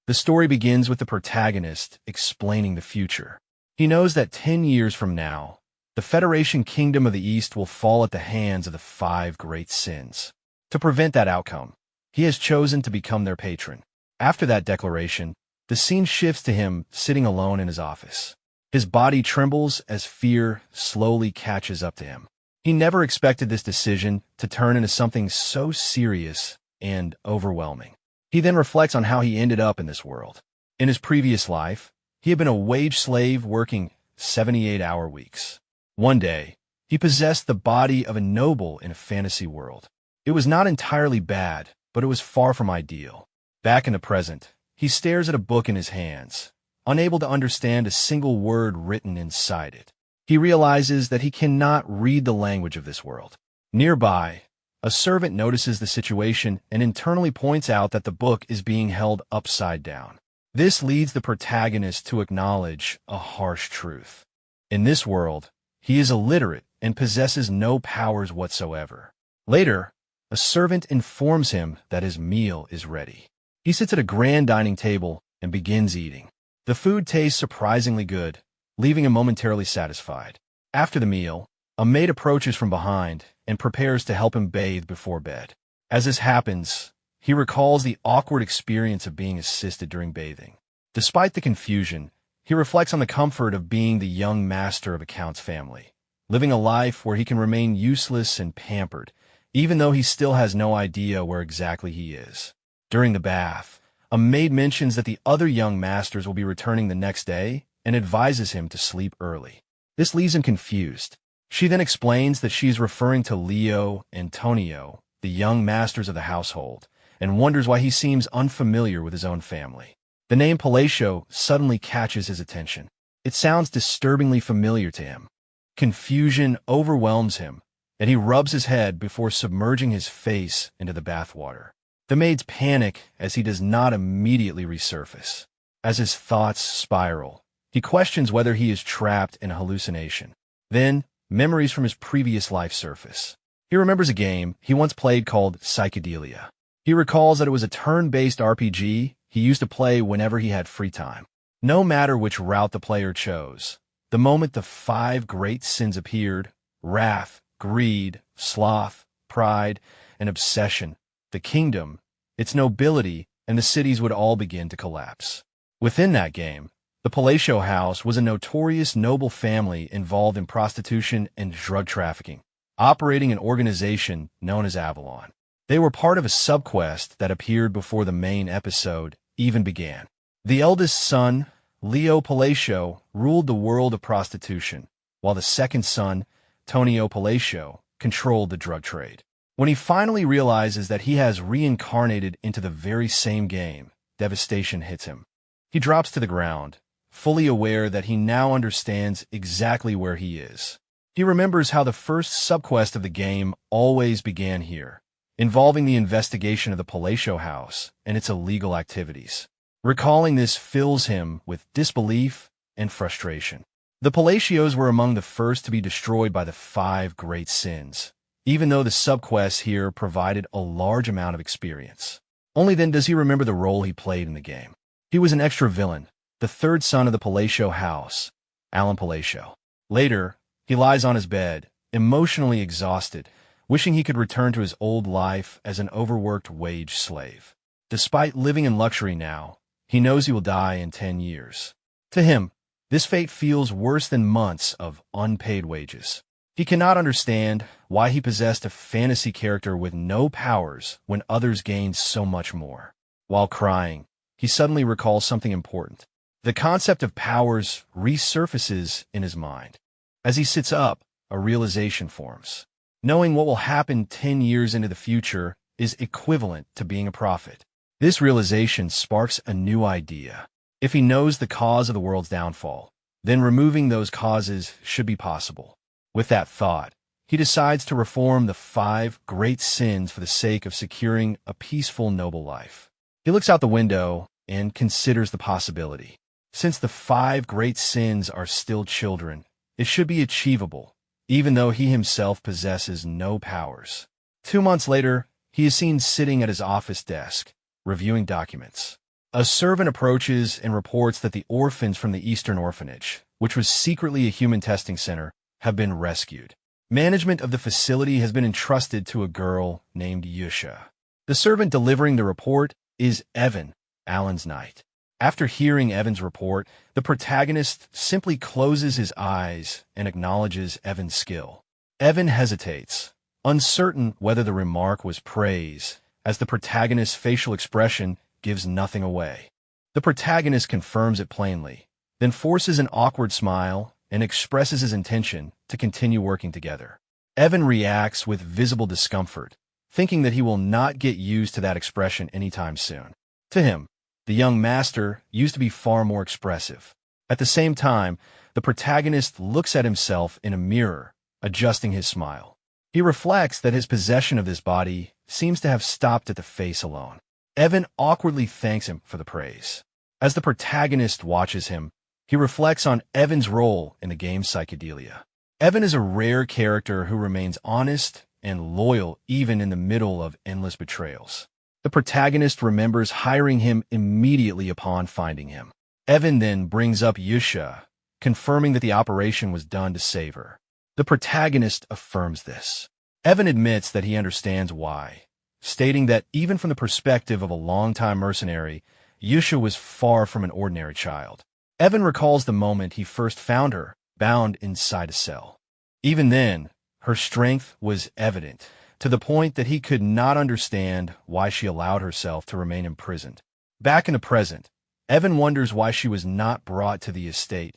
The story begins with the protagonist explaining the future. He knows that 10 years from now, the Federation Kingdom of the East will fall at the hands of the 5 great sins. To prevent that outcome, he has chosen to become their patron. After that declaration, the scene shifts to him sitting alone in his office. His body trembles as fear slowly catches up to him. He never expected this decision to turn into something so serious and overwhelming. He then reflects on how he ended up in this world. In his previous life, he had been a wage slave working 78-hour weeks. One day, he possessed the body of a noble in a fantasy world. It was not entirely bad, but it was far from ideal. Back in the present, he stares at a book in his hands, unable to understand a single word written inside it. He realizes that he cannot read the language of this world. Nearby, a servant notices the situation and internally points out that the book is being held upside down. This leads the protagonist to acknowledge a harsh truth. In this world, he is illiterate and possesses no powers whatsoever. Later, a servant informs him that his meal is ready. He sits at a grand dining table and begins eating. The food tastes surprisingly good, leaving him momentarily satisfied. After the meal, a maid approaches from behind and prepares to help him bathe before bed. As this happens, he recalls the awkward experience of being assisted during bathing. Despite the confusion, he reflects on the comfort of being the young master of a count's family, living a life where he can remain useless and pampered, even though he still has no idea where exactly he is. During the bath, a maid mentions that the other young masters will be returning the next day and advises him to sleep early. This leaves him confused. She then explains that she is referring to Leo and Tonio, the young masters of the household, and wonders why he seems unfamiliar with his own family. The name Palatio suddenly catches his attention. It sounds disturbingly familiar to him. Confusion overwhelms him, and he rubs his head before submerging his face into the bathwater. The maids panic as he does not immediately resurface. As his thoughts spiral, he questions whether he is trapped in a hallucination. Then, memories from his previous life surface. He remembers a game he once played called Psychedelia. He recalls that it was a turn-based RPG he used to play whenever he had free time. No matter which route the player chose, the moment the 5 great sins appeared, wrath, greed, sloth, pride, and obsession, the kingdom, its nobility, and the cities would all begin to collapse. Within that game, the Palatio house was a notorious noble family involved in prostitution and drug trafficking, operating an organization known as Avalon. They were part of a subquest that appeared before the main episode even began. The eldest son, Leo Palatio, ruled the world of prostitution, while the second son, Tonio Palatio, controlled the drug trade. When he finally realizes that he has reincarnated into the very same game, devastation hits him. He drops to the ground, fully aware that he now understands exactly where he is. He remembers how the first subquest of the game always began here, involving the investigation of the Palatio house and its illegal activities. Recalling this fills him with disbelief and frustration. The Palatios were among the first to be destroyed by the 5 great sins, even though the subquests here provided a large amount of experience. Only then does he remember the role he played in the game. He was an extra villain, the 3rd son of the Palatio house, Alan Palatio. Later, he lies on his bed, emotionally exhausted, wishing he could return to his old life as an overworked wage slave. Despite living in luxury now, he knows he will die in 10 years. To him, this fate feels worse than months of unpaid wages. He cannot understand why he possessed a fantasy character with no powers when others gained so much more. While crying, he suddenly recalls something important. The concept of powers resurfaces in his mind. As he sits up, a realization forms. Knowing what will happen 10 years into the future is equivalent to being a prophet. This realization sparks a new idea. If he knows the cause of the world's downfall, then removing those causes should be possible. With that thought, he decides to reform the 5 great sins for the sake of securing a peaceful, noble life. He looks out the window and considers the possibility. Since the 5 great sins are still children, it should be achievable, even though he himself possesses no powers. 2 months later, he is seen sitting at his office desk, reviewing documents. A servant approaches and reports that the orphans from the Eastern Orphanage, which was secretly a human testing center, have been rescued. Management of the facility has been entrusted to a girl named Yusha. The servant delivering the report is Evan, Alan's knight. After hearing Evan's report, the protagonist simply closes his eyes and acknowledges Evan's skill. Evan hesitates, uncertain whether the remark was praise, as the protagonist's facial expression gives nothing away. The protagonist confirms it plainly, then forces an awkward smile and expresses his intention to continue working together. Evan reacts with visible discomfort, thinking that he will not get used to that expression anytime soon. To him, the young master used to be far more expressive. At the same time, the protagonist looks at himself in a mirror, adjusting his smile. He reflects that his possession of this body seems to have stopped at the face alone. Evan awkwardly thanks him for the praise. As the protagonist watches him, he reflects on Evan's role in the game's psychedelia. Evan is a rare character who remains honest and loyal even in the middle of endless betrayals. The protagonist remembers hiring him immediately upon finding him. Evan then brings up Yusha, confirming that the operation was done to save her. The protagonist affirms this. Evan admits that he understands why, stating that even from the perspective of a longtime mercenary, Yusha was far from an ordinary child. Evan recalls the moment he first found her, bound inside a cell. Even then, her strength was evident, to the point that he could not understand why she allowed herself to remain imprisoned. Back in the present, Evan wonders why she was not brought to the estate,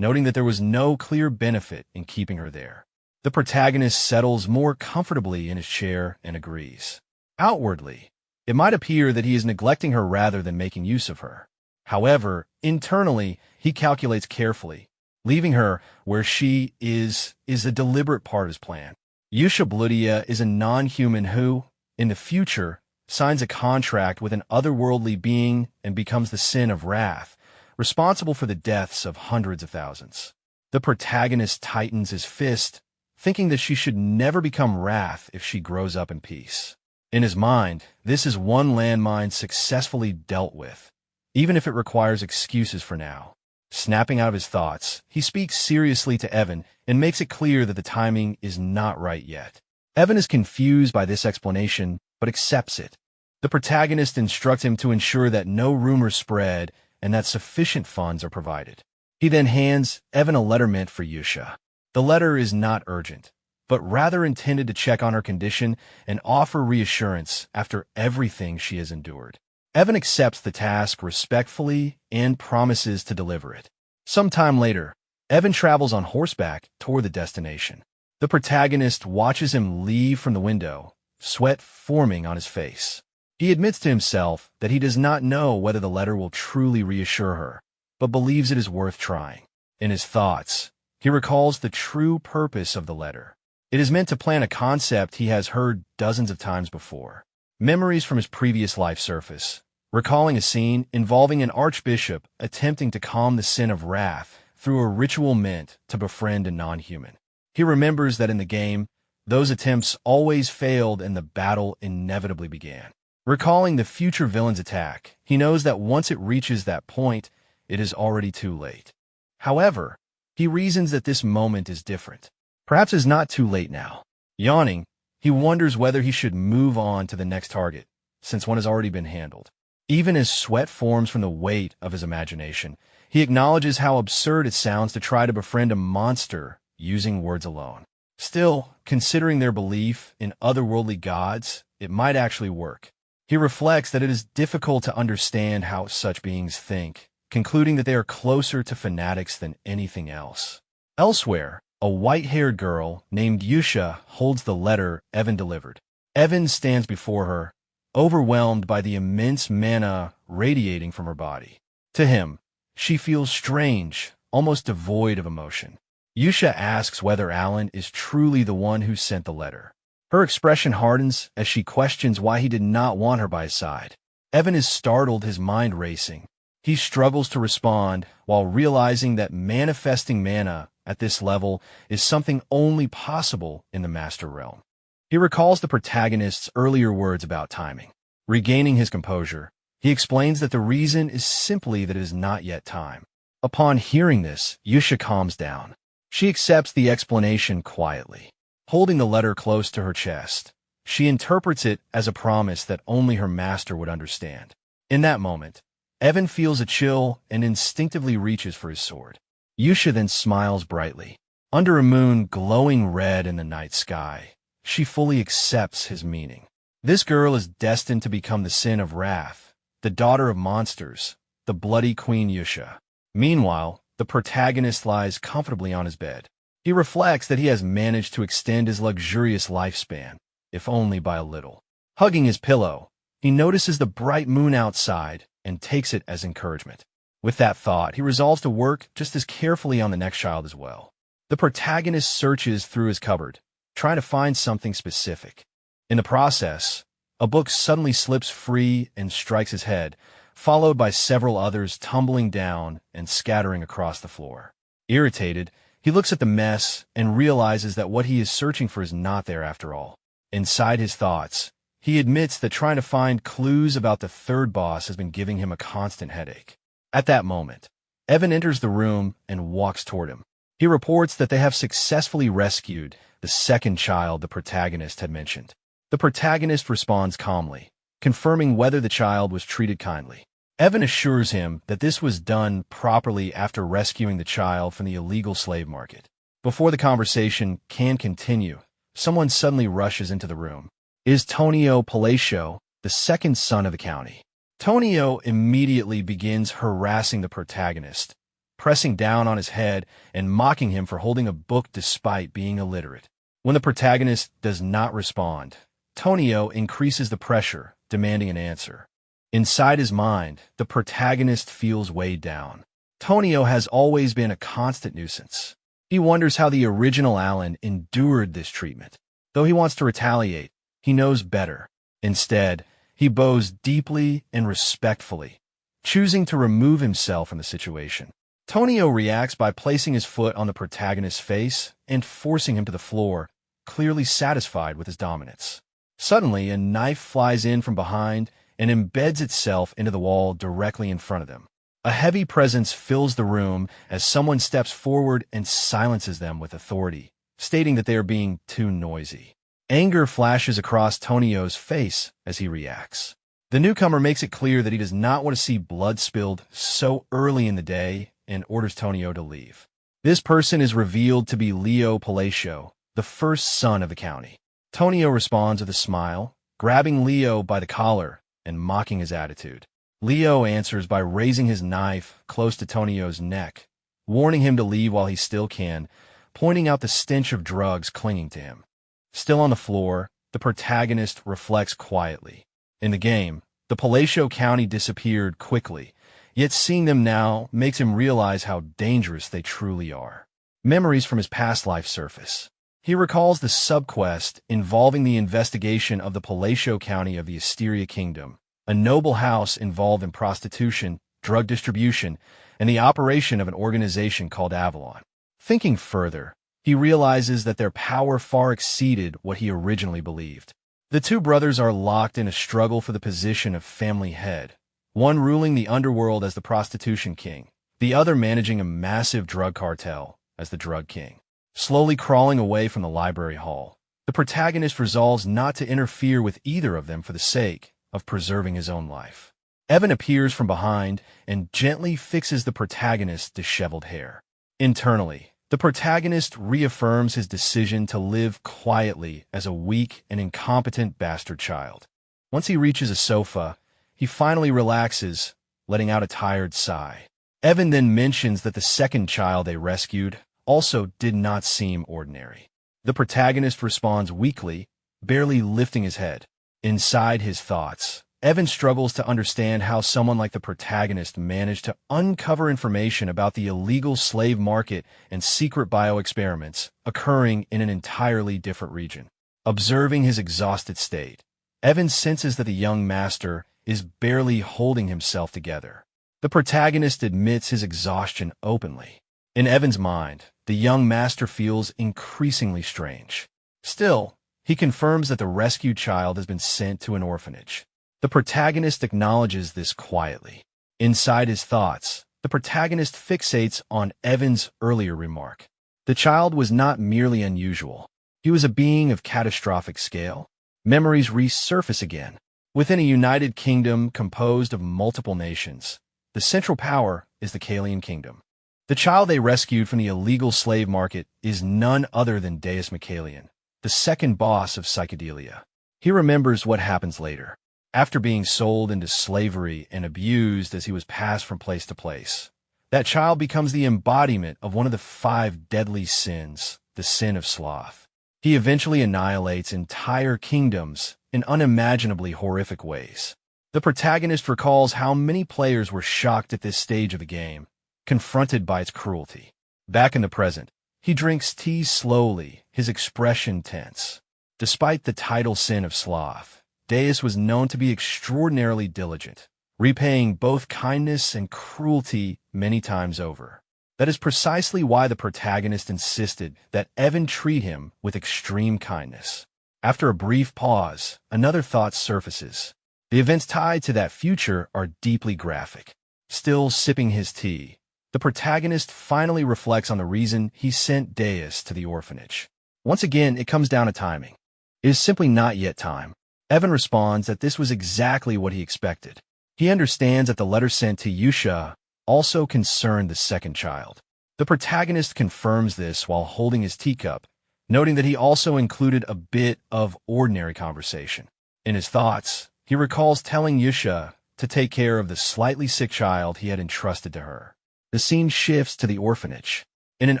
noting that there was no clear benefit in keeping her there. The protagonist settles more comfortably in his chair and agrees. Outwardly, it might appear that he is neglecting her rather than making use of her. However, internally, he calculates carefully. Leaving her where she is a deliberate part of his plan. Yusha Bludia is a non-human who, in the future, signs a contract with an otherworldly being and becomes the sin of wrath, responsible for the deaths of hundreds of thousands. The protagonist tightens his fist, thinking that she should never become wrath if she grows up in peace. In his mind, this is one landmine successfully dealt with, even if it requires excuses for now. Snapping out of his thoughts, he speaks seriously to Evan and makes it clear that the timing is not right yet. Evan is confused by this explanation, but accepts it. The protagonist instructs him to ensure that no rumors spread and that sufficient funds are provided. He then hands Evan a letter meant for Yusha. The letter is not urgent, but rather intended to check on her condition and offer reassurance after everything she has endured. Evan accepts the task respectfully and promises to deliver it. Sometime later, Evan travels on horseback toward the destination. The protagonist watches him leave from the window, sweat forming on his face. He admits to himself that he does not know whether the letter will truly reassure her, but believes it is worth trying. In his thoughts, he recalls the true purpose of the letter. It is meant to plant a concept he has heard dozens of times before. Memories from his previous life surface, recalling a scene involving an archbishop attempting to calm the sin of wrath through a ritual meant to befriend a non-human. He remembers that in the game, those attempts always failed and the battle inevitably began. Recalling the future villain's attack, he knows that once it reaches that point, it is already too late. However, he reasons that this moment is different. Perhaps it's not too late now. Yawning, he wonders whether he should move on to the next target, since one has already been handled. Even as sweat forms from the weight of his imagination, he acknowledges how absurd it sounds to try to befriend a monster using words alone. Still, considering their belief in otherworldly gods, it might actually work. He reflects that it is difficult to understand how such beings think, concluding that they are closer to fanatics than anything else. Elsewhere, a white-haired girl named Yusha holds the letter Evan delivered. Evan stands before her, overwhelmed by the immense mana radiating from her body. To him, she feels strange, almost devoid of emotion. Yusha asks whether Alan is truly the one who sent the letter. Her expression hardens as she questions why he did not want her by his side. Evan is startled, his mind racing. He struggles to respond while realizing that manifesting mana at this level is something only possible in the Master Realm. He recalls the protagonist's earlier words about timing. Regaining his composure, He explains that the reason is simply that it is not yet time. Upon hearing this, Yusha calms down. She accepts the explanation quietly. Holding the letter close to her chest, she interprets it as a promise that only her master would understand. In that moment, Evan feels a chill and instinctively reaches for his sword. Yusha then smiles brightly. Under a moon glowing red in the night sky, she fully accepts his meaning. This girl is destined to become the sin of wrath, the daughter of monsters, the bloody Queen Yusha. Meanwhile, the protagonist lies comfortably on his bed. He reflects that he has managed to extend his luxurious lifespan, if only by a little. Hugging his pillow, he notices the bright moon outside and takes it as encouragement. With that thought, he resolves to work just as carefully on the next child as well. The protagonist searches through his cupboard, trying to find something specific. In the process, a book suddenly slips free and strikes his head, followed by several others tumbling down and scattering across the floor. Irritated, he looks at the mess and realizes that what he is searching for is not there after all. Inside his thoughts, he admits that trying to find clues about the third boss has been giving him a constant headache. At that moment, Evan enters the room and walks toward him. He reports that they have successfully rescued the second child the protagonist had mentioned. The protagonist responds calmly, confirming whether the child was treated kindly. Evan assures him that this was done properly after rescuing the child from the illegal slave market. Before the conversation can continue, someone suddenly rushes into the room. It is Tonio Palacio, the second son of the county. Tonio immediately begins harassing the protagonist, pressing down on his head and mocking him for holding a book despite being illiterate. When the protagonist does not respond, Tonio increases the pressure, demanding an answer. Inside his mind, the protagonist feels weighed down. Tonio has always been a constant nuisance. He wonders how the original Alan endured this treatment. Though he wants to retaliate, he knows better. Instead, he bows deeply and respectfully, choosing to remove himself from the situation. Tonio reacts by placing his foot on the protagonist's face and forcing him to the floor, clearly satisfied with his dominance. Suddenly, a knife flies in from behind and embeds itself into the wall directly in front of them. A heavy presence fills the room as someone steps forward and silences them with authority, stating that they are being too noisy. Anger flashes across Tonio's face as he reacts. The newcomer makes it clear that he does not want to see blood spilled so early in the day and orders Tonio to leave. This person is revealed to be Leo Palacio, the first son of the county. Tonio responds with a smile, grabbing Leo by the collar and mocking his attitude. Leo answers by raising his knife close to Tonio's neck, warning him to leave while he still can, pointing out the stench of drugs clinging to him. Still on the floor, the protagonist reflects quietly. In the game, the Palacio County disappeared quickly, yet seeing them now makes him realize how dangerous they truly are. Memories from his past life surface. He recalls the subquest involving the investigation of the Palacio County of the Asteria Kingdom, a noble house involved in prostitution, drug distribution, and the operation of an organization called Avalon. Thinking further, he realizes that their power far exceeded what he originally believed. The two brothers are locked in a struggle for the position of family head, one ruling the underworld as the prostitution king, the other managing a massive drug cartel as the drug king. Slowly crawling away from the library hall, the protagonist resolves not to interfere with either of them for the sake of preserving his own life. Evan appears from behind and gently fixes the protagonist's disheveled hair. Internally, the protagonist reaffirms his decision to live quietly as a weak and incompetent bastard child. Once he reaches a sofa, he finally relaxes, letting out a tired sigh. Evan then mentions that the second child they rescued also did not seem ordinary. The protagonist responds weakly, barely lifting his head. Inside his thoughts, Evan struggles to understand how someone like the protagonist managed to uncover information about the illegal slave market and secret bioexperiments occurring in an entirely different region. Observing his exhausted state, Evan senses that the young master is barely holding himself together. The protagonist admits his exhaustion openly. In Evan's mind, the young master feels increasingly strange. Still, he confirms that the rescued child has been sent to an orphanage. The protagonist acknowledges this quietly. Inside his thoughts, the protagonist fixates on Evan's earlier remark. The child was not merely unusual. He was a being of catastrophic scale. Memories resurface again. Within a united kingdom composed of multiple nations, the central power is the Kalian kingdom. The child they rescued from the illegal slave market is none other than Deus Machalian, the second boss of psychedelia. He remembers what happens later. After being sold into slavery and abused as he was passed from place to place, that child becomes the embodiment of one of the 5 deadly sins, the sin of sloth. He eventually annihilates entire kingdoms in unimaginably horrific ways. The protagonist recalls how many players were shocked at this stage of the game, confronted by its cruelty. Back in the present, he drinks tea slowly, his expression tense. Despite the title sin of sloth, Deus was known to be extraordinarily diligent, repaying both kindness and cruelty many times over. That is precisely why the protagonist insisted that Evan treat him with extreme kindness. After a brief pause, another thought surfaces. The events tied to that future are deeply graphic. Still sipping his tea, the protagonist finally reflects on the reason he sent Deus to the orphanage. Once again, it comes down to timing. It is simply not yet time. Evan responds that this was exactly what he expected. He understands that the letter sent to Yusha also concerned the second child. The protagonist confirms this while holding his teacup, noting that he also included a bit of ordinary conversation. In his thoughts, he recalls telling Yusha to take care of the slightly sick child he had entrusted to her. The scene shifts to the orphanage. In an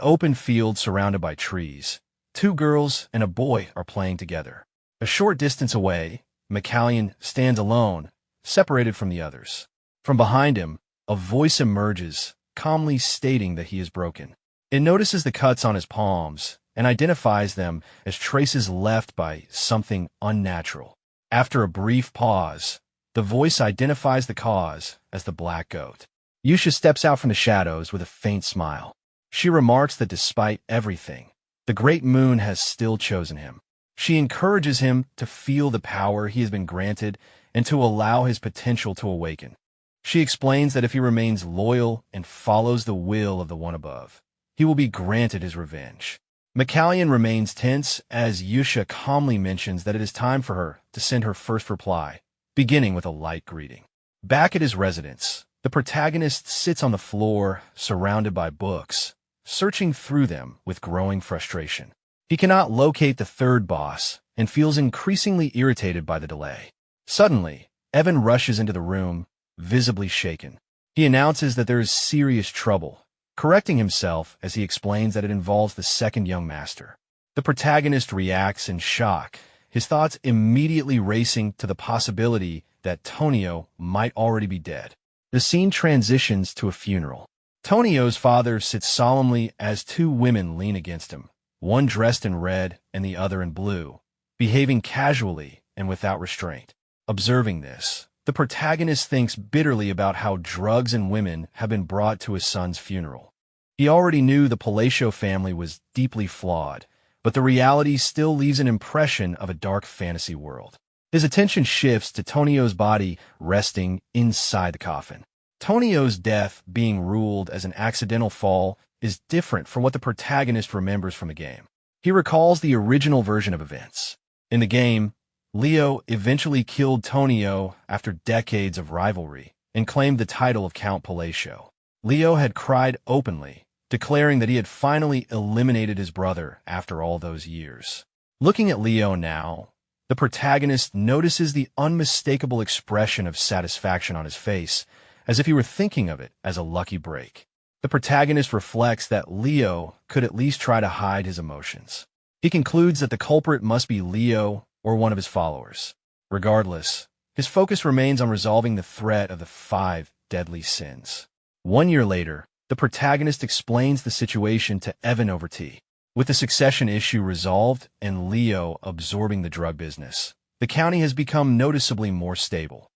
open field surrounded by trees, 2 girls and a boy are playing together. A short distance away, Machalian stands alone, separated from the others. From behind him, a voice emerges, calmly stating that he is broken. It notices the cuts on his palms and identifies them as traces left by something unnatural. After a brief pause, the voice identifies the cause as the black goat. Yusha steps out from the shadows with a faint smile. She remarks that despite everything, the great moon has still chosen him. She encourages him to feel the power he has been granted and to allow his potential to awaken. She explains that if he remains loyal and follows the will of the one above, he will be granted his revenge. Machalian remains tense as Yusha calmly mentions that it is time for her to send her first reply, beginning with a light greeting. Back at his residence, the protagonist sits on the floor, surrounded by books, searching through them with growing frustration. He cannot locate the third boss and feels increasingly irritated by the delay. Suddenly, Evan rushes into the room, visibly shaken. He announces that there is serious trouble, correcting himself as he explains that it involves the second young master. The protagonist reacts in shock, his thoughts immediately racing to the possibility that Tonio might already be dead. The scene transitions to a funeral. Tonio's father sits solemnly as 2 women lean against him, one dressed in red and the other in blue, behaving casually and without restraint. Observing this, the protagonist thinks bitterly about how drugs and women have been brought to his son's funeral. He already knew the Palacio family was deeply flawed, but the reality still leaves an impression of a dark fantasy world. His attention shifts to Tonio's body resting inside the coffin. Tonio's death being ruled as an accidental fall is different from what the protagonist remembers from the game. He recalls the original version of events. In the game, Leo eventually killed Tonio after decades of rivalry and claimed the title of Count Palacio. Leo had cried openly, declaring that he had finally eliminated his brother after all those years. Looking at Leo now, the protagonist notices the unmistakable expression of satisfaction on his face, as if he were thinking of it as a lucky break. The protagonist reflects that Leo could at least try to hide his emotions. He concludes that the culprit must be Leo or one of his followers. Regardless, his focus remains on resolving the threat of the 5 deadly sins. 1 year later, the protagonist explains the situation to Evan over tea. With the succession issue resolved and Leo absorbing the drug business, the county has become noticeably more stable.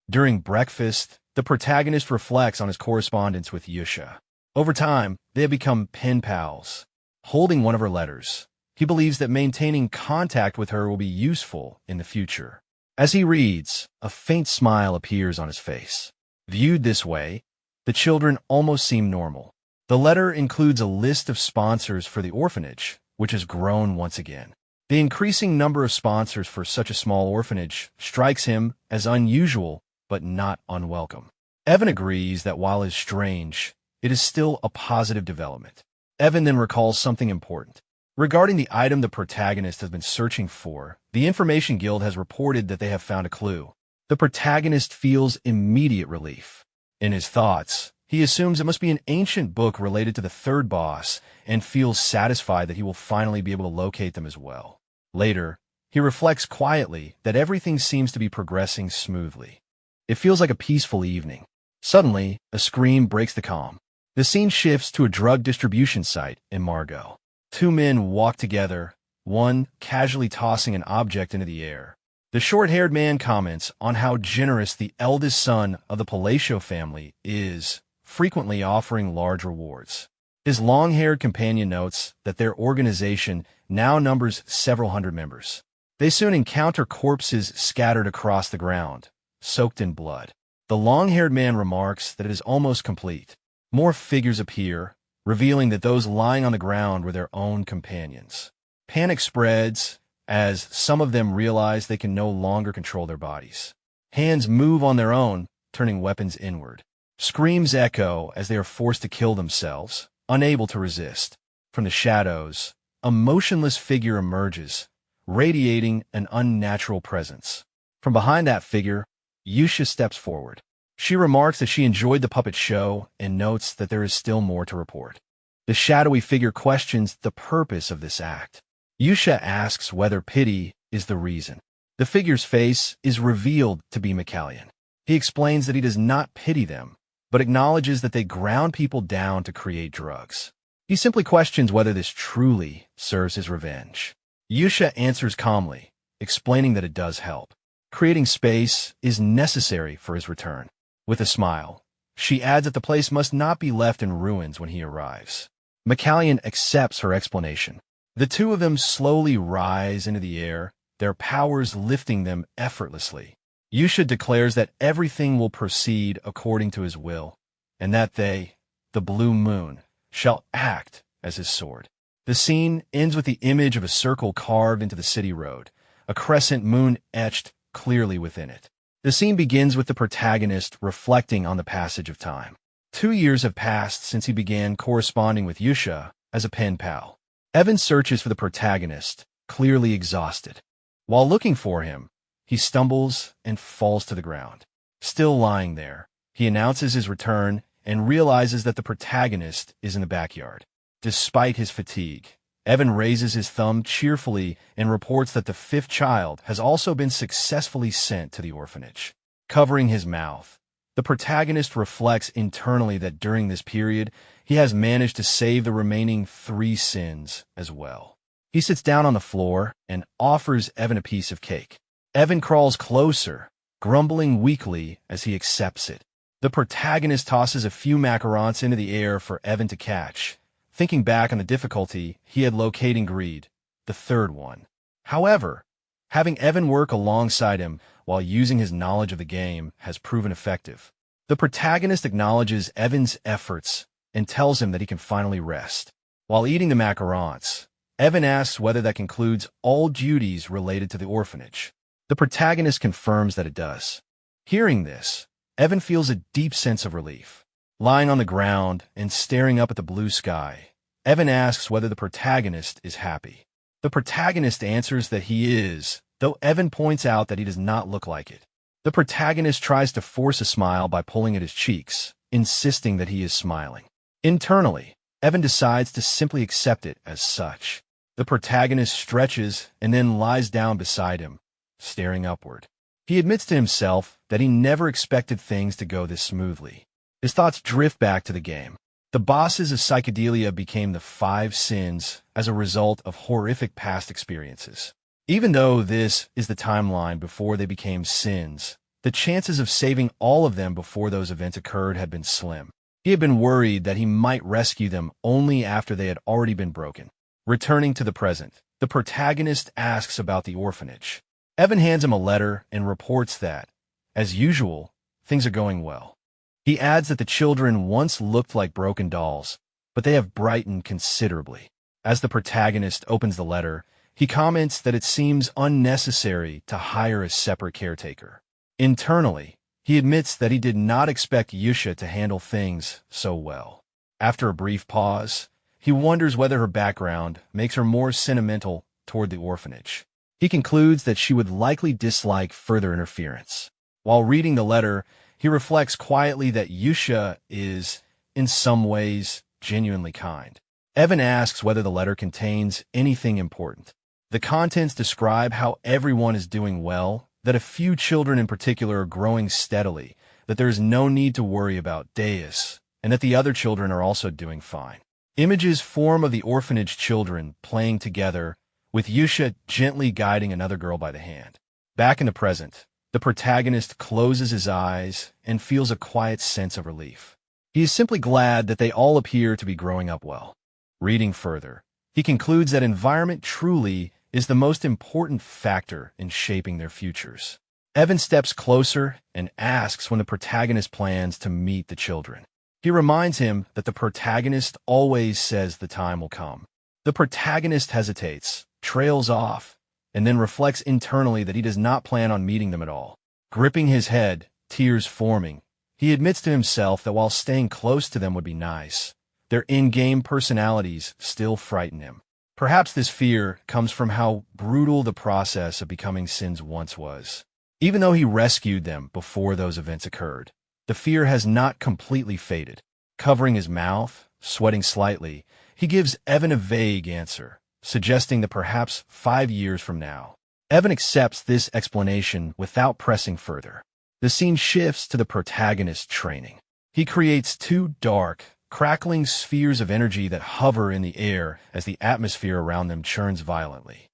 During breakfast, the protagonist reflects on his correspondence with Yusha. Over time, they have become pen pals. Holding one of her letters, he believes that maintaining contact with her will be useful in the future. As he reads, a faint smile appears on his face. Viewed this way, the children almost seem normal. The letter includes a list of sponsors for the orphanage, which has grown once again. The increasing number of sponsors for such a small orphanage strikes him as unusual but not unwelcome. Evan agrees that while it is strange, it is still a positive development. Evan then recalls something important. Regarding the item the protagonist has been searching for, the Information Guild has reported that they have found a clue. The protagonist feels immediate relief. In his thoughts, he assumes it must be an ancient book related to the third boss and feels satisfied that he will finally be able to locate them as well. Later, he reflects quietly that everything seems to be progressing smoothly. It feels like a peaceful evening. Suddenly, a scream breaks the calm. The scene shifts to a drug distribution site in Margot. Two men walk together, one casually tossing an object into the air. The short-haired man comments on how generous the eldest son of the Palacio family is, frequently offering large rewards. His long-haired companion notes that their organization now numbers several hundred members. They soon encounter corpses scattered across the ground, soaked in blood. The long-haired man remarks that it is almost complete. More figures appear, revealing that those lying on the ground were their own companions. Panic spreads as some of them realize they can no longer control their bodies. Hands move on their own, turning weapons inward. Screams echo as they are forced to kill themselves, unable to resist. From the shadows, a motionless figure emerges, radiating an unnatural presence. From behind that figure, Yusha steps forward. She remarks that she enjoyed the puppet show and notes that there is still more to report. The shadowy figure questions the purpose of this act. Yusha asks whether pity is the reason. The figure's face is revealed to be Macallion. He explains that he does not pity them, but acknowledges that they ground people down to create drugs. He simply questions whether this truly serves his revenge. Yusha answers calmly, explaining that it does help. Creating space is necessary for his return. With a smile, she adds that the place must not be left in ruins when he arrives. Macallion accepts her explanation. The two of them slowly rise into the air, their powers lifting them effortlessly. Yusha declares that everything will proceed according to his will, and that they, the Blue Moon, shall act as his sword. The scene ends with the image of a circle carved into the city road, a crescent moon etched clearly within it. The scene begins with the protagonist reflecting on the passage of time. 2 years have passed since he began corresponding with Yusha as a pen pal. Evan searches for the protagonist, clearly exhausted. While looking for him, he stumbles and falls to the ground. Still lying there, he announces his return and realizes that the protagonist is in the backyard. Despite his fatigue, Evan raises his thumb cheerfully and reports that the 5th child has also been successfully sent to the orphanage. Covering his mouth, the protagonist reflects internally that during this period, he has managed to save the remaining 3 sins as well. He sits down on the floor and offers Evan a piece of cake. Evan crawls closer, grumbling weakly as he accepts it. The protagonist tosses a few macarons into the air for Evan to catch, thinking back on the difficulty he had locating Greed, the 3rd one. However, having Evan work alongside him while using his knowledge of the game has proven effective. The protagonist acknowledges Evan's efforts and tells him that he can finally rest. While eating the macarons, Evan asks whether that concludes all duties related to the orphanage. The protagonist confirms that it does. Hearing this, Evan feels a deep sense of relief. Lying on the ground and staring up at the blue sky, Evan asks whether the protagonist is happy. The protagonist answers that he is, though Evan points out that he does not look like it. The protagonist tries to force a smile by pulling at his cheeks, insisting that he is smiling. Internally, Evan decides to simply accept it as such. The protagonist stretches and then lies down beside him, staring upward. He admits to himself that he never expected things to go this smoothly. His thoughts drift back to the game. The bosses of Psychedelia became the 5 sins as a result of horrific past experiences. Even though this is the timeline before they became sins, the chances of saving all of them before those events occurred had been slim. He had been worried that he might rescue them only after they had already been broken. Returning to the present, the protagonist asks about the orphanage. Evan hands him a letter and reports that, as usual, things are going well. He adds that the children once looked like broken dolls, but they have brightened considerably. As the protagonist opens the letter, he comments that it seems unnecessary to hire a separate caretaker. Internally, he admits that he did not expect Yusha to handle things so well. After a brief pause, he wonders whether her background makes her more sentimental toward the orphanage. He concludes that she would likely dislike further interference. While reading the letter, he reflects quietly that Yusha is, in some ways, genuinely kind. Evan asks whether the letter contains anything important. The contents describe how everyone is doing well, that a few children in particular are growing steadily, that there is no need to worry about Deus, and that the other children are also doing fine. Images form of the orphanage children playing together, with Yusha gently guiding another girl by the hand. Back in the present, the protagonist closes his eyes and feels a quiet sense of relief. He is simply glad that they all appear to be growing up well. Reading further, he concludes that environment truly is the most important factor in shaping their futures. Evan steps closer and asks when the protagonist plans to meet the children. He reminds him that the protagonist always says the time will come. The protagonist hesitates, trails off, and then reflects internally that he does not plan on meeting them at all. Gripping his head, tears forming, he admits to himself that while staying close to them would be nice, their in-game personalities still frighten him. Perhaps this fear comes from how brutal the process of becoming Sins once was. Even though he rescued them before those events occurred, the fear has not completely faded. Covering his mouth, sweating slightly, he gives Evan a vague answer, suggesting that perhaps 5 years from now. Evan accepts this explanation without pressing further. The scene shifts to the protagonist's training. He creates 2 dark, crackling spheres of energy that hover in the air as the atmosphere around them churns violently.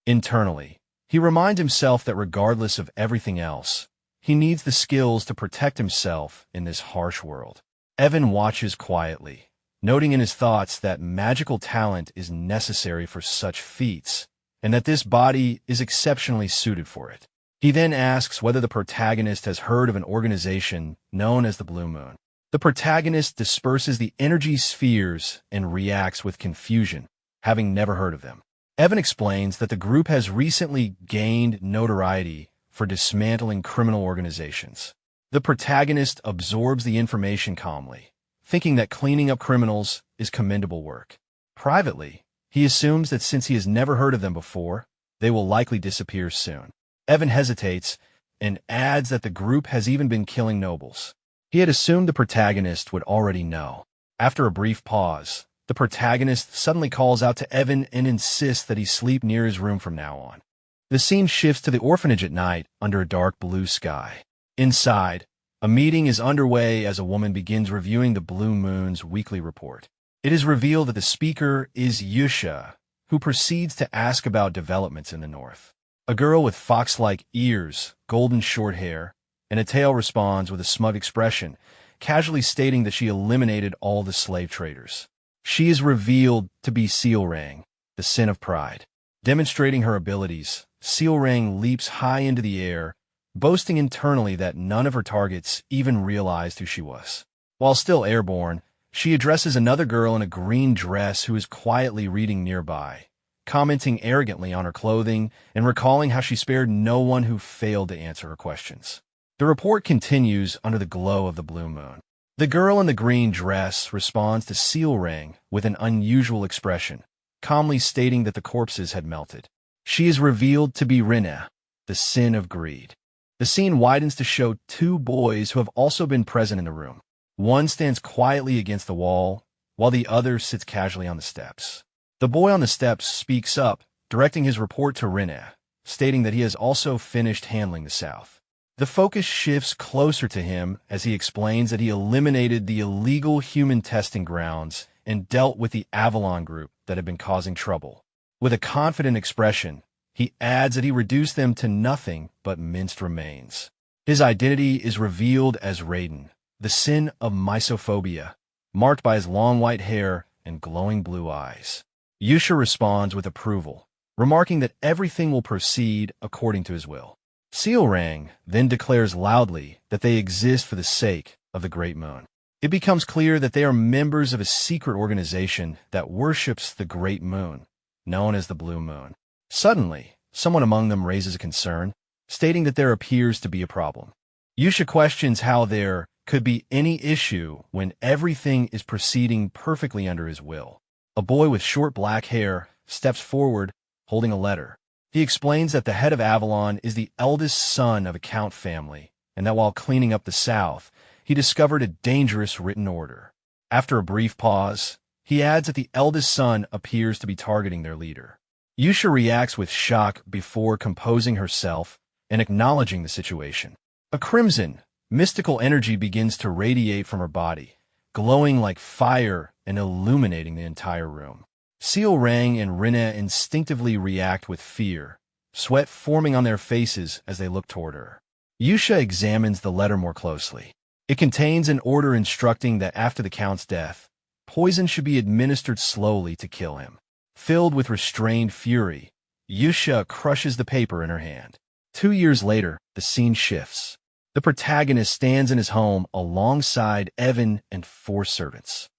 Internally, he reminds himself that regardless of everything else, he needs the skills to protect himself in this harsh world. Evan watches quietly, noting in his thoughts that magical talent is necessary for such feats, and that this body is exceptionally suited for it. He then asks whether the protagonist has heard of an organization known as the Blue Moon. The protagonist disperses the energy spheres and reacts with confusion, having never heard of them. Evan explains that the group has recently gained notoriety for dismantling criminal organizations. The protagonist absorbs the information calmly, thinking that cleaning up criminals is commendable work. Privately, he assumes that since he has never heard of them before, they will likely disappear soon. Evan hesitates and adds that the group has even been killing nobles. He had assumed the protagonist would already know. After a brief pause, the protagonist suddenly calls out to Evan and insists that he sleep near his room from now on. The scene shifts to the orphanage at night under a dark blue sky. Inside, a meeting is underway as a woman begins reviewing the Blue Moon's weekly report. It is revealed that the speaker is Yusha, who proceeds to ask about developments in the north. A girl with fox-like ears, golden short hair, and a tail responds with a smug expression, casually stating that she eliminated all the slave traders. She is revealed to be Sealrang, the sin of pride. Demonstrating her abilities, Sealrang leaps high into the air, boasting internally that none of her targets even realized who she was. While still airborne, she addresses another girl in a green dress who is quietly reading nearby, commenting arrogantly on her clothing and recalling how she spared no one who failed to answer her questions. The report continues under the glow of the blue moon. The girl in the green dress responds to Sealrang with an unusual expression, calmly stating that the corpses had melted. She is revealed to be Rinna, the sin of greed. The scene widens to show 2 boys who have also been present in the room. One stands quietly against the wall, while the other sits casually on the steps. The boy on the steps speaks up, directing his report to Rinna, stating that he has also finished handling the South. The focus shifts closer to him as he explains that he eliminated the illegal human testing grounds and dealt with the Avalon group that had been causing trouble. With a confident expression, he adds that he reduced them to nothing but minced remains. His identity is revealed as Raiden, the sin of misophobia, marked by his long white hair and glowing blue eyes. Yusha responds with approval, remarking that everything will proceed according to his will. Seorang then declares loudly that they exist for the sake of the Great Moon. It becomes clear that they are members of a secret organization that worships the Great Moon, known as the Blue Moon. Suddenly, someone among them raises a concern, stating that there appears to be a problem. Yusha questions how there could be any issue when everything is proceeding perfectly under his will. A boy with short black hair steps forward, holding a letter. He explains that the head of Avalon is the eldest son of a count family, and that while cleaning up the South, he discovered a dangerous written order. After a brief pause, he adds that the eldest son appears to be targeting their leader. Yusha reacts with shock before composing herself and acknowledging the situation. A crimson, mystical energy begins to radiate from her body, glowing like fire and illuminating the entire room. Seorang and Rinna instinctively react with fear, sweat forming on their faces as they look toward her. Yusha examines the letter more closely. It contains an order instructing that after the Count's death, poison should be administered slowly to kill him. Filled with restrained fury, Yusha crushes the paper in her hand. 2 years later, the scene shifts. The protagonist stands in his home alongside Evan and 4 servants.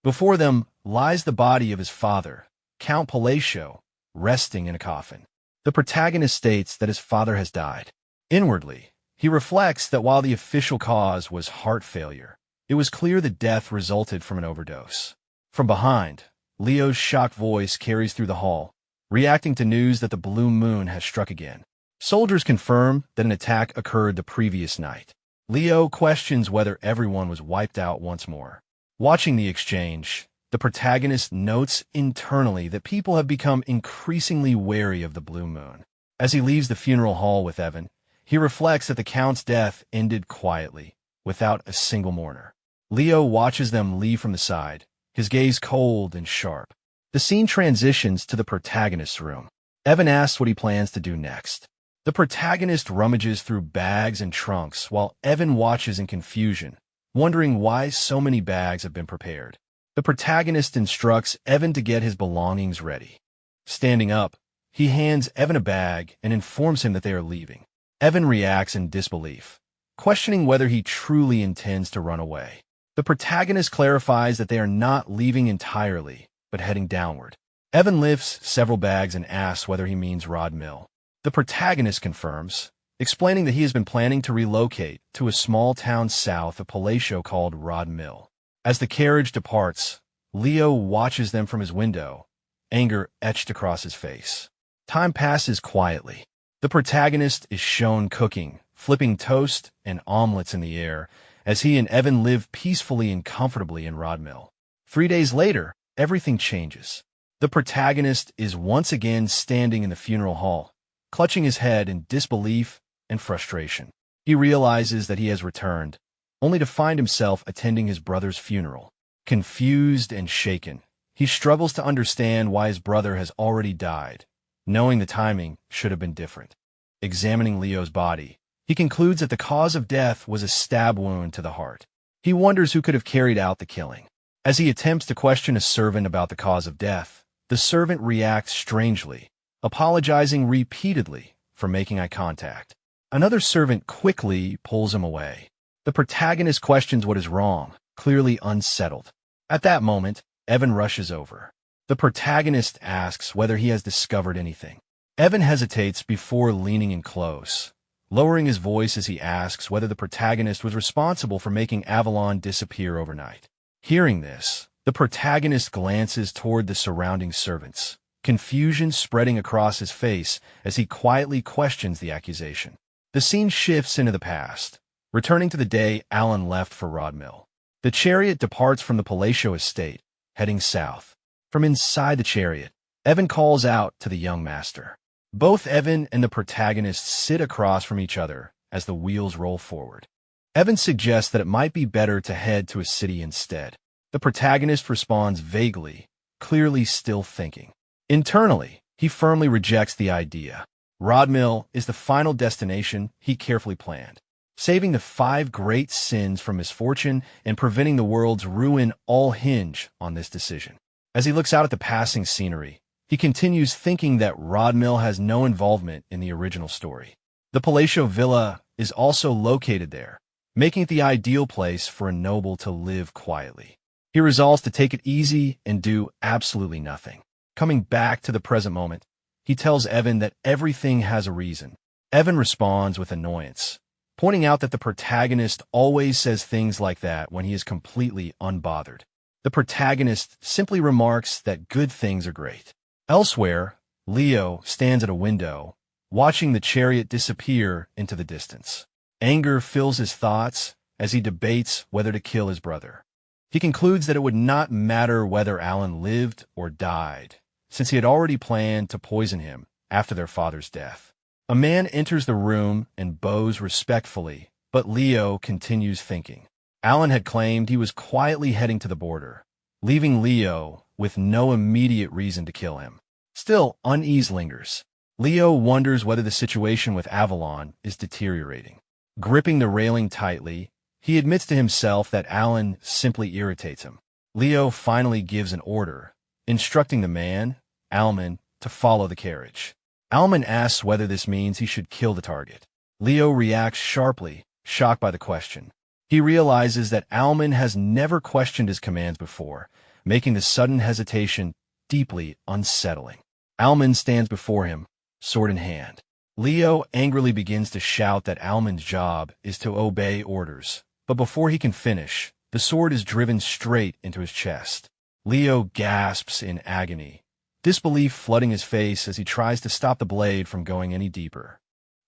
Before them lies the body of his father, Count Palacio, resting in a coffin. The protagonist states that his father has died. Inwardly, he reflects that while the official cause was heart failure, it was clear the death resulted from an overdose. From behind, Leo's shocked voice carries through the hall, reacting to news that the Blue Moon has struck again. Soldiers confirm that an attack occurred the previous night. Leo questions whether everyone was wiped out once more. Watching the exchange, the protagonist notes internally that people have become increasingly wary of the Blue Moon. As he leaves the funeral hall with Evan, he reflects that the Count's death ended quietly, without a single mourner. Leo watches them leave from the side, his gaze cold and sharp. The scene transitions to the protagonist's room. Evan asks what he plans to do next. The protagonist rummages through bags and trunks while Evan watches in confusion, wondering why so many bags have been prepared. The protagonist instructs Evan to get his belongings ready. Standing up, he hands Evan a bag and informs him that they are leaving. Evan reacts in disbelief, questioning whether he truly intends to run away. The protagonist clarifies that they are not leaving entirely, but heading downward. Evan lifts several bags and asks whether he means Rod Mill. The protagonist confirms, explaining that he has been planning to relocate to a small town south of Palacio called Rod Mill. As the carriage departs, Leo watches them from his window, anger etched across his face. Time passes quietly. The protagonist is shown cooking, flipping toast and omelets in the air, as he and Evan live peacefully and comfortably in Rod Mill. 3 days later, everything changes. The protagonist is once again standing in the funeral hall, clutching his head in disbelief and frustration. He realizes that he has returned, only to find himself attending his brother's funeral. Confused and shaken, he struggles to understand why his brother has already died, knowing the timing should have been different. Examining Leo's body, he concludes that the cause of death was a stab wound to the heart. He wonders who could have carried out the killing. As he attempts to question a servant about the cause of death, the servant reacts strangely, apologizing repeatedly for making eye contact. Another servant quickly pulls him away. The protagonist questions what is wrong, clearly unsettled. At that moment, Evan rushes over. The protagonist asks whether he has discovered anything. Evan hesitates before leaning in close, lowering his voice as he asks whether the protagonist was responsible for making Avalon disappear overnight. Hearing this, the protagonist glances toward the surrounding servants, confusion spreading across his face as he quietly questions the accusation. The scene shifts into the past, returning to the day Alan left for Rod Mill. The chariot departs from the Palacio estate, heading south. From inside the chariot, Evan calls out to the young master. Both Evan and the protagonist sit across from each other as the wheels roll forward. Evan suggests that it might be better to head to a city instead. The protagonist responds vaguely, clearly still thinking. Internally, he firmly rejects the idea. Rod Mill is the final destination he carefully planned. Saving the 5 great sins from misfortune and preventing the world's ruin all hinge on this decision. As he looks out at the passing scenery, He continues thinking that Rodmill has no involvement in the original story. The palatial villa is also located there, making it the ideal place for a noble to live quietly. He resolves to take it easy and do absolutely nothing. Coming back to the present moment, he tells Evan that everything has a reason. Evan responds with annoyance, pointing out that the protagonist always says things like that when he is completely unbothered. The protagonist simply remarks that good things are great. Elsewhere, Leo stands at a window, watching the chariot disappear into the distance. Anger fills his thoughts as he debates whether to kill his brother. He concludes that it would not matter whether Alan lived or died, since he had already planned to poison him after their father's death. A man enters the room and bows respectfully, but Leo continues thinking. Alan had claimed he was quietly heading to the border, leaving Leo with no immediate reason to kill him. Still, unease lingers. Leo wonders whether the situation with Avalon is deteriorating. Gripping the railing tightly, he admits to himself that Alan simply irritates him. Leo finally gives an order, instructing the man, Alman, to follow the carriage. Alman asks whether this means he should kill the target. Leo reacts sharply, shocked by the question. He realizes that Alman has never questioned his commands before, making the sudden hesitation deeply unsettling. Alman stands before him, sword in hand. Leo angrily begins to shout that Alman's job is to obey orders, but before he can finish, the sword is driven straight into his chest. Leo gasps in agony, disbelief flooding his face as he tries to stop the blade from going any deeper.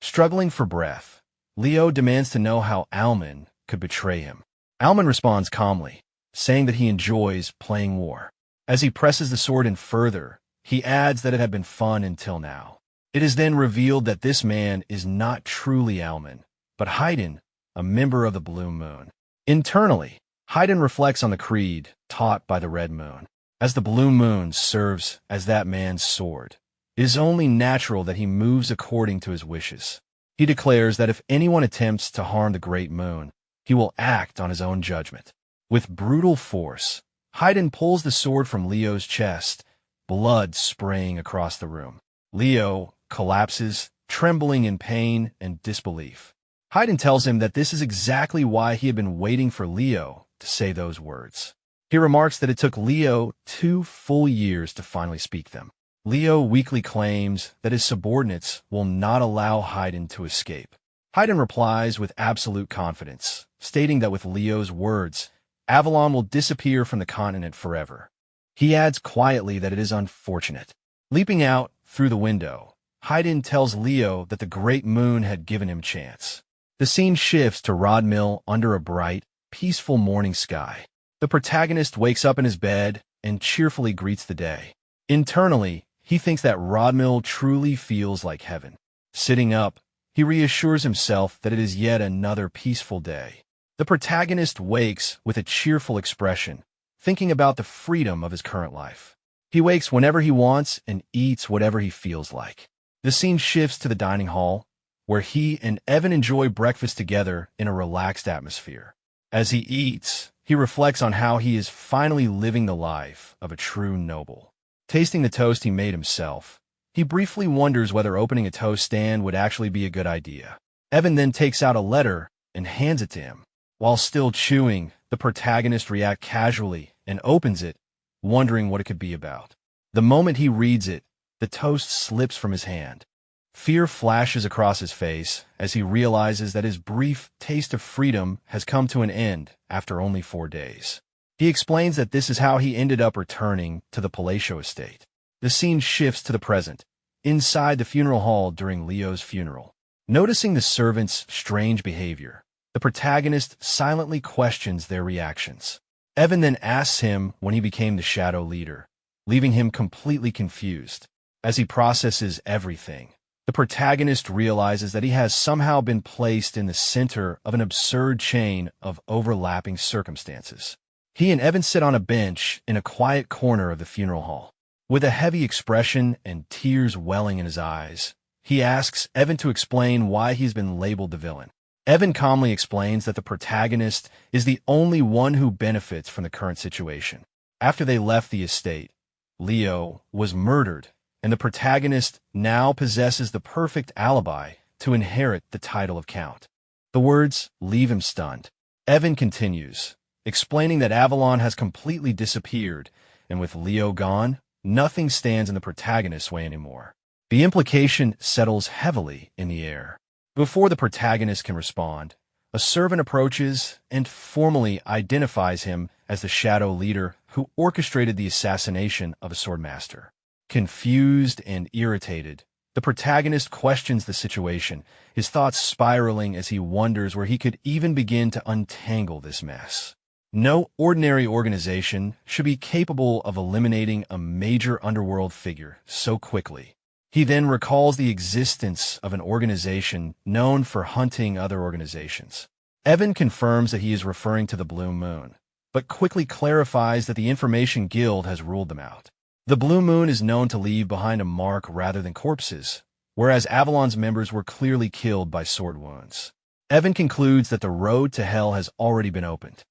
Struggling for breath, Leo demands to know how Alman could betray him. Alman responds calmly, saying that he enjoys playing war. As he presses the sword in further, he adds that it had been fun until now. It is then revealed that this man is not truly Alman, but Haydn, a member of the Blue Moon. Internally, Haydn reflects on the creed taught by the Red Moon. As the Blue Moon serves as that man's sword, it is only natural that he moves according to his wishes. He declares that if anyone attempts to harm the Great Moon, he will act on his own judgment. With brutal force, Haydn pulls the sword from Leo's chest, blood spraying across the room. Leo collapses, trembling in pain and disbelief. Haydn tells him that this is exactly why he had been waiting for Leo to say those words. He remarks that it took Leo 2 full years to finally speak them. Leo weakly claims that his subordinates will not allow Haydn to escape. Haydn replies with absolute confidence, stating that with Leo's words, Avalon will disappear from the continent forever. He adds quietly that it is unfortunate. Leaping out through the window, Haydn tells Leo that the Great Moon had given him chance. The scene shifts to Rodmill under a bright, peaceful morning sky. The protagonist wakes up in his bed and cheerfully greets the day. Internally, he thinks that Rodmill truly feels like heaven. Sitting up, he reassures himself that it is yet another peaceful day. The protagonist wakes with a cheerful expression, thinking about the freedom of his current life. He wakes whenever he wants and eats whatever he feels like. The scene shifts to the dining hall, where he and Evan enjoy breakfast together in a relaxed atmosphere. As he eats, he reflects on how he is finally living the life of a true noble. Tasting the toast he made himself, he briefly wonders whether opening a toast stand would actually be a good idea. Evan then takes out a letter and hands it to him. While still chewing, the protagonist reacts casually and opens it, wondering what it could be about. The moment he reads it, the toast slips from his hand. Fear flashes across his face as he realizes that his brief taste of freedom has come to an end after only 4 days. He explains that this is how he ended up returning to the Palatial estate. The scene shifts to the present, inside the funeral hall during Leo's funeral. Noticing the servants' strange behavior, the protagonist silently questions their reactions. Evan then asks him when he became the shadow leader, leaving him completely confused. As he processes everything, the protagonist realizes that he has somehow been placed in the center of an absurd chain of overlapping circumstances. He and Evan sit on a bench in a quiet corner of the funeral hall. With a heavy expression and tears welling in his eyes, he asks Evan to explain why he's been labeled the villain. Evan calmly explains that the protagonist is the only one who benefits from the current situation. After they left the estate, Leo, was murdered, and the protagonist now possesses the perfect alibi to inherit the title of Count. The words leave him stunned. Evan continues, explaining that Avalon has completely disappeared, and with Leo gone, nothing stands in the protagonist's way anymore. The implication settles heavily in the air. Before the protagonist can respond, a servant approaches and formally identifies him as the shadow leader who orchestrated the assassination of a swordmaster. Confused and irritated, the protagonist questions the situation, his thoughts spiraling as he wonders where he could even begin to untangle this mess. No ordinary organization should be capable of eliminating a major underworld figure so quickly. He then recalls the existence of an organization known for hunting other organizations. Evan confirms that he is referring to the Blue Moon, but quickly clarifies that the Information Guild has ruled them out. The Blue Moon is known to leave behind a mark rather than corpses, whereas Avalon's members were clearly killed by sword wounds. Evan concludes that the road to hell has already been opened.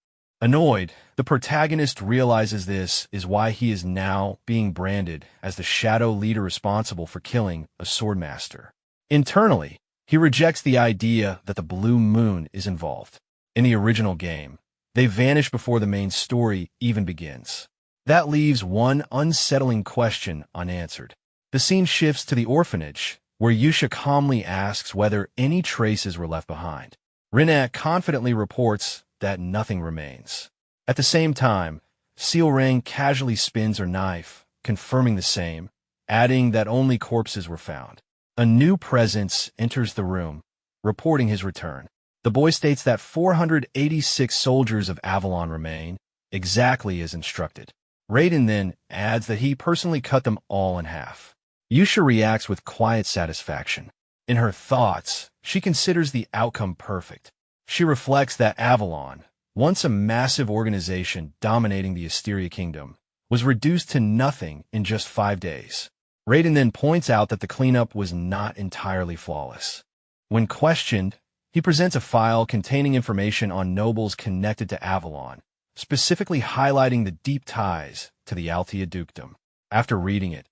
Annoyed, the protagonist realizes this is why he is now being branded as the shadow leader responsible for killing a swordmaster. Internally, he rejects the idea that the Blue Moon is involved. In the original game, they vanish before the main story even begins. That leaves one unsettling question unanswered. The scene shifts to the orphanage, where Yusha calmly asks whether any traces were left behind. Rinna confidently reports that nothing remains. At the same time, Sealrang casually spins her knife, confirming the same, adding that only corpses were found. A new presence enters the room, reporting his return. The boy states that 486 soldiers of Avalon remain, exactly as instructed. Raiden then adds that he personally cut them all in half. Yusha reacts with quiet satisfaction. In her thoughts, she considers the outcome perfect. She reflects that Avalon, once a massive organization dominating the Asteria Kingdom, was reduced to nothing in just 5 days. Raiden then points out that the cleanup was not entirely flawless. When questioned, he presents a file containing information on nobles connected to Avalon, specifically highlighting the deep ties to the Altea dukedom. After reading it,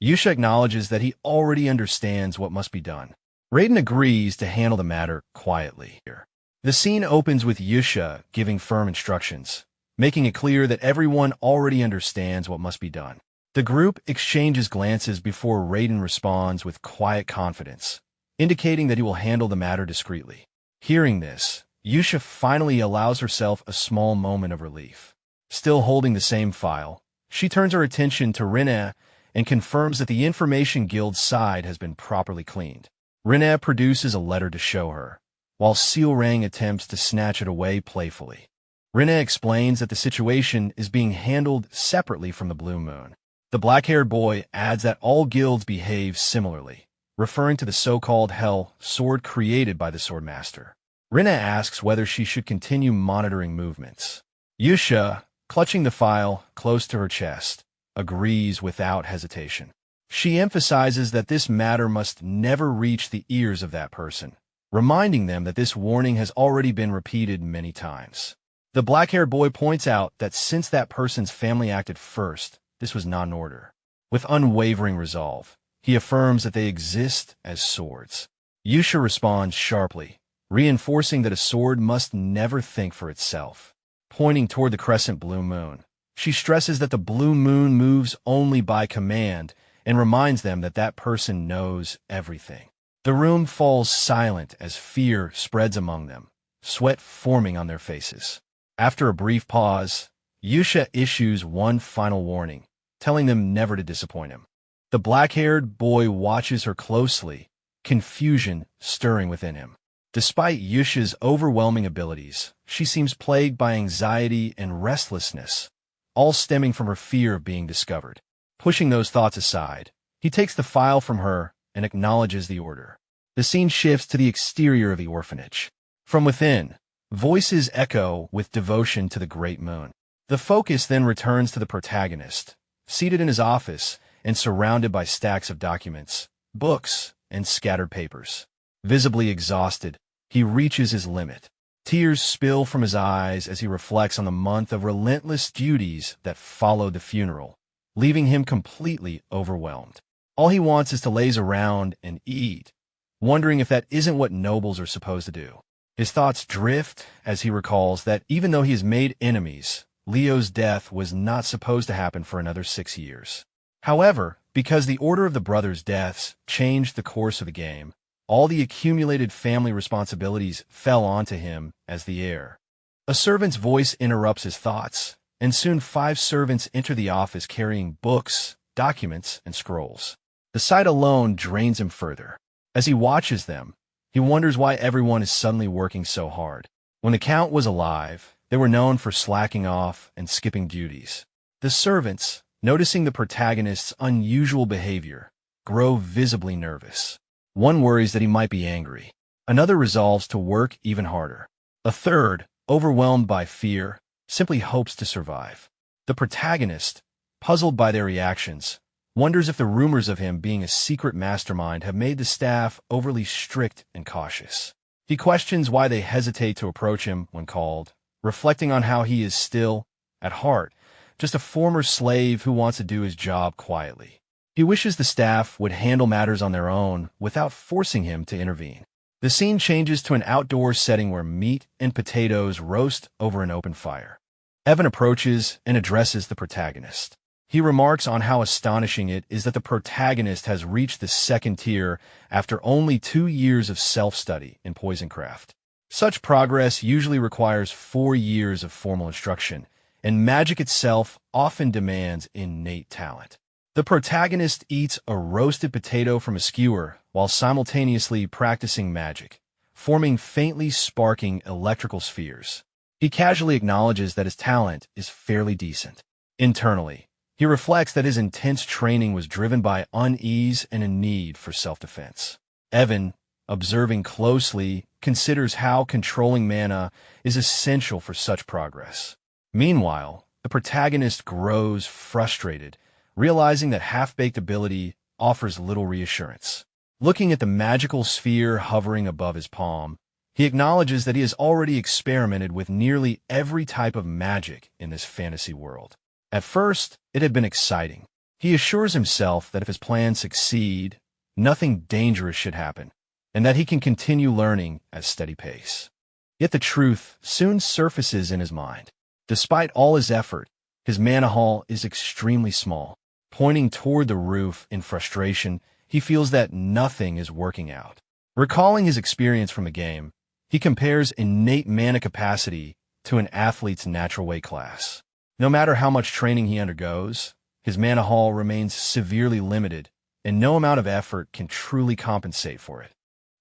Yusha acknowledges that he already understands what must be done. Raiden agrees to handle the matter quietly. The scene opens with Yusha giving firm instructions, making it clear that everyone already understands what must be done. The group exchanges glances before Raiden responds with quiet confidence, indicating that he will handle the matter discreetly. Hearing this, Yusha finally allows herself a small moment of relief. Still holding the same file, she turns her attention to Rinna and confirms that the Information Guild side has been properly cleaned. Rinna produces a letter to show her, while Sealrang attempts to snatch it away playfully. Rinna explains that the situation is being handled separately from the Blue Moon. The black-haired boy adds that all guilds behave similarly, referring to the so-called Hell sword created by the Swordmaster. Rinna asks whether she should continue monitoring movements. Yusha, clutching the file close to her chest, agrees without hesitation. She emphasizes that this matter must never reach the ears of that person, reminding them that this warning has already been repeated many times. The black-haired boy points out that since that person's family acted first, this was not an order. With unwavering resolve, he affirms that they exist as swords. Yusha responds sharply, reinforcing that a sword must never think for itself. Pointing toward the crescent blue moon, she stresses that the blue moon moves only by command and reminds them that that person knows everything. The room falls silent as fear spreads among them, sweat forming on their faces. After a brief pause, Yusha issues one final warning, telling them never to disappoint him. The black-haired boy watches her closely, confusion stirring within him. Despite Yusha's overwhelming abilities, she seems plagued by anxiety and restlessness, all stemming from her fear of being discovered. Pushing those thoughts aside, he takes the file from her and acknowledges the order. The scene shifts to the exterior of the orphanage. From within, voices echo with devotion to the great moon. The focus then returns to the protagonist, seated in his office and surrounded by stacks of documents, books, and scattered papers. Visibly exhausted, he reaches his limit. Tears spill from his eyes as he reflects on the month of relentless duties that followed the funeral, leaving him completely overwhelmed. All he wants is to laze around and eat, wondering if that isn't what nobles are supposed to do. His thoughts drift as he recalls that even though he has made enemies, Leo's death was not supposed to happen for another 6 years. However, because the order of the brothers' deaths changed the course of the game, all the accumulated family responsibilities fell onto him as the heir. A servant's voice interrupts his thoughts, and soon 5 servants enter the office carrying books, documents, and scrolls. The sight alone drains him further. As he watches them, he wonders why everyone is suddenly working so hard. When the Count was alive, they were known for slacking off and skipping duties. The servants, noticing the protagonist's unusual behavior, grow visibly nervous. One worries that he might be angry. Another resolves to work even harder. A third, overwhelmed by fear, simply hopes to survive. The protagonist, puzzled by their reactions, wonders if the rumors of him being a secret mastermind have made the staff overly strict and cautious. He questions why they hesitate to approach him when called, reflecting on how he is still, at heart, just a former slave who wants to do his job quietly. He wishes the staff would handle matters on their own without forcing him to intervene. The scene changes to an outdoor setting where meat and potatoes roast over an open fire. Evan approaches and addresses the protagonist. He remarks on how astonishing it is that the protagonist has reached the 2nd tier after only 2 years of self-study in poisoncraft. Such progress usually requires 4 years of formal instruction, and magic itself often demands innate talent. The protagonist eats a roasted potato from a skewer while simultaneously practicing magic, forming faintly sparking electrical spheres. He casually acknowledges that his talent is fairly decent. Internally, he reflects that his intense training was driven by unease and a need for self-defense. Evan, observing closely, considers how controlling mana is essential for such progress. Meanwhile, the protagonist grows frustrated, realizing that half-baked ability offers little reassurance. Looking at the magical sphere hovering above his palm, he acknowledges that he has already experimented with nearly every type of magic in this fantasy world. At first, it had been exciting. He assures himself that if his plans succeed, nothing dangerous should happen, and that he can continue learning at a steady pace. Yet the truth soon surfaces in his mind. Despite all his effort, his mana haul is extremely small. Pointing toward the roof in frustration, he feels that nothing is working out. Recalling his experience from the game, he compares innate mana capacity to an athlete's natural weight class. No matter how much training he undergoes, his mana haul remains severely limited, and no amount of effort can truly compensate for it.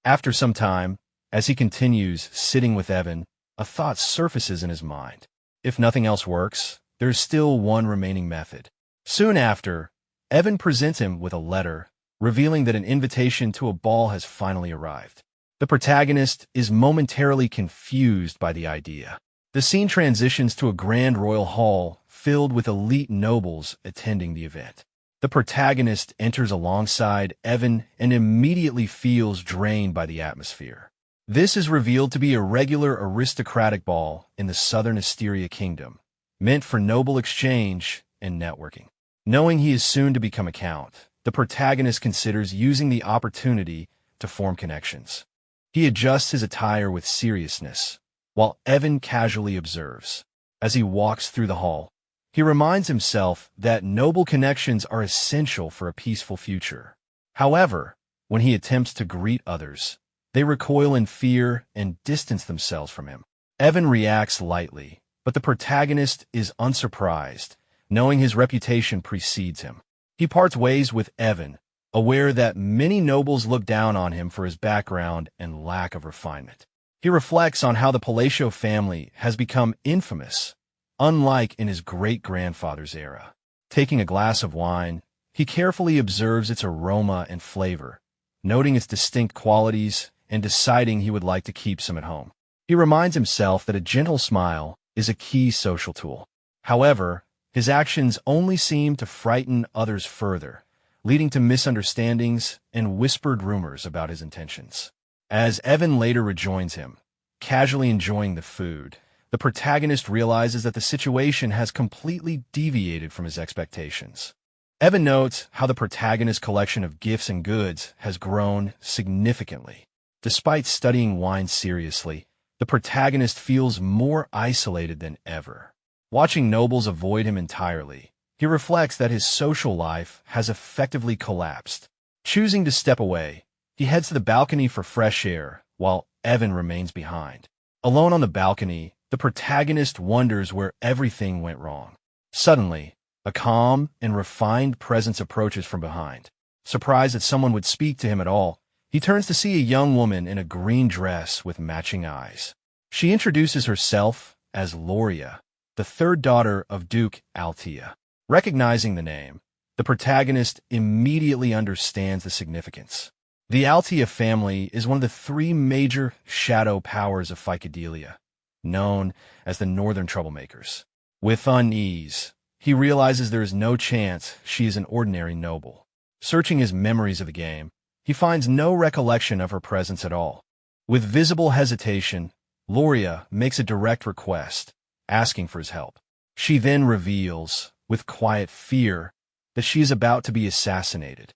After some time, as he continues sitting with Evan, a thought surfaces in his mind. If nothing else works, there is still one remaining method. Soon after, Evan presents him with a letter, revealing that an invitation to a ball has finally arrived. The protagonist is momentarily confused by the idea. The scene transitions to a grand royal hall filled with elite nobles attending the event. The protagonist enters alongside Evan and immediately feels drained by the atmosphere. This is revealed to be a regular aristocratic ball in the southern Asteria kingdom, meant for noble exchange and networking. Knowing he is soon to become a count, the protagonist considers using the opportunity to form connections. He adjusts his attire with seriousness, while Evan casually observes. As he walks through the hall, he reminds himself that noble connections are essential for a peaceful future. However, when he attempts to greet others, they recoil in fear and distance themselves from him. Evan reacts lightly, but the protagonist is unsurprised, knowing his reputation precedes him. He parts ways with Evan, aware that many nobles look down on him for his background and lack of refinement. He reflects on how the Palacio family has become infamous, unlike in his great-grandfather's era. Taking a glass of wine, he carefully observes its aroma and flavor, noting its distinct qualities and deciding he would like to keep some at home. He reminds himself that a gentle smile is a key social tool. However, his actions only seem to frighten others further, leading to misunderstandings and whispered rumors about his intentions. As Evan later rejoins him, casually enjoying the food, the protagonist realizes that the situation has completely deviated from his expectations. Evan notes how the protagonist's collection of gifts and goods has grown significantly. Despite studying wine seriously, the protagonist feels more isolated than ever. Watching nobles avoid him entirely, he reflects that his social life has effectively collapsed. Choosing to step away, he heads to the balcony for fresh air, while Evan remains behind. Alone on the balcony, the protagonist wonders where everything went wrong. Suddenly, a calm and refined presence approaches from behind. Surprised that someone would speak to him at all, he turns to see a young woman in a green dress with matching eyes. She introduces herself as Loria, the third daughter of Duke Altea. Recognizing the name, the protagonist immediately understands the significance. The Altea family is one of the three major shadow powers of Psychedelia, known as the Northern Troublemakers. With unease, he realizes there is no chance she is an ordinary noble. Searching his memories of the game, he finds no recollection of her presence at all. With visible hesitation, Loria makes a direct request, asking for his help. She then reveals, with quiet fear, that she is about to be assassinated.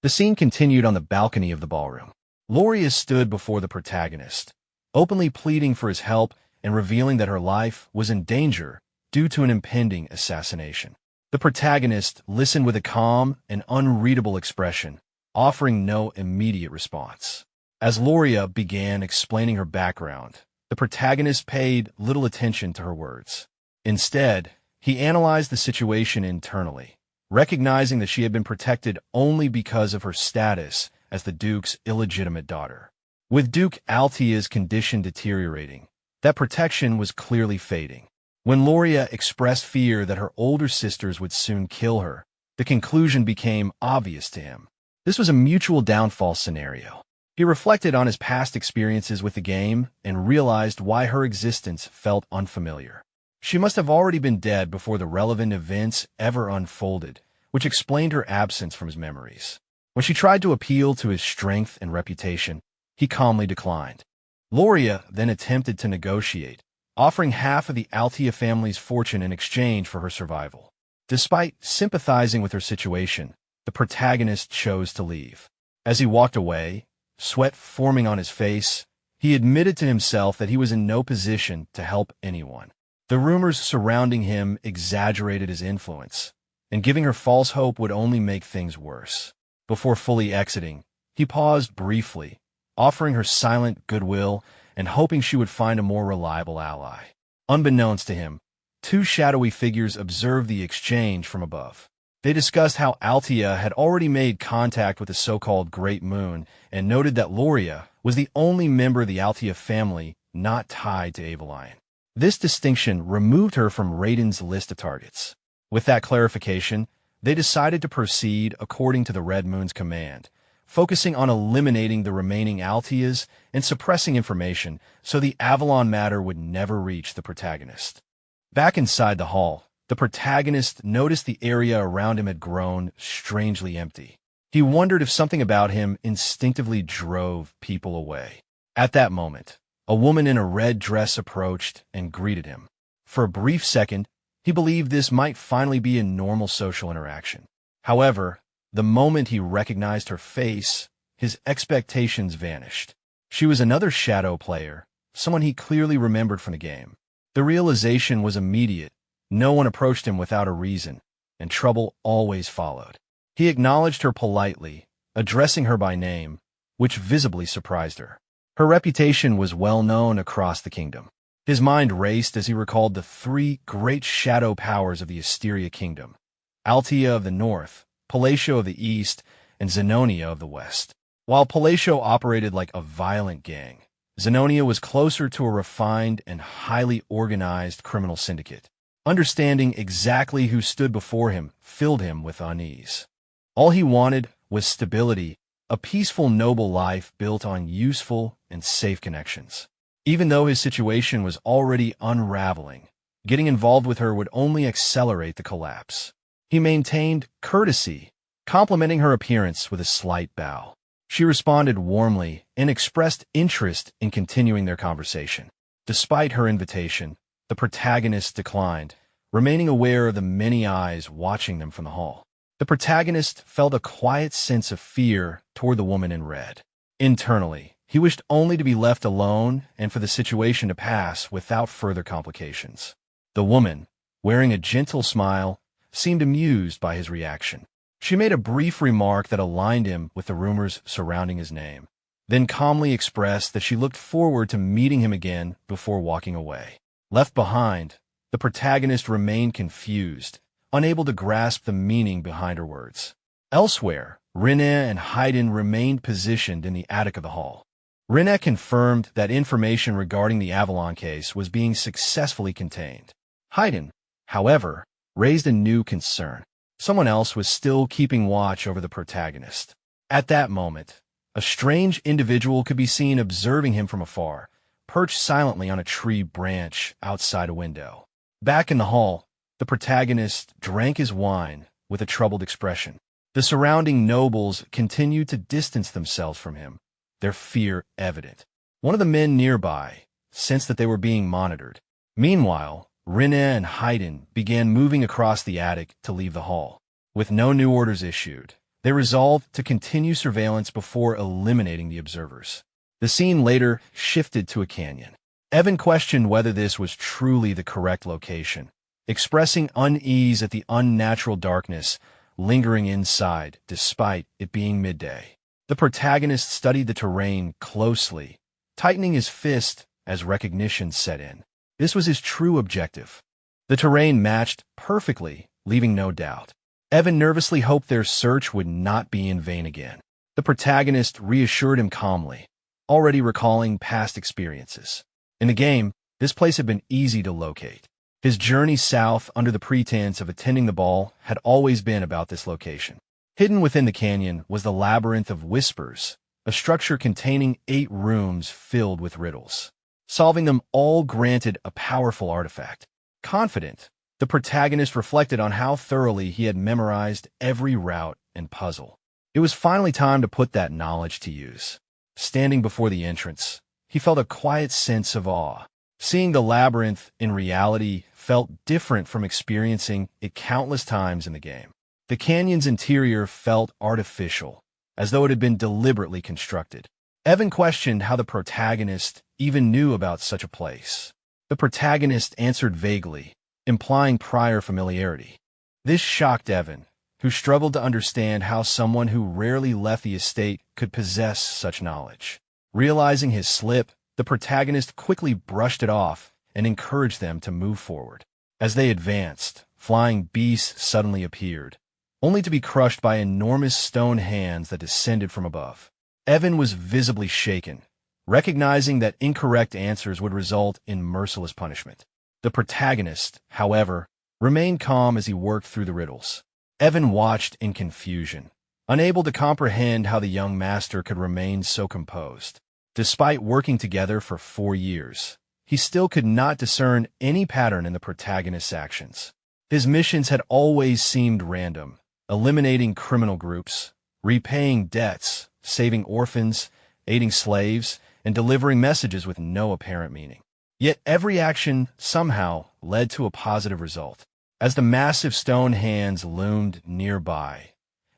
The scene continued on the balcony of the ballroom. Loria stood before the protagonist, openly pleading for his help and revealing that her life was in danger due to an impending assassination. The protagonist listened with a calm and unreadable expression, offering no immediate response. As Loria began explaining her background, the protagonist paid little attention to her words. Instead, he analyzed the situation internally, recognizing that she had been protected only because of her status as the Duke's illegitimate daughter. With Duke Altea's condition deteriorating, that protection was clearly fading. When Loria expressed fear that her older sisters would soon kill her, the conclusion became obvious to him. This was a mutual downfall scenario. He reflected on his past experiences with the game and realized why her existence felt unfamiliar. She must have already been dead before the relevant events ever unfolded, which explained her absence from his memories. When she tried to appeal to his strength and reputation, he calmly declined. Loria then attempted to negotiate, offering half of the Altea family's fortune in exchange for her survival. Despite sympathizing with her situation, the protagonist chose to leave. As he walked away, sweat forming on his face, he admitted to himself that he was in no position to help anyone. The rumors surrounding him exaggerated his influence, and giving her false hope would only make things worse. Before fully exiting, he paused briefly, offering her silent goodwill and hoping she would find a more reliable ally. Unbeknownst to him, two shadowy figures observed the exchange from above. They discussed how Altea had already made contact with the so-called Great Moon and noted that Loria was the only member of the Altea family not tied to Avelion. This distinction removed her from Raiden's list of targets. With that clarification, they decided to proceed according to the Red Moon's command, focusing on eliminating the remaining Alteas and suppressing information so the Avalon matter would never reach the protagonist. Back inside the hall, the protagonist noticed the area around him had grown strangely empty. He wondered if something about him instinctively drove people away. At that moment, a woman in a red dress approached and greeted him. For a brief second, he believed this might finally be a normal social interaction. However, the moment he recognized her face, his expectations vanished. She was another shadow player, someone he clearly remembered from the game. The realization was immediate. No one approached him without a reason, and trouble always followed. He acknowledged her politely, addressing her by name, which visibly surprised her. Her reputation was well known across the kingdom. His mind raced as he recalled the three great shadow powers of the Asteria kingdom: Altea of the north, Palatio of the east, and Zenonia of the west. While Palatio operated like a violent gang, Zenonia was closer to a refined and highly organized criminal syndicate. Understanding exactly who stood before him filled him with unease. All he wanted was stability, a peaceful, noble life built on useful and safe connections. Even though his situation was already unraveling, getting involved with her would only accelerate the collapse. He maintained courtesy, complimenting her appearance with a slight bow. She responded warmly and expressed interest in continuing their conversation. Despite her invitation, the protagonist declined, remaining aware of the many eyes watching them from the hall. The protagonist felt a quiet sense of fear toward the woman in red. Internally, he wished only to be left alone and for the situation to pass without further complications. The woman, wearing a gentle smile, seemed amused by his reaction. She made a brief remark that aligned him with the rumors surrounding his name, then calmly expressed that she looked forward to meeting him again before walking away. Left behind, the protagonist remained confused, unable to grasp the meaning behind her words. Elsewhere, Rinne and Haydn remained positioned in the attic of the hall. Rinne confirmed that information regarding the Avalon case was being successfully contained. Haydn, however, raised a new concern. Someone else was still keeping watch over the protagonist. At that moment, a strange individual could be seen observing him from afar, perched silently on a tree branch outside a window. Back in the hall, the protagonist drank his wine with a troubled expression. The surrounding nobles continued to distance themselves from him, their fear evident. One of the men nearby sensed that they were being monitored. Meanwhile, Rinne and Haydn began moving across the attic to leave the hall. With no new orders issued, they resolved to continue surveillance before eliminating the observers. The scene later shifted to a canyon. Evan questioned whether this was truly the correct location, expressing unease at the unnatural darkness lingering inside despite it being midday. The protagonist studied the terrain closely, tightening his fist as recognition set in. This was his true objective. The terrain matched perfectly, leaving no doubt. Evan nervously hoped their search would not be in vain again. The protagonist reassured him calmly, already recalling past experiences. In the game, this place had been easy to locate. His journey south under the pretense of attending the ball had always been about this location. Hidden within the canyon was the Labyrinth of Whispers, a structure containing 8 rooms filled with riddles. Solving them all granted a powerful artifact. Confident, the protagonist reflected on how thoroughly he had memorized every route and puzzle. It was finally time to put that knowledge to use. Standing before the entrance, he felt a quiet sense of awe. Seeing the labyrinth in reality felt different from experiencing it countless times in the game. The canyon's interior felt artificial, as though it had been deliberately constructed. Evan questioned how the protagonist even knew about such a place. The protagonist answered vaguely, implying prior familiarity. This shocked Evan, who struggled to understand how someone who rarely left the estate could possess such knowledge. Realizing his slip, the protagonist quickly brushed it off and encouraged them to move forward. As they advanced, flying beasts suddenly appeared, only to be crushed by enormous stone hands that descended from above. Evan was visibly shaken, recognizing that incorrect answers would result in merciless punishment. The protagonist, however, remained calm as he worked through the riddles. Evan watched in confusion, unable to comprehend how the young master could remain so composed. Despite working together for 4 years, he still could not discern any pattern in the protagonist's actions. His missions had always seemed random, eliminating criminal groups, repaying debts, saving orphans, aiding slaves, and delivering messages with no apparent meaning. Yet every action somehow led to a positive result. As the massive stone hands loomed nearby,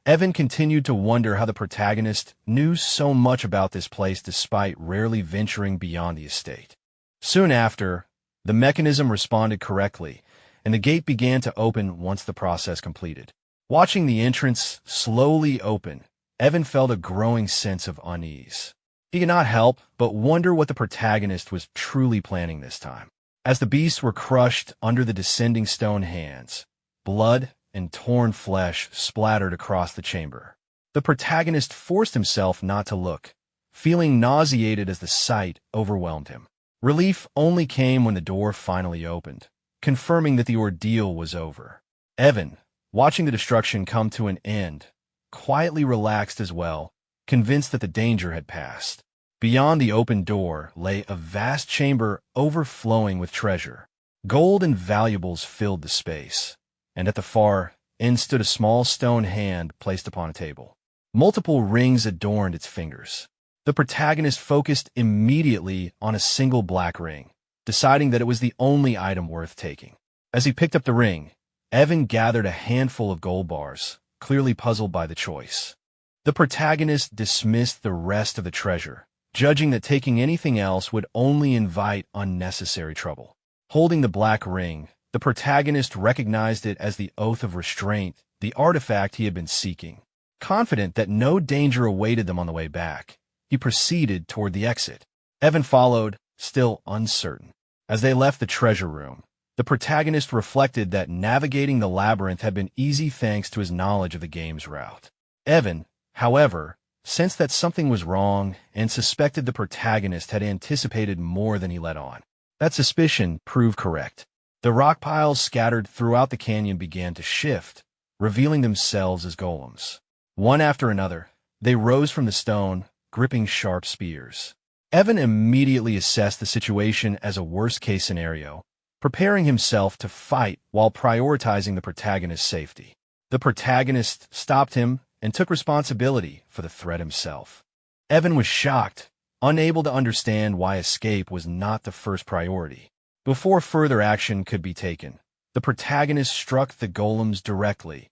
Evan continued to wonder how the protagonist knew so much about this place despite rarely venturing beyond the estate. Soon after, the mechanism responded correctly, and the gate began to open once the process completed. Watching the entrance slowly open, Evan felt a growing sense of unease. He could not help but wonder what the protagonist was truly planning this time. As the beasts were crushed under the descending stone hands, blood and torn flesh splattered across the chamber. The protagonist forced himself not to look, feeling nauseated as the sight overwhelmed him. Relief only came when the door finally opened, confirming that the ordeal was over. Evan, watching the destruction come to an end, quietly relaxed as well, convinced that the danger had passed. Beyond the open door lay a vast chamber overflowing with treasure. Gold and valuables filled the space, and at the far end stood a small stone hand placed upon a table. Multiple rings adorned its fingers. The protagonist focused immediately on a single black ring, deciding that it was the only item worth taking. As he picked up the ring, Evan gathered a handful of gold bars, clearly puzzled by the choice. The protagonist dismissed the rest of the treasure, judging that taking anything else would only invite unnecessary trouble. Holding the black ring, the protagonist recognized it as the Oath of Restraint, the artifact he had been seeking. Confident that no danger awaited them on the way back, he proceeded toward the exit. Evan followed, still uncertain. As they left the treasure room, the protagonist reflected that navigating the labyrinth had been easy thanks to his knowledge of the game's route. Evan, however, sensed that something was wrong and suspected the protagonist had anticipated more than he let on. That suspicion proved correct. The rock piles scattered throughout the canyon began to shift, revealing themselves as golems. One after another, they rose from the stone, gripping sharp spears. Evan immediately assessed the situation as a worst-case scenario, preparing himself to fight while prioritizing the protagonist's safety. The protagonist stopped him and took responsibility for the threat himself. Evan was shocked, unable to understand why escape was not the first priority. Before further action could be taken, the protagonist struck the golems directly,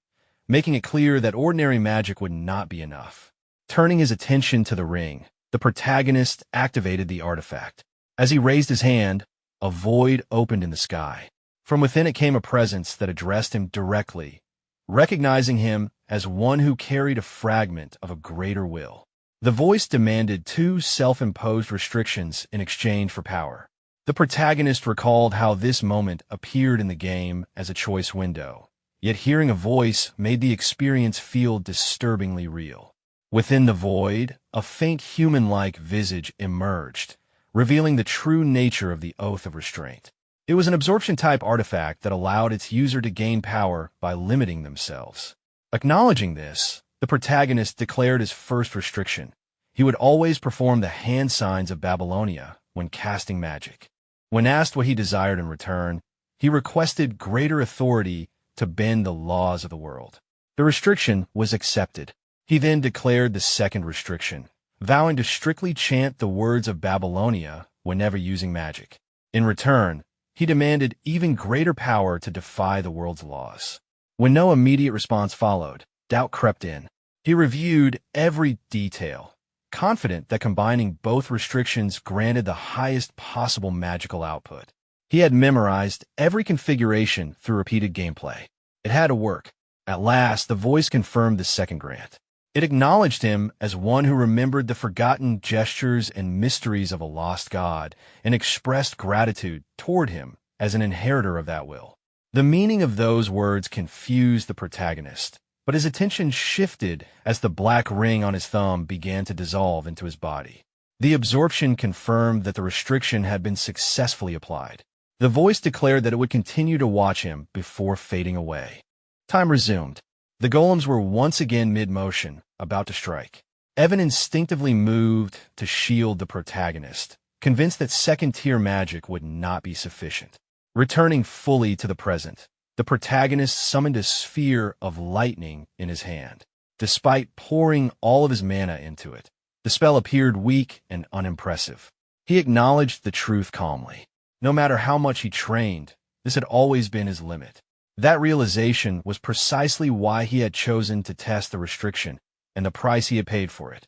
making it clear that ordinary magic would not be enough. Turning his attention to the ring, the protagonist activated the artifact. As he raised his hand, a void opened in the sky. From within it came a presence that addressed him directly, recognizing him as one who carried a fragment of a greater will. The voice demanded 2 self-imposed restrictions in exchange for power. The protagonist recalled how this moment appeared in the game as a choice window, yet hearing a voice made the experience feel disturbingly real. Within the void, a faint human-like visage emerged, revealing the true nature of the Oath of Restraint. It was an absorption-type artifact that allowed its user to gain power by limiting themselves. Acknowledging this, the protagonist declared his first restriction. He would always perform the hand signs of Babylonia when casting magic. When asked what he desired in return, he requested greater authority to bend the laws of the world. The restriction was accepted. He then declared the second restriction, vowing to strictly chant the words of Babylonia whenever using magic. In return, he demanded even greater power to defy the world's laws. When no immediate response followed, doubt crept in. He reviewed every detail, confident that combining both restrictions granted the highest possible magical output. He had memorized every configuration through repeated gameplay. It had to work. At last, the voice confirmed the second grant. It acknowledged him as one who remembered the forgotten gestures and mysteries of a lost god and expressed gratitude toward him as an inheritor of that will. The meaning of those words confused the protagonist, but his attention shifted as the black ring on his thumb began to dissolve into his body. The absorption confirmed that the restriction had been successfully applied. The voice declared that it would continue to watch him before fading away. Time resumed. The golems were once again mid-motion, about to strike. Evan instinctively moved to shield the protagonist, convinced that second-tier magic would not be sufficient. Returning fully to the present, the protagonist summoned a sphere of lightning in his hand. Despite pouring all of his mana into it, the spell appeared weak and unimpressive. He acknowledged the truth calmly. No matter how much he trained, this had always been his limit. That realization was precisely why he had chosen to test the restriction and the price he had paid for it.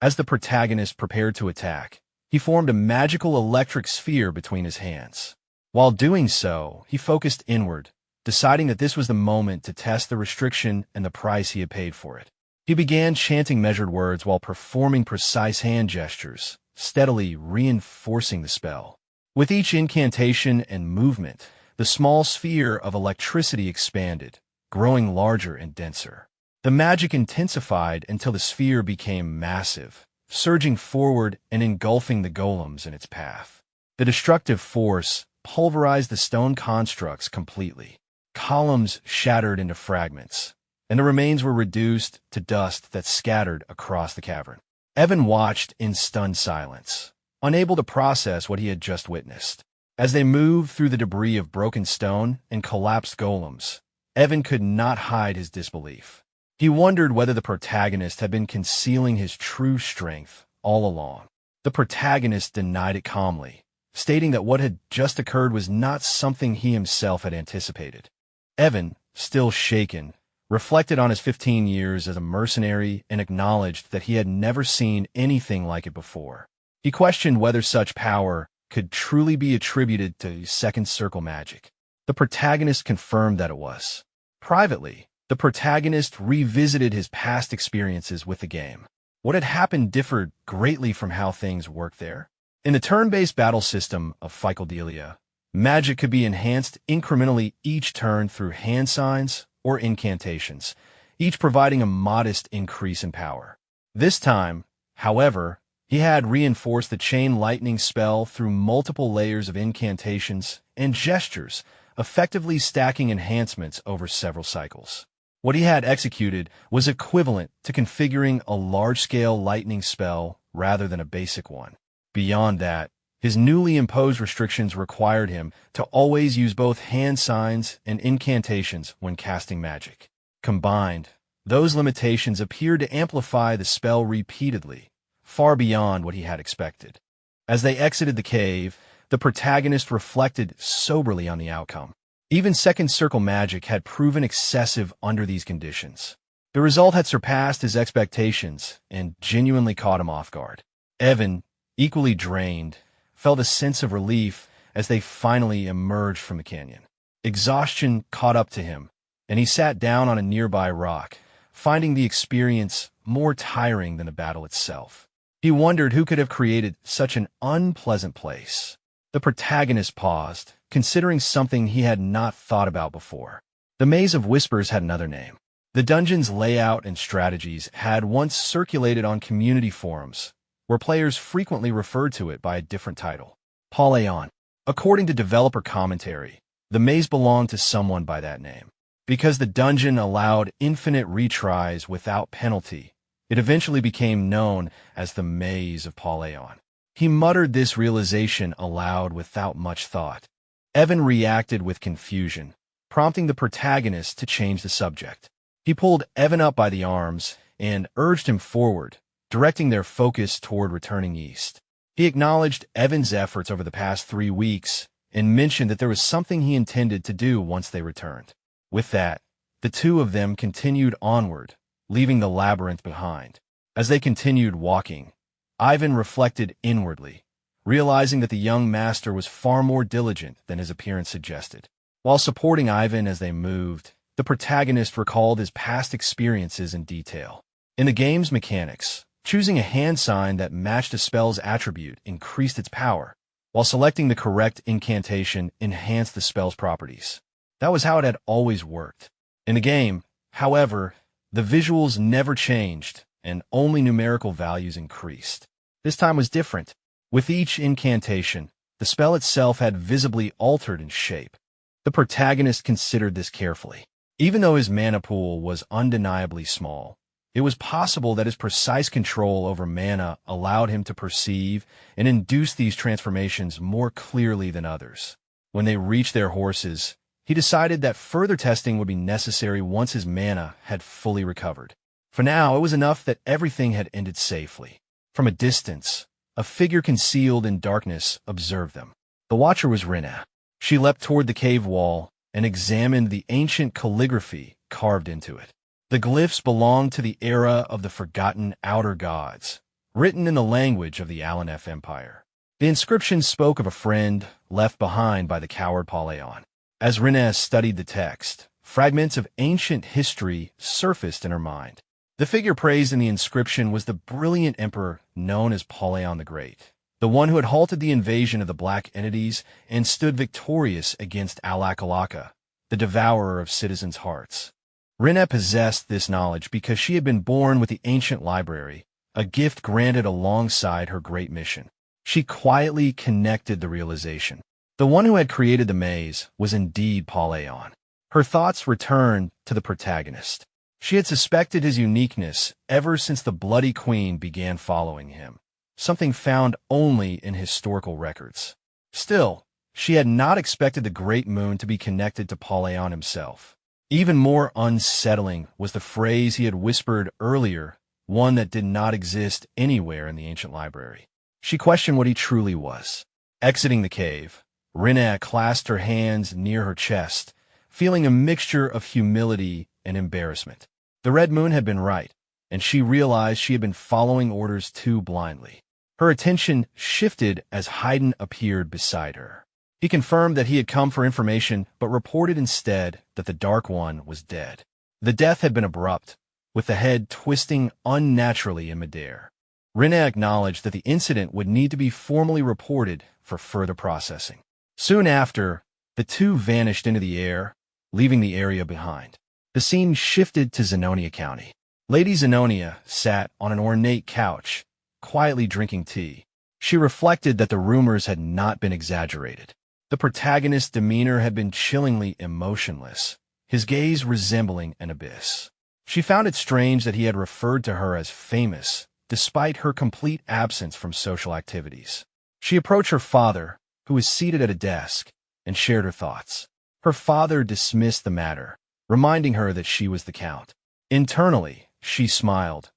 As the protagonist prepared to attack, he formed a magical electric sphere between his hands. While doing so, he focused inward, deciding that this was the moment to test the restriction and the price he had paid for it. He began chanting measured words while performing precise hand gestures, steadily reinforcing the spell. With each incantation and movement, the small sphere of electricity expanded, growing larger and denser. The magic intensified until the sphere became massive, surging forward and engulfing the golems in its path. The destructive force pulverized the stone constructs completely. Columns shattered into fragments, and the remains were reduced to dust that scattered across the cavern. Evan watched in stunned silence, unable to process what he had just witnessed. As they moved through the debris of broken stone and collapsed golems, Evan could not hide his disbelief. He wondered whether the protagonist had been concealing his true strength all along. The protagonist denied it calmly, stating that what had just occurred was not something he himself had anticipated. Evan, still shaken, reflected on his 15 years as a mercenary, and acknowledged that he had never seen anything like it before. He questioned whether such power could truly be attributed to second circle magic. The protagonist confirmed that it was. Privately, the protagonist revisited his past experiences with the game. What had happened differed greatly from how things worked there. In the turn-based battle system of Dealer, magic could be enhanced incrementally each turn through hand signs or incantations, each providing a modest increase in power. This time, however, he had reinforced the chain lightning spell through multiple layers of incantations and gestures, effectively stacking enhancements over several cycles. What he had executed was equivalent to configuring a large-scale lightning spell rather than a basic one. Beyond that, his newly imposed restrictions required him to always use both hand signs and incantations when casting magic. Combined, those limitations appeared to amplify the spell repeatedly, far beyond what he had expected. As they exited the cave, the protagonist reflected soberly on the outcome. Even second circle magic had proven excessive under these conditions. The result had surpassed his expectations and genuinely caught him off guard. Evan, equally drained, felt a sense of relief as they finally emerged from the canyon. Exhaustion caught up to him, and he sat down on a nearby rock, finding the experience more tiring than the battle itself. He wondered who could have created such an unpleasant place. The protagonist paused, considering something he had not thought about before. The Maze of Whispers had another name. The dungeon's layout and strategies had once circulated on community forums, where players frequently referred to it by a different title. Pauleon. According to developer commentary, the maze belonged to someone by that name. Because the dungeon allowed infinite retries without penalty, it eventually became known as the Maze of Pauleon. He muttered this realization aloud without much thought. Evan reacted with confusion, prompting the protagonist to change the subject. He pulled Evan up by the arms and urged him forward, directing their focus toward returning east. He acknowledged Evan's efforts over the past 3 weeks and mentioned that there was something he intended to do once they returned. With that, the two of them continued onward, leaving the labyrinth behind. As they continued walking, Ivan reflected inwardly, realizing that the young master was far more diligent than his appearance suggested. While supporting Ivan as they moved, the protagonist recalled his past experiences in detail. In the game's mechanics, choosing a hand sign that matched a spell's attribute increased its power, while selecting the correct incantation enhanced the spell's properties. That was how it had always worked. In the game, however, the visuals never changed, and only numerical values increased. This time was different. With each incantation, the spell itself had visibly altered in shape. The protagonist considered this carefully. Even though his mana pool was undeniably small, it was possible that his precise control over mana allowed him to perceive and induce these transformations more clearly than others. When they reached their horses, he decided that further testing would be necessary once his mana had fully recovered. For now, it was enough that everything had ended safely. From a distance, a figure concealed in darkness observed them. The watcher was Rina. She leapt toward the cave wall and examined the ancient calligraphy carved into it. The glyphs belonged to the era of the forgotten outer gods, written in the language of the Alanef Empire. The inscription spoke of a friend left behind by the coward Pauleon. As Rina studied the text, fragments of ancient history surfaced in her mind. The figure praised in the inscription was the brilliant emperor known as Pauleon the Great, the one who had halted the invasion of the Black Entities and stood victorious against Alakalaka, the devourer of citizens' hearts. Rina possessed this knowledge because she had been born with the ancient library, a gift granted alongside her great mission. She quietly connected the realization. The one who had created the maze was indeed Pauleon. Her thoughts returned to the protagonist. She had suspected his uniqueness ever since the Bloody Queen began following him, something found only in historical records. Still, she had not expected the Great Moon to be connected to Pauleon himself. Even more unsettling was the phrase he had whispered earlier, one that did not exist anywhere in the ancient library. She questioned what he truly was. Exiting the cave, Rina clasped her hands near her chest, feeling a mixture of humility and embarrassment. The Red Moon had been right, and she realized she had been following orders too blindly. Her attention shifted as Haydn appeared beside her. He confirmed that he had come for information, but reported instead that the Dark One was dead. The death had been abrupt, with the head twisting unnaturally in midair. Rina acknowledged that the incident would need to be formally reported for further processing. Soon after, the two vanished into the air, leaving the area behind. The scene shifted to Zenonia County. Lady Zenonia sat on an ornate couch, quietly drinking tea. She reflected that the rumors had not been exaggerated. The protagonist's demeanor had been chillingly emotionless, his gaze resembling an abyss. She found it strange that he had referred to her as famous, despite her complete absence from social activities. She approached her father, who was seated at a desk, and shared her thoughts. Her father dismissed the matter, reminding her that she was the count. Internally, she smiled,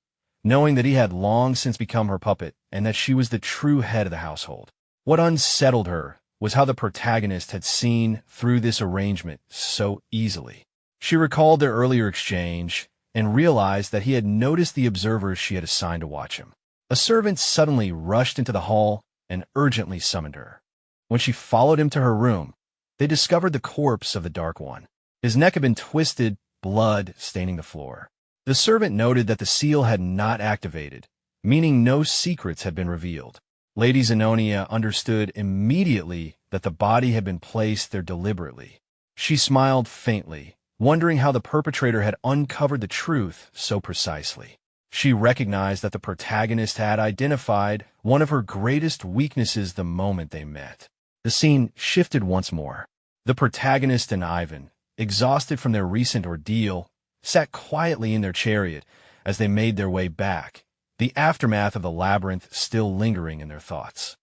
knowing that he had long since become her puppet and that she was the true head of the household. What unsettled her was how the protagonist had seen through this arrangement so easily. She recalled their earlier exchange and realized that he had noticed the observers she had assigned to watch him. A servant suddenly rushed into the hall and urgently summoned her. When she followed him to her room, they discovered the corpse of the Dark One. His neck had been twisted, blood staining the floor. The servant noted that the seal had not activated, meaning no secrets had been revealed. Lady Zenonia understood immediately that the body had been placed there deliberately. She smiled faintly, wondering how the perpetrator had uncovered the truth so precisely. She recognized that the protagonist had identified one of her greatest weaknesses the moment they met. The scene shifted once more. The protagonist and Ivan, exhausted from their recent ordeal, sat quietly in their chariot as they made their way back, the aftermath of the labyrinth still lingering in their thoughts.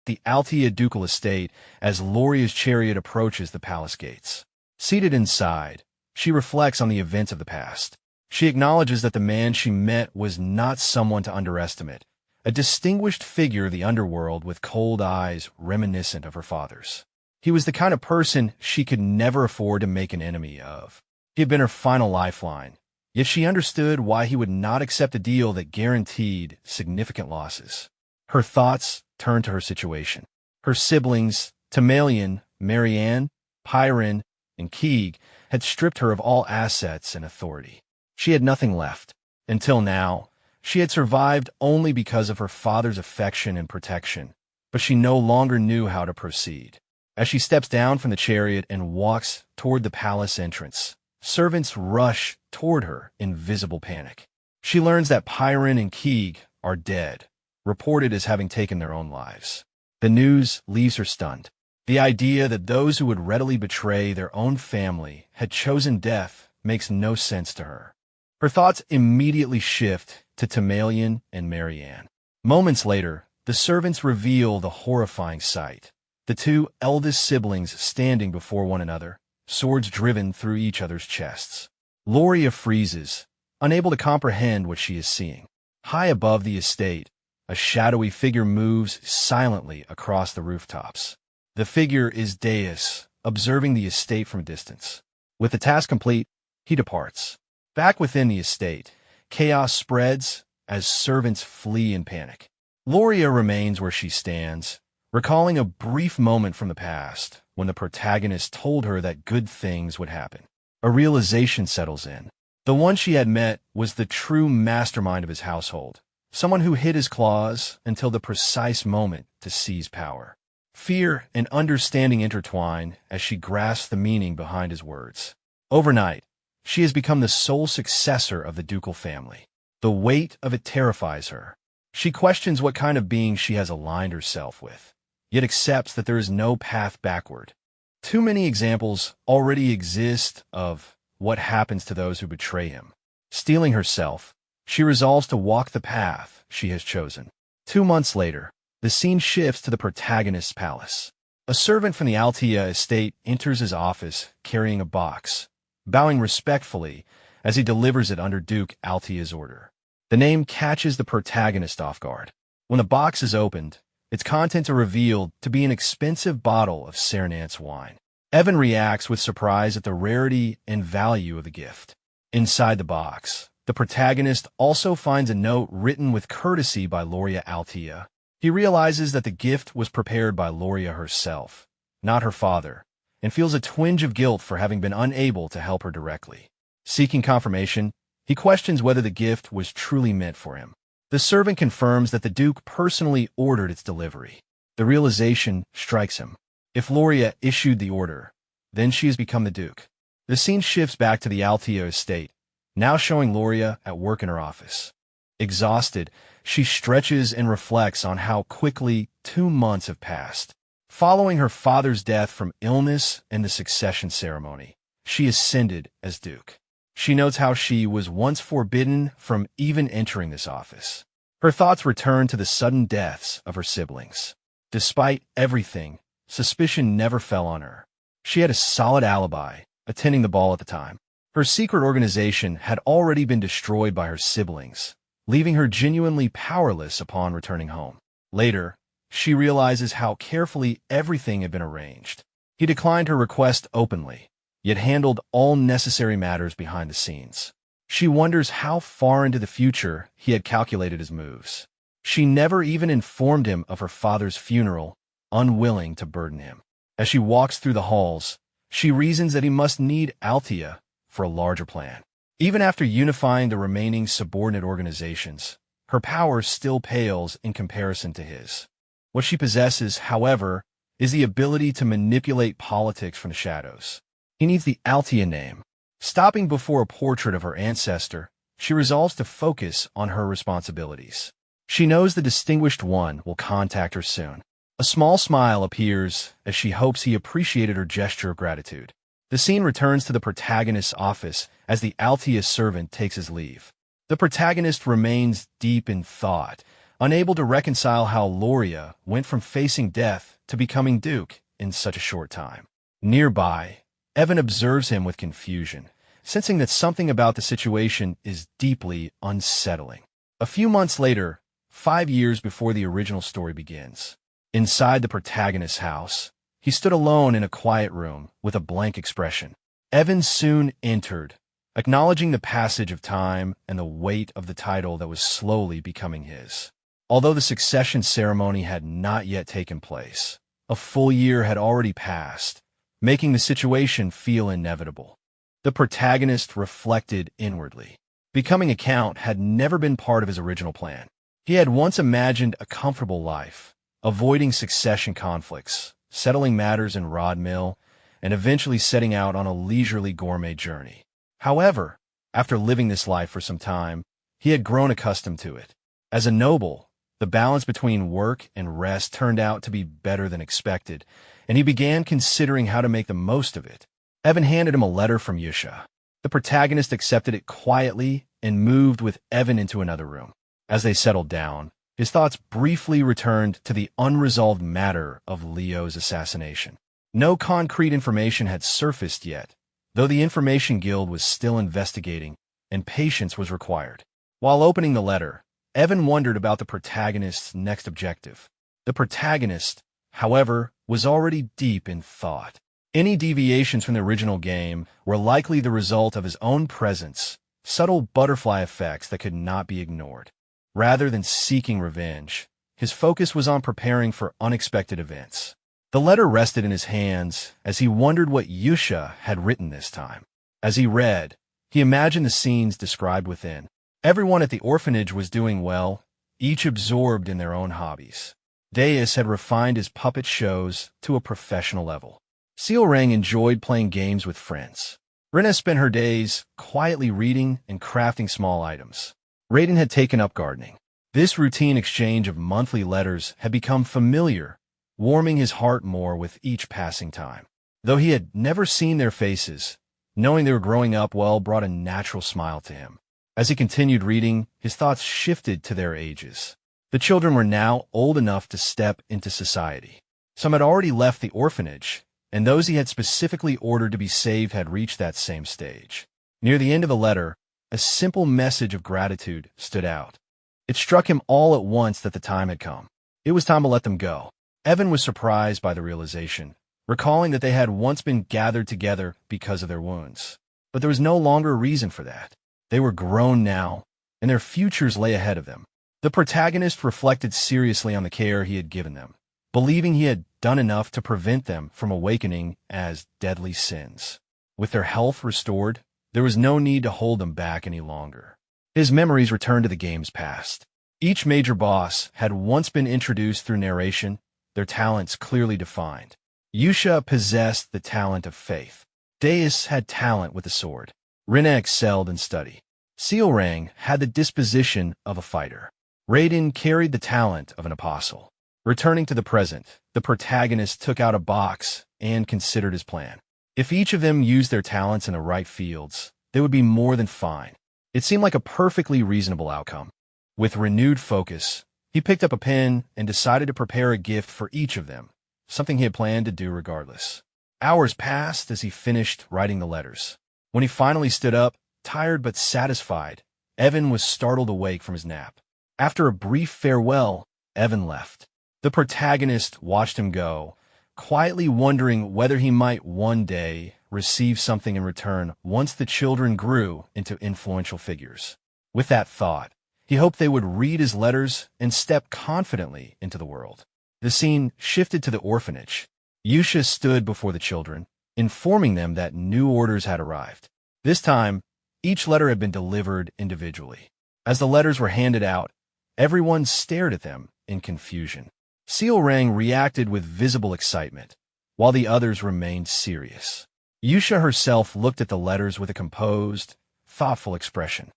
The Altea ducal estate as Loria's chariot approaches the palace gates. Seated inside, she reflects on the events of the past. She acknowledges that the man she met was not someone to underestimate, a distinguished figure of the underworld with cold eyes reminiscent of her father's. He was the kind of person she could never afford to make an enemy of. He had been her final lifeline, yet she understood why he would not accept a deal that guaranteed significant losses. Her thoughts turned to her situation. Her siblings, Tamalian, Marianne, Pyrin, and Keeg, had stripped her of all assets and authority. She had nothing left. Until now, she had survived only because of her father's affection and protection, but she no longer knew how to proceed. As she steps down from the chariot and walks toward the palace entrance, servants rush toward her in visible panic. She learns that Pyrin and Keeg are dead, reported as having taken their own lives. The news leaves her stunned. The idea that those who would readily betray their own family had chosen death makes no sense to her. Her thoughts immediately shift to Tamalian and Marianne. Moments later, the servants reveal the horrifying sight. The two eldest siblings standing before one another, swords driven through each other's chests. Loria freezes, unable to comprehend what she is seeing. High above the estate, a shadowy figure moves silently across the rooftops. The figure is Deus, observing the estate from a distance. With the task complete, he departs. Back within the estate, chaos spreads as servants flee in panic. Loria remains where she stands, recalling a brief moment from the past when the protagonist told her that good things would happen. A realization settles in. The one she had met was the true mastermind of his household, someone who hid his claws until the precise moment to seize power. Fear and understanding intertwine as she grasps the meaning behind his words. Overnight, she has become the sole successor of the ducal family. The weight of it terrifies her. She questions what kind of being she has aligned herself with, yet accepts that there is no path backward. Too many examples already exist of what happens to those who betray him. Steeling herself, she resolves to walk the path she has chosen. 2 months later, the scene shifts to the protagonist's palace. A servant from the Altea estate enters his office carrying a box, bowing respectfully as he delivers it under Duke Altea's order. The name catches the protagonist off guard. When the box is opened, its contents are revealed to be an expensive bottle of Cernance wine. Evan reacts with surprise at the rarity and value of the gift. Inside the box, the protagonist also finds a note written with courtesy by Loria Altia. He realizes that the gift was prepared by Loria herself, not her father, and feels a twinge of guilt for having been unable to help her directly. Seeking confirmation, he questions whether the gift was truly meant for him. The servant confirms that the Duke personally ordered its delivery. The realization strikes him. If Loria issued the order, then she has become the Duke. The scene shifts back to the Altia estate, now showing Loria at work in her office. Exhausted, she stretches and reflects on how quickly 2 months have passed. Following her father's death from illness and the succession ceremony, she ascended as Duke. She notes how she was once forbidden from even entering this office. Her thoughts return to the sudden deaths of her siblings. Despite everything, suspicion never fell on her. She had a solid alibi, attending the ball at the time. Her secret organization had already been destroyed by her siblings, leaving her genuinely powerless upon returning home. Later, she realizes how carefully everything had been arranged. He declined her request openly, yet handled all necessary matters behind the scenes. She wonders how far into the future he had calculated his moves. She never even informed him of her father's funeral, unwilling to burden him. As she walks through the halls, she reasons that he must need Altia for a larger plan. Even after unifying the remaining subordinate organizations, her power still pales in comparison to his. What she possesses, however, is the ability to manipulate politics from the shadows. He needs the Altia name. Stopping before a portrait of her ancestor, she resolves to focus on her responsibilities. She knows the Distinguished One will contact her soon. A small smile appears as she hopes he appreciated her gesture of gratitude. The scene returns to the protagonist's office as the Altia servant takes his leave. The protagonist remains deep in thought, unable to reconcile how Loria went from facing death to becoming Duke in such a short time. Nearby, Evan observes him with confusion, sensing that something about the situation is deeply unsettling. A few months later, 5 years before the original story begins, inside the protagonist's house, he stood alone in a quiet room with a blank expression. Evan soon entered, acknowledging the passage of time and the weight of the title that was slowly becoming his. Although the succession ceremony had not yet taken place, a full year had already passed, making the situation feel inevitable. The protagonist reflected inwardly. Becoming a count had never been part of his original plan. He had once imagined a comfortable life, avoiding succession conflicts, settling matters in Rodmill, and eventually setting out on a leisurely gourmet journey. However, after living this life for some time, he had grown accustomed to it. As a noble, the balance between work and rest turned out to be better than expected, and he began considering how to make the most of it. Evan handed him a letter from Yusha. The protagonist accepted it quietly and moved with Evan into another room. As they settled down, his thoughts briefly returned to the unresolved matter of Leo's assassination. No concrete information had surfaced yet, though the Information Guild was still investigating and patience was required. While opening the letter, Evan wondered about the protagonist's next objective. The protagonist, however, was already deep in thought. Any deviations from the original game were likely the result of his own presence, subtle butterfly effects that could not be ignored. Rather than seeking revenge, his focus was on preparing for unexpected events. The letter rested in his hands as he wondered what Yusha had written this time. As he read, he imagined the scenes described within. Everyone at the orphanage was doing well, each absorbed in their own hobbies. Deus had refined his puppet shows to a professional level. Sealrang enjoyed playing games with friends. Rena spent her days quietly reading and crafting small items. Raiden had taken up gardening. This routine exchange of monthly letters had become familiar, warming his heart more with each passing time. Though he had never seen their faces, knowing they were growing up well brought a natural smile to him. As he continued reading, his thoughts shifted to their ages. The children were now old enough to step into society. Some had already left the orphanage, and those he had specifically ordered to be saved had reached that same stage. Near the end of the letter, a simple message of gratitude stood out. It struck him all at once that the time had come. It was time to let them go. Evan was surprised by the realization, recalling that they had once been gathered together because of their wounds. But there was no longer a reason for that. They were grown now, and their futures lay ahead of them. The protagonist reflected seriously on the care he had given them, believing he had done enough to prevent them from awakening as deadly sins. With their health restored, there was no need to hold them back any longer. His memories returned to the game's past. Each major boss had once been introduced through narration, their talents clearly defined. Yusha possessed the talent of faith. Deus had talent with the sword. Rina excelled in study. Sealrang had the disposition of a fighter. Raiden carried the talent of an apostle. Returning to the present, the protagonist took out a box and considered his plan. If each of them used their talents in the right fields, they would be more than fine. It seemed like a perfectly reasonable outcome. With renewed focus, he picked up a pen and decided to prepare a gift for each of them, something he had planned to do regardless. Hours passed as he finished writing the letters. When he finally stood up, tired but satisfied, Evan was startled awake from his nap. After a brief farewell, Evan left. The protagonist watched him go, quietly wondering whether he might one day receive something in return once the children grew into influential figures. With that thought, he hoped they would read his letters and step confidently into the world. The scene shifted to the orphanage. Yusha stood before the children, informing them that new orders had arrived. This time, each letter had been delivered individually. As the letters were handed out, everyone stared at them in confusion. Sealrang reacted with visible excitement, while the others remained serious. Yusha herself looked at the letters with a composed, thoughtful expression.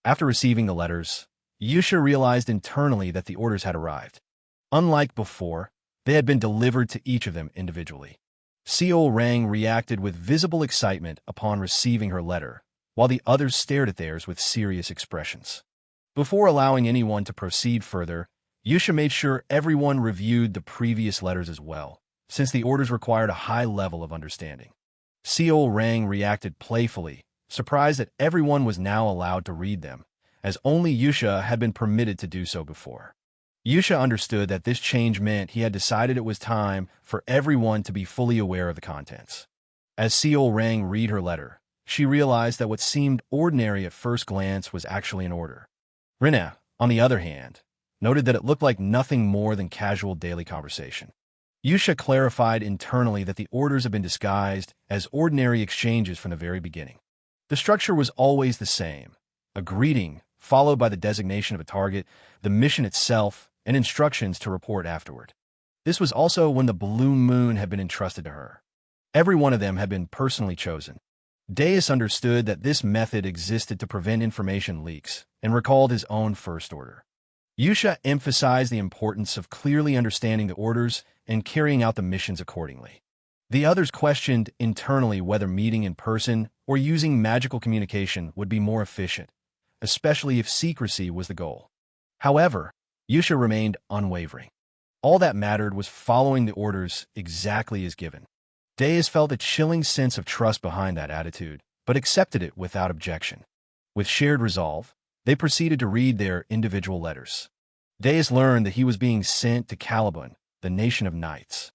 After receiving the letters, Yusha realized internally that the orders had arrived. Unlike before, they had been delivered to each of them individually. Sealrang reacted with visible excitement upon receiving her letter, while the others stared at theirs with serious expressions. Before allowing anyone to proceed further, Yusha made sure everyone reviewed the previous letters as well, since the orders required a high level of understanding. Sealrang reacted playfully, surprised that everyone was now allowed to read them, as only Yusha had been permitted to do so before. Yusha understood that this change meant he had decided it was time for everyone to be fully aware of the contents. As Sealrang read her letter, she realized that what seemed ordinary at first glance was actually an order. Rina, on the other hand, noted that it looked like nothing more than casual daily conversation. Yusha clarified internally that the orders had been disguised as ordinary exchanges from the very beginning. The structure was always the same: a greeting, followed by the designation of a target, the mission itself, and instructions to report afterward. This was also when the Blue Moon had been entrusted to her. Every one of them had been personally chosen. Deus understood that this method existed to prevent information leaks, and recalled his own first order. Yusha emphasized the importance of clearly understanding the orders and carrying out the missions accordingly. The others questioned internally whether meeting in person or using magical communication would be more efficient, especially if secrecy was the goal. However, Yusha remained unwavering. All that mattered was following the orders exactly as given. Deus felt a chilling sense of trust behind that attitude, but accepted it without objection. With shared resolve, they proceeded to read their individual letters. Deus learned that he was being sent to Caliban, the nation of knights.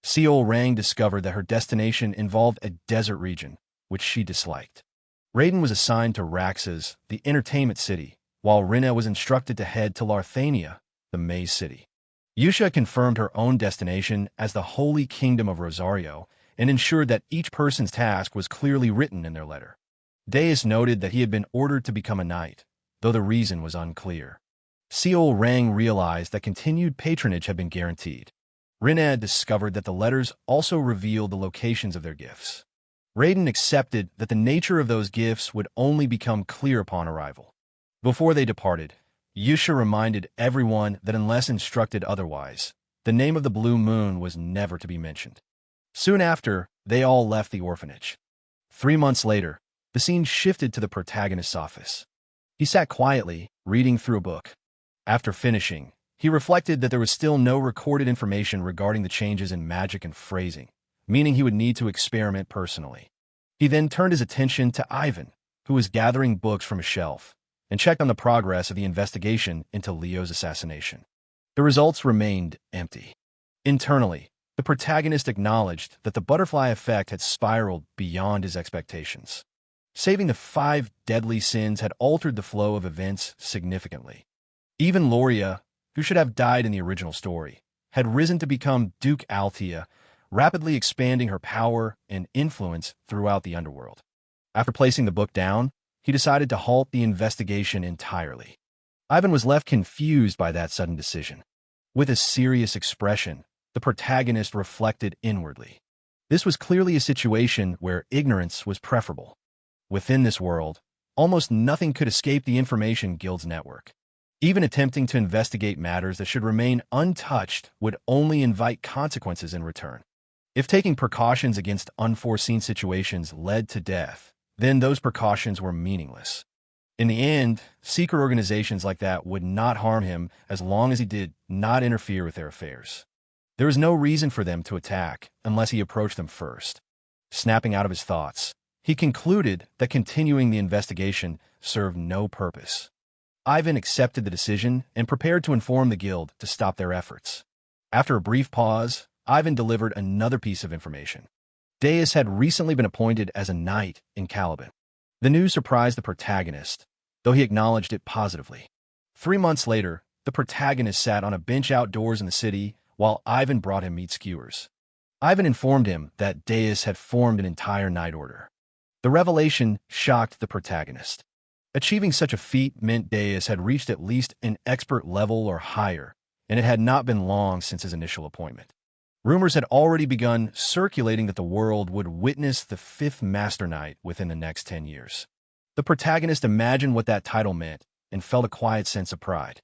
Sealrang discovered that her destination involved a desert region, which she disliked. Raiden was assigned to Raxas, the entertainment city, while Rina was instructed to head to Larthania, the maze city. Yusha confirmed her own destination as the Holy Kingdom of Rosario and ensured that each person's task was clearly written in their letter. Deus noted that he had been ordered to become a knight, though the reason was unclear. Sealrang realized that continued patronage had been guaranteed. Rina discovered that the letters also revealed the locations of their gifts. Raiden accepted that the nature of those gifts would only become clear upon arrival. Before they departed, Yusha reminded everyone that unless instructed otherwise, the name of the Blue Moon was never to be mentioned. Soon after, they all left the orphanage. 3 months later, the scene shifted to the protagonist's office. He sat quietly, reading through a book. After finishing, he reflected that there was still no recorded information regarding the changes in magic and phrasing, meaning he would need to experiment personally. He then turned his attention to Ivan, who was gathering books from a shelf, and checked on the progress of the investigation into Leo's assassination. The results remained empty. Internally, the protagonist acknowledged that the butterfly effect had spiraled beyond his expectations. Saving the 5 deadly sins had altered the flow of events significantly. Even Loria, who should have died in the original story, had risen to become Duke Althea, rapidly expanding her power and influence throughout the underworld. After placing the book down, he decided to halt the investigation entirely. Ivan was left confused by that sudden decision. With a serious expression, the protagonist reflected inwardly. This was clearly a situation where ignorance was preferable. Within this world, almost nothing could escape the Information Guild's network. Even attempting to investigate matters that should remain untouched would only invite consequences in return. If taking precautions against unforeseen situations led to death, then those precautions were meaningless. In the end, secret organizations like that would not harm him as long as he did not interfere with their affairs. There was no reason for them to attack unless he approached them first. Snapping out of his thoughts, he concluded that continuing the investigation served no purpose. Ivan accepted the decision and prepared to inform the guild to stop their efforts. After a brief pause, Ivan delivered another piece of information. Deus had recently been appointed as a knight in Caliban. The news surprised the protagonist, though he acknowledged it positively. 3 months later, the protagonist sat on a bench outdoors in the city while Ivan brought him meat skewers. Ivan informed him that Deus had formed an entire knight order. The revelation shocked the protagonist. Achieving such a feat meant Deus had reached at least an expert level or higher, and it had not been long since his initial appointment. Rumors had already begun circulating that the world would witness the 5th Master Knight within the next 10 years. The protagonist imagined what that title meant and felt a quiet sense of pride.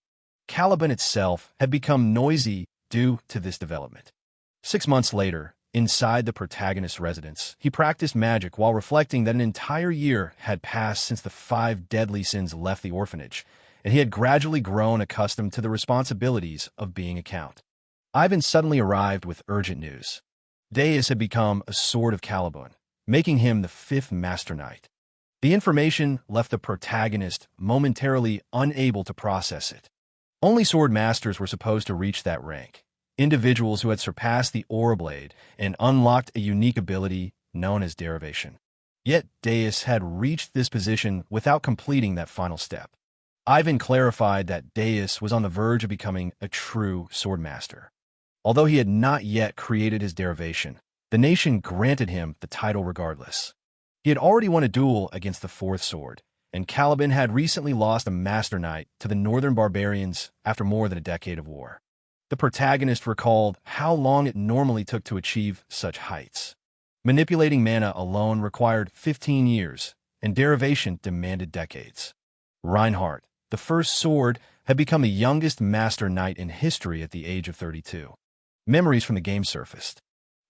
Caliban itself had become noisy due to this development. 6 months later, inside the protagonist's residence, he practiced magic while reflecting that an entire year had passed since the 5 deadly sins left the orphanage, and he had gradually grown accustomed to the responsibilities of being a count. Ivan suddenly arrived with urgent news. Deus had become a Sword of Caliban, making him the 5th Master Knight. The information left the protagonist momentarily unable to process it. Only sword masters were supposed to reach that rank, individuals who had surpassed the Aura Blade and unlocked a unique ability known as derivation. Yet Deus had reached this position without completing that final step. Ivan clarified that Deus was on the verge of becoming a true swordmaster. Although he had not yet created his derivation, the nation granted him the title regardless. He had already won a duel against the 4th Sword, and Caliban had recently lost a Master Knight to the Northern Barbarians after more than a decade of war. The protagonist recalled how long it normally took to achieve such heights. Manipulating mana alone required 15 years, and derivation demanded decades. Reinhardt, the 1st Sword, had become the youngest Master Knight in history at the age of 32. Memories from the game surfaced.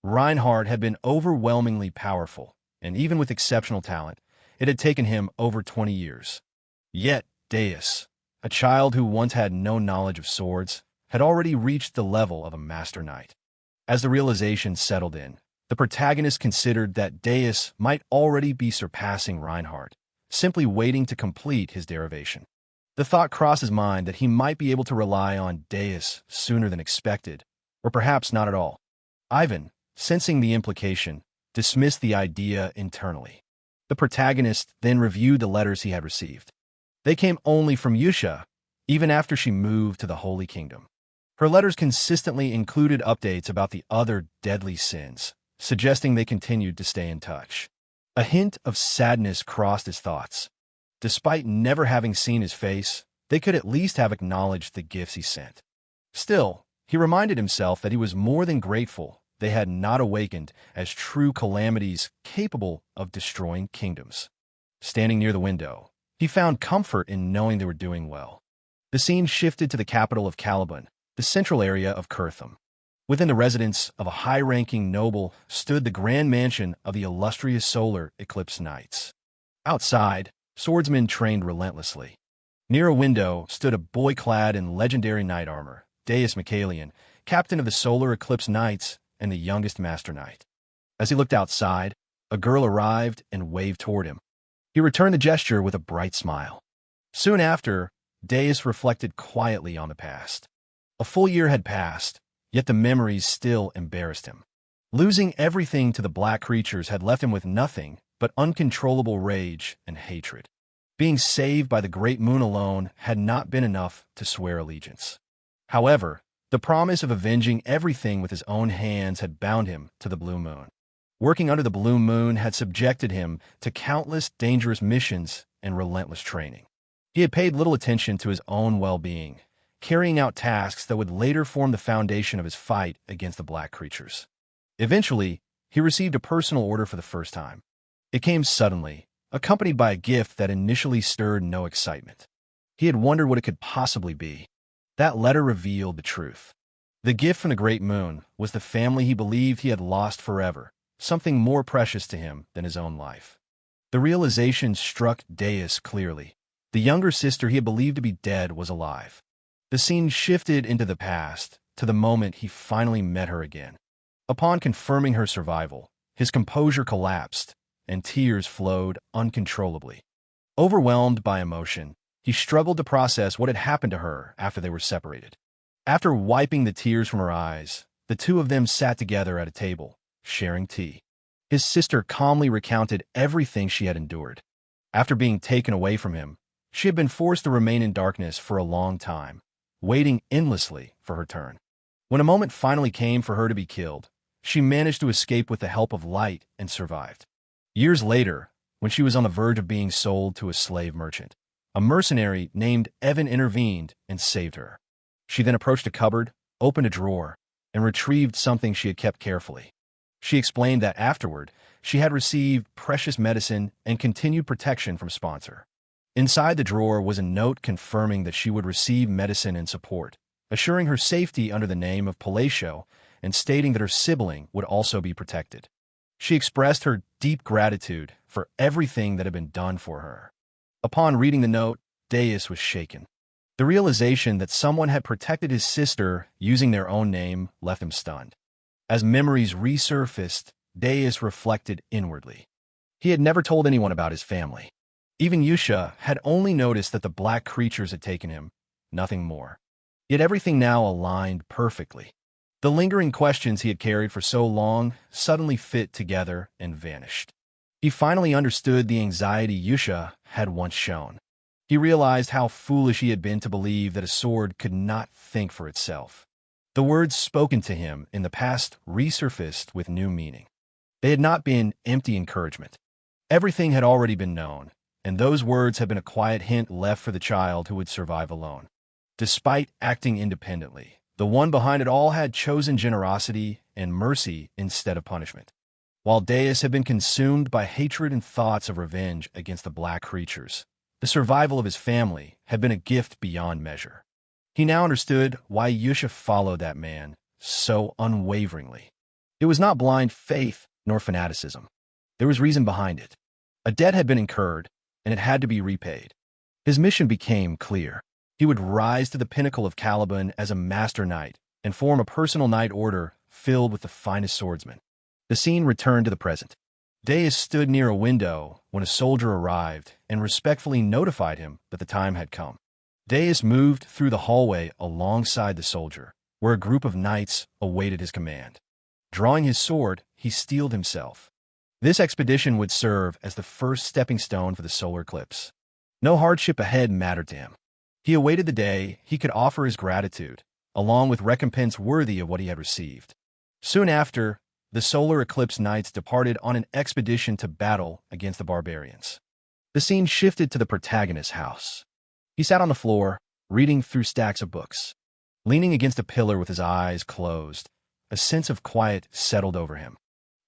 Reinhardt had been overwhelmingly powerful, and even with exceptional talent, it had taken him over 20 years. Yet Deus, a child who once had no knowledge of swords, had already reached the level of a Master Knight. As the realization settled in, the protagonist considered that Deus might already be surpassing Reinhardt, simply waiting to complete his derivation. The thought crossed his mind that he might be able to rely on Deus sooner than expected, or perhaps not at all. Ivan, sensing the implication, dismissed the idea internally. The protagonist then reviewed the letters he had received. They came only from Yusha, even after she moved to the Holy Kingdom. Her letters consistently included updates about the other deadly sins, suggesting they continued to stay in touch. A hint of sadness crossed his thoughts. Despite never having seen his face, they could at least have acknowledged the gifts he sent. Still, he reminded himself that he was more than grateful they had not awakened as true calamities capable of destroying kingdoms. Standing near the window, he found comfort in knowing they were doing well. The scene shifted to the capital of Caliban, the central area of Kurtham. Within the residence of a high-ranking noble stood the grand mansion of the illustrious solar eclipse knights. Outside, swordsmen trained relentlessly. Near a window stood a boy clad in legendary knight armor, Deus Michaelian, captain of the solar eclipse knights and the youngest Master Knight. As he looked outside, a girl arrived and waved toward him. He returned the gesture with a bright smile. Soon after, Deus reflected quietly on the past. A full year had passed, yet the memories still embarrassed him. Losing everything to the black creatures had left him with nothing but uncontrollable rage and hatred. Being saved by the great moon alone had not been enough to swear allegiance. However, the promise of avenging everything with his own hands had bound him to the blue moon. Working under the blue moon had subjected him to countless dangerous missions and relentless training. He had paid little attention to his own well-being, carrying out tasks that would later form the foundation of his fight against the black creatures. Eventually, he received a personal order for the first time. It came suddenly, accompanied by a gift that initially stirred no excitement. He had wondered what it could possibly be. That letter revealed the truth. The gift from the great moon was the family he believed he had lost forever, something more precious to him than his own life. The realization struck Deus clearly. The younger sister he had believed to be dead was alive. The scene shifted into the past, to the moment he finally met her again. Upon confirming her survival, his composure collapsed, and tears flowed uncontrollably. Overwhelmed by emotion, he struggled to process what had happened to her after they were separated. After wiping the tears from her eyes, the two of them sat together at a table, sharing tea. His sister calmly recounted everything she had endured. After being taken away from him, she had been forced to remain in darkness for a long time, waiting endlessly for her turn. When a moment finally came for her to be killed, she managed to escape with the help of light and survived. Years later, when she was on the verge of being sold to a slave merchant, a mercenary named Evan intervened and saved her. She then approached a cupboard, opened a drawer, and retrieved something she had kept carefully. She explained that afterward, she had received precious medicine and continued protection from a sponsor. Inside the drawer was a note confirming that she would receive medicine and support, assuring her safety under the name of Palacio and stating that her sibling would also be protected. She expressed her deep gratitude for everything that had been done for her. Upon reading the note, Deus was shaken. The realization that someone had protected his sister using their own name left him stunned. As memories resurfaced, Deus reflected inwardly. He had never told anyone about his family. Even Yusha had only noticed that the black creatures had taken him, nothing more. Yet everything now aligned perfectly. The lingering questions he had carried for so long suddenly fit together and vanished. He finally understood the anxiety Yusha had once shown. He realized how foolish he had been to believe that a sword could not think for itself. The words spoken to him in the past resurfaced with new meaning. They had not been empty encouragement. Everything had already been known, and those words had been a quiet hint left for the child who would survive alone. Despite acting independently, the one behind it all had chosen generosity and mercy instead of punishment. While Deus had been consumed by hatred and thoughts of revenge against the black creatures, the survival of his family had been a gift beyond measure. He now understood why Yusha followed that man so unwaveringly. It was not blind faith nor fanaticism. There was reason behind it. A debt had been incurred, and it had to be repaid. His mission became clear. He would rise to the pinnacle of Caliban as a master knight and form a personal knight order filled with the finest swordsmen. The scene returned to the present. Deus stood near a window when a soldier arrived and respectfully notified him that the time had come. Deus moved through the hallway alongside the soldier, where a group of knights awaited his command. Drawing his sword, he steeled himself. This expedition would serve as the first stepping stone for the solar eclipse. No hardship ahead mattered to him. He awaited the day he could offer his gratitude, along with recompense worthy of what he had received. Soon after, the solar eclipse knights departed on an expedition to battle against the barbarians. The scene shifted to the protagonist's house. He sat on the floor, reading through stacks of books. Leaning against a pillar with his eyes closed, a sense of quiet settled over him.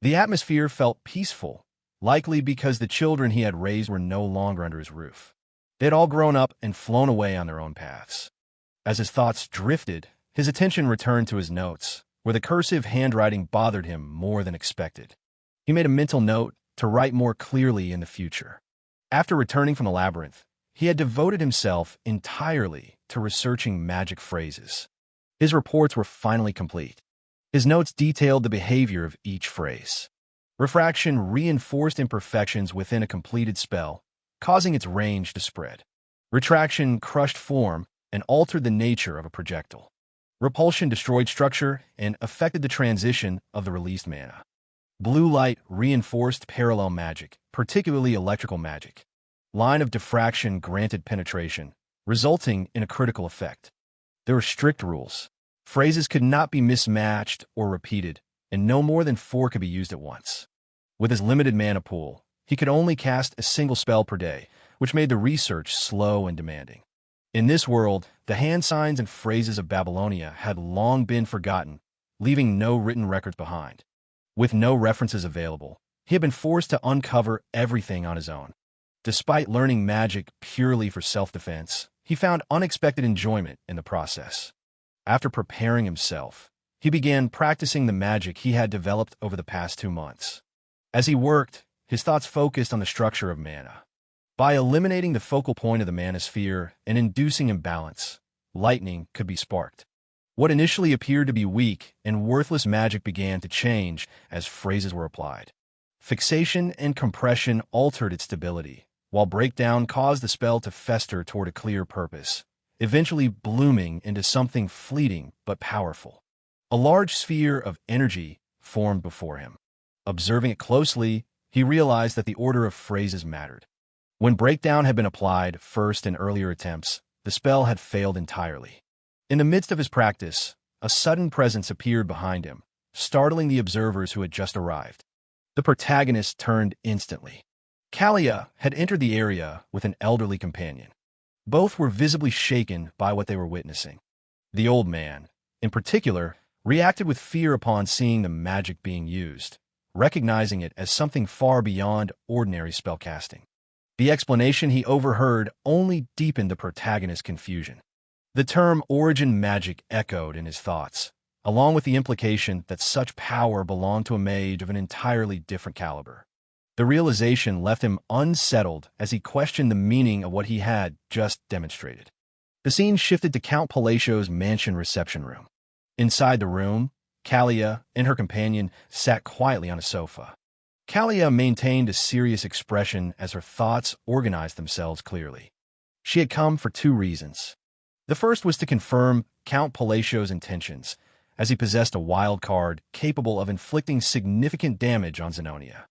The atmosphere felt peaceful, likely because the children he had raised were no longer under his roof. They had all grown up and flown away on their own paths. As his thoughts drifted, his attention returned to his notes, where the cursive handwriting bothered him more than expected. He made a mental note to write more clearly in the future. After returning from the labyrinth, he had devoted himself entirely to researching magic phrases. His reports were finally complete. His notes detailed the behavior of each phrase. Refraction reinforced imperfections within a completed spell, causing its range to spread. Retraction crushed form and altered the nature of a projectile. Repulsion destroyed structure and affected the transition of the released mana. Blue light reinforced parallel magic, particularly electrical magic. Line of diffraction granted penetration, resulting in a critical effect. There were strict rules. Phrases could not be mismatched or repeated, and no more than 4 could be used at once. With his limited mana pool, he could only cast a single spell per day, which made the research slow and demanding. In this world, the hand signs and phrases of Babylonia had long been forgotten, leaving no written records behind. With no references available, he had been forced to uncover everything on his own. Despite learning magic purely for self-defense, he found unexpected enjoyment in the process. After preparing himself, he began practicing the magic he had developed over the past 2 months. As he worked, his thoughts focused on the structure of mana. By eliminating the focal point of the mana sphere and inducing imbalance, lightning could be sparked. What initially appeared to be weak and worthless magic began to change as phrases were applied. Fixation and compression altered its stability, while breakdown caused the spell to fester toward a clear purpose, eventually blooming into something fleeting but powerful. A large sphere of energy formed before him. Observing it closely, he realized that the order of phrases mattered. When breakdown had been applied first in earlier attempts, the spell had failed entirely. In the midst of his practice, a sudden presence appeared behind him, startling the observers who had just arrived. The protagonist turned instantly. Kalia had entered the area with an elderly companion. Both were visibly shaken by what they were witnessing. The old man, in particular, reacted with fear upon seeing the magic being used, recognizing it as something far beyond ordinary spellcasting. The explanation he overheard only deepened the protagonist's confusion. The term origin magic echoed in his thoughts, along with the implication that such power belonged to a mage of an entirely different caliber. The realization left him unsettled as he questioned the meaning of what he had just demonstrated. The scene shifted to Count Palacio's mansion reception room. Inside the room, Kalia and her companion sat quietly on a sofa. Kalia maintained a serious expression as her thoughts organized themselves clearly. She had come for 2 reasons. The first was to confirm Count Palacio's intentions, as he possessed a wild card capable of inflicting significant damage on Zenonia.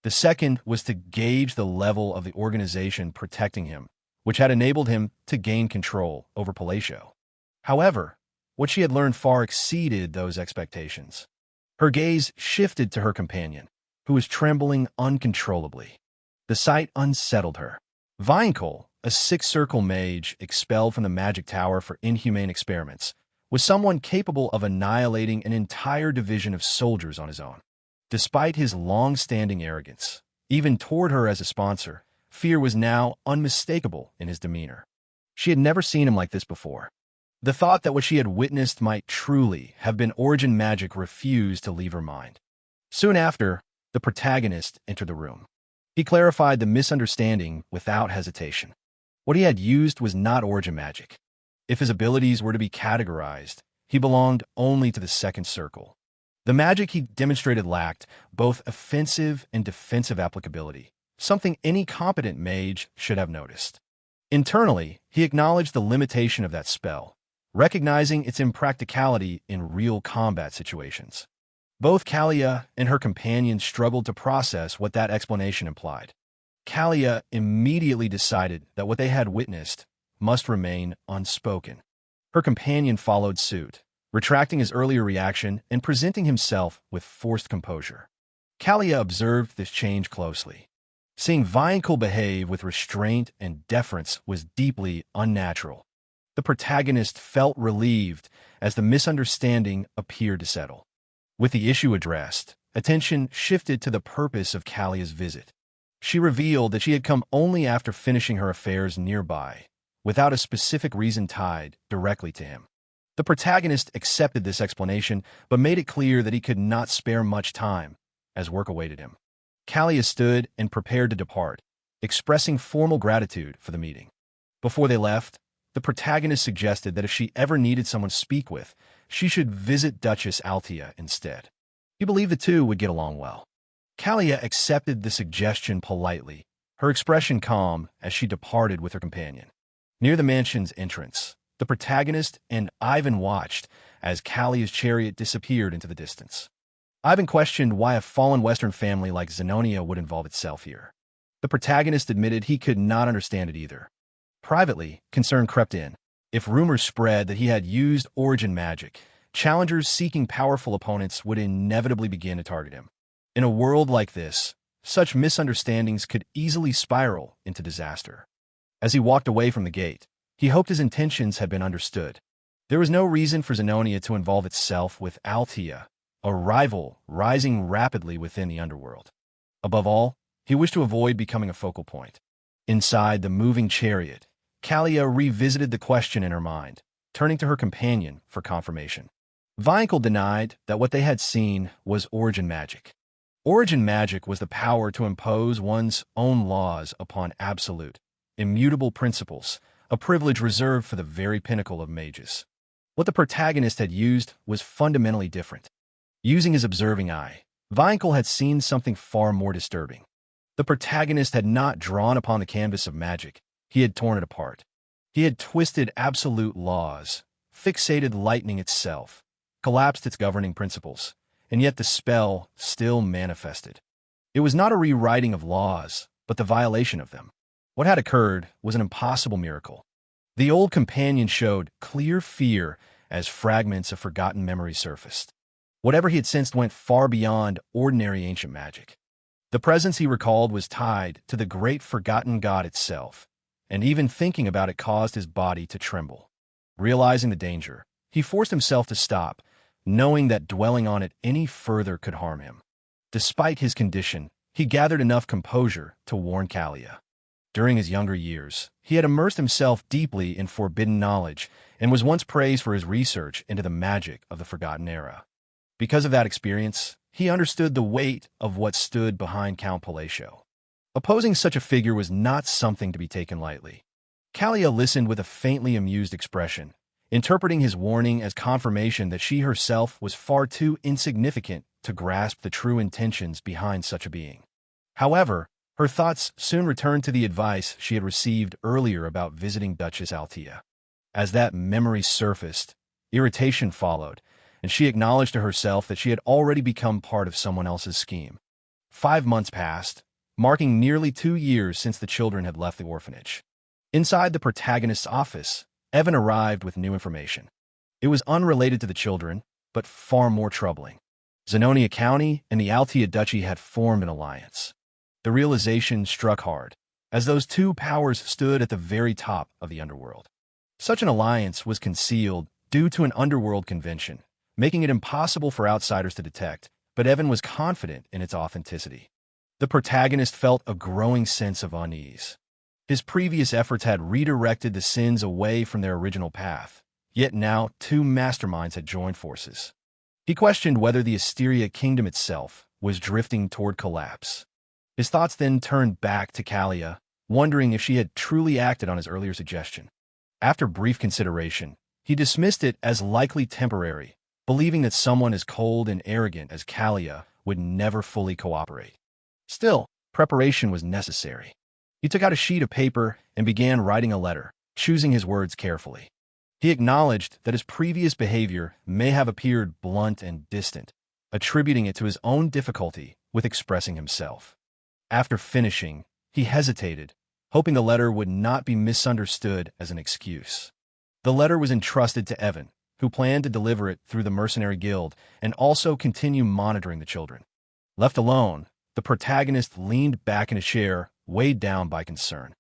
The second was to gauge the level of the organization protecting him, which had enabled him to gain control over Palacio. However, what she had learned far exceeded those expectations. Her gaze shifted to her companion, who was trembling uncontrollably. The sight unsettled her. Vinecoal, a 6-circle mage expelled from the Magic Tower for inhumane experiments, was someone capable of annihilating an entire division of soldiers on his own. Despite his long-standing arrogance, even toward her as a sponsor, fear was now unmistakable in his demeanor. She had never seen him like this before. The thought that what she had witnessed might truly have been origin magic refused to leave her mind. Soon after, the protagonist entered the room. He clarified the misunderstanding without hesitation. What he had used was not origin magic. If his abilities were to be categorized, he belonged only to the 2nd circle. The magic he demonstrated lacked both offensive and defensive applicability, something any competent mage should have noticed. Internally, he acknowledged the limitation of that spell, recognizing its impracticality in real combat situations. Both Kalia and her companion struggled to process what that explanation implied. Kalia immediately decided that what they had witnessed must remain unspoken. Her companion followed suit, retracting his earlier reaction and presenting himself with forced composure. Kalia observed this change closely. Seeing Vinecoal behave with restraint and deference was deeply unnatural. The protagonist felt relieved as the misunderstanding appeared to settle. With the issue addressed, attention shifted to the purpose of Kalia's visit. She revealed that she had come only after finishing her affairs nearby, without a specific reason tied directly to him. The protagonist accepted this explanation, but made it clear that he could not spare much time, as work awaited him. Kalia stood and prepared to depart, expressing formal gratitude for the meeting. Before they left, the protagonist suggested that if she ever needed someone to speak with, she should visit Duchess Altia instead. He believed the two would get along well. Kalia accepted the suggestion politely, her expression calm as she departed with her companion. Near the mansion's entrance, the protagonist and Ivan watched as Kalia's chariot disappeared into the distance. Ivan questioned why a fallen Western family like Zenonia would involve itself here. The protagonist admitted he could not understand it either. Privately, concern crept in. If rumors spread that he had used origin magic, challengers seeking powerful opponents would inevitably begin to target him. In a world like this, such misunderstandings could easily spiral into disaster. As he walked away from the gate, he hoped his intentions had been understood. There was no reason for Zenonia to involve itself with Altea, a rival rising rapidly within the underworld. Above all, he wished to avoid becoming a focal point. Inside the moving chariot, Kalia revisited the question in her mind, turning to her companion for confirmation. Viankel denied that what they had seen was origin magic. Origin magic was the power to impose one's own laws upon absolute, immutable principles, a privilege reserved for the very pinnacle of mages. What the protagonist had used was fundamentally different. Using his observing eye, Viankel had seen something far more disturbing. The protagonist had not drawn upon the canvas of magic, he had torn it apart. He had twisted absolute laws, fixated lightning itself, collapsed its governing principles, and yet the spell still manifested. It was not a rewriting of laws, but the violation of them. What had occurred was an impossible miracle. The old companion showed clear fear as fragments of forgotten memory surfaced. Whatever he had sensed went far beyond ordinary ancient magic. The presence he recalled was tied to the great forgotten god itself, and even thinking about it caused his body to tremble. Realizing the danger, he forced himself to stop, knowing that dwelling on it any further could harm him. Despite his condition, he gathered enough composure to warn Kalia. During his younger years, he had immersed himself deeply in forbidden knowledge and was once praised for his research into the magic of the Forgotten Era. Because of that experience, he understood the weight of what stood behind Count Palacio. Opposing such a figure was not something to be taken lightly. Kalia listened with a faintly amused expression, interpreting his warning as confirmation that she herself was far too insignificant to grasp the true intentions behind such a being. However, her thoughts soon returned to the advice she had received earlier about visiting Duchess Altea. As that memory surfaced, irritation followed, and she acknowledged to herself that she had already become part of someone else's scheme. 5 months passed, marking nearly 2 years since the children had left the orphanage. Inside the protagonist's office, Evan arrived with new information. It was unrelated to the children, but far more troubling. Zenonia County and the Altea Duchy had formed an alliance. The realization struck hard, as those two powers stood at the very top of the underworld. Such an alliance was concealed due to an underworld convention, making it impossible for outsiders to detect, but Evan was confident in its authenticity. The protagonist felt a growing sense of unease. His previous efforts had redirected the sins away from their original path, yet now 2 masterminds had joined forces. He questioned whether the Asteria kingdom itself was drifting toward collapse. His thoughts then turned back to Kalia, wondering if she had truly acted on his earlier suggestion. After brief consideration, he dismissed it as likely temporary, believing that someone as cold and arrogant as Kalia would never fully cooperate. Still, preparation was necessary. He took out a sheet of paper and began writing a letter, choosing his words carefully. He acknowledged that his previous behavior may have appeared blunt and distant, attributing it to his own difficulty with expressing himself. After finishing, he hesitated, hoping the letter would not be misunderstood as an excuse. The letter was entrusted to Evan, who planned to deliver it through the mercenary guild and also continue monitoring the children. Left alone, the protagonist leaned back in a chair, weighed down by concern.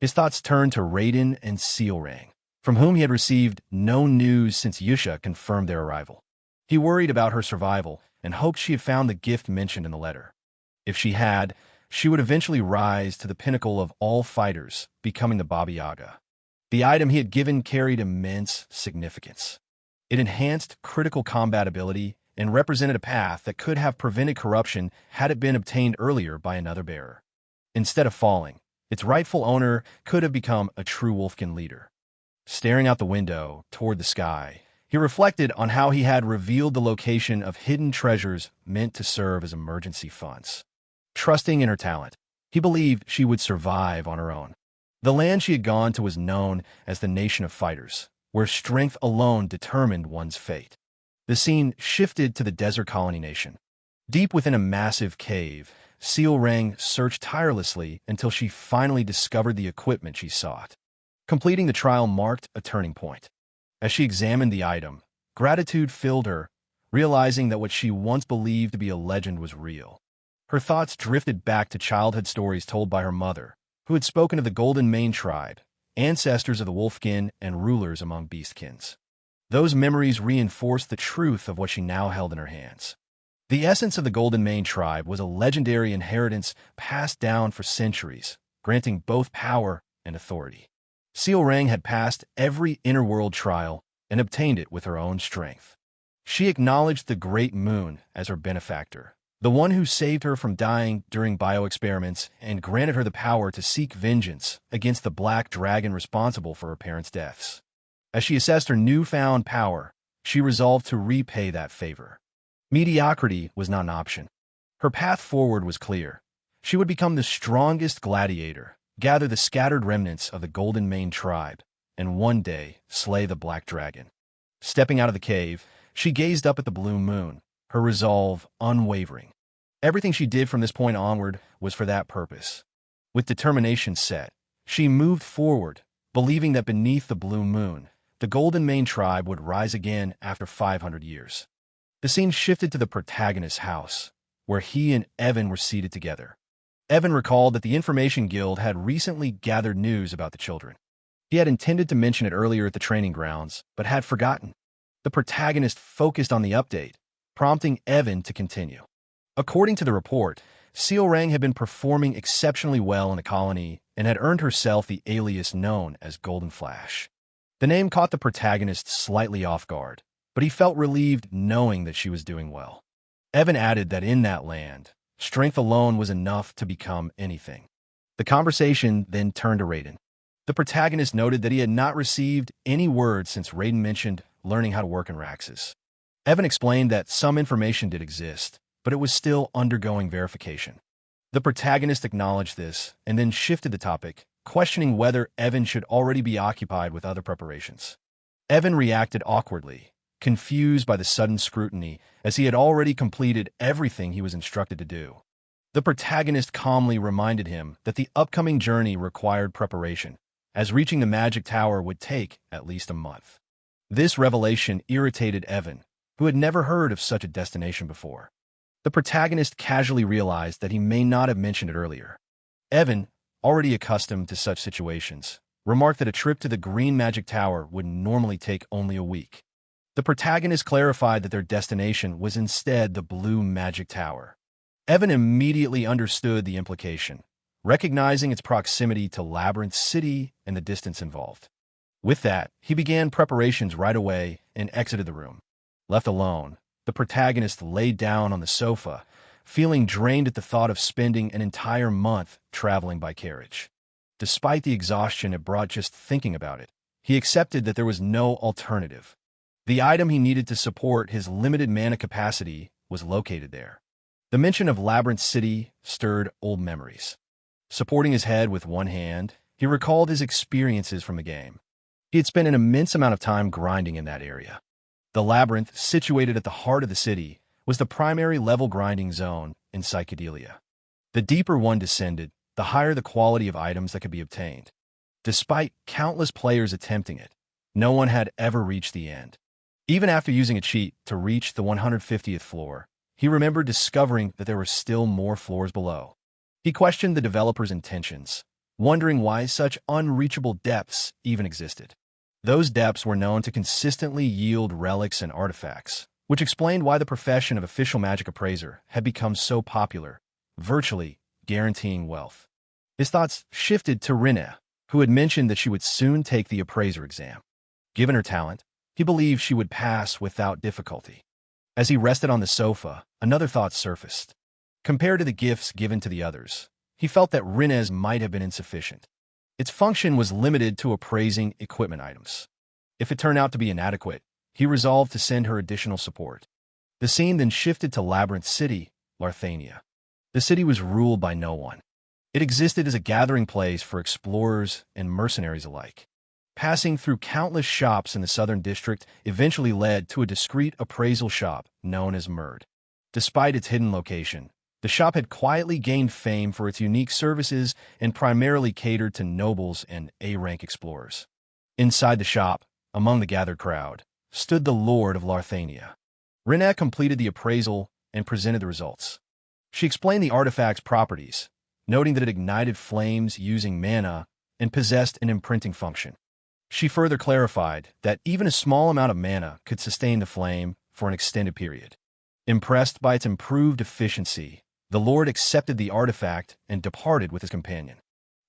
His thoughts turned to Raiden and Sealrang, from whom he had received no news since Yusha confirmed their arrival. He worried about her survival and hoped she had found the gift mentioned in the letter. If she had, she would eventually rise to the pinnacle of all fighters, becoming the Baba Yaga. The item he had given carried immense significance. It enhanced critical combat ability and represented a path that could have prevented corruption had it been obtained earlier by another bearer. Instead of falling, its rightful owner could have become a true Wolfkin leader. Staring out the window toward the sky, he reflected on how he had revealed the location of hidden treasures meant to serve as emergency funds. Trusting in her talent, he believed she would survive on her own. The land she had gone to was known as the Nation of Fighters, where strength alone determined one's fate. The scene shifted to the desert colony nation. Deep within a massive cave, Seal Rang searched tirelessly until she finally discovered the equipment she sought. Completing the trial marked a turning point. As she examined the item, gratitude filled her, realizing that what she once believed to be a legend was real. Her thoughts drifted back to childhood stories told by her mother, who had spoken of the Golden Mane tribe, ancestors of the Wolfkin and rulers among beastkins. Those memories reinforced the truth of what she now held in her hands. The essence of the Golden Mane tribe was a legendary inheritance passed down for centuries, granting both power and authority. Seal Rang had passed every inner-world trial and obtained it with her own strength. She acknowledged the Great Moon as her benefactor, the one who saved her from dying during bioexperiments and granted her the power to seek vengeance against the black dragon responsible for her parents' deaths. As she assessed her newfound power, she resolved to repay that favor. Mediocrity was not an option. Her path forward was clear. She would become the strongest gladiator, gather the scattered remnants of the Golden Mane tribe, and one day slay the black dragon. Stepping out of the cave, she gazed up at the blue moon, her resolve unwavering. Everything she did from this point onward was for that purpose. With determination set, she moved forward, believing that beneath the blue moon, the Golden Mane tribe would rise again after 500 years. The scene shifted to the protagonist's house, where he and Evan were seated together. Evan recalled that the Information Guild had recently gathered news about the children. He had intended to mention it earlier at the training grounds, but had forgotten. The protagonist focused on the update, prompting Evan to continue. According to the report, Seal Rang had been performing exceptionally well in the colony and had earned herself the alias known as Golden Flash. The name caught the protagonist slightly off guard, but he felt relieved knowing that she was doing well. Evan added that in that land, strength alone was enough to become anything. The conversation then turned to Raiden. The protagonist noted that he had not received any word since Raiden mentioned learning how to work in Raxus. Evan explained that some information did exist, but it was still undergoing verification. The protagonist acknowledged this and then shifted the topic, questioning whether Evan should already be occupied with other preparations. Evan reacted awkwardly, confused by the sudden scrutiny, as he had already completed everything he was instructed to do. The protagonist calmly reminded him that the upcoming journey required preparation, as reaching the Magic Tower would take at least a month. This revelation irritated Evan, who had never heard of such a destination before. The protagonist casually realized that he may not have mentioned it earlier. Evan, already accustomed to such situations, remarked that a trip to the Green Magic Tower would normally take only a week. The protagonist clarified that their destination was instead the Blue Magic Tower. Evan immediately understood the implication, recognizing its proximity to Labyrinth City and the distance involved. With that, he began preparations right away and exited the room. Left alone, the protagonist laid down on the sofa, feeling drained at the thought of spending an entire month traveling by carriage. Despite the exhaustion it brought just thinking about it, he accepted that there was no alternative. The item he needed to support his limited mana capacity was located there. The mention of Labyrinth City stirred old memories. Supporting his head with one hand, he recalled his experiences from the game. He had spent an immense amount of time grinding in that area. The labyrinth, situated at the heart of the city, was the primary level grinding zone in Psychedelia. The deeper one descended, the higher the quality of items that could be obtained. Despite countless players attempting it, no one had ever reached the end. Even after using a cheat to reach the 150th floor, he remembered discovering that there were still more floors below. He questioned the developer's intentions, wondering why such unreachable depths even existed. Those depths were known to consistently yield relics and artifacts, which explained why the profession of official magic appraiser had become so popular, virtually guaranteeing wealth. His thoughts shifted to Rinna, who had mentioned that she would soon take the appraiser exam. Given her talent, he believed she would pass without difficulty. As he rested on the sofa, another thought surfaced. Compared to the gifts given to the others, he felt that Rinna's might have been insufficient. Its function was limited to appraising equipment items. If it turned out to be inadequate, he resolved to send her additional support. The scene then shifted to Labyrinth City, Larthania. The city was ruled by no one. It existed as a gathering place for explorers and mercenaries alike. Passing through countless shops in the southern district eventually led to a discreet appraisal shop known as Murd. Despite its hidden location, the shop had quietly gained fame for its unique services and primarily catered to nobles and A-rank explorers. Inside the shop, among the gathered crowd, stood the Lord of Larthania. Rinna completed the appraisal and presented the results. She explained the artifact's properties, noting that it ignited flames using mana and possessed an imprinting function. She further clarified that even a small amount of mana could sustain the flame for an extended period. Impressed by its improved efficiency, the Lord accepted the artifact and departed with his companion.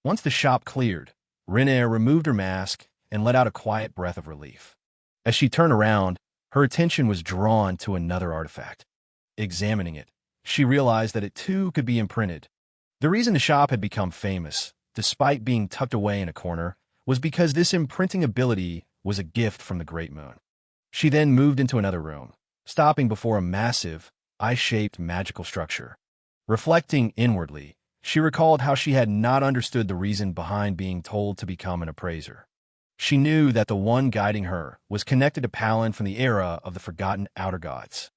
Once the shop cleared, Rinna removed her mask and let out a quiet breath of relief. As she turned around, her attention was drawn to another artifact. Examining it, she realized that it too could be imprinted. The reason the shop had become famous, despite being tucked away in a corner, was because this imprinting ability was a gift from the Great Moon. She then moved into another room, stopping before a massive, eye-shaped magical structure. Reflecting inwardly, she recalled how she had not understood the reason behind being told to become an appraiser. She knew that the one guiding her was connected to Palin from the era of the forgotten Outer Gods.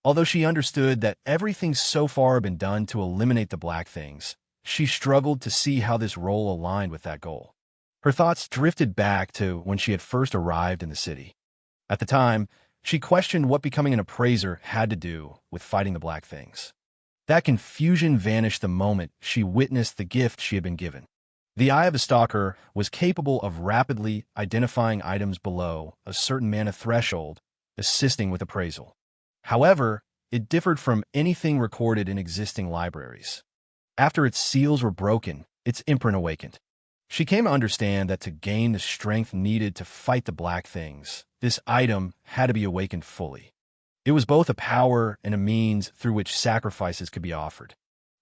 Although she understood that everything so far had been done to eliminate the Black Things, she struggled to see how this role aligned with that goal. Her thoughts drifted back to when she had first arrived in the city. At the time, she questioned what becoming an appraiser had to do with fighting the Black Things. That confusion vanished the moment she witnessed the gift she had been given. The Eye of the Stalker was capable of rapidly identifying items below a certain mana threshold, assisting with appraisal. However, it differed from anything recorded in existing libraries. After its seals were broken, its imprint awakened. She came to understand that to gain the strength needed to fight the Black Things, this item had to be awakened fully. It was both a power and a means through which sacrifices could be offered.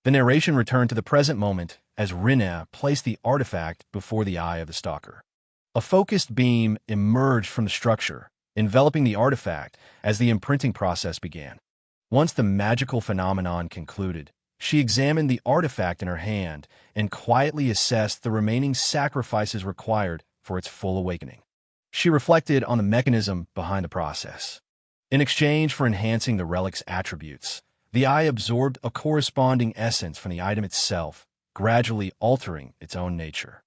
The narration returned to the present moment as Rinna placed the artifact before the Eye of the Stalker. A focused beam emerged from the structure, enveloping the artifact as the imprinting process began. Once the magical phenomenon concluded, she examined the artifact in her hand and quietly assessed the remaining sacrifices required for its full awakening. She reflected on the mechanism behind the process. In exchange for enhancing the relic's attributes, the eye absorbed a corresponding essence from the item itself, gradually altering its own nature.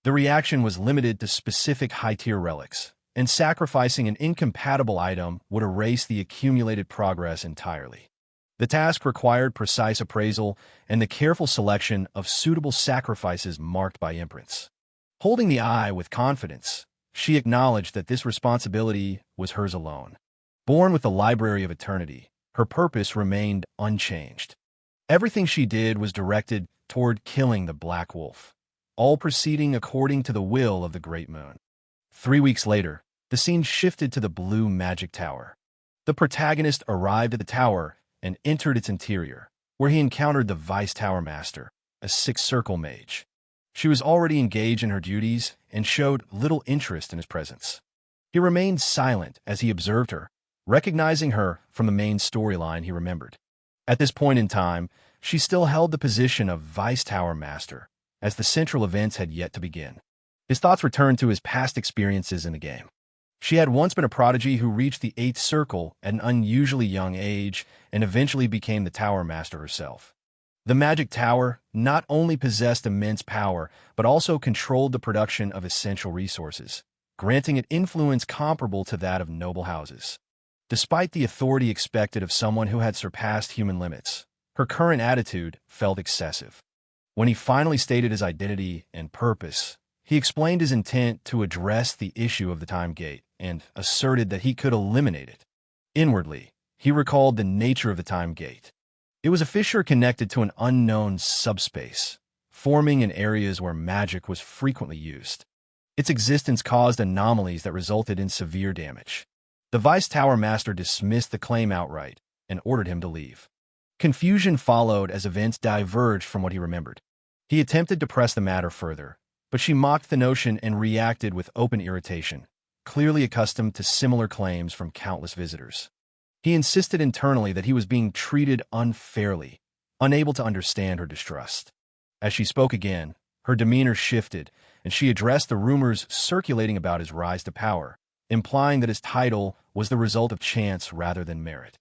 The reaction was limited to specific high-tier relics, and sacrificing an incompatible item would erase the accumulated progress entirely. The task required precise appraisal and the careful selection of suitable sacrifices marked by imprints. Holding the eye with confidence, she acknowledged that this responsibility was hers alone. Born with the Library of Eternity, her purpose remained unchanged. Everything she did was directed toward killing the Black Wolf, all proceeding according to the will of the Great Moon. 3 weeks later, the scene shifted to the Blue Magic Tower. The protagonist arrived at the tower and entered its interior, where he encountered the Vice Tower Master, a six-circle mage. She was already engaged in her duties and showed little interest in his presence. He remained silent as he observed her, recognizing her from the main storyline he remembered. At this point in time, she still held the position of Vice Tower Master, as the central events had yet to begin. His thoughts returned to his past experiences in the game. She had once been a prodigy who reached the 8th circle at an unusually young age and eventually became the Tower Master herself. The Magic Tower not only possessed immense power, but also controlled the production of essential resources, granting it influence comparable to that of noble houses. Despite the authority expected of someone who had surpassed human limits, her current attitude felt excessive. When he finally stated his identity and purpose, he explained his intent to address the issue of the Time Gate and asserted that he could eliminate it. Inwardly, he recalled the nature of the Time Gate. It was a fissure connected to an unknown subspace, forming in areas where magic was frequently used. Its existence caused anomalies that resulted in severe damage. The Vice Tower Master dismissed the claim outright and ordered him to leave. Confusion followed as events diverged from what he remembered. He attempted to press the matter further, but she mocked the notion and reacted with open irritation, clearly accustomed to similar claims from countless visitors. He insisted internally that he was being treated unfairly, unable to understand her distrust. As she spoke again, her demeanor shifted, and she addressed the rumors circulating about his rise to power, implying that his title was the result of chance rather than merit.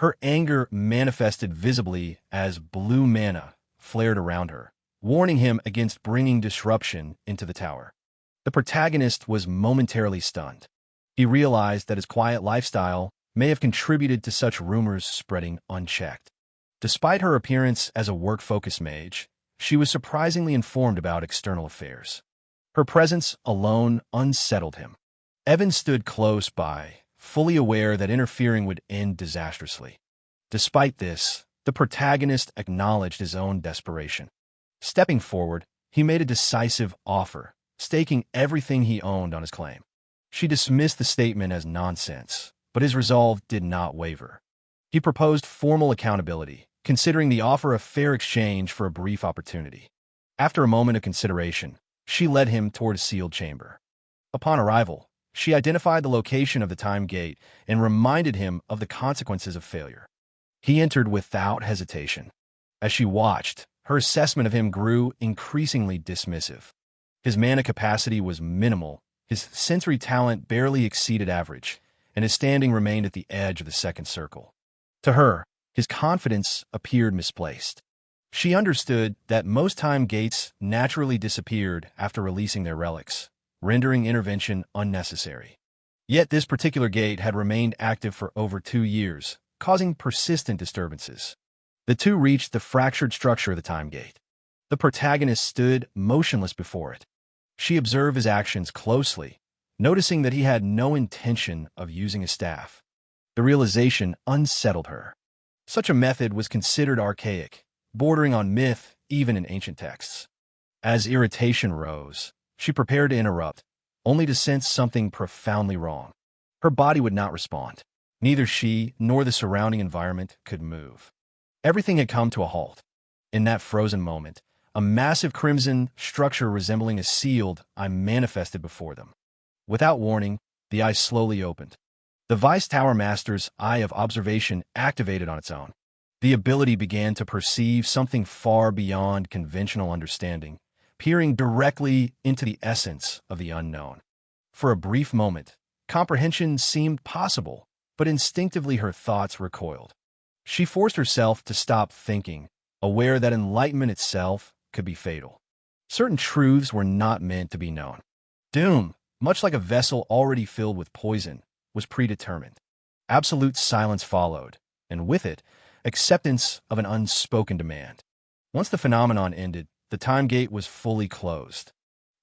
Her anger manifested visibly as blue mana flared around her, warning him against bringing disruption into the tower. The protagonist was momentarily stunned. He realized that his quiet lifestyle may have contributed to such rumors spreading unchecked. Despite her appearance as a work-focused mage, she was surprisingly informed about external affairs. Her presence alone unsettled him. Evan stood close by, fully aware that interfering would end disastrously. Despite this, the protagonist acknowledged his own desperation. Stepping forward, he made a decisive offer, staking everything he owned on his claim. She dismissed the statement as nonsense, but his resolve did not waver. He proposed formal accountability, considering the offer a fair exchange for a brief opportunity. After a moment of consideration, she led him toward a sealed chamber. Upon arrival, she identified the location of the time gate and reminded him of the consequences of failure. He entered without hesitation. As she watched, her assessment of him grew increasingly dismissive. His mana capacity was minimal, his sensory talent barely exceeded average, and his standing remained at the edge of the second circle. To her, his confidence appeared misplaced. She understood that most time gates naturally disappeared after releasing their relics, rendering intervention unnecessary. Yet this particular gate had remained active for over 2 years, causing persistent disturbances. The two reached the fractured structure of the time gate. The protagonist stood motionless before it. She observed his actions closely, noticing that he had no intention of using a staff. The realization unsettled her. Such a method was considered archaic, bordering on myth even in ancient texts. As irritation rose, she prepared to interrupt, only to sense something profoundly wrong. Her body would not respond. Neither she nor the surrounding environment could move. Everything had come to a halt. In that frozen moment, a massive crimson structure resembling a sealed eye manifested before them. Without warning, the eye slowly opened. The Vice Tower Master's eye of observation activated on its own. The ability began to perceive something far beyond conventional understanding, peering directly into the essence of the unknown. For a brief moment, comprehension seemed possible, but instinctively her thoughts recoiled. She forced herself to stop thinking, aware that enlightenment itself could be fatal. Certain truths were not meant to be known. Doom, much like a vessel already filled with poison, was predetermined. Absolute silence followed, and with it, acceptance of an unspoken demand. Once the phenomenon ended, the time gate was fully closed.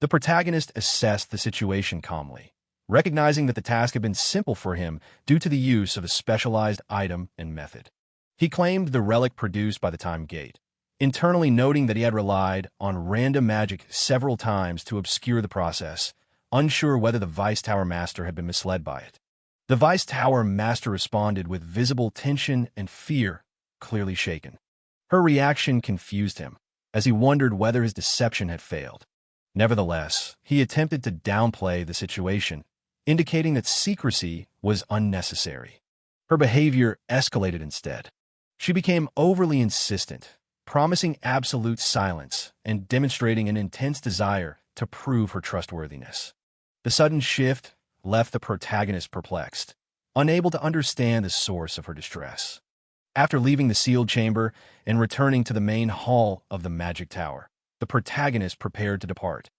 The protagonist assessed the situation calmly, recognizing that the task had been simple for him due to the use of a specialized item and method. He claimed the relic produced by the time gate, internally noting that he had relied on random magic several times to obscure the process, unsure whether the Vice Tower Master had been misled by it. The Vice Tower Master responded with visible tension and fear, clearly shaken. Her reaction confused him, as he wondered whether his deception had failed. Nevertheless, he attempted to downplay the situation, indicating that secrecy was unnecessary. Her behavior escalated instead. She became overly insistent, promising absolute silence and demonstrating an intense desire to prove her trustworthiness. The sudden shift left the protagonist perplexed, unable to understand the source of her distress. After leaving the sealed chamber and returning to the main hall of the Magic Tower, the protagonist prepared to depart.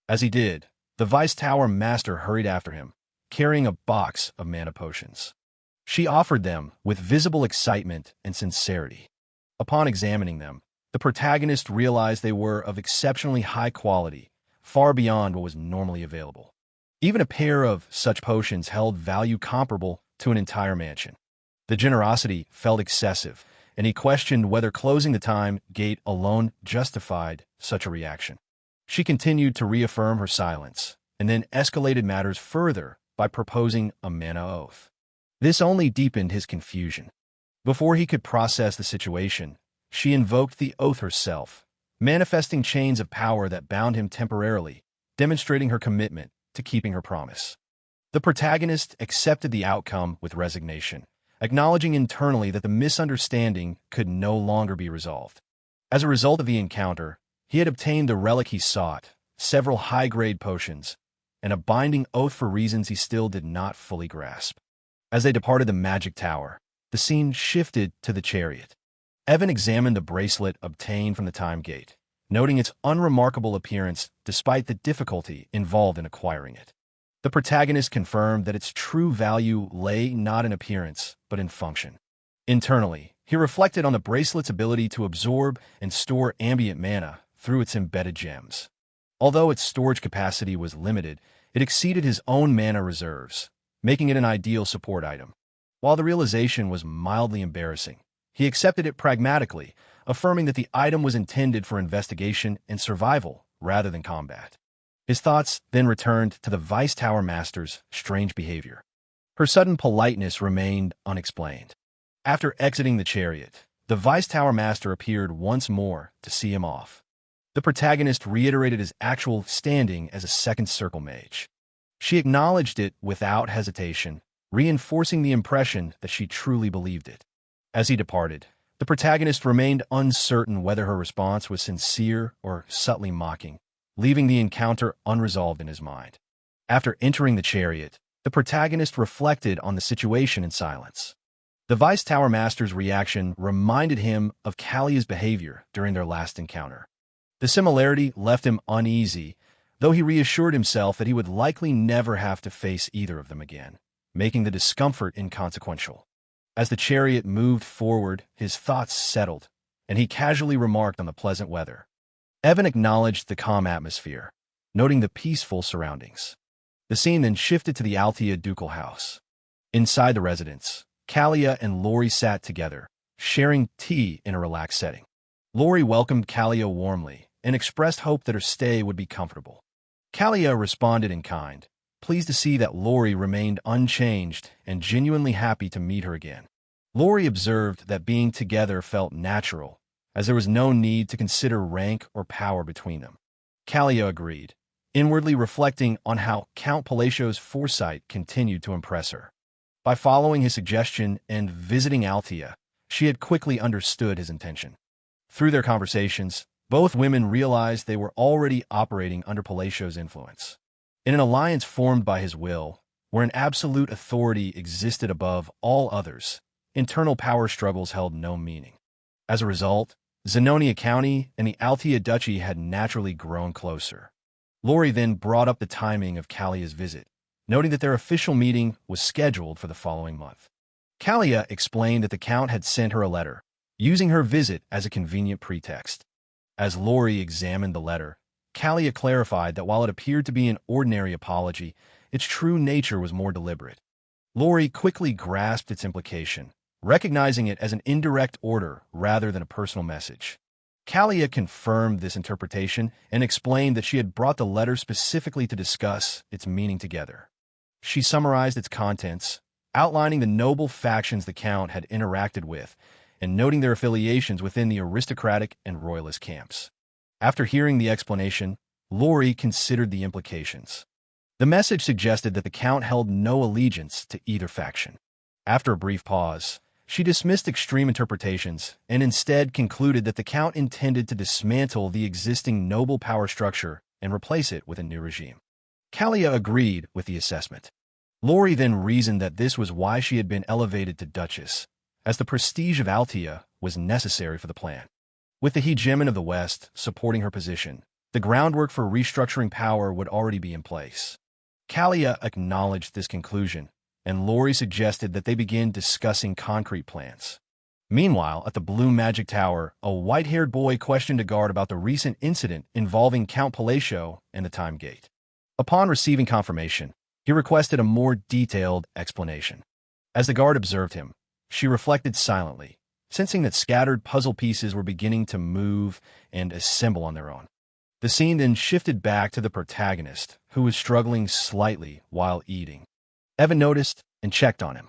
As he did, the Vice Tower Master hurried after him, carrying a box of mana potions. She offered them with visible excitement and sincerity. Upon examining them, the protagonist realized they were of exceptionally high quality, far beyond what was normally available. Even a pair of such potions held value comparable to an entire mansion. The generosity felt excessive, and he questioned whether closing the time gate alone justified such a reaction. She continued to reaffirm her silence, and then escalated matters further by proposing a mana oath. This only deepened his confusion. Before he could process the situation, she invoked the oath herself, manifesting chains of power that bound him temporarily, demonstrating her commitment to keeping her promise. The protagonist accepted the outcome with resignation, acknowledging internally that the misunderstanding could no longer be resolved. As a result of the encounter, he had obtained the relic he sought, several high-grade potions, and a binding oath for reasons he still did not fully grasp. As they departed the Magic Tower, The scene shifted to the chariot. Evan examined the bracelet obtained from the time gate, noting its unremarkable appearance despite the difficulty involved in acquiring it. The protagonist confirmed that its true value lay not in appearance, but in function. Internally, he reflected on the bracelet's ability to absorb and store ambient mana through its embedded gems. Although its storage capacity was limited, it exceeded his own mana reserves, making it an ideal support item. While the realization was mildly embarrassing, he accepted it pragmatically, affirming that the item was intended for investigation and survival rather than combat. His thoughts then returned to the Vice Tower Master's strange behavior. Her sudden politeness remained unexplained. After exiting the chariot, the Vice Tower Master appeared once more to see him off. The protagonist reiterated his actual standing as a second circle mage. She acknowledged it without hesitation, reinforcing the impression that she truly believed it. As he departed, the protagonist remained uncertain whether her response was sincere or subtly mocking, leaving the encounter unresolved in his mind. After entering the chariot, the protagonist reflected on the situation in silence. The Vice Tower Master's reaction reminded him of Kalia's behavior during their last encounter. The similarity left him uneasy, though he reassured himself that he would likely never have to face either of them again, making the discomfort inconsequential. As the chariot moved forward, his thoughts settled, and he casually remarked on the pleasant weather. Evan acknowledged the calm atmosphere, noting the peaceful surroundings. The scene then shifted to the Altea ducal house. Inside the residence, Kalia and Lori sat together, sharing tea in a relaxed setting. Lori welcomed Kalia warmly and expressed hope that her stay would be comfortable. Kalia responded in kind, pleased to see that Lori remained unchanged and genuinely happy to meet her again. Lori observed that being together felt natural, as there was no need to consider rank or power between them. Kalia agreed, inwardly reflecting on how Count Palacio's foresight continued to impress her. By following his suggestion and visiting Altea, she had quickly understood his intention. Through their conversations, both women realized they were already operating under Palacio's influence. In an alliance formed by his will, where an absolute authority existed above all others, internal power struggles held no meaning. As a result, Zenonia County and the Altea Duchy had naturally grown closer. Lori then brought up the timing of Kalia's visit, noting that their official meeting was scheduled for the following month. Kalia explained that the Count had sent her a letter, using her visit as a convenient pretext. As Lori examined the letter, Kalia clarified that while it appeared to be an ordinary apology, its true nature was more deliberate. Lori quickly grasped its implication, recognizing it as an indirect order rather than a personal message. Kalia confirmed this interpretation and explained that she had brought the letter specifically to discuss its meaning together. She summarized its contents, outlining the noble factions the Count had interacted with and noting their affiliations within the aristocratic and royalist camps. After hearing the explanation, Lori considered the implications. The message suggested that the Count held no allegiance to either faction. After a brief pause, she dismissed extreme interpretations and instead concluded that the Count intended to dismantle the existing noble power structure and replace it with a new regime. Kalia agreed with the assessment. Lori then reasoned that this was why she had been elevated to Duchess, as the prestige of Altea was necessary for the plan. With the hegemon of the West supporting her position, the groundwork for restructuring power would already be in place. Kalia acknowledged this conclusion, and Lori suggested that they begin discussing concrete plans. Meanwhile, at the Blue Magic Tower, a white-haired boy questioned a guard about the recent incident involving Count Palacio and the Time Gate. Upon receiving confirmation, he requested a more detailed explanation. As the guard observed him, she reflected silently, sensing that scattered puzzle pieces were beginning to move and assemble on their own. The scene then shifted back to the protagonist, who was struggling slightly while eating. Evan noticed and checked on him.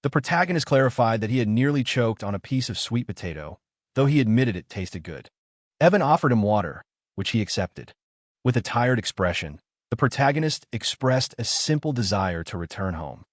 The protagonist clarified that he had nearly choked on a piece of sweet potato, though he admitted it tasted good. Evan offered him water, which he accepted. With a tired expression, the protagonist expressed a simple desire to return home.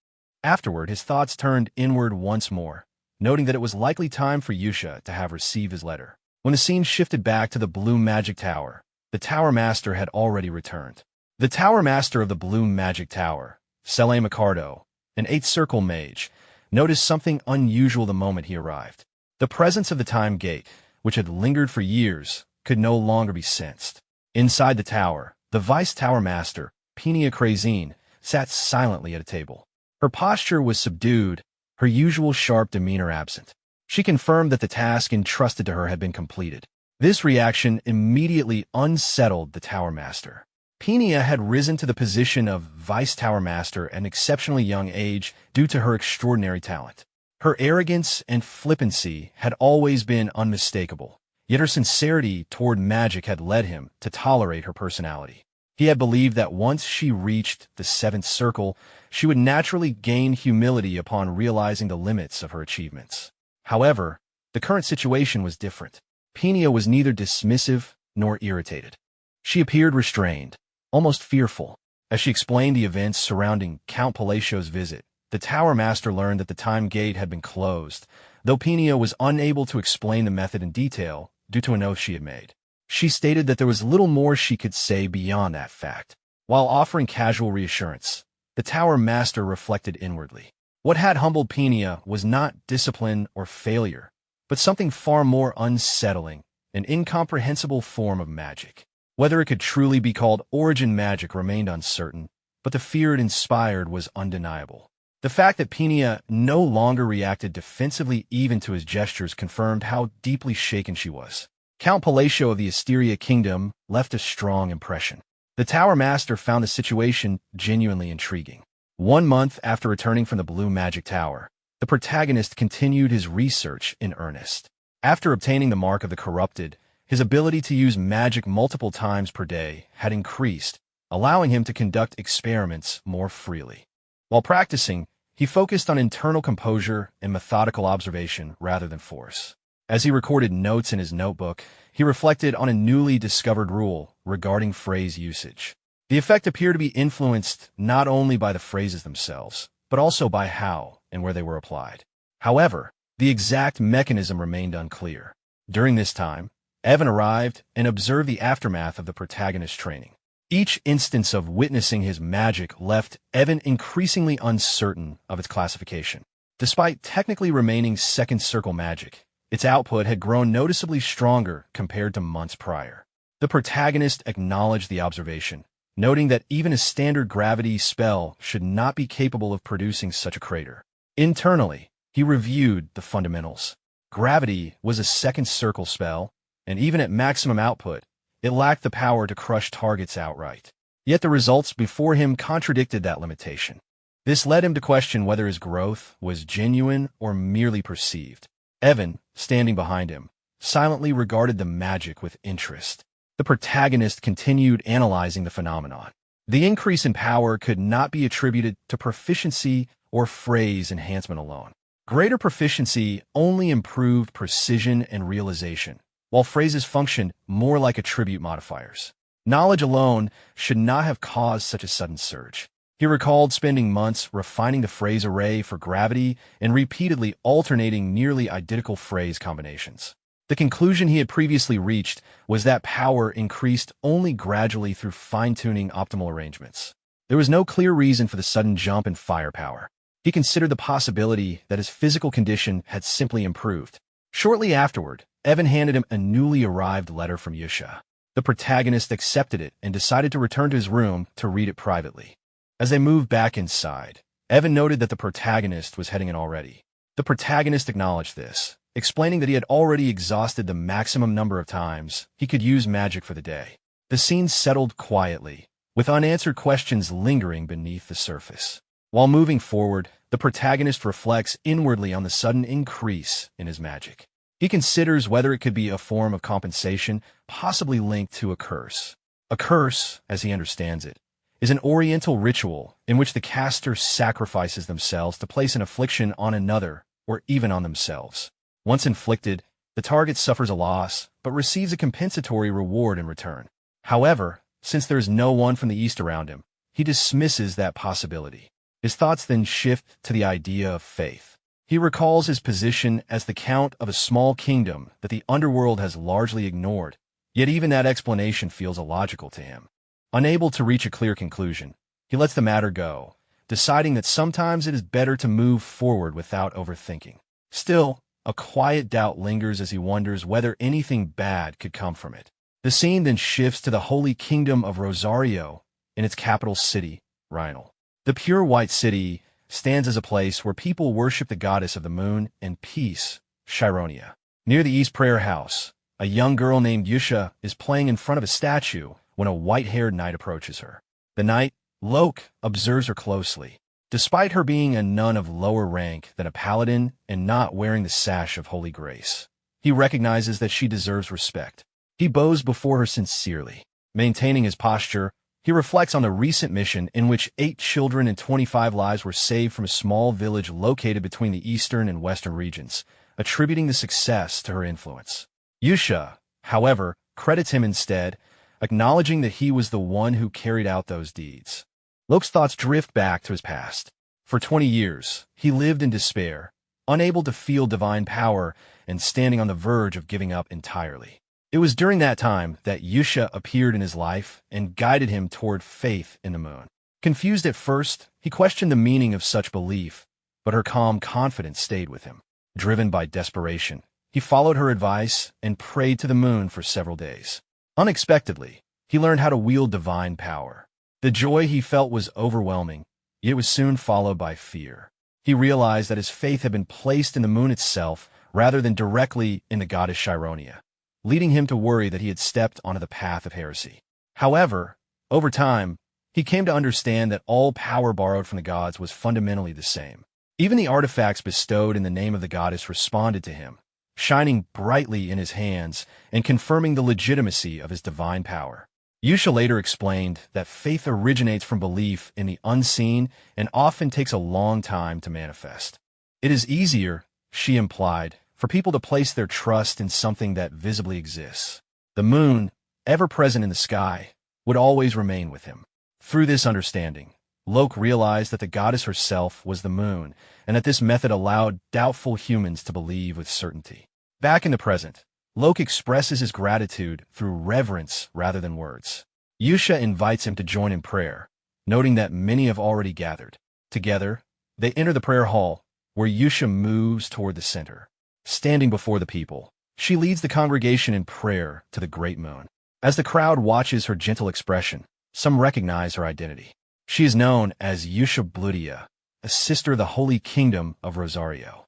Afterward, his thoughts turned inward once more, noting that it was likely time for Yusha to have received his letter. When the scene shifted back to the Blue Magic Tower, the Tower Master had already returned. The Tower Master of the Blue Magic Tower, Sele Micardo, an 8th Circle mage, noticed something unusual the moment he arrived. The presence of the time gate, which had lingered for years, could no longer be sensed. Inside the tower, the Vice Tower Master, Penia Crazine, sat silently at a table. Her posture was subdued, her usual sharp demeanor absent. She confirmed that the task entrusted to her had been completed. This reaction immediately unsettled the Tower Master. Penia had risen to the position of Vice Tower Master at an exceptionally young age due to her extraordinary talent. Her arrogance and flippancy had always been unmistakable, yet her sincerity toward magic had led him to tolerate her personality. He had believed that once she reached the seventh circle, she would naturally gain humility upon realizing the limits of her achievements. However, the current situation was different. Penia was neither dismissive nor irritated. She appeared restrained, almost fearful. As she explained the events surrounding Count Palacio's visit, the Tower Master learned that the time gate had been closed, though Penia was unable to explain the method in detail due to an oath she had made. She stated that there was little more she could say beyond that fact. While offering casual reassurance, the Tower Master reflected inwardly. What had humbled Penia was not discipline or failure, but something far more unsettling, an incomprehensible form of magic. Whether it could truly be called origin magic remained uncertain, but the fear it inspired was undeniable. The fact that Penia no longer reacted defensively even to his gestures confirmed how deeply shaken she was. Count Palacio of the Asteria Kingdom left a strong impression. The Tower Master found the situation genuinely intriguing. 1 month after returning from the Blue Magic Tower, the protagonist continued his research in earnest. After obtaining the Mark of the Corrupted, his ability to use magic multiple times per day had increased, allowing him to conduct experiments more freely. While practicing, he focused on internal composure and methodical observation rather than force. As he recorded notes in his notebook, he reflected on a newly discovered rule regarding phrase usage. The effect appeared to be influenced not only by the phrases themselves, but also by how and where they were applied. However, the exact mechanism remained unclear. During this time, Evan arrived and observed the aftermath of the protagonist's training. Each instance of witnessing his magic left Evan increasingly uncertain of its classification. Despite technically remaining second circle magic, its output had grown noticeably stronger compared to months prior. The protagonist acknowledged the observation, noting that even a standard gravity spell should not be capable of producing such a crater. Internally, he reviewed the fundamentals. Gravity was a second circle spell, and even at maximum output, it lacked the power to crush targets outright. Yet the results before him contradicted that limitation. This led him to question whether his growth was genuine or merely perceived. Evan, standing behind him, silently regarded the magic with interest. The protagonist continued analyzing the phenomenon. The increase in power could not be attributed to proficiency or phrase enhancement alone. Greater proficiency only improved precision and realization, while phrases functioned more like attribute modifiers. Knowledge alone should not have caused such a sudden surge. He recalled spending months refining the phrase array for gravity and repeatedly alternating nearly identical phrase combinations. The conclusion he had previously reached was that power increased only gradually through fine-tuning optimal arrangements. There was no clear reason for the sudden jump in firepower. He considered the possibility that his physical condition had simply improved. Shortly afterward, Evan handed him a newly arrived letter from Yusha. The protagonist accepted it and decided to return to his room to read it privately. As they moved back inside, Evan noted that the protagonist was heading in already. The protagonist acknowledged this, explaining that he had already exhausted the maximum number of times he could use magic for the day. The scene settled quietly, with unanswered questions lingering beneath the surface. While moving forward, the protagonist reflects inwardly on the sudden increase in his magic. He considers whether it could be a form of compensation, possibly linked to a curse. A curse, as he understands it, is an oriental ritual in which the caster sacrifices themselves to place an affliction on another or even on themselves. Once inflicted, the target suffers a loss but receives a compensatory reward in return. However, since there is no one from the east around him, he dismisses that possibility. His thoughts then shift to the idea of faith. He recalls his position as the count of a small kingdom that the underworld has largely ignored, yet even that explanation feels illogical to him. Unable to reach a clear conclusion, he lets the matter go, deciding that sometimes it is better to move forward without overthinking. Still, a quiet doubt lingers as he wonders whether anything bad could come from it. The scene then shifts to the Holy Kingdom of Rosario in its capital city, Rhinal. The pure white city stands as a place where people worship the goddess of the moon and peace, Chironia. Near the East Prayer House, a young girl named Yusha is playing in front of a statue when a white-haired knight approaches her. The knight, Lok, observes her closely. Despite her being a nun of lower rank than a paladin and not wearing the sash of holy grace, he recognizes that she deserves respect. He bows before her sincerely. Maintaining his posture, he reflects on the recent mission in which 8 children and 25 lives were saved from a small village located between the eastern and western regions, attributing the success to her influence. Yusha, however, credits him instead, acknowledging that he was the one who carried out those deeds. Lok's thoughts drift back to his past. For 20 years, he lived in despair, unable to feel divine power and standing on the verge of giving up entirely. It was during that time that Yusha appeared in his life and guided him toward faith in the moon. Confused at first, he questioned the meaning of such belief, but her calm confidence stayed with him. Driven by desperation, he followed her advice and prayed to the moon for several days. Unexpectedly, he learned how to wield divine power. The joy he felt was overwhelming, yet was soon followed by fear. He realized that his faith had been placed in the moon itself rather than directly in the goddess Chironia, leading him to worry that he had stepped onto the path of heresy. However, over time, he came to understand that all power borrowed from the gods was fundamentally the same. Even the artifacts bestowed in the name of the goddess responded to him, shining brightly in his hands and confirming the legitimacy of his divine power. Yusha later explained that faith originates from belief in the unseen and often takes a long time to manifest. It is easier, she implied, for people to place their trust in something that visibly exists. The moon, ever present in the sky, would always remain with him. Through this understanding, Lok realized that the goddess herself was the moon, and that this method allowed doubtful humans to believe with certainty. Back in the present, Lok expresses his gratitude through reverence rather than words. Yusha invites him to join in prayer, noting that many have already gathered. Together, they enter the prayer hall, where Yusha moves toward the center. Standing before the people, she leads the congregation in prayer to the great moon. As the crowd watches her gentle expression, some recognize her identity. She is known as Yusha Bludia, a sister of the Holy Kingdom of Rosario.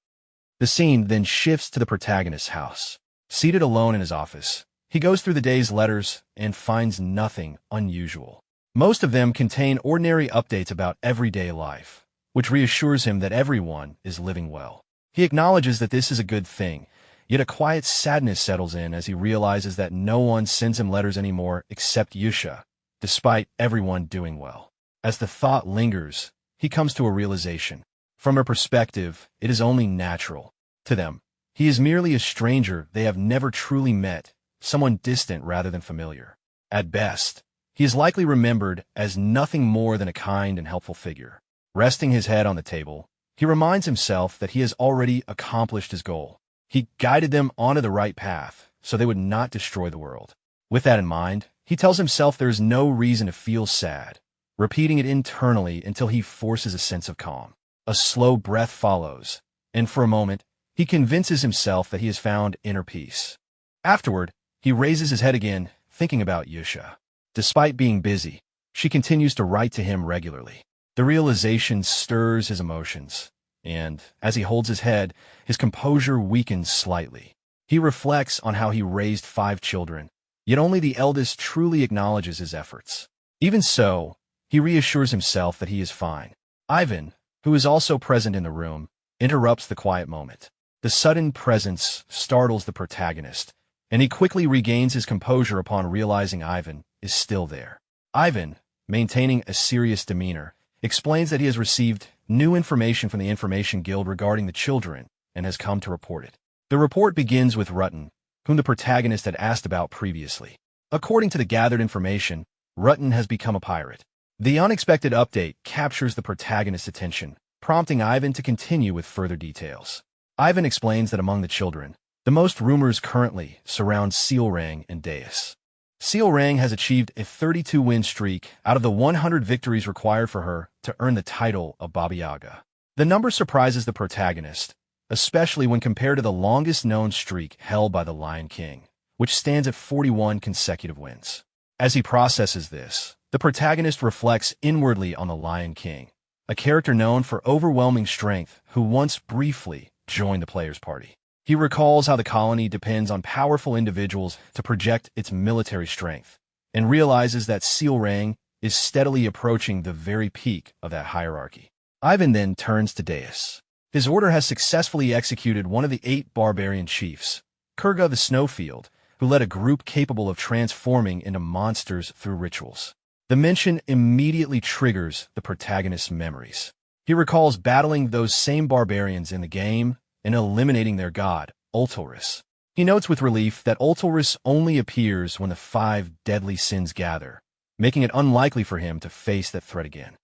The scene then shifts to the protagonist's house. Seated alone in his office, he goes through the day's letters and finds nothing unusual. Most of them contain ordinary updates about everyday life, which reassures him that everyone is living well. He acknowledges that this is a good thing, yet a quiet sadness settles in as he realizes that no one sends him letters anymore except Yusha, despite everyone doing well. As the thought lingers, he comes to a realization. From her perspective, it is only natural. To them, he is merely a stranger they have never truly met, someone distant rather than familiar. At best, he is likely remembered as nothing more than a kind and helpful figure. Resting his head on the table, he reminds himself that he has already accomplished his goal. He guided them onto the right path, so they would not destroy the world. With that in mind, he tells himself there is no reason to feel sad, repeating it internally until he forces a sense of calm. A slow breath follows, and for a moment, he convinces himself that he has found inner peace. Afterward, he raises his head again, thinking about Yusha. Despite being busy, she continues to write to him regularly. The realization stirs his emotions, and, as he holds his head, his composure weakens slightly. He reflects on how he raised 5 children, yet only the eldest truly acknowledges his efforts. Even so, he reassures himself that he is fine. Ivan, who is also present in the room, interrupts the quiet moment. The sudden presence startles the protagonist, and he quickly regains his composure upon realizing Ivan is still there. Ivan, maintaining a serious demeanor, explains that he has received new information from the Information Guild regarding the children and has come to report it. The report begins with Rutten, whom the protagonist had asked about previously. According to the gathered information, Rutten has become a pirate. The unexpected update captures the protagonist's attention, prompting Ivan to continue with further details. Ivan explains that among the children, the most rumors currently surround Sealrang and Deus. Seal Rang has achieved a 32-win streak out of the 100 victories required for her to earn the title of Baba Yaga. The number surprises the protagonist, especially when compared to the longest-known streak held by the Lion King, which stands at 41 consecutive wins. As he processes this, the protagonist reflects inwardly on the Lion King, a character known for overwhelming strength who once briefly joined the player's party. He recalls how the colony depends on powerful individuals to project its military strength, and realizes that Seal Rang is steadily approaching the very peak of that hierarchy. Ivan then turns to Deus. His order has successfully executed one of the 8 barbarian chiefs, Kurga the Snowfield, who led a group capable of transforming into monsters through rituals. The mention immediately triggers the protagonist's memories. He recalls battling those same barbarians in the game and eliminating their god, Ultulris. He notes with relief that Ultulris only appears when the 5 deadly sins gather, making it unlikely for him to face that threat again.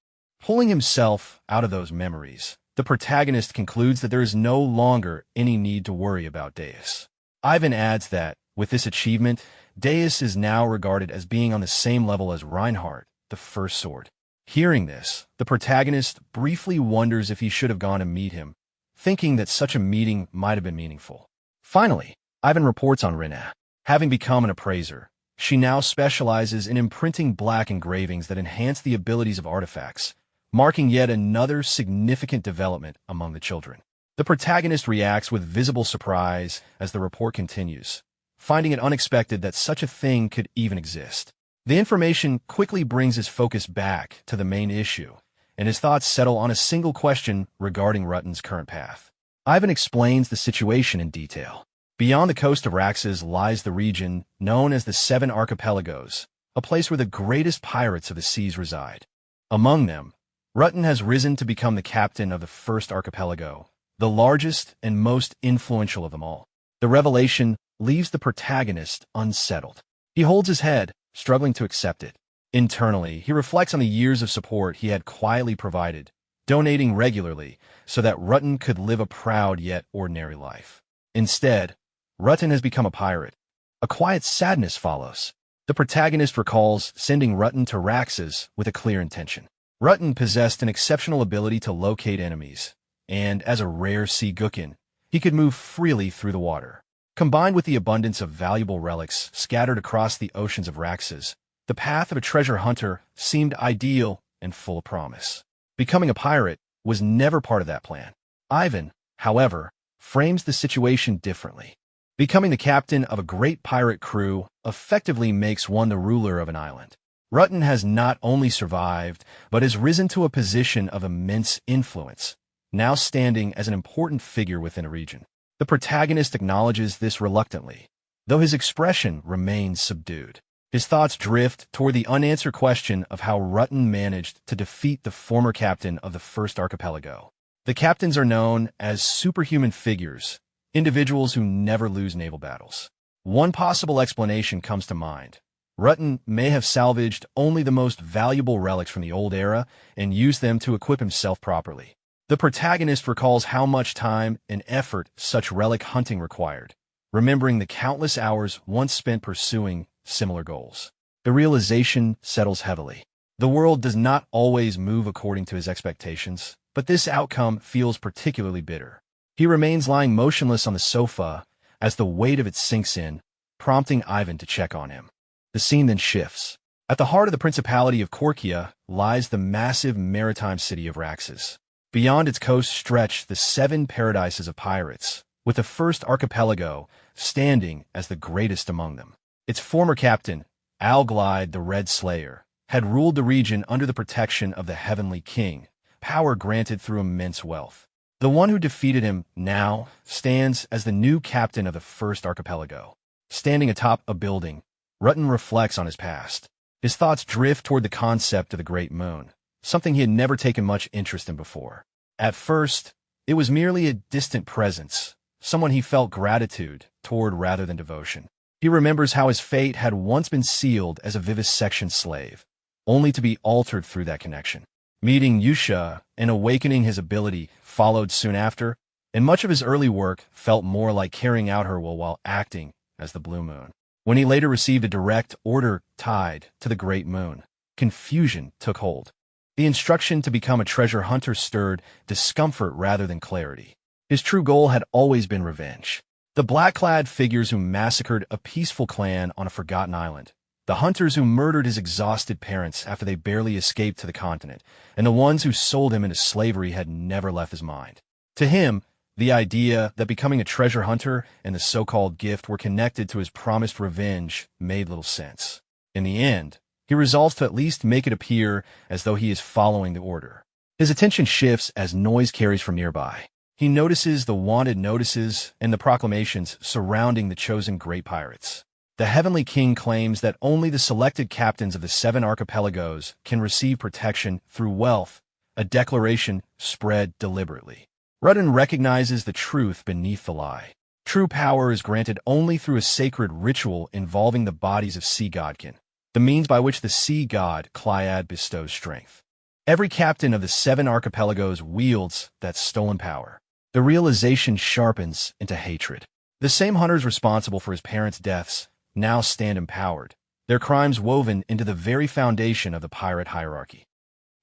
Pulling himself out of those memories, the protagonist concludes that there is no longer any need to worry about Deus. Ivan adds that, with this achievement, Deus is now regarded as being on the same level as Reinhardt, the First Sword. Hearing this, the protagonist briefly wonders if he should have gone to meet him, thinking that such a meeting might have been meaningful. Finally, Ivan reports on Rina. Having become an appraiser, she now specializes in imprinting black engravings that enhance the abilities of artifacts, marking yet another significant development among the children. The protagonist reacts with visible surprise as the report continues, finding it unexpected that such a thing could even exist. The information quickly brings his focus back to the main issue, and his thoughts settle on a single question regarding Rutten's current path. Ivan explains the situation in detail. Beyond the coast of Raxus lies the region known as the 7 Archipelagos, a place where the greatest pirates of the seas reside. Among them, Rutten has risen to become the captain of the first archipelago, the largest and most influential of them all. The revelation leaves the protagonist unsettled. He holds his head, struggling to accept it. Internally, he reflects on the years of support he had quietly provided, donating regularly so that Rutten could live a proud yet ordinary life. Instead, Rutten has become a pirate. A quiet sadness follows. The protagonist recalls sending Rutten to Raxus with a clear intention. Rutten possessed an exceptional ability to locate enemies, and as a rare sea gookin, he could move freely through the water. Combined with the abundance of valuable relics scattered across the oceans of Raxus, the path of a treasure hunter seemed ideal and full of promise. Becoming a pirate was never part of that plan. Ivan, however, frames the situation differently. Becoming the captain of a great pirate crew effectively makes one the ruler of an island. Rutten has not only survived, but has risen to a position of immense influence, now standing as an important figure within a region. The protagonist acknowledges this reluctantly, though his expression remains subdued. His thoughts drift toward the unanswered question of how Rutten managed to defeat the former captain of the first archipelago. The captains are known as superhuman figures, individuals who never lose naval battles. One possible explanation comes to mind. Rutten may have salvaged only the most valuable relics from the old era and used them to equip himself properly. The protagonist recalls how much time and effort such relic hunting required, remembering the countless hours once spent pursuing similar goals. The realization settles heavily. The world does not always move according to his expectations, but this outcome feels particularly bitter. He remains lying motionless on the sofa as the weight of it sinks in, prompting Ivan to check on him. The scene then shifts. At the heart of the Principality of Korkia lies the massive maritime city of Raxus. Beyond its coast stretch the 7 paradises of pirates, with the first archipelago standing as the greatest among them. Its former captain, Alglide the Red Slayer, had ruled the region under the protection of the Heavenly King, power granted through immense wealth. The one who defeated him now stands as the new captain of the first archipelago. Standing atop a building, Rutten reflects on his past. His thoughts drift toward the concept of the Great Moon, something he had never taken much interest in before. At first, it was merely a distant presence, someone he felt gratitude toward rather than devotion. He remembers how his fate had once been sealed as a vivisection slave, only to be altered through that connection. Meeting Yusha and awakening his ability followed soon after, and much of his early work felt more like carrying out her will while acting as the Blue Moon. when he later received a direct order tied to the Great Moon. Confusion took hold. The instruction to become a treasure hunter stirred discomfort rather than clarity. His true goal had always been revenge. The black-clad figures who massacred a peaceful clan on a forgotten island, the hunters who murdered his exhausted parents after they barely escaped to the continent, and the ones who sold him into slavery had never left his mind. To him, the idea that becoming a treasure hunter and the so-called gift were connected to his promised revenge made little sense. In the end, he resolves to at least make it appear as though he is following the order. His attention shifts as noise carries from nearby. He notices the wanted notices and the proclamations surrounding the chosen great pirates. The Heavenly King claims that only the selected captains of the 7 archipelagos can receive protection through wealth, a declaration spread deliberately. Rudin recognizes the truth beneath the lie. True power is granted only through a sacred ritual involving the bodies of sea godkin, the means by which the sea god Clyad bestows strength. Every captain of the 7 archipelagos wields that stolen power. The realization sharpens into hatred. The same hunters responsible for his parents' deaths now stand empowered, their crimes woven into the very foundation of the pirate hierarchy.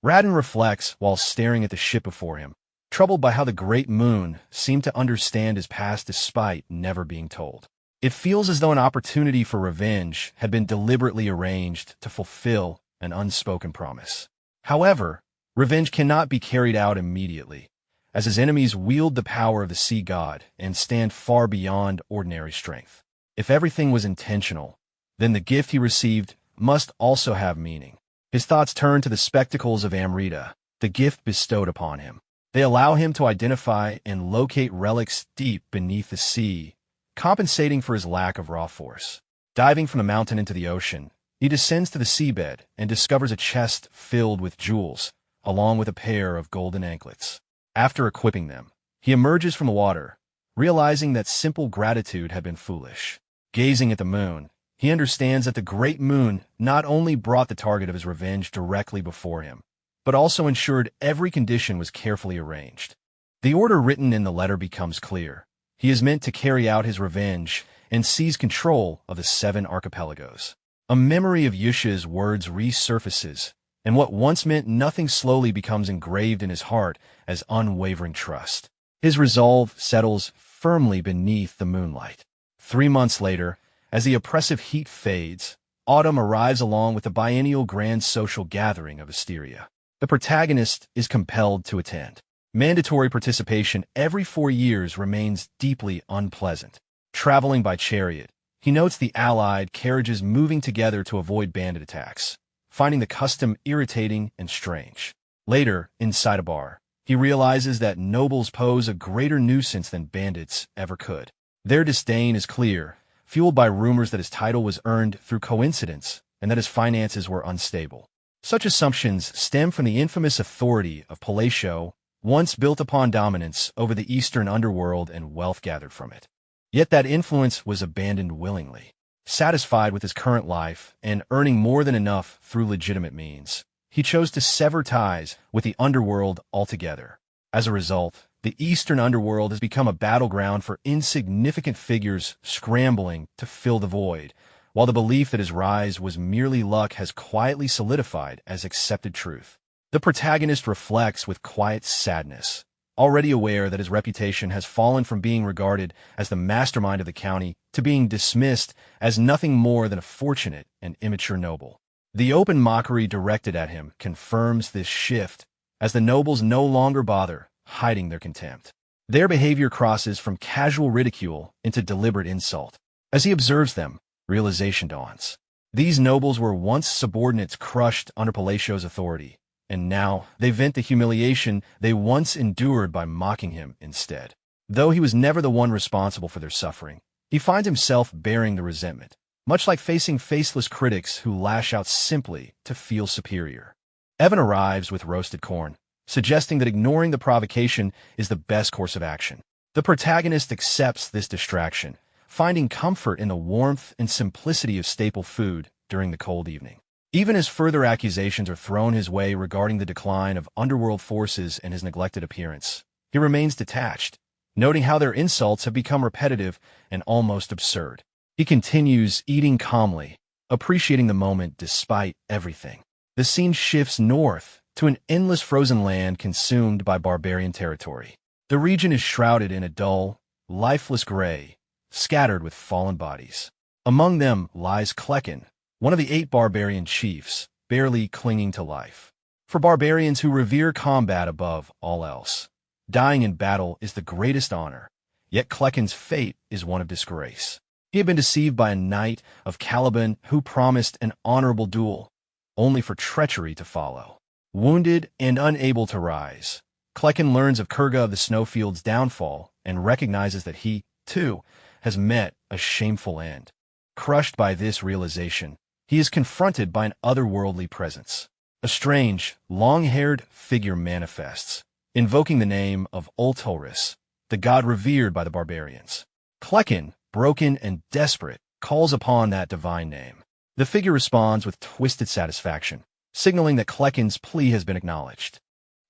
Radin reflects while staring at the ship before him, troubled by how the Great Moon seemed to understand his past despite never being told. It feels as though an opportunity for revenge had been deliberately arranged to fulfill an unspoken promise. However, revenge cannot be carried out immediately, as his enemies wield the power of the sea god and stand far beyond ordinary strength. If everything was intentional, then the gift he received must also have meaning. His thoughts turn to the spectacles of Amrita, the gift bestowed upon him. They allow him to identify and locate relics deep beneath the sea, compensating for his lack of raw force. Diving from the mountain into the ocean, he descends to the seabed and discovers a chest filled with jewels, along with a pair of golden anklets. After equipping them, he emerges from the water, realizing that simple gratitude had been foolish. Gazing at the moon, he understands that the Great Moon not only brought the target of his revenge directly before him, but also ensured every condition was carefully arranged. The order written in the letter becomes clear. He is meant to carry out his revenge and seize control of the 7 archipelagos. A memory of Yusha's words resurfaces, and what once meant nothing slowly becomes engraved in his heart as unwavering trust. His resolve settles firmly beneath the moonlight. 3 months later, as the oppressive heat fades, autumn arrives along with the biennial grand social gathering of Asteria. The protagonist is compelled to attend. Mandatory participation every 4 years remains deeply unpleasant. Traveling by chariot, he notes the allied carriages moving together to avoid bandit attacks, finding the custom irritating and strange. Later, inside a bar, he realizes that nobles pose a greater nuisance than bandits ever could. Their disdain is clear, fueled by rumors that his title was earned through coincidence and that his finances were unstable. Such assumptions stem from the infamous authority of Palatio, once built upon dominance over the eastern underworld and wealth gathered from it. Yet that influence was abandoned willingly. Satisfied with his current life and earning more than enough through legitimate means, he chose to sever ties with the underworld altogether. As a result, the eastern underworld has become a battleground for insignificant figures scrambling to fill the void, while the belief that his rise was merely luck has quietly solidified as accepted truth. The protagonist reflects with quiet sadness, already aware that his reputation has fallen from being regarded as the mastermind of the county to being dismissed as nothing more than a fortunate and immature noble. The open mockery directed at him confirms this shift, as the nobles no longer bother hiding their contempt. Their behavior crosses from casual ridicule into deliberate insult. As he observes them, realization dawns. These nobles were once subordinates crushed under Palatio's authority, and now they vent the humiliation they once endured by mocking him instead. Though he was never the one responsible for their suffering, he finds himself bearing the resentment, much like facing faceless critics who lash out simply to feel superior. Evan arrives with roasted corn, suggesting that ignoring the provocation is the best course of action. The protagonist accepts this distraction, finding comfort in the warmth and simplicity of staple food during the cold evening. Even as further accusations are thrown his way regarding the decline of underworld forces and his neglected appearance, he remains detached, noting how their insults have become repetitive and almost absurd. He continues eating calmly, appreciating the moment despite everything. The scene shifts north to an endless frozen land consumed by barbarian territory. The region is shrouded in a dull, lifeless gray, scattered with fallen bodies. Among them lies Klecken, one of the 8 barbarian chiefs, barely clinging to life. For barbarians who revere combat above all else, dying in battle is the greatest honor, yet Klecken's fate is one of disgrace. He had been deceived by a knight of Caliban who promised an honorable duel, only for treachery to follow. Wounded and unable to rise, Klecken learns of Kurga of the Snowfield's downfall and recognizes that he, too, has met a shameful end. Crushed by this realization, he is confronted by an otherworldly presence. A strange, long-haired figure manifests, invoking the name of Ultoris, the god revered by the barbarians. Klecken, broken and desperate, calls upon that divine name. The figure responds with twisted satisfaction, signaling that Klecken's plea has been acknowledged.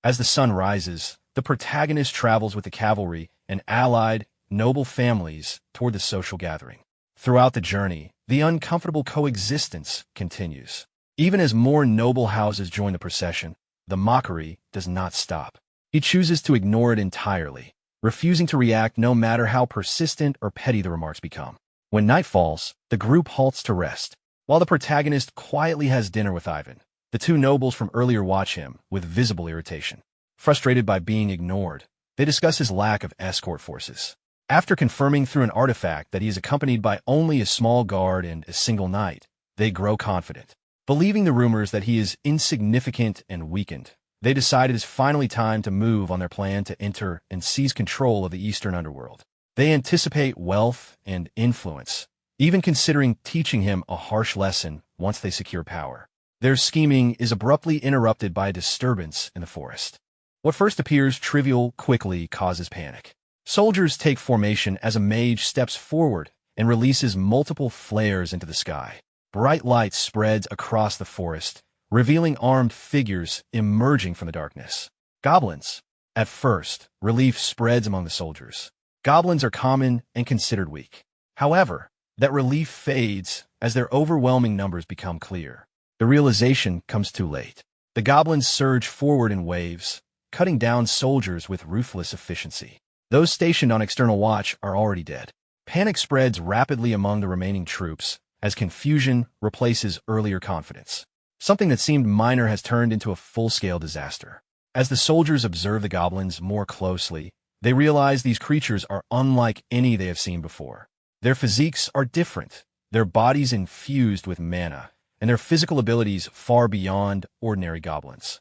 As the sun rises, the protagonist travels with the cavalry and allied, noble families toward the social gathering. Throughout the journey, the uncomfortable coexistence continues. Even as more noble houses join the procession, the mockery does not stop. He chooses to ignore it entirely, refusing to react no matter how persistent or petty the remarks become. When night falls, the group halts to rest. While the protagonist quietly has dinner with Ivan, the 2 nobles from earlier watch him with visible irritation. Frustrated by being ignored, they discuss his lack of escort forces. After confirming through an artifact that he is accompanied by only a small guard and a single knight, they grow confident. Believing the rumors that he is insignificant and weakened, they decide it is finally time to move on their plan to enter and seize control of the Eastern underworld. They anticipate wealth and influence, even considering teaching him a harsh lesson once they secure power. Their scheming is abruptly interrupted by a disturbance in the forest. What first appears trivial quickly causes panic. Soldiers take formation as a mage steps forward and releases multiple flares into the sky. Bright light spreads across the forest, revealing armed figures emerging from the darkness. Goblins. At first, relief spreads among the soldiers. Goblins are common and considered weak. However, that relief fades as their overwhelming numbers become clear. The realization comes too late. The goblins surge forward in waves, cutting down soldiers with ruthless efficiency. Those stationed on external watch are already dead. Panic spreads rapidly among the remaining troops as confusion replaces earlier confidence. Something that seemed minor has turned into a full-scale disaster. As the soldiers observe the goblins more closely, they realize these creatures are unlike any they have seen before. Their physiques are different, their bodies infused with mana, and their physical abilities far beyond ordinary goblins.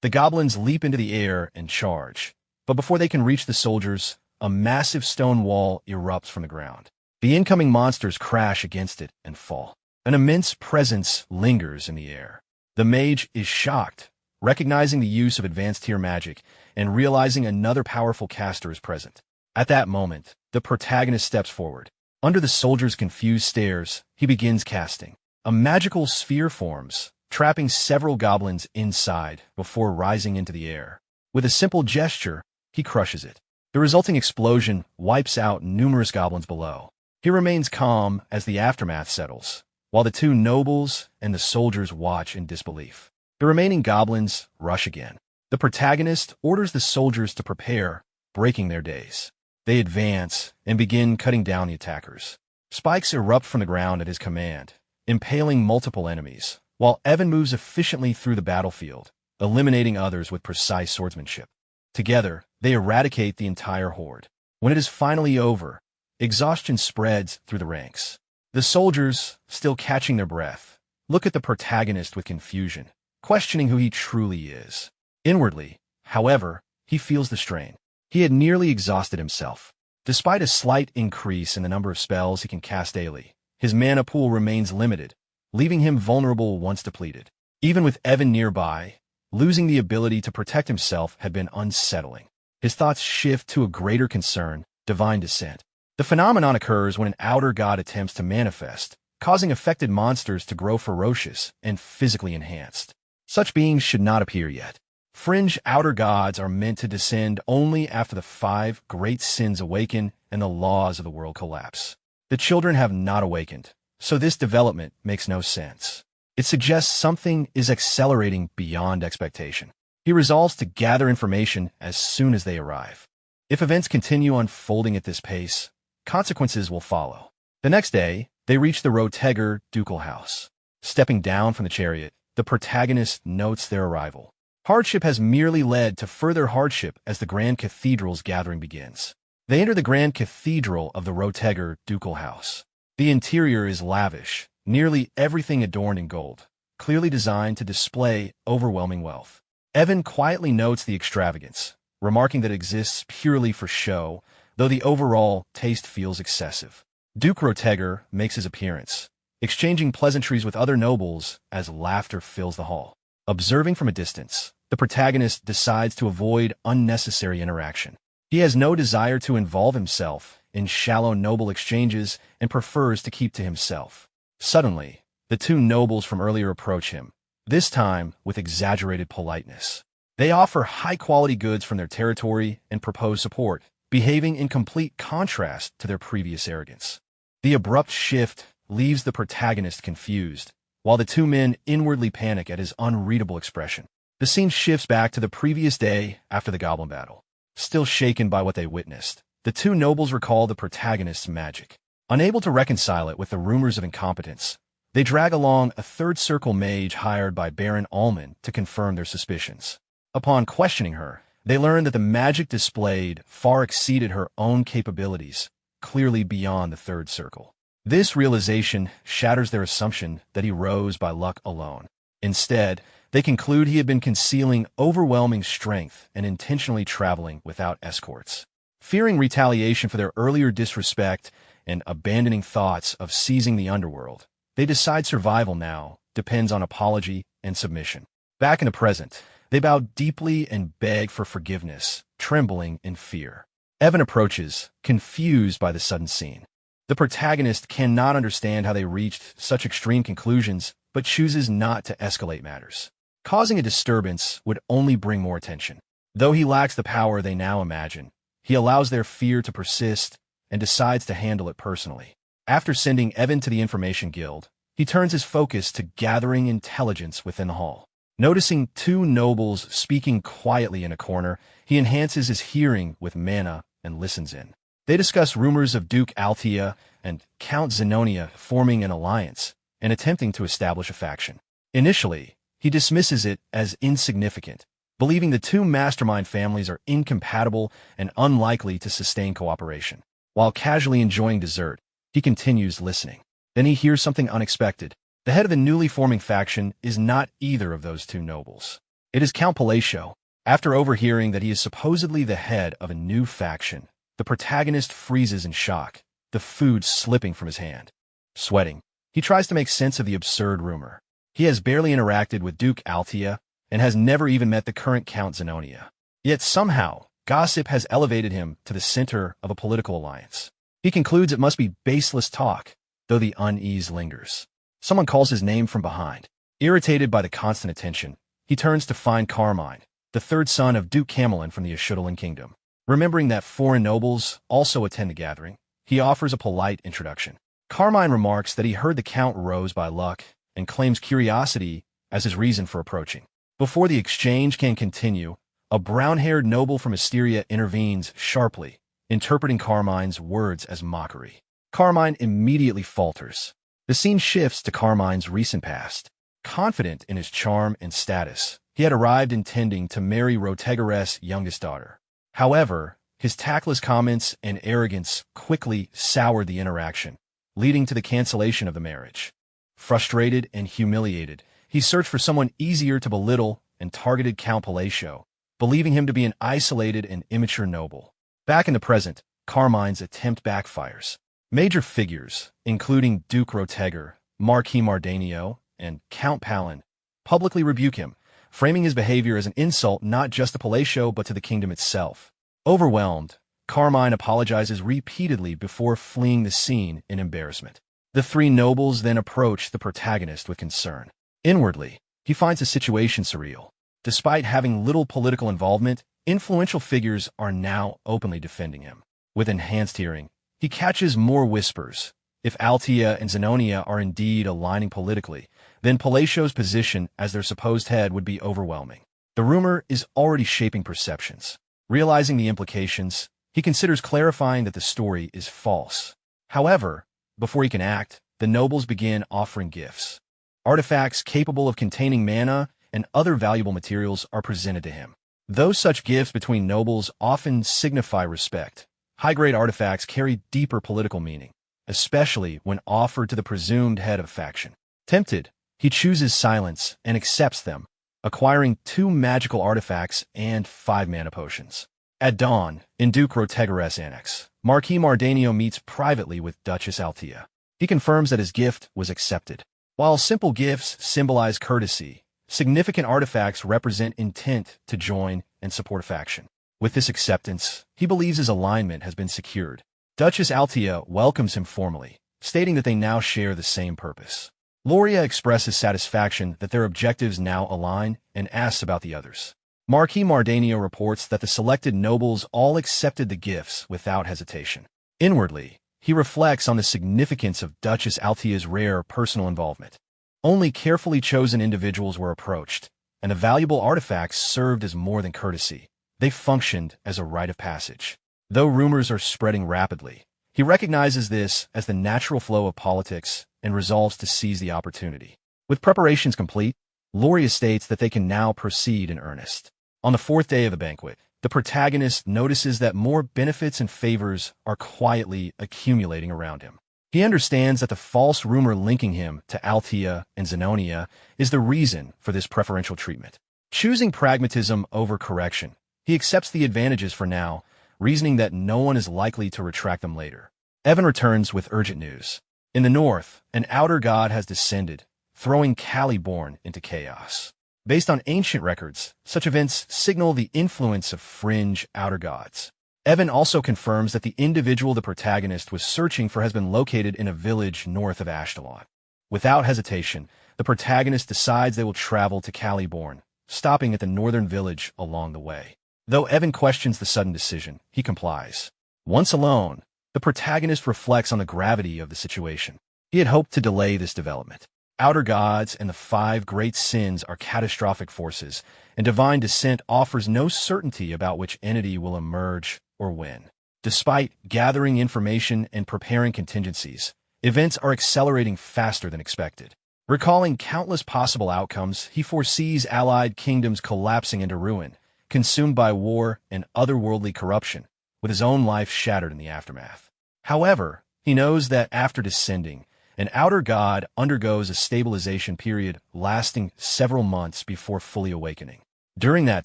The goblins leap into the air and charge, but before they can reach the soldiers, a massive stone wall erupts from the ground. The incoming monsters crash against it and fall. An immense presence lingers in the air. The mage is shocked, recognizing the use of advanced tier magic and realizing another powerful caster is present. At that moment, the protagonist steps forward. Under the soldier's confused stares, he begins casting. A magical sphere forms, trapping several goblins inside before rising into the air. With a simple gesture, he crushes it. The resulting explosion wipes out numerous goblins below. He remains calm as the aftermath settles, while the 2 nobles and the soldiers watch in disbelief. The remaining goblins rush again. The protagonist orders the soldiers to prepare, breaking their days. They advance and begin cutting down the attackers. Spikes erupt from the ground at his command, impaling multiple enemies, while Evan moves efficiently through the battlefield, eliminating others with precise swordsmanship. Together, they eradicate the entire horde. When it is finally over, exhaustion spreads through the ranks. The soldiers, still catching their breath, look at the protagonist with confusion, questioning who he truly is. Inwardly, however, he feels the strain. He had nearly exhausted himself. Despite a slight increase in the number of spells he can cast daily, his mana pool remains limited, leaving him vulnerable once depleted. Even with Evan nearby, losing the ability to protect himself had been unsettling. His thoughts shift to a greater concern, divine descent. The phenomenon occurs when an outer god attempts to manifest, causing affected monsters to grow ferocious and physically enhanced. Such beings should not appear yet. Fringe outer gods are meant to descend only after the 5 great sins awaken and the laws of the world collapse. The children have not awakened, so this development makes no sense. It suggests something is accelerating beyond expectation. He resolves to gather information as soon as they arrive. If events continue unfolding at this pace, consequences will follow. The next day, they reach the Roteger ducal house. Stepping down from the chariot, the protagonist notes their arrival. Hardship has merely led to further hardship as the Grand Cathedral's gathering begins. They enter the Grand Cathedral of the Roteger ducal house. The interior is lavish, nearly everything adorned in gold, clearly designed to display overwhelming wealth. Evan quietly notes the extravagance, remarking that it exists purely for show, though the overall taste feels excessive. Duke Roteger makes his appearance, exchanging pleasantries with other nobles as laughter fills the hall. Observing from a distance, the protagonist decides to avoid unnecessary interaction. He has no desire to involve himself in shallow noble exchanges and prefers to keep to himself. Suddenly, the two nobles from earlier approach him, this time with exaggerated politeness. They offer high-quality goods from their territory and propose support, behaving in complete contrast to their previous arrogance. The abrupt shift leaves the protagonist confused, while the two men inwardly panic at his unreadable expression. The scene shifts back to the previous day after the goblin battle. Still shaken by what they witnessed, the two nobles recall the protagonist's magic. Unable to reconcile it with the rumors of incompetence, they drag along a third-circle mage hired by Baron Ullman to confirm their suspicions. Upon questioning her, they learn that the magic displayed far exceeded her own capabilities, clearly beyond the third circle. This realization shatters their assumption that he rose by luck alone. Instead, they conclude he had been concealing overwhelming strength and intentionally traveling without escorts. Fearing retaliation for their earlier disrespect and abandoning thoughts of seizing the underworld, they decide survival now depends on apology and submission. Back in the present, they bow deeply and beg for forgiveness, trembling in fear. Evan approaches, confused by the sudden scene. The protagonist cannot understand how they reached such extreme conclusions, but chooses not to escalate matters. Causing a disturbance would only bring more attention. Though he lacks the power they now imagine, he allows their fear to persist and decides to handle it personally. After sending Evan to the Information Guild, he turns his focus to gathering intelligence within the hall. Noticing two nobles speaking quietly in a corner, he enhances his hearing with mana and listens in. They discuss rumors of Duke Altea and Count Zenonia forming an alliance and attempting to establish a faction. Initially, he dismisses it as insignificant, believing the two mastermind families are incompatible and unlikely to sustain cooperation. While casually enjoying dessert, he continues listening. Then he hears something unexpected. The head of the newly forming faction is not either of those two nobles. It is Count Palacio. After overhearing that he is supposedly the head of a new faction, the protagonist freezes in shock, the food slipping from his hand. Sweating, he tries to make sense of the absurd rumor. He has barely interacted with Duke Altea and has never even met the current Count Zenonia. Yet somehow, gossip has elevated him to the center of a political alliance. He concludes it must be baseless talk, though the unease lingers. Someone calls his name from behind. Irritated by the constant attention, he turns to find Carmine, the third son of Duke Camelin from the Ashudalan Kingdom. Remembering that foreign nobles also attend the gathering, he offers a polite introduction. Carmine remarks that he heard the Count rose by luck and claims curiosity as his reason for approaching. Before the exchange can continue, a brown-haired noble from Asteria intervenes sharply, interpreting Carmine's words as mockery. Carmine immediately falters. The scene shifts to Carmine's recent past. Confident in his charm and status, he had arrived intending to marry Roteger's youngest daughter. However, his tactless comments and arrogance quickly soured the interaction, leading to the cancellation of the marriage. Frustrated and humiliated, he searched for someone easier to belittle and targeted Count Palacio, believing him to be an isolated and immature noble. Back in the present, Carmine's attempt backfires. Major figures, including Duke Roteger, Marquis Mardanio, and Count Palin, publicly rebuke him, framing his behavior as an insult not just to Palacio but to the kingdom itself. Overwhelmed, Carmine apologizes repeatedly before fleeing the scene in embarrassment. The three nobles then approach the protagonist with concern. Inwardly, he finds the situation surreal. Despite having little political involvement, influential figures are now openly defending him. With enhanced hearing, he catches more whispers. If Altea and Zenonia are indeed aligning politically, then Palatio's position as their supposed head would be overwhelming. The rumor is already shaping perceptions. Realizing the implications, he considers clarifying that the story is false. However, before he can act, the nobles begin offering gifts. Artifacts capable of containing mana and other valuable materials are presented to him. Though such gifts between nobles often signify respect, high-grade artifacts carry deeper political meaning, especially when offered to the presumed head of a faction. Tempted, he chooses silence and accepts them, acquiring 2 magical artifacts and 5 mana potions. At dawn, in Duke Rotegares' annex, Marquis Mardanio meets privately with Duchess Altea. He confirms that his gift was accepted. While simple gifts symbolize courtesy, significant artifacts represent intent to join and support a faction. With this acceptance, he believes his alignment has been secured. Duchess Altea welcomes him formally, stating that they now share the same purpose. Loria expresses satisfaction that their objectives now align and asks about the others. Marquis Mardanio reports that the selected nobles all accepted the gifts without hesitation. Inwardly, he reflects on the significance of Duchess Altea's rare personal involvement. Only carefully chosen individuals were approached, and the valuable artifacts served as more than courtesy. They functioned as a rite of passage. Though rumors are spreading rapidly, he recognizes this as the natural flow of politics and resolves to seize the opportunity. With preparations complete, Loria states that they can now proceed in earnest. On the 4th day of the banquet, the protagonist notices that more benefits and favors are quietly accumulating around him. He understands that the false rumor linking him to Altea and Zenonia is the reason for this preferential treatment. Choosing pragmatism over correction, he accepts the advantages for now, reasoning that no one is likely to retract them later. Evan returns with urgent news. In the north, an outer god has descended, throwing Caliborn into chaos. Based on ancient records, such events signal the influence of fringe outer gods. Evan also confirms that the individual the protagonist was searching for has been located in a village north of Ashtalon. Without hesitation, the protagonist decides they will travel to Caliborn, stopping at the northern village along the way. Though Evan questions the sudden decision, he complies. Once alone, the protagonist reflects on the gravity of the situation. He had hoped to delay this development. Outer gods and the 5 great sins are catastrophic forces, and divine descent offers no certainty about which entity will emerge or when. Despite gathering information and preparing contingencies, events are accelerating faster than expected. Recalling countless possible outcomes, he foresees allied kingdoms collapsing into ruin, consumed by war and otherworldly corruption, with his own life shattered in the aftermath. However, he knows that after descending, an outer god undergoes a stabilization period lasting several months before fully awakening. During that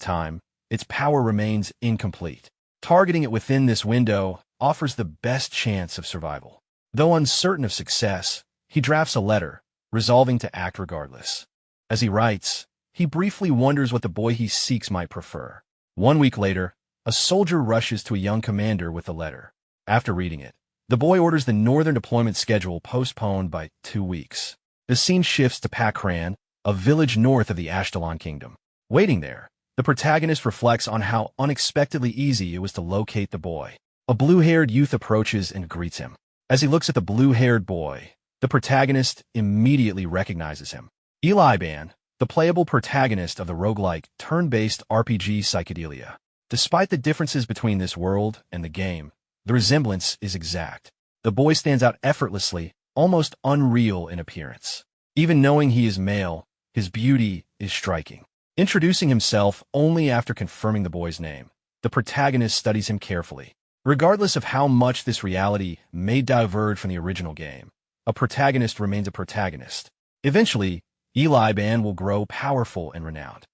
time, its power remains incomplete. Targeting it within this window offers the best chance of survival. Though uncertain of success, he drafts a letter, resolving to act regardless. As he writes, he briefly wonders what the boy he seeks might prefer. 1 week later, a soldier rushes to a young commander with the letter. After reading it, the boy orders the northern deployment schedule postponed by 2 weeks. The scene shifts to Pakran, a village north of the Ashtalon kingdom. Waiting there, the protagonist reflects on how unexpectedly easy it was to locate the boy. A blue-haired youth approaches and greets him. As he looks at the blue-haired boy, the protagonist immediately recognizes him. Eliban, the playable protagonist of the roguelike turn-based RPG Psychedelia. Despite the differences between this world and the game, the resemblance is exact. The boy stands out effortlessly, almost unreal in appearance. Even knowing he is male, his beauty is striking. Introducing himself only after confirming the boy's name, the protagonist studies him carefully. Regardless of how much this reality may diverge from the original game, a protagonist remains a protagonist. Eventually, Eliban will grow powerful and renowned.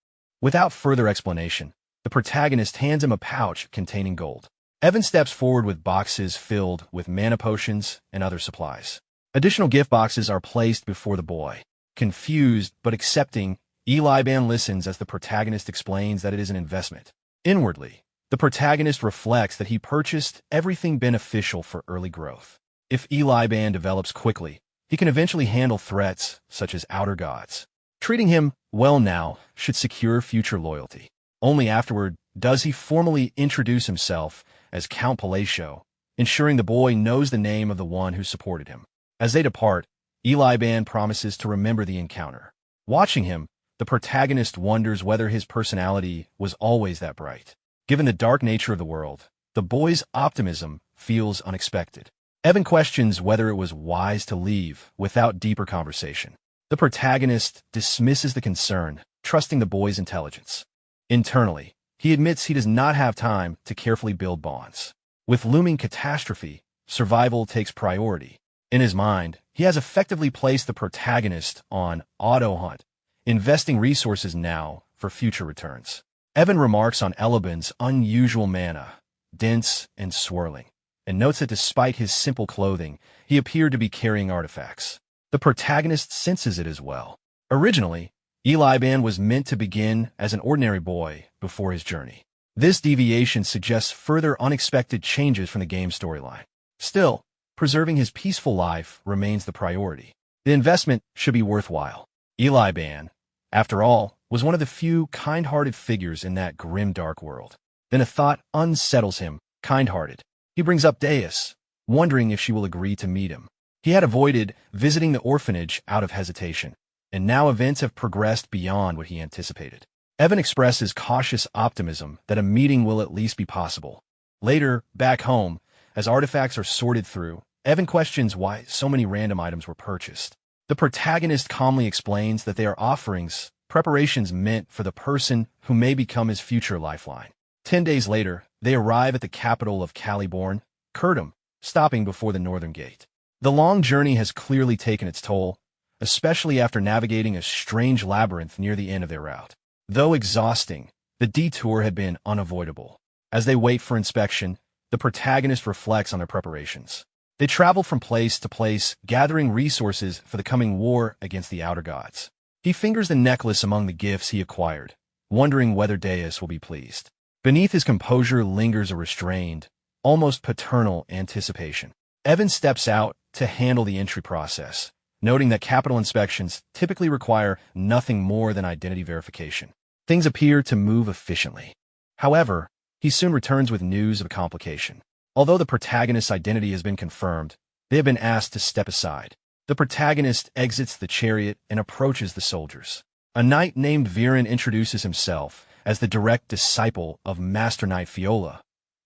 Without further explanation, the protagonist hands him a pouch containing gold. Evan steps forward with boxes filled with mana potions and other supplies. Additional gift boxes are placed before the boy. Confused but accepting, Eliban listens as the protagonist explains that it is an investment. Inwardly, the protagonist reflects that he purchased everything beneficial for early growth. If Eliban develops quickly, he can eventually handle threats such as outer gods. Treating him well now should secure future loyalty. Only afterward does he formally introduce himself as Count Palatio, ensuring the boy knows the name of the one who supported him. As they depart, Eliban promises to remember the encounter. Watching him, the protagonist wonders whether his personality was always that bright. Given the dark nature of the world, the boy's optimism feels unexpected. Evan questions whether it was wise to leave without deeper conversation. The protagonist dismisses the concern, trusting the boy's intelligence. Internally, he admits he does not have time to carefully build bonds. With looming catastrophe, survival takes priority. In his mind, he has effectively placed the protagonist on auto hunt, investing resources now for future returns. Evan remarks on Eliban's unusual mana, dense and swirling, and notes that despite his simple clothing, he appeared to be carrying artifacts. The protagonist senses it as well. Originally, Eliban was meant to begin as an ordinary boy before his journey. This deviation suggests further unexpected changes from the game's storyline. Still, preserving his peaceful life remains the priority. The investment should be worthwhile. Eliban, after all, was one of the few kind-hearted figures in that grim dark world. Then a thought unsettles him, kind-hearted. He brings up Deus, wondering if she will agree to meet him. He had avoided visiting the orphanage out of hesitation, and now events have progressed beyond what he anticipated. Evan expresses cautious optimism that a meeting will at least be possible. Later, back home, as artifacts are sorted through, Evan questions why so many random items were purchased. The protagonist calmly explains that they are offerings, preparations meant for the person who may become his future lifeline. 10 days later, they arrive at the capital of Caliborn, Kurdum, stopping before the northern gate. The long journey has clearly taken its toll, especially after navigating a strange labyrinth near the end of their route. Though exhausting, the detour had been unavoidable. As they wait for inspection, the protagonist reflects on their preparations. They travel from place to place, gathering resources for the coming war against the outer gods. He fingers the necklace among the gifts he acquired, wondering whether Deus will be pleased. Beneath his composure lingers a restrained, almost paternal anticipation. Evan steps out to handle the entry process, noting that capital inspections typically require nothing more than identity verification. Things appear to move efficiently. However, he soon returns with news of a complication. Although the protagonist's identity has been confirmed, they have been asked to step aside. The protagonist exits the chariot and approaches the soldiers. A knight named Viren introduces himself as the direct disciple of Master Knight Fiola,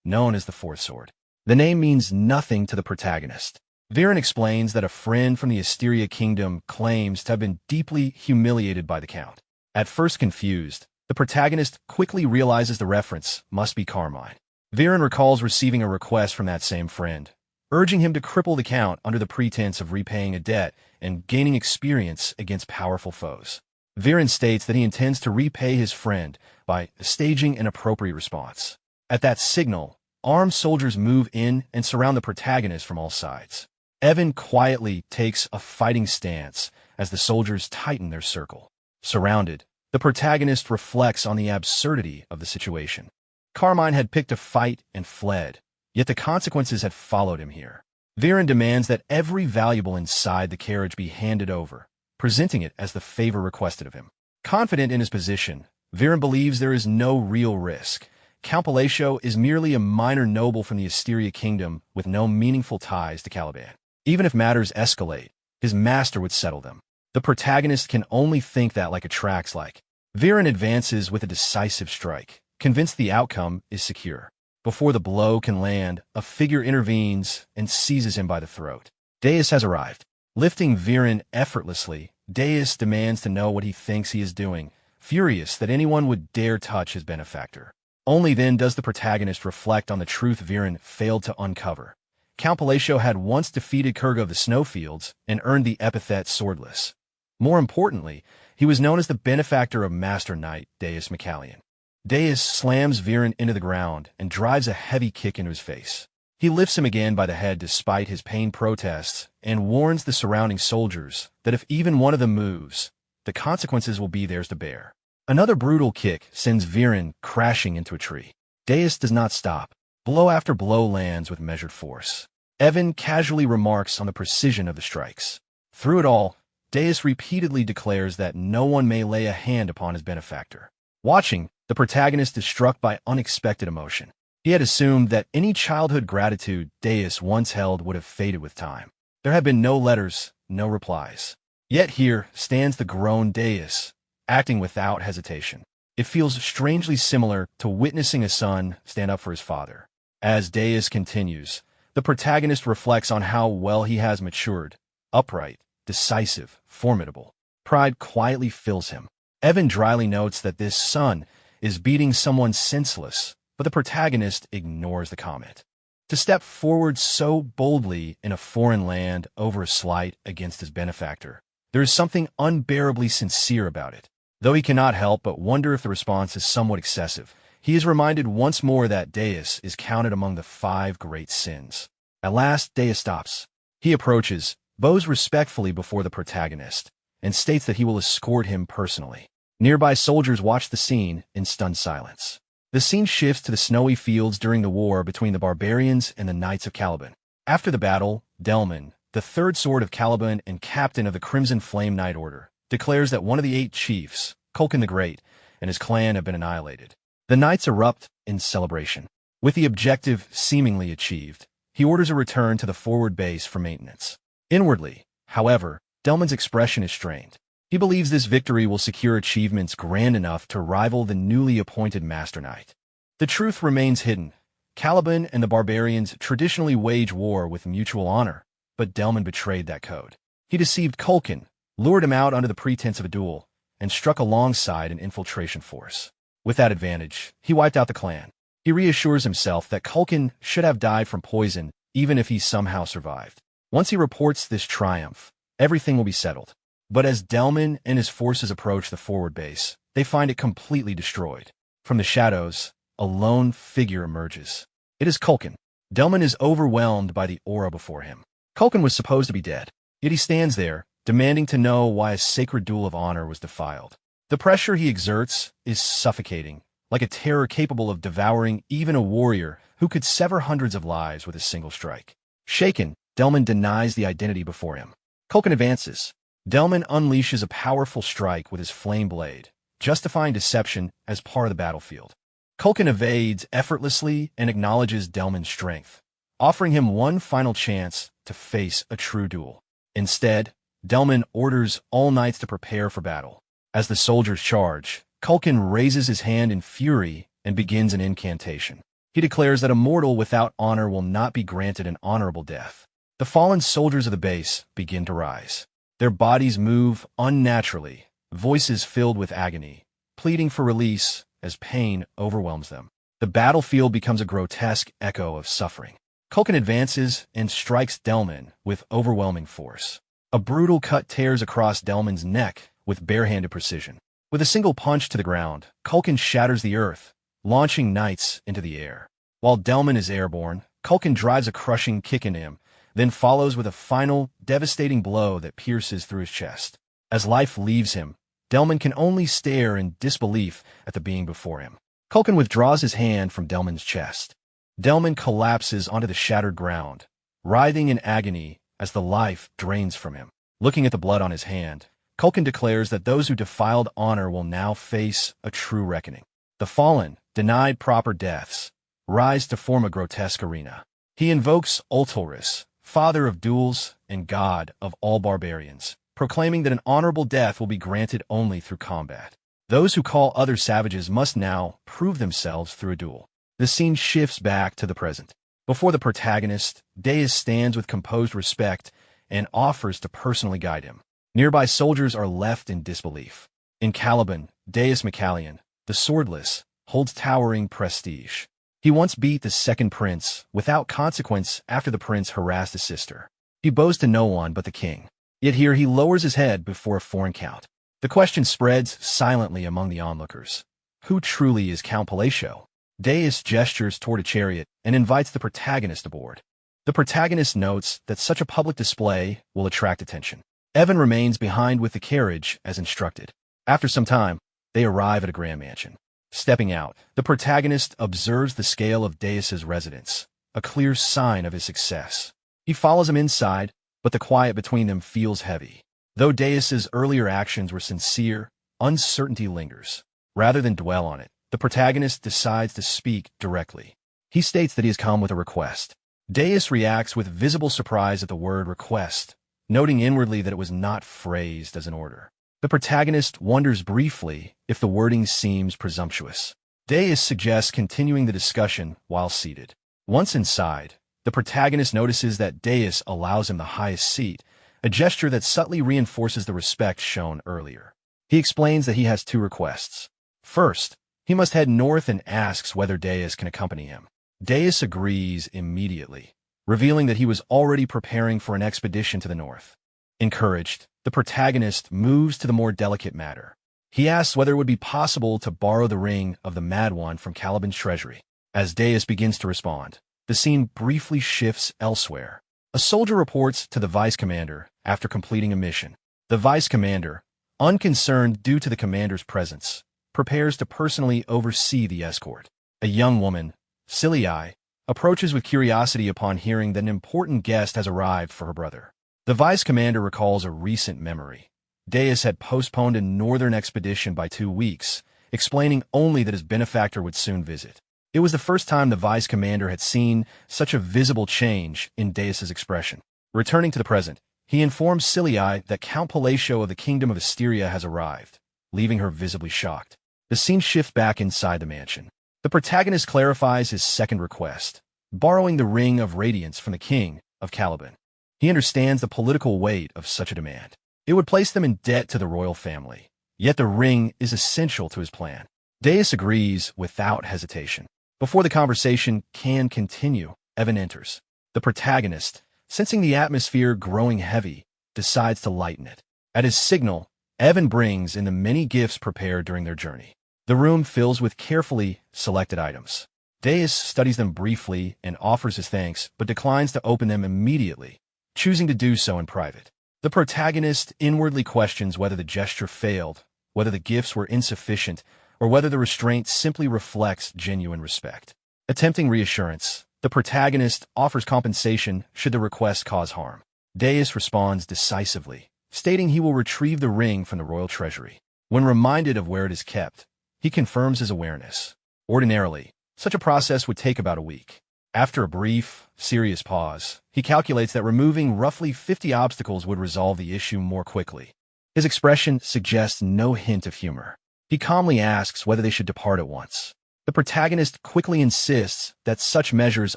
known as the Fourth Sword. The name means nothing to the protagonist. Viren explains that a friend from the Asteria Kingdom claims to have been deeply humiliated by the Count. At first confused, the protagonist quickly realizes the reference must be Carmine. Viren recalls receiving a request from that same friend, urging him to cripple the Count under the pretense of repaying a debt and gaining experience against powerful foes. Viren states that he intends to repay his friend by staging an appropriate response. At that signal, armed soldiers move in and surround the protagonist from all sides. Evan quietly takes a fighting stance as the soldiers tighten their circle. Surrounded, the protagonist reflects on the absurdity of the situation. Carmine had picked a fight and fled, yet the consequences had followed him here. Viren demands that every valuable inside the carriage be handed over, presenting it as the favor requested of him. Confident in his position, Viren believes there is no real risk. Count Palacio is merely a minor noble from the Asteria Kingdom with no meaningful ties to Caliban. Even if matters escalate, his master would settle them. The protagonist can only think that like attracts like. Viren advances with a decisive strike, convinced the outcome is secure. Before the blow can land, a figure intervenes and seizes him by the throat. Deus has arrived. Lifting Viren effortlessly, Deus demands to know what he thinks he is doing, furious that anyone would dare touch his benefactor. Only then does the protagonist reflect on the truth Viren failed to uncover. Count Palacio had once defeated Kurga of the Snowfields and earned the epithet Swordless. More importantly, he was known as the benefactor of Master Knight Deus Macallion. Deus slams Viren into the ground and drives a heavy kick into his face. He lifts him again by the head despite his pain protests and warns the surrounding soldiers that if even one of them moves, the consequences will be theirs to bear. Another brutal kick sends Viren crashing into a tree. Deus does not stop. Blow after blow lands with measured force. Evan casually remarks on the precision of the strikes. Through it all, Deus repeatedly declares that no one may lay a hand upon his benefactor. Watching, the protagonist is struck by unexpected emotion. He had assumed that any childhood gratitude Deus once held would have faded with time. There had been no letters, no replies. Yet here stands the grown Deus, acting without hesitation. It feels strangely similar to witnessing a son stand up for his father. As Deus continues, the protagonist reflects on how well he has matured, upright, decisive, formidable. Pride quietly fills him. Evan dryly notes that this son is beating someone senseless, but the protagonist ignores the comment. To step forward so boldly in a foreign land over a slight against his benefactor, there is something unbearably sincere about it. Though he cannot help but wonder if the response is somewhat excessive, he is reminded once more that Deus is counted among the 5 great sins. At last, Deus stops. He approaches, bows respectfully before the protagonist, and states that he will escort him personally. Nearby soldiers watch the scene in stunned silence. The scene shifts to the snowy fields during the war between the barbarians and the Knights of Caliban. After the battle, Delman, the third sword of Caliban and captain of the Crimson Flame Knight Order, declares that one of the 8 chiefs, Culkin the Great, and his clan have been annihilated. The knights erupt in celebration. With the objective seemingly achieved, he orders a return to the forward base for maintenance. Inwardly, however, Delman's expression is strained. He believes this victory will secure achievements grand enough to rival the newly appointed Master Knight. The truth remains hidden. Caliban and the barbarians traditionally wage war with mutual honor, but Delman betrayed that code. He deceived Culkin, lured him out under the pretense of a duel, and struck alongside an infiltration force. With that advantage, he wiped out the clan. He reassures himself that Culkin should have died from poison, even if he somehow survived. Once he reports this triumph, everything will be settled. But as Delman and his forces approach the forward base, they find it completely destroyed. From the shadows, a lone figure emerges. It is Culkin. Delman is overwhelmed by the aura before him. Culkin was supposed to be dead, yet he stands there, demanding to know why a sacred duel of honor was defiled. The pressure he exerts is suffocating, like a terror capable of devouring even a warrior who could sever hundreds of lives with a single strike. Shaken, Delman denies the identity before him. Culkin advances. Delman unleashes a powerful strike with his flame blade, justifying deception as part of the battlefield. Culkin evades effortlessly and acknowledges Delman's strength, offering him one final chance to face a true duel. Instead, Delman orders all knights to prepare for battle. As the soldiers charge, Culkin raises his hand in fury and begins an incantation. He declares that a mortal without honor will not be granted an honorable death. The fallen soldiers of the base begin to rise. Their bodies move unnaturally, voices filled with agony, pleading for release as pain overwhelms them. The battlefield becomes a grotesque echo of suffering. Culkin advances and strikes Delman with overwhelming force. A brutal cut tears across Delman's neck with barehanded precision. With a single punch to the ground, Culkin shatters the earth, launching knights into the air. While Delman is airborne, Culkin drives a crushing kick into him, then follows with a final, devastating blow that pierces through his chest. As life leaves him, Delman can only stare in disbelief at the being before him. Culkin withdraws his hand from Delman's chest. Delman collapses onto the shattered ground, writhing in agony as the life drains from him. Looking at the blood on his hand, Culkin declares that those who defiled honor will now face a true reckoning. The fallen, denied proper deaths, rise to form a grotesque arena. He invokes Ultoris, father of duels and god of all barbarians, proclaiming that an honorable death will be granted only through combat. Those who call other savages must now prove themselves through a duel. The scene shifts back to the present. Before the protagonist, Deus stands with composed respect and offers to personally guide him. Nearby soldiers are left in disbelief. In Caliban, Deus Macallion, the swordless, holds towering prestige. He once beat the second prince without consequence after the prince harassed his sister. He bows to no one but the king. Yet here he lowers his head before a foreign count. The question spreads silently among the onlookers. Who truly is Count Palacio? Deus gestures toward a chariot and invites the protagonist aboard. The protagonist notes that such a public display will attract attention. Evan remains behind with the carriage as instructed. After some time, they arrive at a grand mansion. Stepping out, the protagonist observes the scale of Deus's residence, a clear sign of his success. He follows him inside, but the quiet between them feels heavy. Though Deus's earlier actions were sincere, uncertainty lingers. Rather than dwell on it, the protagonist decides to speak directly. He states that he has come with a request. Deus reacts with visible surprise at the word request, noting inwardly that it was not phrased as an order. The protagonist wonders briefly if the wording seems presumptuous. Deus suggests continuing the discussion while seated. Once inside, the protagonist notices that Deus allows him the highest seat, a gesture that subtly reinforces the respect shown earlier. He explains that he has two requests. First, he must head north and asks whether Deus can accompany him. Deus agrees immediately, revealing that he was already preparing for an expedition to the north. Encouraged, the protagonist moves to the more delicate matter. He asks whether it would be possible to borrow the ring of the Mad One from Caliban's treasury. As Deus begins to respond, the scene briefly shifts elsewhere. A soldier reports to the vice commander after completing a mission. The vice commander, unconcerned due to the commander's presence, prepares to personally oversee the escort. A young woman, Silly Eye, approaches with curiosity upon hearing that an important guest has arrived for her brother. The vice commander recalls a recent memory. Deus had postponed a northern expedition by 2 weeks, explaining only that his benefactor would soon visit. It was the first time the vice commander had seen such a visible change in Deus's expression. Returning to the present, he informs Silly Eye that Count Palacio of the Kingdom of Asteria has arrived, leaving her visibly shocked. The scene shifts back inside the mansion. The protagonist clarifies his second request, borrowing the Ring of Radiance from the King of Caliban. He understands the political weight of such a demand. It would place them in debt to the royal family, yet the ring is essential to his plan. Deus agrees without hesitation. Before the conversation can continue, Evan enters. The protagonist, sensing the atmosphere growing heavy, decides to lighten it. At his signal, Evan brings in the many gifts prepared during their journey. The room fills with carefully selected items. Deus studies them briefly and offers his thanks, but declines to open them immediately, choosing to do so in private. The protagonist inwardly questions whether the gesture failed, whether the gifts were insufficient, or whether the restraint simply reflects genuine respect. Attempting reassurance, the protagonist offers compensation should the request cause harm. Deus responds decisively, stating he will retrieve the ring from the royal treasury. When reminded of where it is kept, he confirms his awareness. Ordinarily, such a process would take about a week. After a brief, serious pause, he calculates that removing roughly 50 obstacles would resolve the issue more quickly. His expression suggests no hint of humor. He calmly asks whether they should depart at once. The protagonist quickly insists that such measures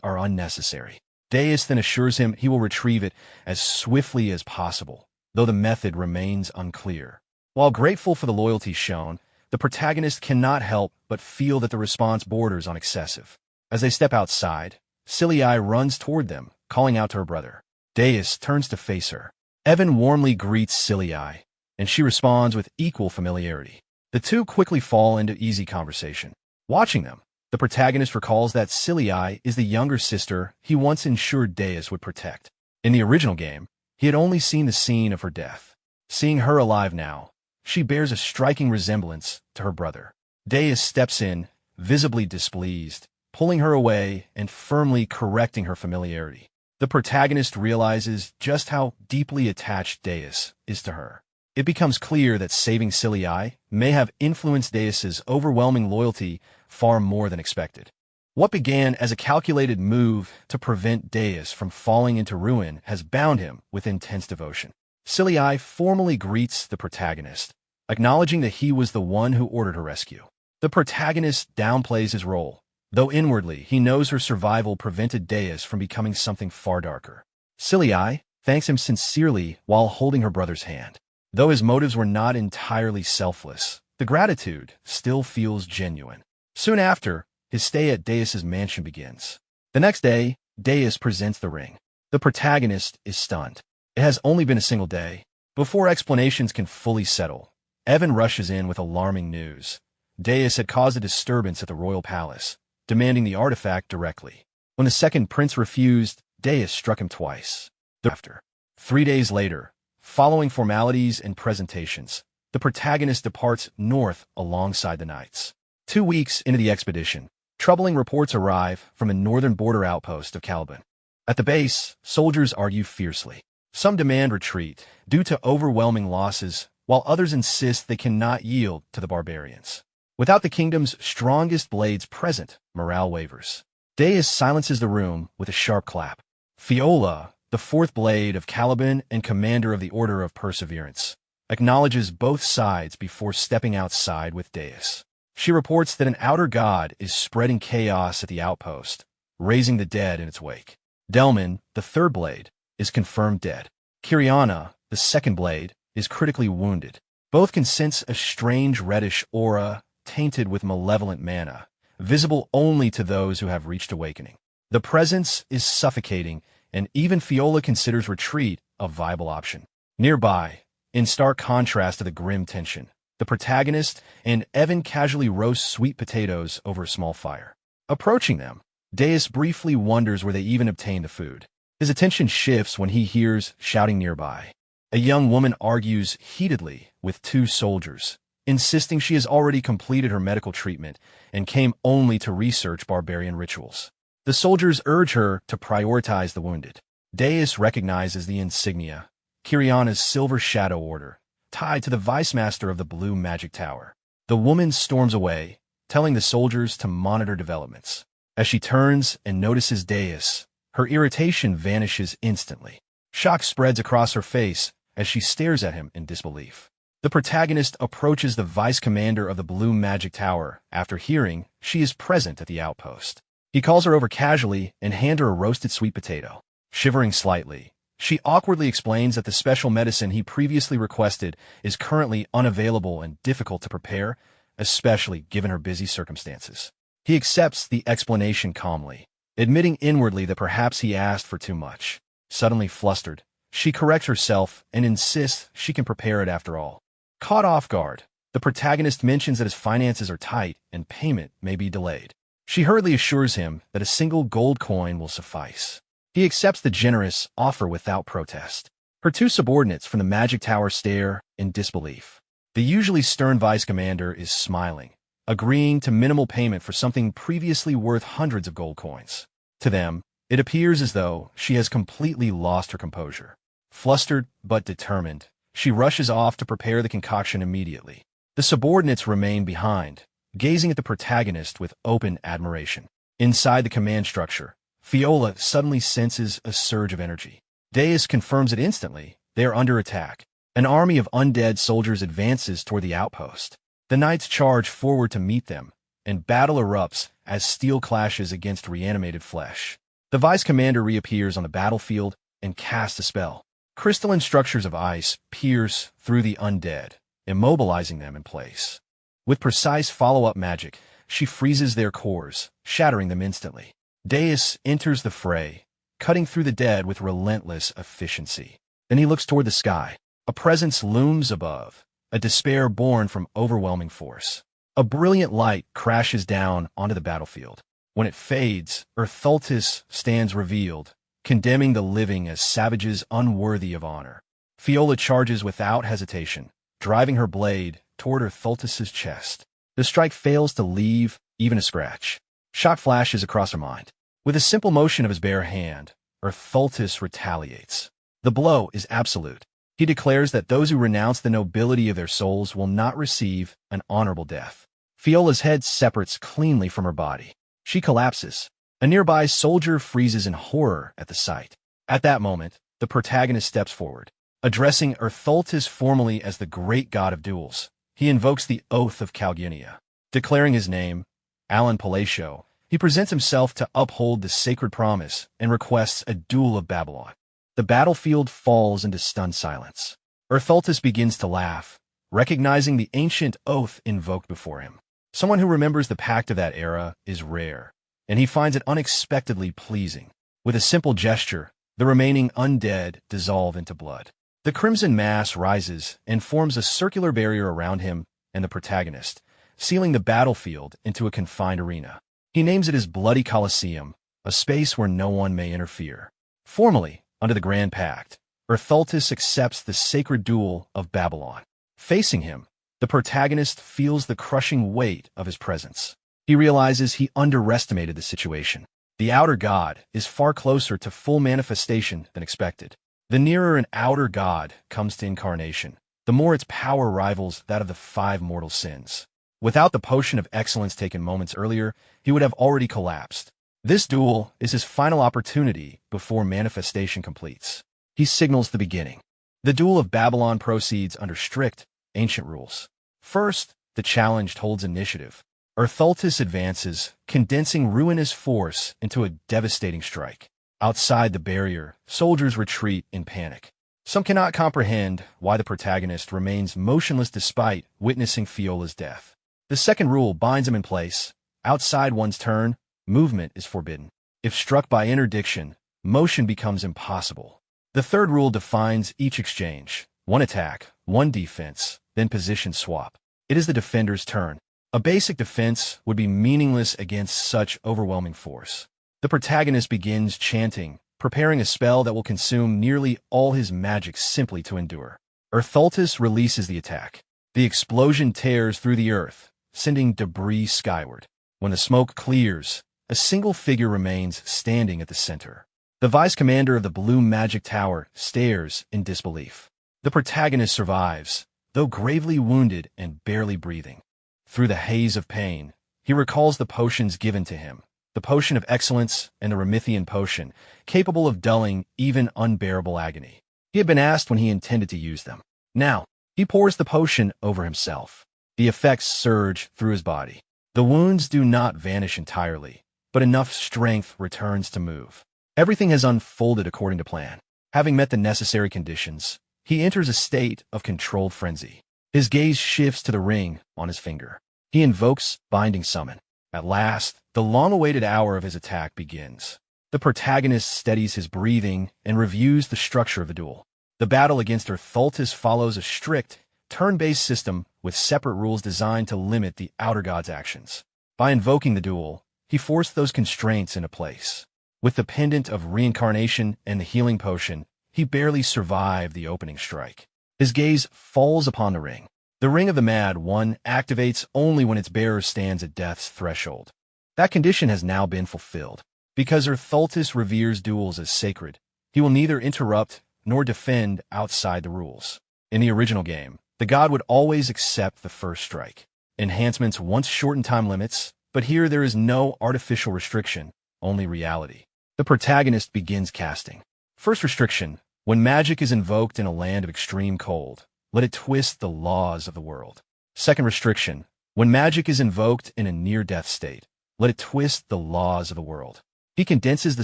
are unnecessary. Deus then assures him he will retrieve it as swiftly as possible, though the method remains unclear. While grateful for the loyalty shown, the protagonist cannot help but feel that the response borders on excessive. As they step outside, Silly Eye runs toward them, calling out to her brother. Deus turns to face her. Evan warmly greets Silly Eye, and she responds with equal familiarity. The two quickly fall into easy conversation. Watching them, the protagonist recalls that Silly Eye is the younger sister he once ensured Deus would protect. In the original game, he had only seen the scene of her death. Seeing her alive now, she bears a striking resemblance to her brother. Deus steps in, visibly displeased, pulling her away and firmly correcting her familiarity. The protagonist realizes just how deeply attached Deus is to her. It becomes clear that saving Silly Eye may have influenced Deus's overwhelming loyalty far more than expected. What began as a calculated move to prevent Deus from falling into ruin has bound him with intense devotion. Silly Eye formally greets the protagonist, acknowledging that he was the one who ordered her rescue. The protagonist downplays his role, though inwardly he knows her survival prevented Deus from becoming something far darker. Silly Eye thanks him sincerely while holding her brother's hand. Though his motives were not entirely selfless, the gratitude still feels genuine. Soon after, his stay at Deus's mansion begins. The next day, Deus presents the ring. The protagonist is stunned. It has only been a single day. Before explanations can fully settle, Evan rushes in with alarming news. Deus had caused a disturbance at the royal palace, demanding the artifact directly. When the second prince refused, Deus struck him twice. Thereafter, 3 days later, following formalities and presentations, the protagonist departs north alongside the knights. 2 weeks into the expedition, troubling reports arrive from a northern border outpost of Caliban. At the base, soldiers argue fiercely. Some demand retreat due to overwhelming losses, while others insist they cannot yield to the barbarians. Without the kingdom's strongest blades present, morale wavers. Deus silences the room with a sharp clap. Fiola, the fourth blade of Caliban and commander of the Order of Perseverance, acknowledges both sides before stepping outside with Deus. She reports that an outer god is spreading chaos at the outpost, raising the dead in its wake. Delman, the third blade, is confirmed dead. Kiriana, the second blade, is critically wounded. Both can sense a strange reddish aura tainted with malevolent mana, visible only to those who have reached awakening. The presence is suffocating, and even Fiola considers retreat a viable option. Nearby, in stark contrast to the grim tension, the protagonist and Evan casually roast sweet potatoes over a small fire. Approaching them, Deus briefly wonders where they even obtain the food. His attention shifts when he hears shouting nearby. A young woman argues heatedly with two soldiers, insisting she has already completed her medical treatment and came only to research barbarian rituals. The soldiers urge her to prioritize the wounded. Deus recognizes the insignia, Kiriana's silver shadow order, tied to the vice master of the blue magic tower. The woman storms away, telling the soldiers to monitor developments. As she turns and notices Deus, her irritation vanishes instantly. Shock spreads across her face as she stares at him in disbelief. The protagonist approaches the vice commander of the blue magic tower after hearing she is present at the outpost. He calls her over casually and hands her a roasted sweet potato. Shivering slightly, she awkwardly explains that the special medicine he previously requested is currently unavailable and difficult to prepare, especially given her busy circumstances. He accepts the explanation calmly, admitting inwardly that perhaps he asked for too much. Suddenly flustered, she corrects herself and insists she can prepare it after all. Caught off guard, the protagonist mentions that his finances are tight and payment may be delayed. She hurriedly assures him that a single gold coin will suffice. He accepts the generous offer without protest. Her two subordinates from the magic tower stare in disbelief. The usually stern vice commander is smiling, agreeing to minimal payment for something previously worth hundreds of gold coins. To them, it appears as though she has completely lost her composure. Flustered but determined, she rushes off to prepare the concoction immediately. The subordinates remain behind, gazing at the protagonist with open admiration. Inside the command structure, Fiola suddenly senses a surge of energy. Deus confirms it instantly. They are under attack. An army of undead soldiers advances toward the outpost. The knights charge forward to meet them, and battle erupts as steel clashes against reanimated flesh. The vice commander reappears on the battlefield and casts a spell. Crystalline structures of ice pierce through the undead, immobilizing them in place. With precise follow-up magic, she freezes their cores, shattering them instantly. Deus enters the fray, cutting through the dead with relentless efficiency. Then he looks toward the sky. A presence looms above, a despair born from overwhelming force. A brilliant light crashes down onto the battlefield. When it fades, Erthultis stands revealed, condemning the living as savages unworthy of honor. Fiola charges without hesitation, driving her blade toward Erthultis's chest. The strike fails to leave even a scratch. Shock flashes across her mind. With a simple motion of his bare hand, Erthultis retaliates. The blow is absolute. He declares that those who renounce the nobility of their souls will not receive an honorable death. Fiola's head separates cleanly from her body. She collapses. A nearby soldier freezes in horror at the sight. At that moment, the protagonist steps forward. Addressing Erthultis formally as the great god of duels, he invokes the Oath of Calginia. Declaring his name, Alan Palatio, he presents himself to uphold the sacred promise and requests a duel of Babylon. The battlefield falls into stunned silence. Erthultis begins to laugh, recognizing the ancient oath invoked before him. Someone who remembers the pact of that era is rare, and he finds it unexpectedly pleasing. With a simple gesture, the remaining undead dissolve into blood. The crimson mass rises and forms a circular barrier around him and the protagonist, sealing the battlefield into a confined arena. He names it his Bloody Colosseum, a space where no one may interfere. Formally, under the Grand Pact, Erthultis accepts the sacred duel of Babylon. Facing him, the protagonist feels the crushing weight of his presence. He realizes he underestimated the situation. The outer god is far closer to full manifestation than expected. The nearer an outer god comes to incarnation, the more its power rivals that of the 5 mortal sins. Without the potion of excellence taken moments earlier, he would have already collapsed. This duel is his final opportunity before manifestation completes. He signals the beginning. The Duel of Babylon proceeds under strict, ancient rules. First, the challenged holds initiative. Ertholtis advances, condensing ruinous force into a devastating strike. Outside the barrier, soldiers retreat in panic. Some cannot comprehend why the protagonist remains motionless despite witnessing Fiola's death. The second rule binds him in place. Outside one's turn, movement is forbidden. If struck by interdiction, motion becomes impossible. The third rule defines each exchange. One attack, one defense, then position swap. It is the defender's turn. A basic defense would be meaningless against such overwhelming force. The protagonist begins chanting, preparing a spell that will consume nearly all his magic simply to endure. Ertholtis releases the attack. The explosion tears through the earth, sending debris skyward. When the smoke clears, a single figure remains standing at the center. The vice commander of the Blue Magic Tower stares in disbelief. The protagonist survives, though gravely wounded and barely breathing. Through the haze of pain, he recalls the potions given to him, the Potion of Excellence and the Remithian Potion, capable of dulling even unbearable agony. He had been asked when he intended to use them. Now, he pours the potion over himself. The effects surge through his body. The wounds do not vanish entirely, but enough strength returns to move. Everything has unfolded according to plan. Having met the necessary conditions, he enters a state of controlled frenzy. His gaze shifts to the ring on his finger. He invokes Binding Summon. At last, the long-awaited hour of his attack begins. The protagonist steadies his breathing and reviews the structure of the duel. The battle against Ertholtis follows a strict, turn-based system with separate rules designed to limit the Outer God's actions. By invoking the duel, he forced those constraints into place. With the pendant of reincarnation and the healing potion, he barely survived the opening strike. His gaze falls upon the ring. The Ring of the Mad One activates only when its bearer stands at death's threshold. That condition has now been fulfilled. Because Ertholtis reveres duels as sacred, he will neither interrupt nor defend outside the rules. In the original game, the god would always accept the first strike. Enhancements once shortened time limits, but here there is no artificial restriction, only reality. The protagonist begins casting. First restriction: when magic is invoked in a land of extreme cold, let it twist the laws of the world. Second restriction: when magic is invoked in a near-death state, let it twist the laws of the world. He condenses the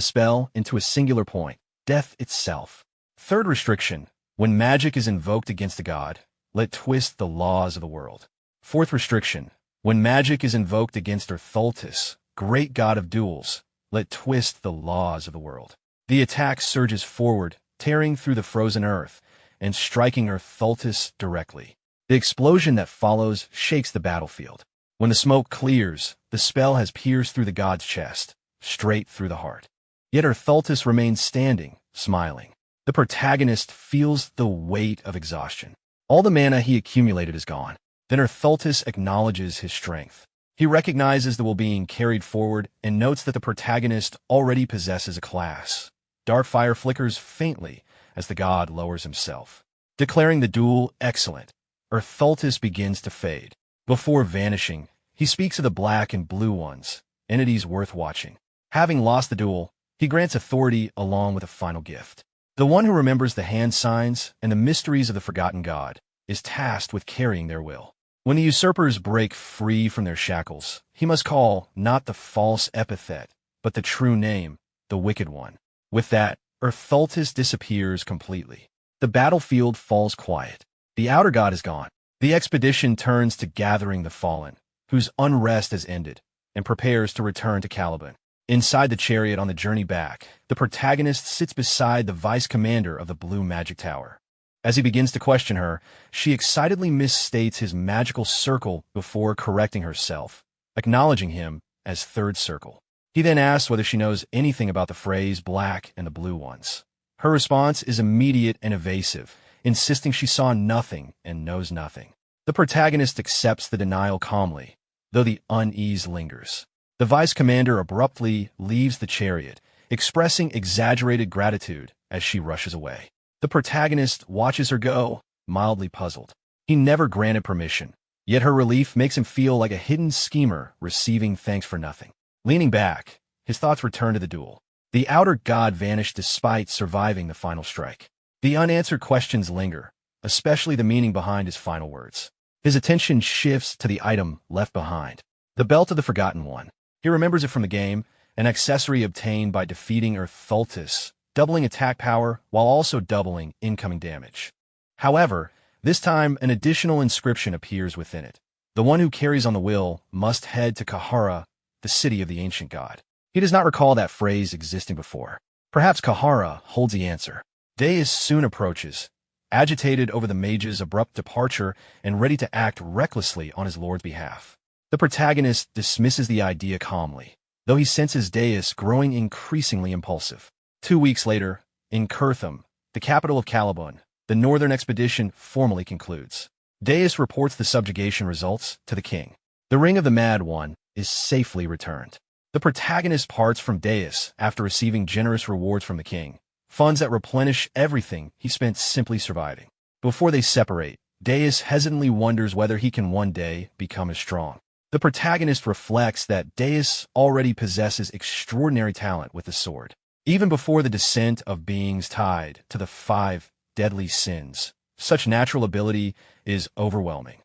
spell into a singular point, death itself. Third restriction: when magic is invoked against a god, let it twist the laws of the world. Fourth restriction: when magic is invoked against Ertholtis, great god of duels, let it twist the laws of the world. The attack surges forward, tearing through the frozen earth and striking Ertholtis directly. The explosion that follows shakes the battlefield. When the smoke clears, the spell has pierced through the god's chest, straight through the heart. Yet Ertholtis remains standing, smiling. The protagonist feels the weight of exhaustion. All the mana he accumulated is gone. Then Ertholtis acknowledges his strength. He recognizes the will being carried forward and notes that the protagonist already possesses a class. Dark fire flickers faintly as the god lowers himself. Declaring the duel excellent, Ertholtis begins to fade. Before vanishing, he speaks of the black and blue ones, entities worth watching. Having lost the duel, he grants authority along with a final gift. The one who remembers the hand signs and the mysteries of the forgotten god is tasked with carrying their will. When the usurpers break free from their shackles, he must call not the false epithet, but the true name, the Wicked One. With that, Ertholtis disappears completely. The battlefield falls quiet. The outer god is gone. The expedition turns to gathering the fallen, whose unrest has ended, and prepares to return to Caliban. Inside the chariot on the journey back, the protagonist sits beside the vice commander of the Blue Magic Tower. As he begins to question her, she excitedly misstates his magical circle before correcting herself, acknowledging him as Third Circle. He then asks whether she knows anything about the phrase black and the blue ones. Her response is immediate and evasive, insisting she saw nothing and knows nothing. The protagonist accepts the denial calmly, though the unease lingers. The vice commander abruptly leaves the chariot, expressing exaggerated gratitude as she rushes away. The protagonist watches her go, mildly puzzled. He never granted permission, yet her relief makes him feel like a hidden schemer receiving thanks for nothing. Leaning back, his his thoughts returned to the duel. The outer god vanished despite surviving the final strike. The unanswered questions linger, especially the meaning behind his final words. His attention shifts to the item left behind. The Belt of the Forgotten One. He remembers it from the game, an accessory obtained by defeating Thultis, doubling attack power while also doubling incoming damage. However, this time an additional inscription appears within it. The one who carries on the will must head to Kahara, the city of the ancient god. He does not recall that phrase existing before. Perhaps Kahara holds the answer. Deus soon approaches, agitated over the mage's abrupt departure and ready to act recklessly on his lord's behalf. The protagonist dismisses the idea calmly, though he senses Deus growing increasingly impulsive. 2 weeks later, in Kurtham, the capital of Caliban, the northern expedition formally concludes. Deus reports the subjugation results to the king. The Ring of the Mad One is safely returned. The protagonist parts from Deus after receiving generous rewards from the king, funds that replenish everything he spent simply surviving. Before they separate, Deus hesitantly wonders whether he can one day become as strong. The protagonist reflects that Deus already possesses extraordinary talent with the sword. Even before the descent of beings tied to the 5 deadly sins, such natural ability is overwhelming.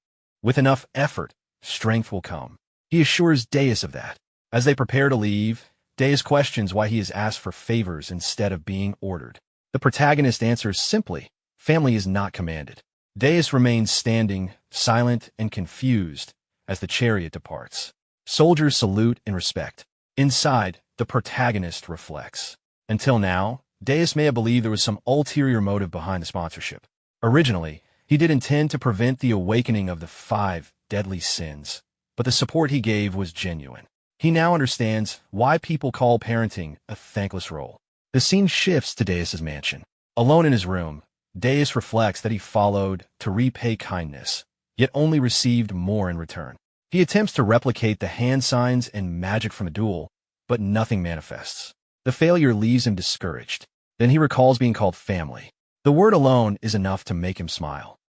With enough effort, strength will come. He assures Deus of that. As they prepare to leave, Deus questions why he is asked for favors instead of being ordered. The protagonist answers simply, family is not commanded. Deus remains standing, silent and confused, as the chariot departs. Soldiers salute in respect. Inside, the protagonist reflects. Until now, Deus may have believed there was some ulterior motive behind the sponsorship. Originally, he did intend to prevent the awakening of the 5 deadly sins, but the support he gave was genuine. He now understands why people call parenting a thankless role. The scene shifts to Deus's mansion. Alone in his room, Deus reflects that he followed to repay kindness, yet only received more in return. He attempts to replicate the hand signs and magic from the duel, but nothing manifests. The failure leaves him discouraged. Then he recalls being called family. The word alone is enough to make him smile.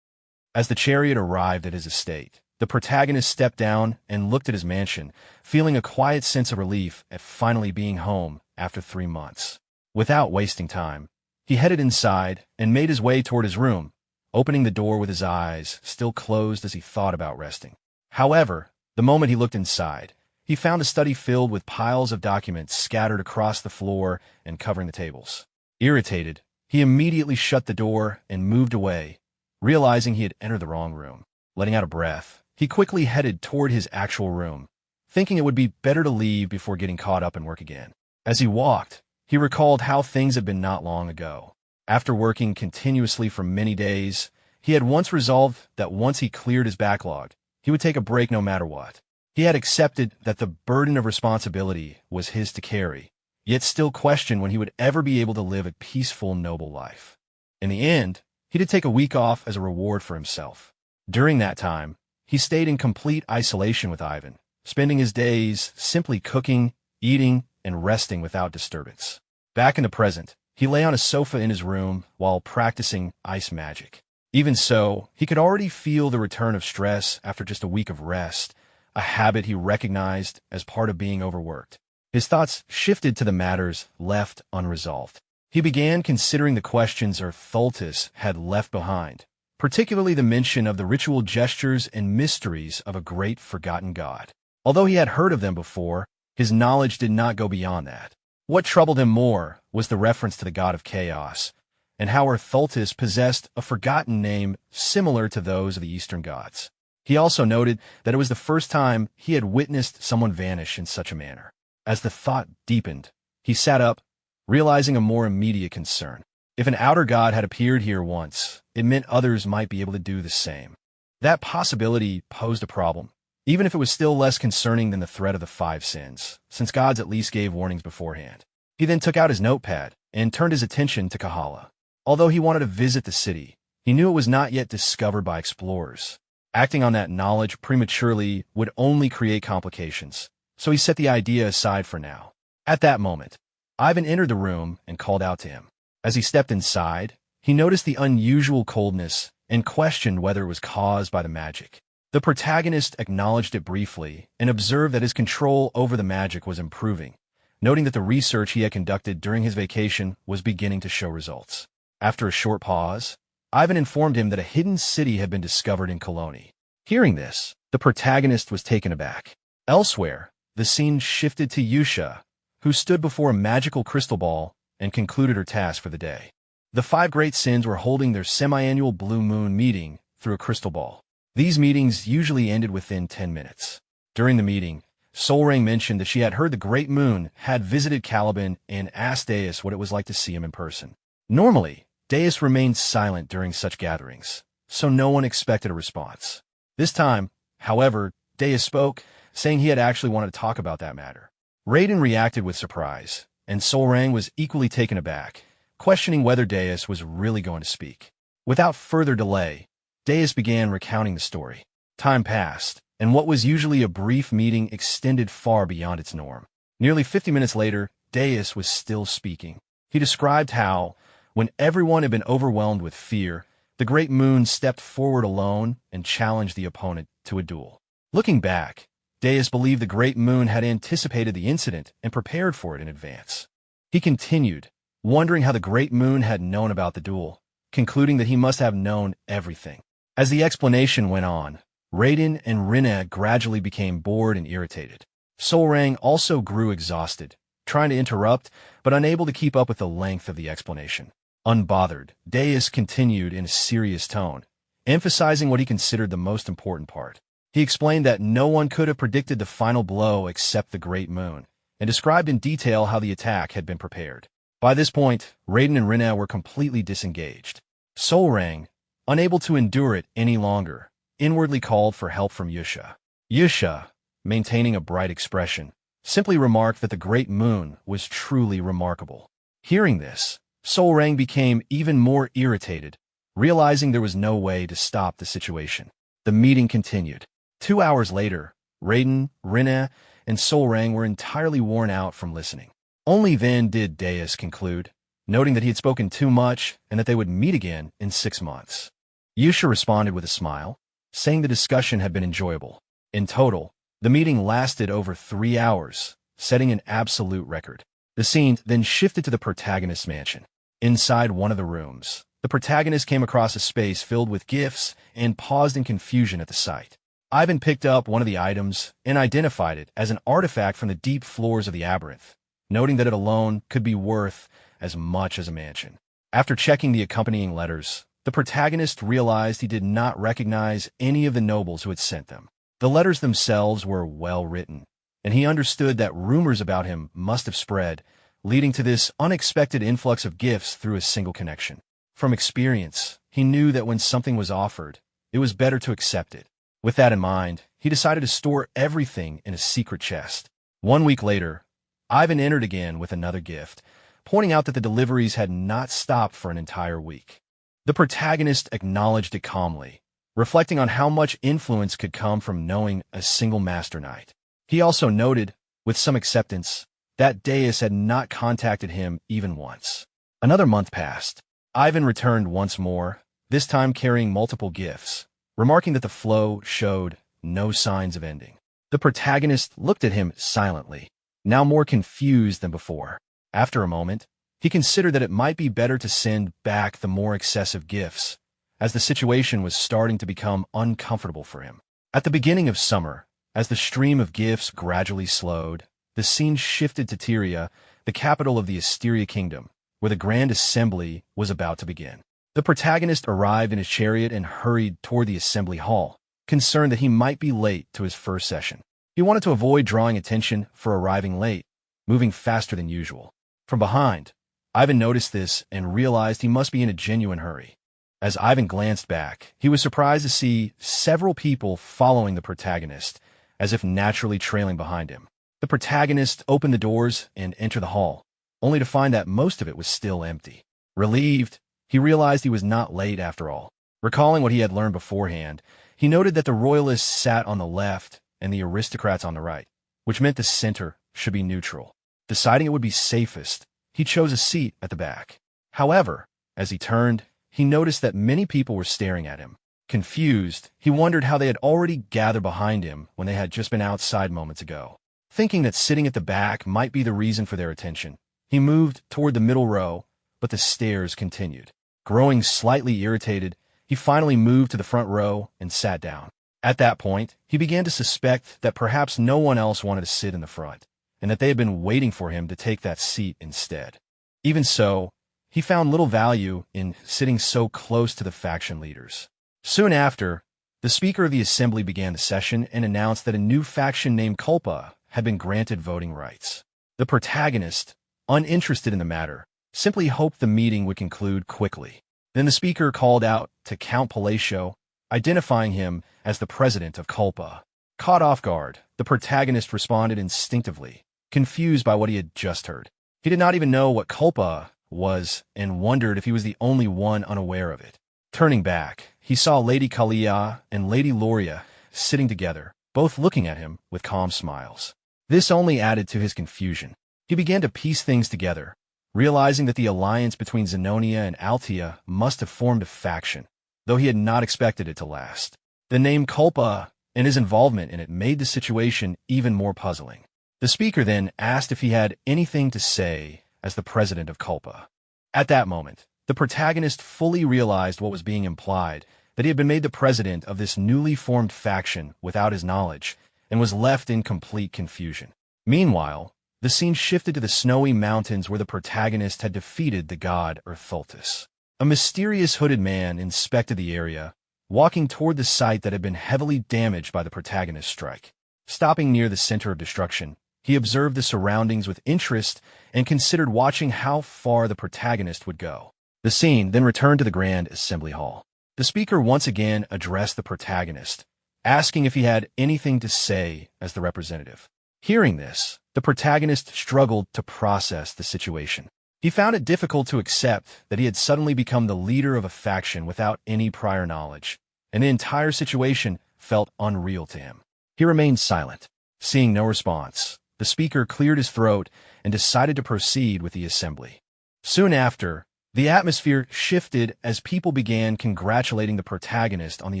As the chariot arrived at his estate, the protagonist stepped down and looked at his mansion, feeling a quiet sense of relief at finally being home after 3 months. Without wasting time, he headed inside and made his way toward his room, opening the door with his eyes still closed as he thought about resting. However, the moment he looked inside, he found a study filled with piles of documents scattered across the floor and covering the tables. Irritated, he immediately shut the door and moved away, realizing he had entered the wrong room. Letting out a breath, he quickly headed toward his actual room, thinking it would be better to leave before getting caught up in work again. As he walked, he recalled how things had been not long ago. After working continuously for many days, he had once resolved that once he cleared his backlog, he would take a break no matter what. He had accepted that the burden of responsibility was his to carry, yet still questioned when he would ever be able to live a peaceful, noble life. In the end, he did take a week off as a reward for himself. During that time, he stayed in complete isolation with Ivan, spending his days simply cooking, eating, and resting without disturbance. Back in the present, he lay on a sofa in his room while practicing ice magic. Even so, he could already feel the return of stress after just a week of rest, a habit he recognized as part of being overworked. His thoughts shifted to the matters left unresolved. He began considering the questions Thultis had left behind, particularly the mention of the ritual gestures and mysteries of a great forgotten god. Although he had heard of them before, his knowledge did not go beyond that. What troubled him more was the reference to the god of chaos, and how Thultis possessed a forgotten name similar to those of the Eastern gods. He also noted that it was the first time he had witnessed someone vanish in such a manner. As the thought deepened, he sat up, realizing a more immediate concern. If an outer god had appeared here once, it meant others might be able to do the same. That possibility posed a problem, even if it was still less concerning than the threat of the 5 sins, since gods at least gave warnings beforehand. He then took out his notepad and turned his attention to Kahala. Although he wanted to visit the city, he knew it was not yet discovered by explorers. Acting on that knowledge prematurely would only create complications, so he set the idea aside for now. At that moment, Ivan entered the room and called out to him. As he stepped inside, he noticed the unusual coldness and questioned whether it was caused by the magic. The protagonist acknowledged it briefly and observed that his control over the magic was improving, noting that the research he had conducted during his vacation was beginning to show results. After a short pause, Ivan informed him that a hidden city had been discovered in Colony. Hearing this, the protagonist was taken aback. Elsewhere, the scene shifted to Yusha, who stood before a magical crystal ball and concluded her task for the day. The five great sins were holding their semi-annual blue moon meeting through a crystal ball. These meetings usually ended within 10 minutes. During the meeting, Solrang mentioned that she had heard the great moon had visited Caliban and asked Deus what it was like to see him in person. Normally, Deus remained silent during such gatherings, so no one expected a response. This time, however, Deus spoke, saying he had actually wanted to talk about that matter. Raiden reacted with surprise, and Solrang was equally taken aback, questioning whether Deus was really going to speak. Without further delay, Deus began recounting the story. Time passed, and what was usually a brief meeting extended far beyond its norm. Nearly 50 minutes later, Deus was still speaking. He described how, when everyone had been overwhelmed with fear, the great moon stepped forward alone and challenged the opponent to a duel. Looking back, Deus believed the great moon had anticipated the incident and prepared for it in advance. He continued, wondering how the great moon had known about the duel, concluding that he must have known everything. As the explanation went on, Raiden and Rinna gradually became bored and irritated. Solrang also grew exhausted, trying to interrupt, but unable to keep up with the length of the explanation. Unbothered, Deus continued in a serious tone, emphasizing what he considered the most important part. He explained that no one could have predicted the final blow except the great moon, and described in detail how the attack had been prepared. By this point, Raiden and Rinna were completely disengaged. Solrang, unable to endure it any longer, inwardly called for help from Yusha. Yusha, maintaining a bright expression, simply remarked that the great moon was truly remarkable. Hearing this, Solrang became even more irritated, realizing there was no way to stop the situation. The meeting continued. 2 hours later, Raiden, Rinna, and Solrang were entirely worn out from listening. Only then did Deus conclude, noting that he had spoken too much and that they would meet again in 6 months. Yusha responded with a smile, saying the discussion had been enjoyable. In total, the meeting lasted over 3 hours, setting an absolute record. The scene then shifted to the protagonist's mansion. Inside one of the rooms, the protagonist came across a space filled with gifts and paused in confusion at the sight. Ivan picked up one of the items and identified it as an artifact from the deep floors of the Aberranth, noting that it alone could be worth as much as a mansion. After checking the accompanying letters, the protagonist realized he did not recognize any of the nobles who had sent them. The letters themselves were well written, and he understood that rumors about him must have spread, leading to this unexpected influx of gifts through a single connection. From experience, he knew that when something was offered, it was better to accept it. With that in mind, he decided to store everything in a secret chest. 1 week later, Ivan entered again with another gift, pointing out that the deliveries had not stopped for an entire week. The protagonist acknowledged it calmly, reflecting on how much influence could come from knowing a single Master Knight. He also noted, with some acceptance, that Deus had not contacted him even once. Another month passed. Ivan returned once more, this time carrying multiple gifts, remarking that the flow showed no signs of ending. The protagonist looked at him silently, now more confused than before. After a moment, he considered that it might be better to send back the more excessive gifts, as the situation was starting to become uncomfortable for him. At the beginning of summer, as the stream of gifts gradually slowed, the scene shifted to Tyria, the capital of the Asteria Kingdom, where the Grand Assembly was about to begin. The protagonist arrived in his chariot and hurried toward the assembly hall, concerned that he might be late to his first session. He wanted to avoid drawing attention for arriving late, moving faster than usual. From behind, Ivan noticed this and realized he must be in a genuine hurry. As Ivan glanced back, he was surprised to see several people following the protagonist, as if naturally trailing behind him. The protagonist opened the doors and entered the hall, only to find that most of it was still empty. Relieved, he realized he was not late after all. Recalling what he had learned beforehand, he noted that the royalists sat on the left and the aristocrats on the right, which meant the center should be neutral. Deciding it would be safest, he chose a seat at the back. However, as he turned, he noticed that many people were staring at him. Confused, he wondered how they had already gathered behind him when they had just been outside moments ago. Thinking that sitting at the back might be the reason for their attention, he moved toward the middle row, but the stares continued. Growing slightly irritated, he finally moved to the front row and sat down. At that point, he began to suspect that perhaps no one else wanted to sit in the front, and that they had been waiting for him to take that seat instead. Even so, he found little value in sitting so close to the faction leaders. Soon after, the Speaker of the Assembly began the session and announced that a new faction named Culpa had been granted voting rights. The protagonist, uninterested in the matter, simply hoped the meeting would conclude quickly. Then the Speaker called out to Count Palacio, identifying him as the president of Culpa. Caught off guard, the protagonist responded instinctively, confused by what he had just heard. He did not even know what Culpa was and wondered if he was the only one unaware of it. Turning back, he saw Lady Kalia and Lady Loria sitting together, both looking at him with calm smiles. This only added to his confusion. He began to piece things together, realizing that the alliance between Zenonia and Altea must have formed a faction, though he had not expected it to last. The name Culpa and his involvement in it made the situation even more puzzling. The Speaker then asked if he had anything to say as the president of Culpa. At that moment, the protagonist fully realized what was being implied, that he had been made the president of this newly formed faction without his knowledge, and was left in complete confusion. Meanwhile, the scene shifted to the snowy mountains where the protagonist had defeated the god Erthultus. A mysterious hooded man inspected the area, walking toward the site that had been heavily damaged by the protagonist's strike. Stopping near the center of destruction, he observed the surroundings with interest and considered watching how far the protagonist would go. The scene then returned to the Grand Assembly Hall. The Speaker once again addressed the protagonist, asking if he had anything to say as the representative. Hearing this, the protagonist struggled to process the situation. He found it difficult to accept that he had suddenly become the leader of a faction without any prior knowledge, and the entire situation felt unreal to him. He remained silent. Seeing no response, the Speaker cleared his throat and decided to proceed with the assembly. Soon after, the atmosphere shifted as people began congratulating the protagonist on the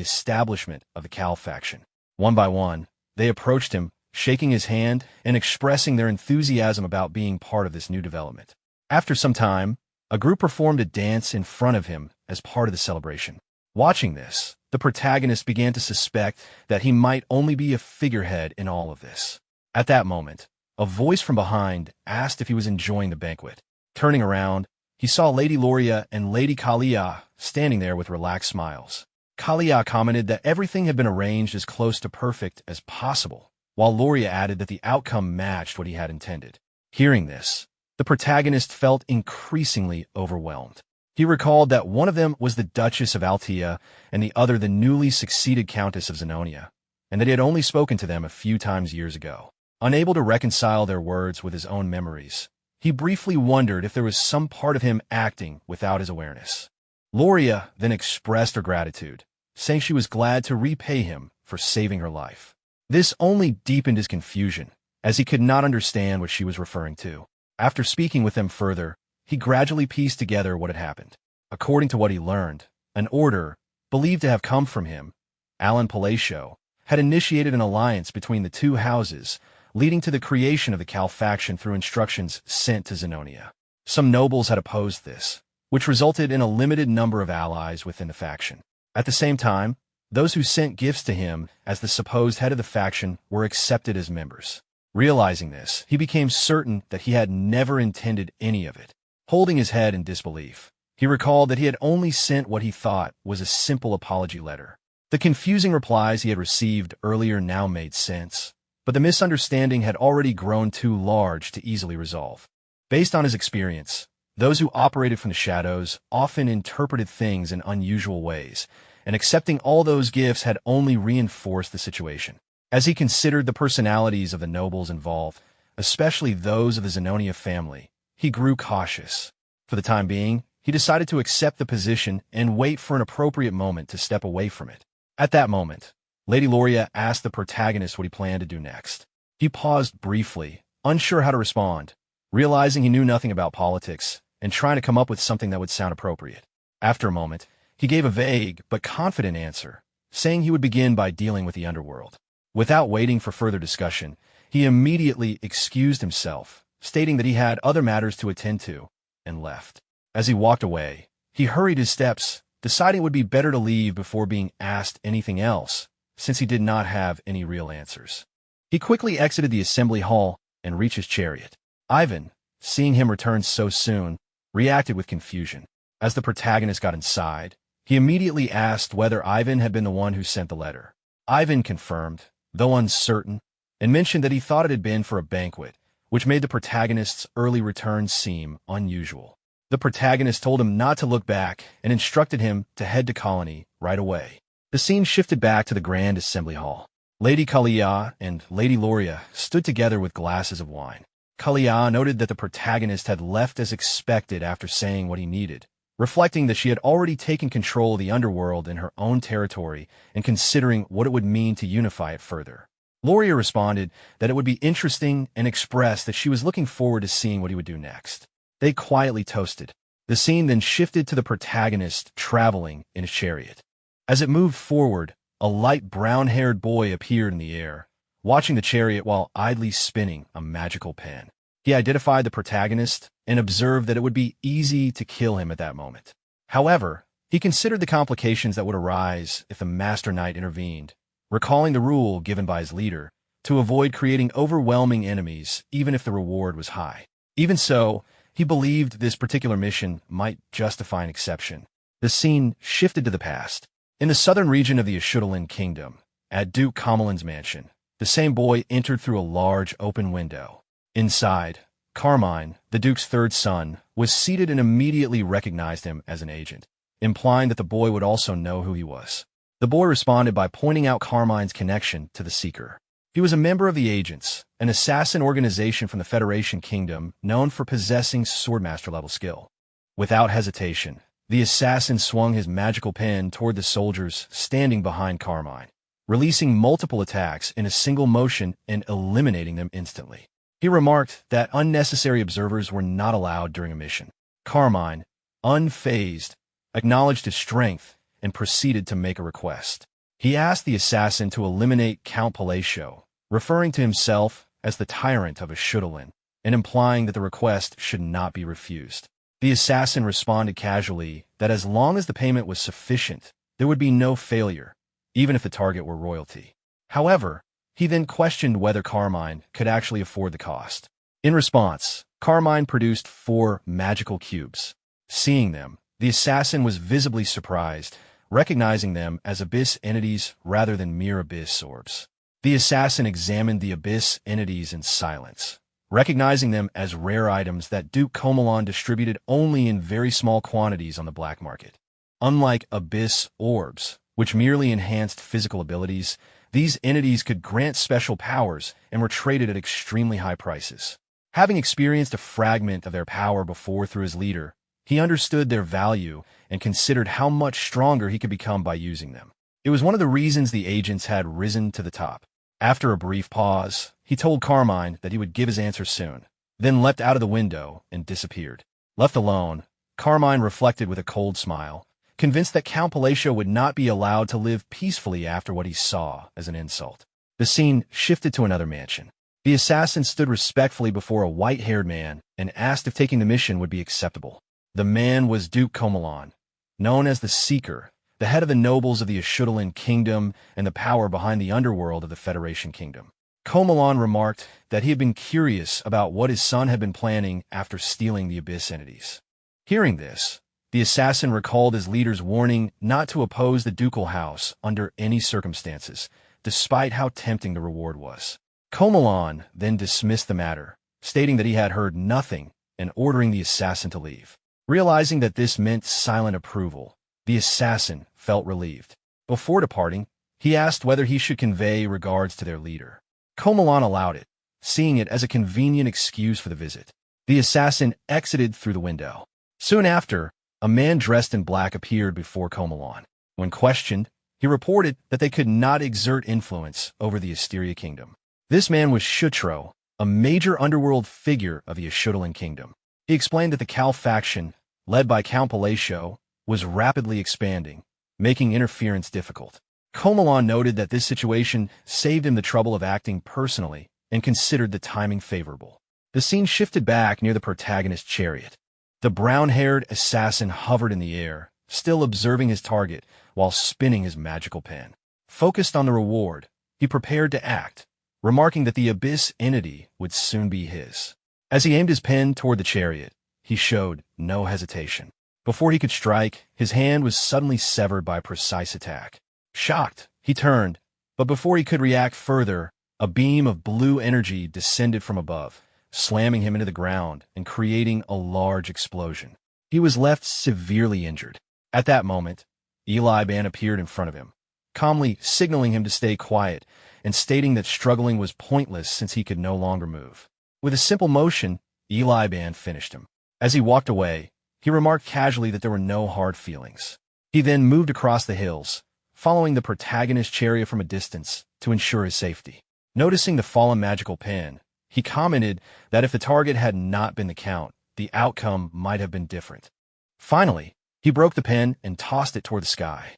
establishment of the Cal faction. One by one, they approached him, shaking his hand and expressing their enthusiasm about being part of this new development. After some time, a group performed a dance in front of him as part of the celebration. Watching this, the protagonist began to suspect that he might only be a figurehead in all of this. At that moment, a voice from behind asked if he was enjoying the banquet. Turning around, he saw Lady Loria and Lady Kalia standing there with relaxed smiles. Kalia commented that everything had been arranged as close to perfect as possible, while Loria added that the outcome matched what he had intended. Hearing this, the protagonist felt increasingly overwhelmed. He recalled that one of them was the Duchess of Altea and the other the newly succeeded Countess of Zenonia, and that he had only spoken to them a few times years ago. Unable to reconcile their words with his own memories, he briefly wondered if there was some part of him acting without his awareness. Loria then expressed her gratitude, saying she was glad to repay him for saving her life. This only deepened his confusion, as he could not understand what she was referring to. After speaking with them further, he gradually pieced together what had happened. According to what he learned, an order, believed to have come from him, Alan Palacio, had initiated an alliance between the two houses, leading to the creation of the Cal faction through instructions sent to Zenonia. Some nobles had opposed this, which resulted in a limited number of allies within the faction. At the same time, those who sent gifts to him as the supposed head of the faction were accepted as members. Realizing this, he became certain that he had never intended any of it. Holding his head in disbelief, he recalled that he had only sent what he thought was a simple apology letter. The confusing replies he had received earlier now made sense, but the misunderstanding had already grown too large to easily resolve. Based on his experience, those who operated from the shadows often interpreted things in unusual ways, and accepting all those gifts had only reinforced the situation. As he considered the personalities of the nobles involved, especially those of the Zenonia family, he grew cautious. For the time being, he decided to accept the position and wait for an appropriate moment to step away from it. At that moment, Lady Loria asked the protagonist what he planned to do next. He paused briefly, unsure how to respond, realizing he knew nothing about politics, and trying to come up with something that would sound appropriate. After a moment, He gave a vague but confident answer, saying he would begin by dealing with the underworld. Without waiting for further discussion, he immediately excused himself, stating that he had other matters to attend to, and left. As he walked away, he hurried his steps, deciding it would be better to leave before being asked anything else, since he did not have any real answers. He quickly exited the assembly hall and reached his chariot. Ivan, seeing him return so soon, reacted with confusion. As the protagonist got inside, he immediately asked whether Ivan had been the one who sent the letter. Ivan confirmed, though uncertain, and mentioned that he thought it had been for a banquet, which made the protagonist's early return seem unusual. The protagonist told him not to look back and instructed him to head to Colony right away. The scene shifted back to the Grand Assembly Hall. Lady Kalia and Lady Loria stood together with glasses of wine. Kalia noted that the protagonist had left as expected after saying what he needed, reflecting that she had already taken control of the underworld in her own territory and considering what it would mean to unify it further. Loria responded that it would be interesting and expressed that she was looking forward to seeing what he would do next. They quietly toasted. The scene then shifted to the protagonist traveling in his chariot. As it moved forward, a light brown-haired boy appeared in the air, watching the chariot while idly spinning a magical pen. He identified the protagonist and observed that it would be easy to kill him at that moment. However, he considered the complications that would arise if the Master Knight intervened, recalling the rule given by his leader to avoid creating overwhelming enemies even if the reward was high. Even so, he believed this particular mission might justify an exception. The scene shifted to the past. In the southern region of the Asura Kingdom, at Duke Kamelin's mansion, the same boy entered through a large open window. Inside, Carmine, the Duke's third son, was seated and immediately recognized him as an agent, implying that the boy would also know who he was. The boy responded by pointing out Carmine's connection to the Seeker. He was a member of the Agents, an assassin organization from the Federation Kingdom known for possessing swordmaster-level skill. Without hesitation, the assassin swung his magical pen toward the soldiers standing behind Carmine, releasing multiple attacks in a single motion and eliminating them instantly. He remarked that unnecessary observers were not allowed during a mission. Carmine, unfazed, acknowledged his strength and proceeded to make a request. He asked the assassin to eliminate Count Palacio, referring to himself as the tyrant of Asura, and implying that the request should not be refused. The assassin responded casually that as long as the payment was sufficient, there would be no failure, even if the target were royalty. However, he then questioned whether Carmine could actually afford the cost. In response, Carmine produced 4 magical cubes. Seeing them, the assassin was visibly surprised, recognizing them as abyss entities rather than mere abyss orbs. The assassin examined the abyss entities in silence, recognizing them as rare items that Duke Comelon distributed only in very small quantities on the black market. Unlike abyss orbs, which merely enhanced physical abilities, these entities could grant special powers and were traded at extremely high prices. Having experienced a fragment of their power before through his leader, he understood their value and considered how much stronger he could become by using them. It was one of the reasons the agents had risen to the top. After a brief pause, he told Carmine that he would give his answer soon, then leapt out of the window and disappeared. Left alone, Carmine reflected with a cold smile, convinced that Count Palacio would not be allowed to live peacefully after what he saw as an insult. The scene shifted to another mansion. The assassin stood respectfully before a white-haired man and asked if taking the mission would be acceptable. The man was Duke Comelon, known as the Seeker, the head of the nobles of the Asura Kingdom and the power behind the underworld of the Federation Kingdom. Comelon remarked that he had been curious about what his son had been planning after stealing the abyss entities. Hearing this, the assassin recalled his leader's warning not to oppose the ducal house under any circumstances, despite how tempting the reward was. Comelon then dismissed the matter, stating that he had heard nothing and ordering the assassin to leave. Realizing that this meant silent approval, the assassin felt relieved. Before departing, he asked whether he should convey regards to their leader. Comelon allowed it, seeing it as a convenient excuse for the visit. The assassin exited through the window. Soon after, a man dressed in black appeared before Comelon. When questioned, he reported that they could not exert influence over the Asteria Kingdom. This man was Shutro, a major underworld figure of the Asura Kingdom. He explained that the Cal faction, led by Count Palacio, was rapidly expanding, making interference difficult. Komalan noted that this situation saved him the trouble of acting personally and considered the timing favorable. The scene shifted back near the protagonist's chariot. The brown-haired assassin hovered in the air, still observing his target while spinning his magical pen. Focused on the reward, he prepared to act, remarking that the abyss entity would soon be his. As he aimed his pen toward the chariot, he showed no hesitation. Before he could strike, his hand was suddenly severed by a precise attack. Shocked, he turned, but before he could react further, a beam of blue energy descended from above, slamming him into the ground and creating a large explosion. He was left severely injured. At that moment, Eli Ban appeared in front of him, calmly signaling him to stay quiet and stating that struggling was pointless since he could no longer move. With a simple motion, Eli Ban finished him. As he walked away, he remarked casually that there were no hard feelings. He then moved across the hills, following the protagonist's chariot from a distance to ensure his safety. Noticing the fallen magical pen, he commented that if the target had not been the Count, the outcome might have been different. Finally, he broke the pen and tossed it toward the sky.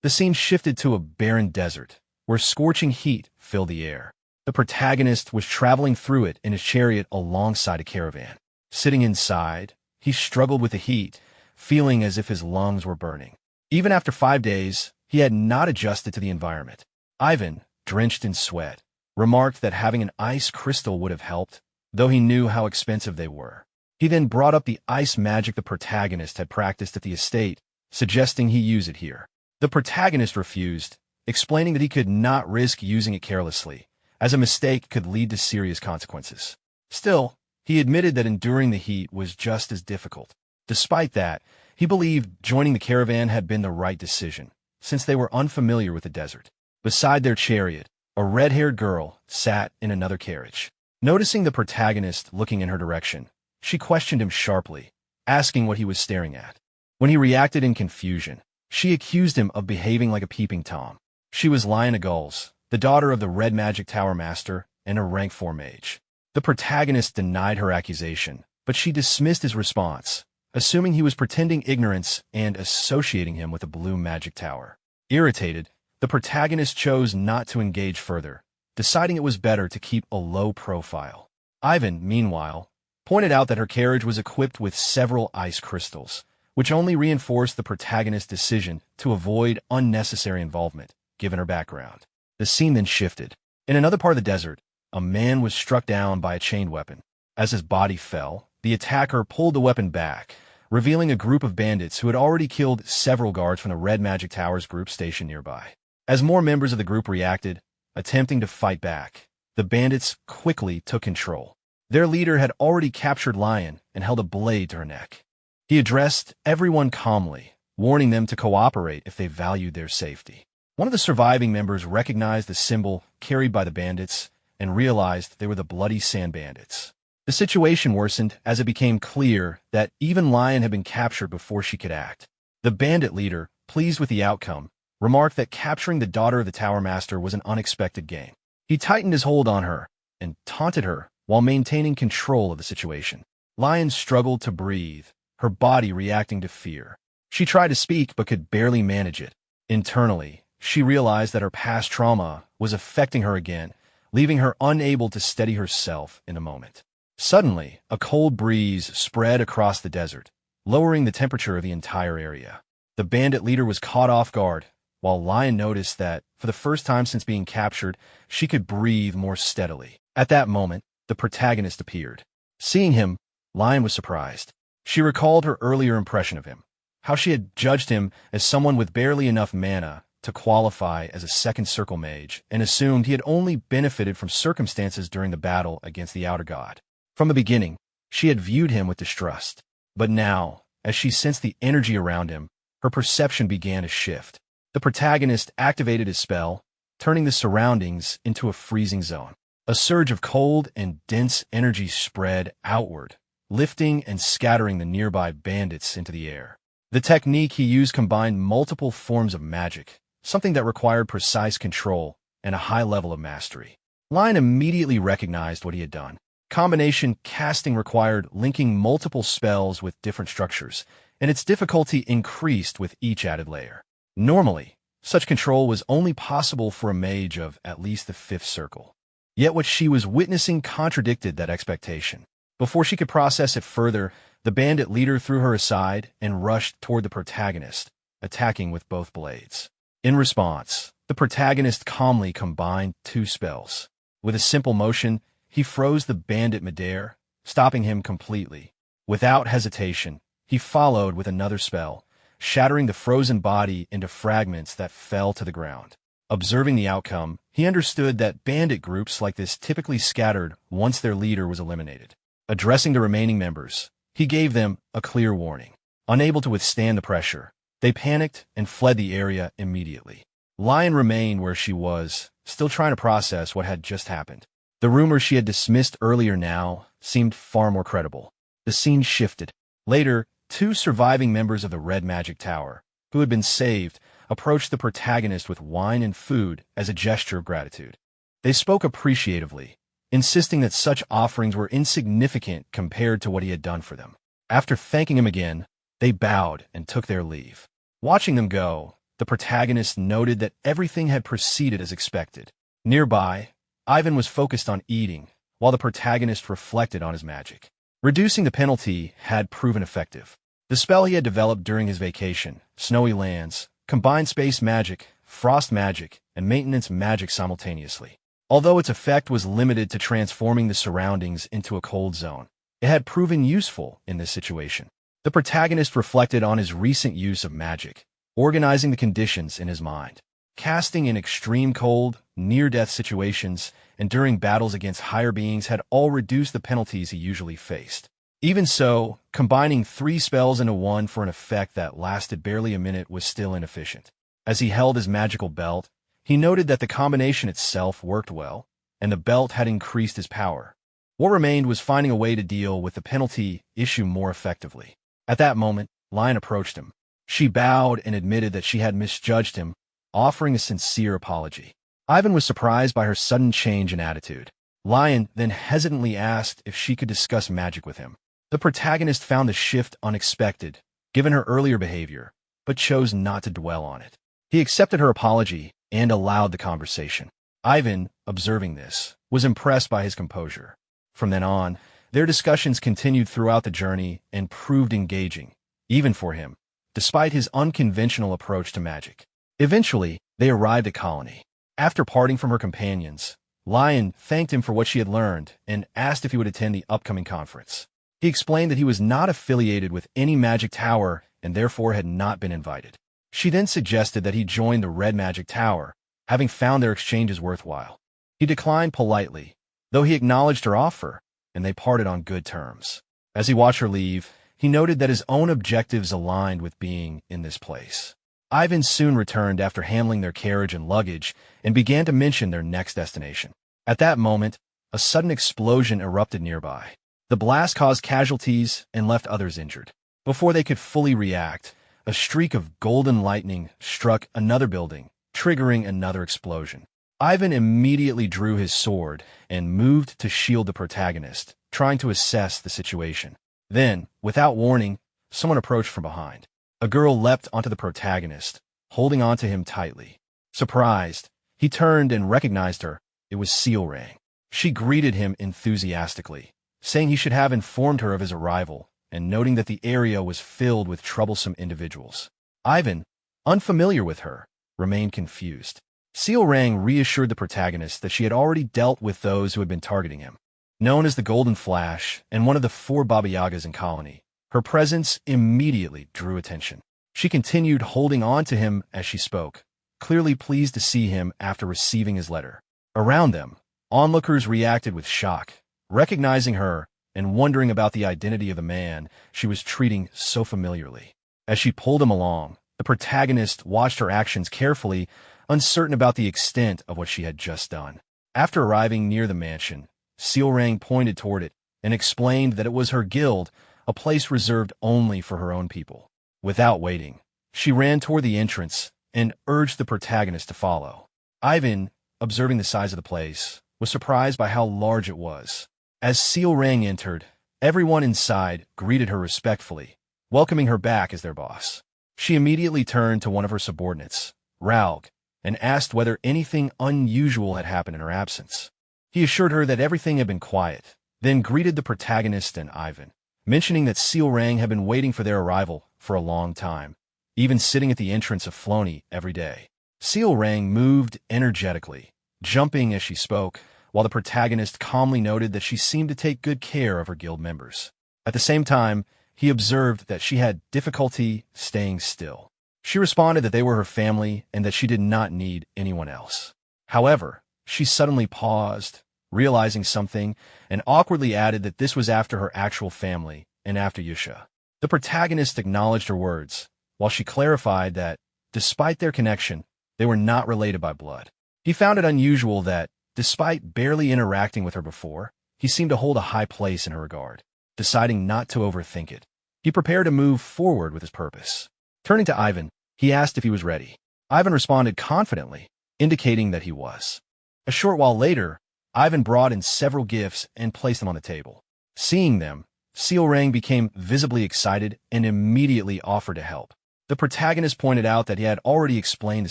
The scene shifted to a barren desert, where scorching heat filled the air. The protagonist was traveling through it in his chariot alongside a caravan. Sitting inside, he struggled with the heat, feeling as if his lungs were burning. Even after 5 days, he had not adjusted to the environment. Ivan, drenched in sweat, remarked that having an ice crystal would have helped, though he knew how expensive they were. He then brought up the ice magic the protagonist had practiced at the estate, suggesting he use it here. The protagonist refused, explaining that he could not risk using it carelessly, as a mistake could lead to serious consequences. Still, he admitted that enduring the heat was just as difficult. Despite that, he believed joining the caravan had been the right decision, since they were unfamiliar with the desert. Beside their chariot, a red-haired girl sat in another carriage. Noticing the protagonist looking in her direction, she questioned him sharply, asking what he was staring at. When he reacted in confusion, she accused him of behaving like a peeping Tom. She was Lyanna Gulls, the daughter of the Red Magic Tower Master and a rank 4 mage. The protagonist denied her accusation, but she dismissed his response, assuming he was pretending ignorance and associating him with a blue magic tower. Irritated, the protagonist chose not to engage further, deciding it was better to keep a low profile. Ivan, meanwhile, pointed out that her carriage was equipped with several ice crystals, which only reinforced the protagonist's decision to avoid unnecessary involvement, given her background. The scene then shifted. In another part of the desert, a man was struck down by a chained weapon. As his body fell, the attacker pulled the weapon back, revealing a group of bandits who had already killed several guards from the Red Magic Tower's group stationed nearby. As more members of the group reacted, attempting to fight back, the bandits quickly took control. Their leader had already captured Lion and held a blade to her neck. He addressed everyone calmly, warning them to cooperate if they valued their safety. One of the surviving members recognized the symbol carried by the bandits and realized they were the Bloody Sand Bandits. The situation worsened as it became clear that even Lion had been captured before she could act. The bandit leader, pleased with the outcome, remarked that capturing the daughter of the Tower Master was an unexpected gain. He tightened his hold on her and taunted her while maintaining control of the situation. Lion struggled to breathe, her body reacting to fear. She tried to speak but could barely manage it. Internally, she realized that her past trauma was affecting her again, leaving her unable to steady herself in a moment. Suddenly, a cold breeze spread across the desert, lowering the temperature of the entire area. The bandit leader was caught off guard, while Lion noticed that, for the first time since being captured, she could breathe more steadily. At that moment, the protagonist appeared. Seeing him, Lion was surprised. She recalled her earlier impression of him, how she had judged him as someone with barely enough mana to qualify as a second circle mage, and assumed he had only benefited from circumstances during the battle against the Outer God. From the beginning, she had viewed him with distrust. But now, as she sensed the energy around him, her perception began to shift. The protagonist activated his spell, turning the surroundings into a freezing zone. A surge of cold and dense energy spread outward, lifting and scattering the nearby bandits into the air. The technique he used combined multiple forms of magic, something that required precise control and a high level of mastery. Lion immediately recognized what he had done. Combination casting required linking multiple spells with different structures, and its difficulty increased with each added layer. Normally, such control was only possible for a mage of at least the 5th circle. Yet what she was witnessing contradicted that expectation. Before she could process it further, the bandit leader threw her aside and rushed toward the protagonist, attacking with both blades. In response, the protagonist calmly combined 2 spells. With a simple motion, he froze the bandit midair, stopping him completely. Without hesitation, he followed with another spell, shattering the frozen body into fragments that fell to the ground. Observing the outcome, he understood that bandit groups like this typically scattered once their leader was eliminated. Addressing the remaining members, he gave them a clear warning. Unable to withstand the pressure, they panicked and fled the area immediately. Lion remained where she was, still trying to process what had just happened. The rumors she had dismissed earlier now seemed far more credible. The scene shifted. Later, 2 surviving members of the Red Magic Tower, who had been saved, approached the protagonist with wine and food as a gesture of gratitude. They spoke appreciatively, insisting that such offerings were insignificant compared to what he had done for them. After thanking him again, they bowed and took their leave. Watching them go, the protagonist noted that everything had proceeded as expected. Nearby, Ivan was focused on eating, while the protagonist reflected on his magic. Reducing the penalty had proven effective. The spell he had developed during his vacation, Snowy Lands, combined space magic, frost magic, and maintenance magic simultaneously. Although its effect was limited to transforming the surroundings into a cold zone, it had proven useful in this situation. The protagonist reflected on his recent use of magic, organizing the conditions in his mind. Casting in extreme cold, near-death situations, and during battles against higher beings had all reduced the penalties he usually faced. Even so, combining 3 spells into one for an effect that lasted barely a minute was still inefficient. As he held his magical belt, he noted that the combination itself worked well, and the belt had increased his power. What remained was finding a way to deal with the penalty issue more effectively. At that moment, Lion approached him. She bowed and admitted that she had misjudged him, offering a sincere apology. Ivan was surprised by her sudden change in attitude. Lion then hesitantly asked if she could discuss magic with him. The protagonist found the shift unexpected, given her earlier behavior, but chose not to dwell on it. He accepted her apology and allowed the conversation. Ivan, observing this, was impressed by his composure. From then on, their discussions continued throughout the journey and proved engaging, even for him, despite his unconventional approach to magic. Eventually, they arrived at Colony. After parting from her companions, Lion thanked him for what she had learned and asked if he would attend the upcoming conference. He explained that he was not affiliated with any magic tower and therefore had not been invited. She then suggested that he join the Red Magic Tower, having found their exchanges worthwhile. He declined politely, though he acknowledged her offer, and they parted on good terms. As he watched her leave, he noted that his own objectives aligned with being in this place. Ivan soon returned after handling their carriage and luggage and began to mention their next destination. At that moment, a sudden explosion erupted nearby. The blast caused casualties and left others injured. Before they could fully react, a streak of golden lightning struck another building, triggering another explosion. Ivan immediately drew his sword and moved to shield the protagonist, trying to assess the situation. Then, without warning, someone approached from behind. A girl leapt onto the protagonist, holding onto him tightly. Surprised, he turned and recognized her. It was Sealrang. She greeted him enthusiastically, saying he should have informed her of his arrival, and noting that the area was filled with troublesome individuals. Ivan, unfamiliar with her, remained confused. Sealrang reassured the protagonist that she had already dealt with those who had been targeting him. Known as the Golden Flash and one of the 4 Baba Yagas in Colony, her presence immediately drew attention. She continued holding on to him as she spoke, clearly pleased to see him after receiving his letter. Around them, onlookers reacted with shock, recognizing her and wondering about the identity of the man she was treating so familiarly. As she pulled him along, the protagonist watched her actions carefully, uncertain about the extent of what she had just done. After arriving near the mansion, Sealrang pointed toward it and explained that it was her guild, a place reserved only for her own people. Without waiting, she ran toward the entrance and urged the protagonist to follow. Ivan, observing the size of the place, was surprised by how large it was. As Seal Rang entered, everyone inside greeted her respectfully, welcoming her back as their boss. She immediately turned to one of her subordinates, Raug, and asked whether anything unusual had happened in her absence. He assured her that everything had been quiet, then greeted the protagonist and Ivan, mentioning that Seal Rang had been waiting for their arrival for a long time, even sitting at the entrance of Floney every day. Seal Rang moved energetically, jumping as she spoke, while the protagonist calmly noted that she seemed to take good care of her guild members. At the same time, he observed that she had difficulty staying still. She responded that they were her family and that she did not need anyone else. However, she suddenly paused, realizing something, and awkwardly added that this was after her actual family and after Yusha. The protagonist acknowledged her words, while she clarified that, despite their connection, they were not related by blood. He found it unusual that, despite barely interacting with her before, he seemed to hold a high place in her regard. Deciding not to overthink it, he prepared to move forward with his purpose. Turning to Ivan, he asked if he was ready. Ivan responded confidently, indicating that he was. A short while later, Ivan brought in several gifts and placed them on the table. Seeing them, Seal Rang became visibly excited and immediately offered to help. The protagonist pointed out that he had already explained the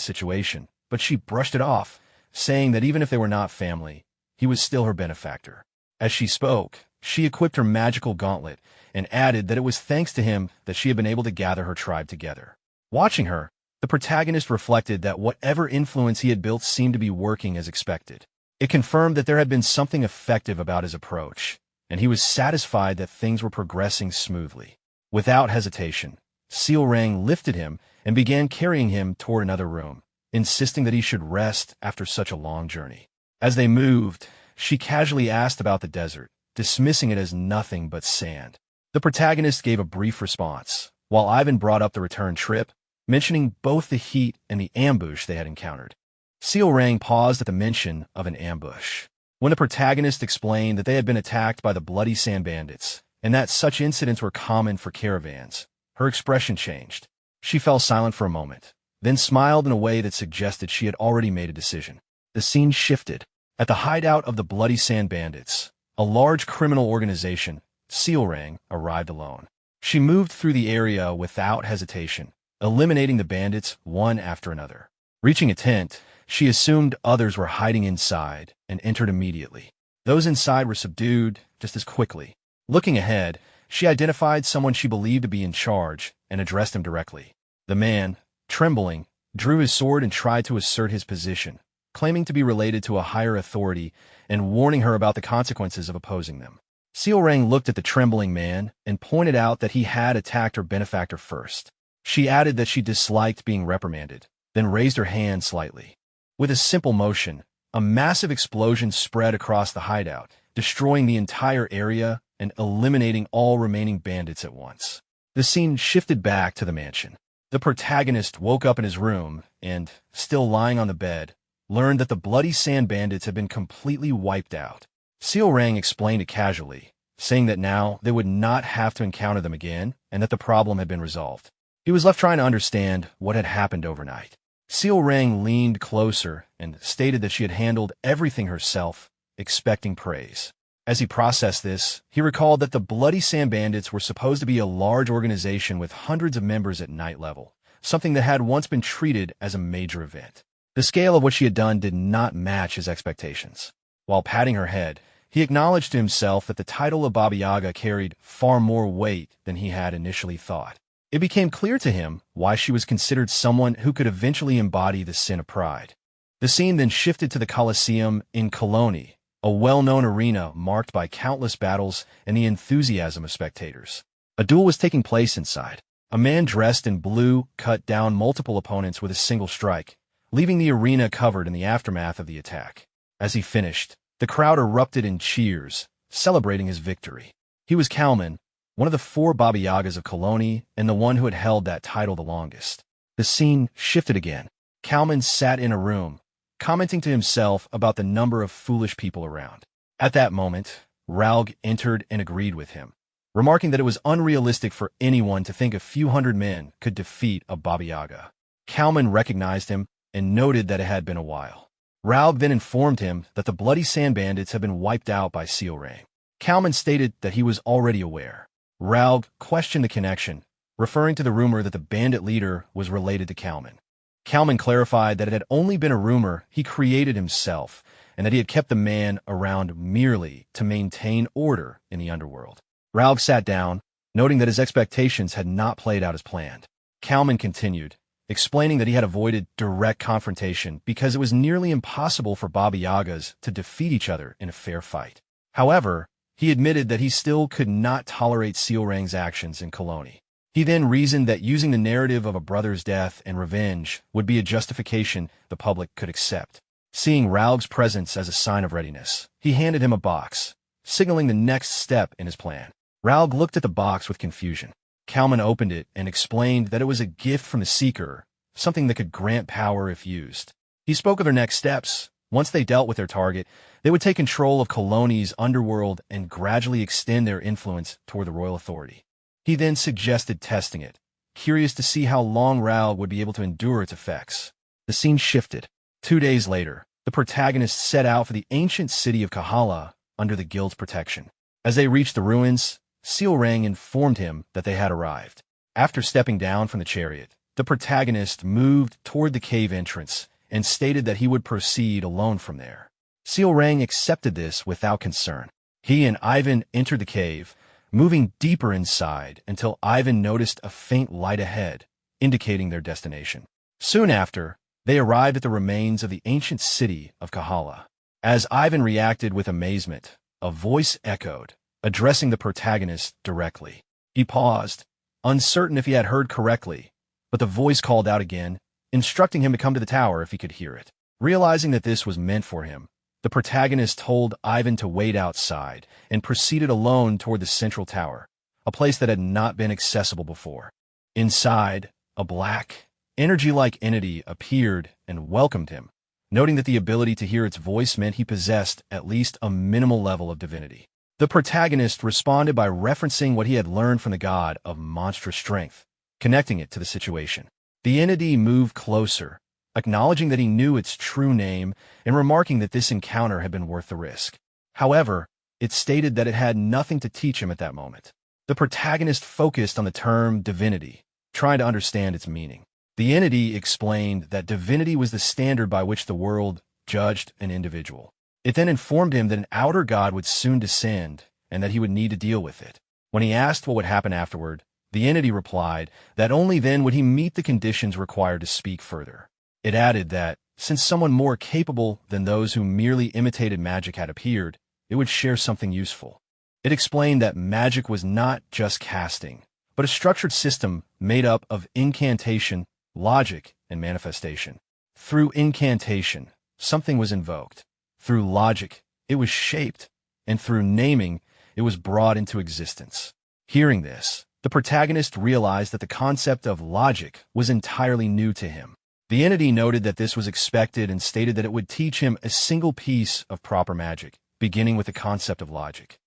situation, but she brushed it off, saying that even if they were not family, he was still her benefactor. As she spoke, she equipped her magical gauntlet and added that it was thanks to him that she had been able to gather her tribe together. Watching her, the protagonist reflected that whatever influence he had built seemed to be working as expected. It confirmed that there had been something effective about his approach, and he was satisfied that things were progressing smoothly. Without hesitation, Seal Rang lifted him and began carrying him toward another room, insisting that he should rest after such a long journey. As they moved, she casually asked about the desert, dismissing it as nothing but sand. The protagonist gave a brief response, while Ivan brought up the return trip, mentioning both the heat and the ambush they had encountered. Seal Rang paused at the mention of an ambush. When the protagonist explained that they had been attacked by the Bloody Sand Bandits, and that such incidents were common for caravans, her expression changed. She fell silent for a moment, then smiled in a way that suggested she had already made a decision. The scene shifted. At the hideout of the Bloody Sand Bandits, a large criminal organization, Seal Rang arrived alone. She moved through the area without hesitation, eliminating the bandits one after another. Reaching a tent, she assumed others were hiding inside and entered immediately. Those inside were subdued just as quickly. Looking ahead, she identified someone she believed to be in charge and addressed him directly. The man, trembling, drew his sword and tried to assert his position, claiming to be related to a higher authority and warning her about the consequences of opposing them. Seal Rang looked at the trembling man and pointed out that he had attacked her benefactor first. She added that she disliked being reprimanded, then raised her hand slightly. With a simple motion, a massive explosion spread across the hideout, destroying the entire area and eliminating all remaining bandits at once. The scene shifted back to the mansion. The protagonist woke up in his room and, still lying on the bed, learned that the Bloody Sand Bandits had been completely wiped out. Seal Rang explained it casually, saying that now they would not have to encounter them again and that the problem had been resolved. He was left trying to understand what had happened overnight. Seal Rang leaned closer and stated that she had handled everything herself, expecting praise. As he processed this, he recalled that the Bloody Sand Bandits were supposed to be a large organization with hundreds of members at night level, something that had once been treated as a major event. The scale of what she had done did not match his expectations. While patting her head, he acknowledged to himself that the title of Baba Yaga carried far more weight than he had initially thought. It became clear to him why she was considered someone who could eventually embody the sin of pride. The scene then shifted to the Colosseum in Cologne, a well-known arena marked by countless battles and the enthusiasm of spectators. A duel was taking place inside. A man dressed in blue cut down multiple opponents with a single strike, leaving the arena covered in the aftermath of the attack. As he finished, the crowd erupted in cheers, celebrating his victory. He was Kalman, one of the 4 Baba Yagas of Cologne and the one who had held that title the longest. The scene shifted again. Kalman sat in a room, commenting to himself about the number of foolish people around. At that moment, Raug entered and agreed with him, remarking that it was unrealistic for anyone to think a few hundred men could defeat a Baba Yaga. Kalman recognized him and noted that it had been a while. Raug then informed him that the Bloody Sand Bandits had been wiped out by Seal Rang. Kalman stated that he was already aware. Raug questioned the connection, referring to the rumor that the bandit leader was related to Kalman. Kalman clarified that it had only been a rumor he created himself, and that he had kept the man around merely to maintain order in the underworld. Raug sat down, noting that his expectations had not played out as planned. Kalman continued, explaining that he had avoided direct confrontation because it was nearly impossible for Baba Yagas to defeat each other in a fair fight. However, he admitted that he still could not tolerate Sealrang's actions in Koloni. He then reasoned that using the narrative of a brother's death and revenge would be a justification the public could accept. Seeing Raug's presence as a sign of readiness, he handed him a box, signaling the next step in his plan. Raug looked at the box with confusion. Kalman opened it and explained that it was a gift from the Seeker, something that could grant power if used. He spoke of their next steps. Once they dealt with their target, they would take control of Koloni's underworld and gradually extend their influence toward the royal authority. He then suggested testing it, curious to see how long Raug would be able to endure its effects. The scene shifted. 2 days later, the protagonists set out for the ancient city of Kahala under the guild's protection. As they reached the ruins, Sealrang informed him that they had arrived. After stepping down from the chariot, the protagonist moved toward the cave entrance and stated that he would proceed alone from there. Sealrang accepted this without concern. He and Ivan entered the cave, moving deeper inside until Ivan noticed a faint light ahead, indicating their destination. Soon after, they arrived at the remains of the ancient city of Kahala. As Ivan reacted with amazement, a voice echoed, addressing the protagonist directly. He paused, uncertain if he had heard correctly, but the voice called out again, instructing him to come to the tower if he could hear it. Realizing that this was meant for him, the protagonist told Ivan to wait outside and proceeded alone toward the central tower, a place that had not been accessible before. Inside, a black, energy-like entity appeared and welcomed him, noting that the ability to hear its voice meant he possessed at least a minimal level of divinity. The protagonist responded by referencing what he had learned from the god of monstrous strength, connecting it to the situation. The entity moved closer, acknowledging that he knew its true name and remarking that this encounter had been worth the risk. However, it stated that it had nothing to teach him at that moment. The protagonist focused on the term divinity, trying to understand its meaning. The entity explained that divinity was the standard by which the world judged an individual. It then informed him that an outer god would soon descend and that he would need to deal with it. When he asked what would happen afterward, the entity replied that only then would he meet the conditions required to speak further. It added that, since someone more capable than those who merely imitated magic had appeared, it would share something useful. It explained that magic was not just casting, but a structured system made up of incantation, logic, and manifestation. Through incantation, something was invoked. Through logic, it was shaped, and through naming, it was brought into existence. Hearing this, the protagonist realized that the concept of logic was entirely new to him. The entity noted that this was expected and stated that it would teach him a single piece of proper magic, beginning with the concept of logic.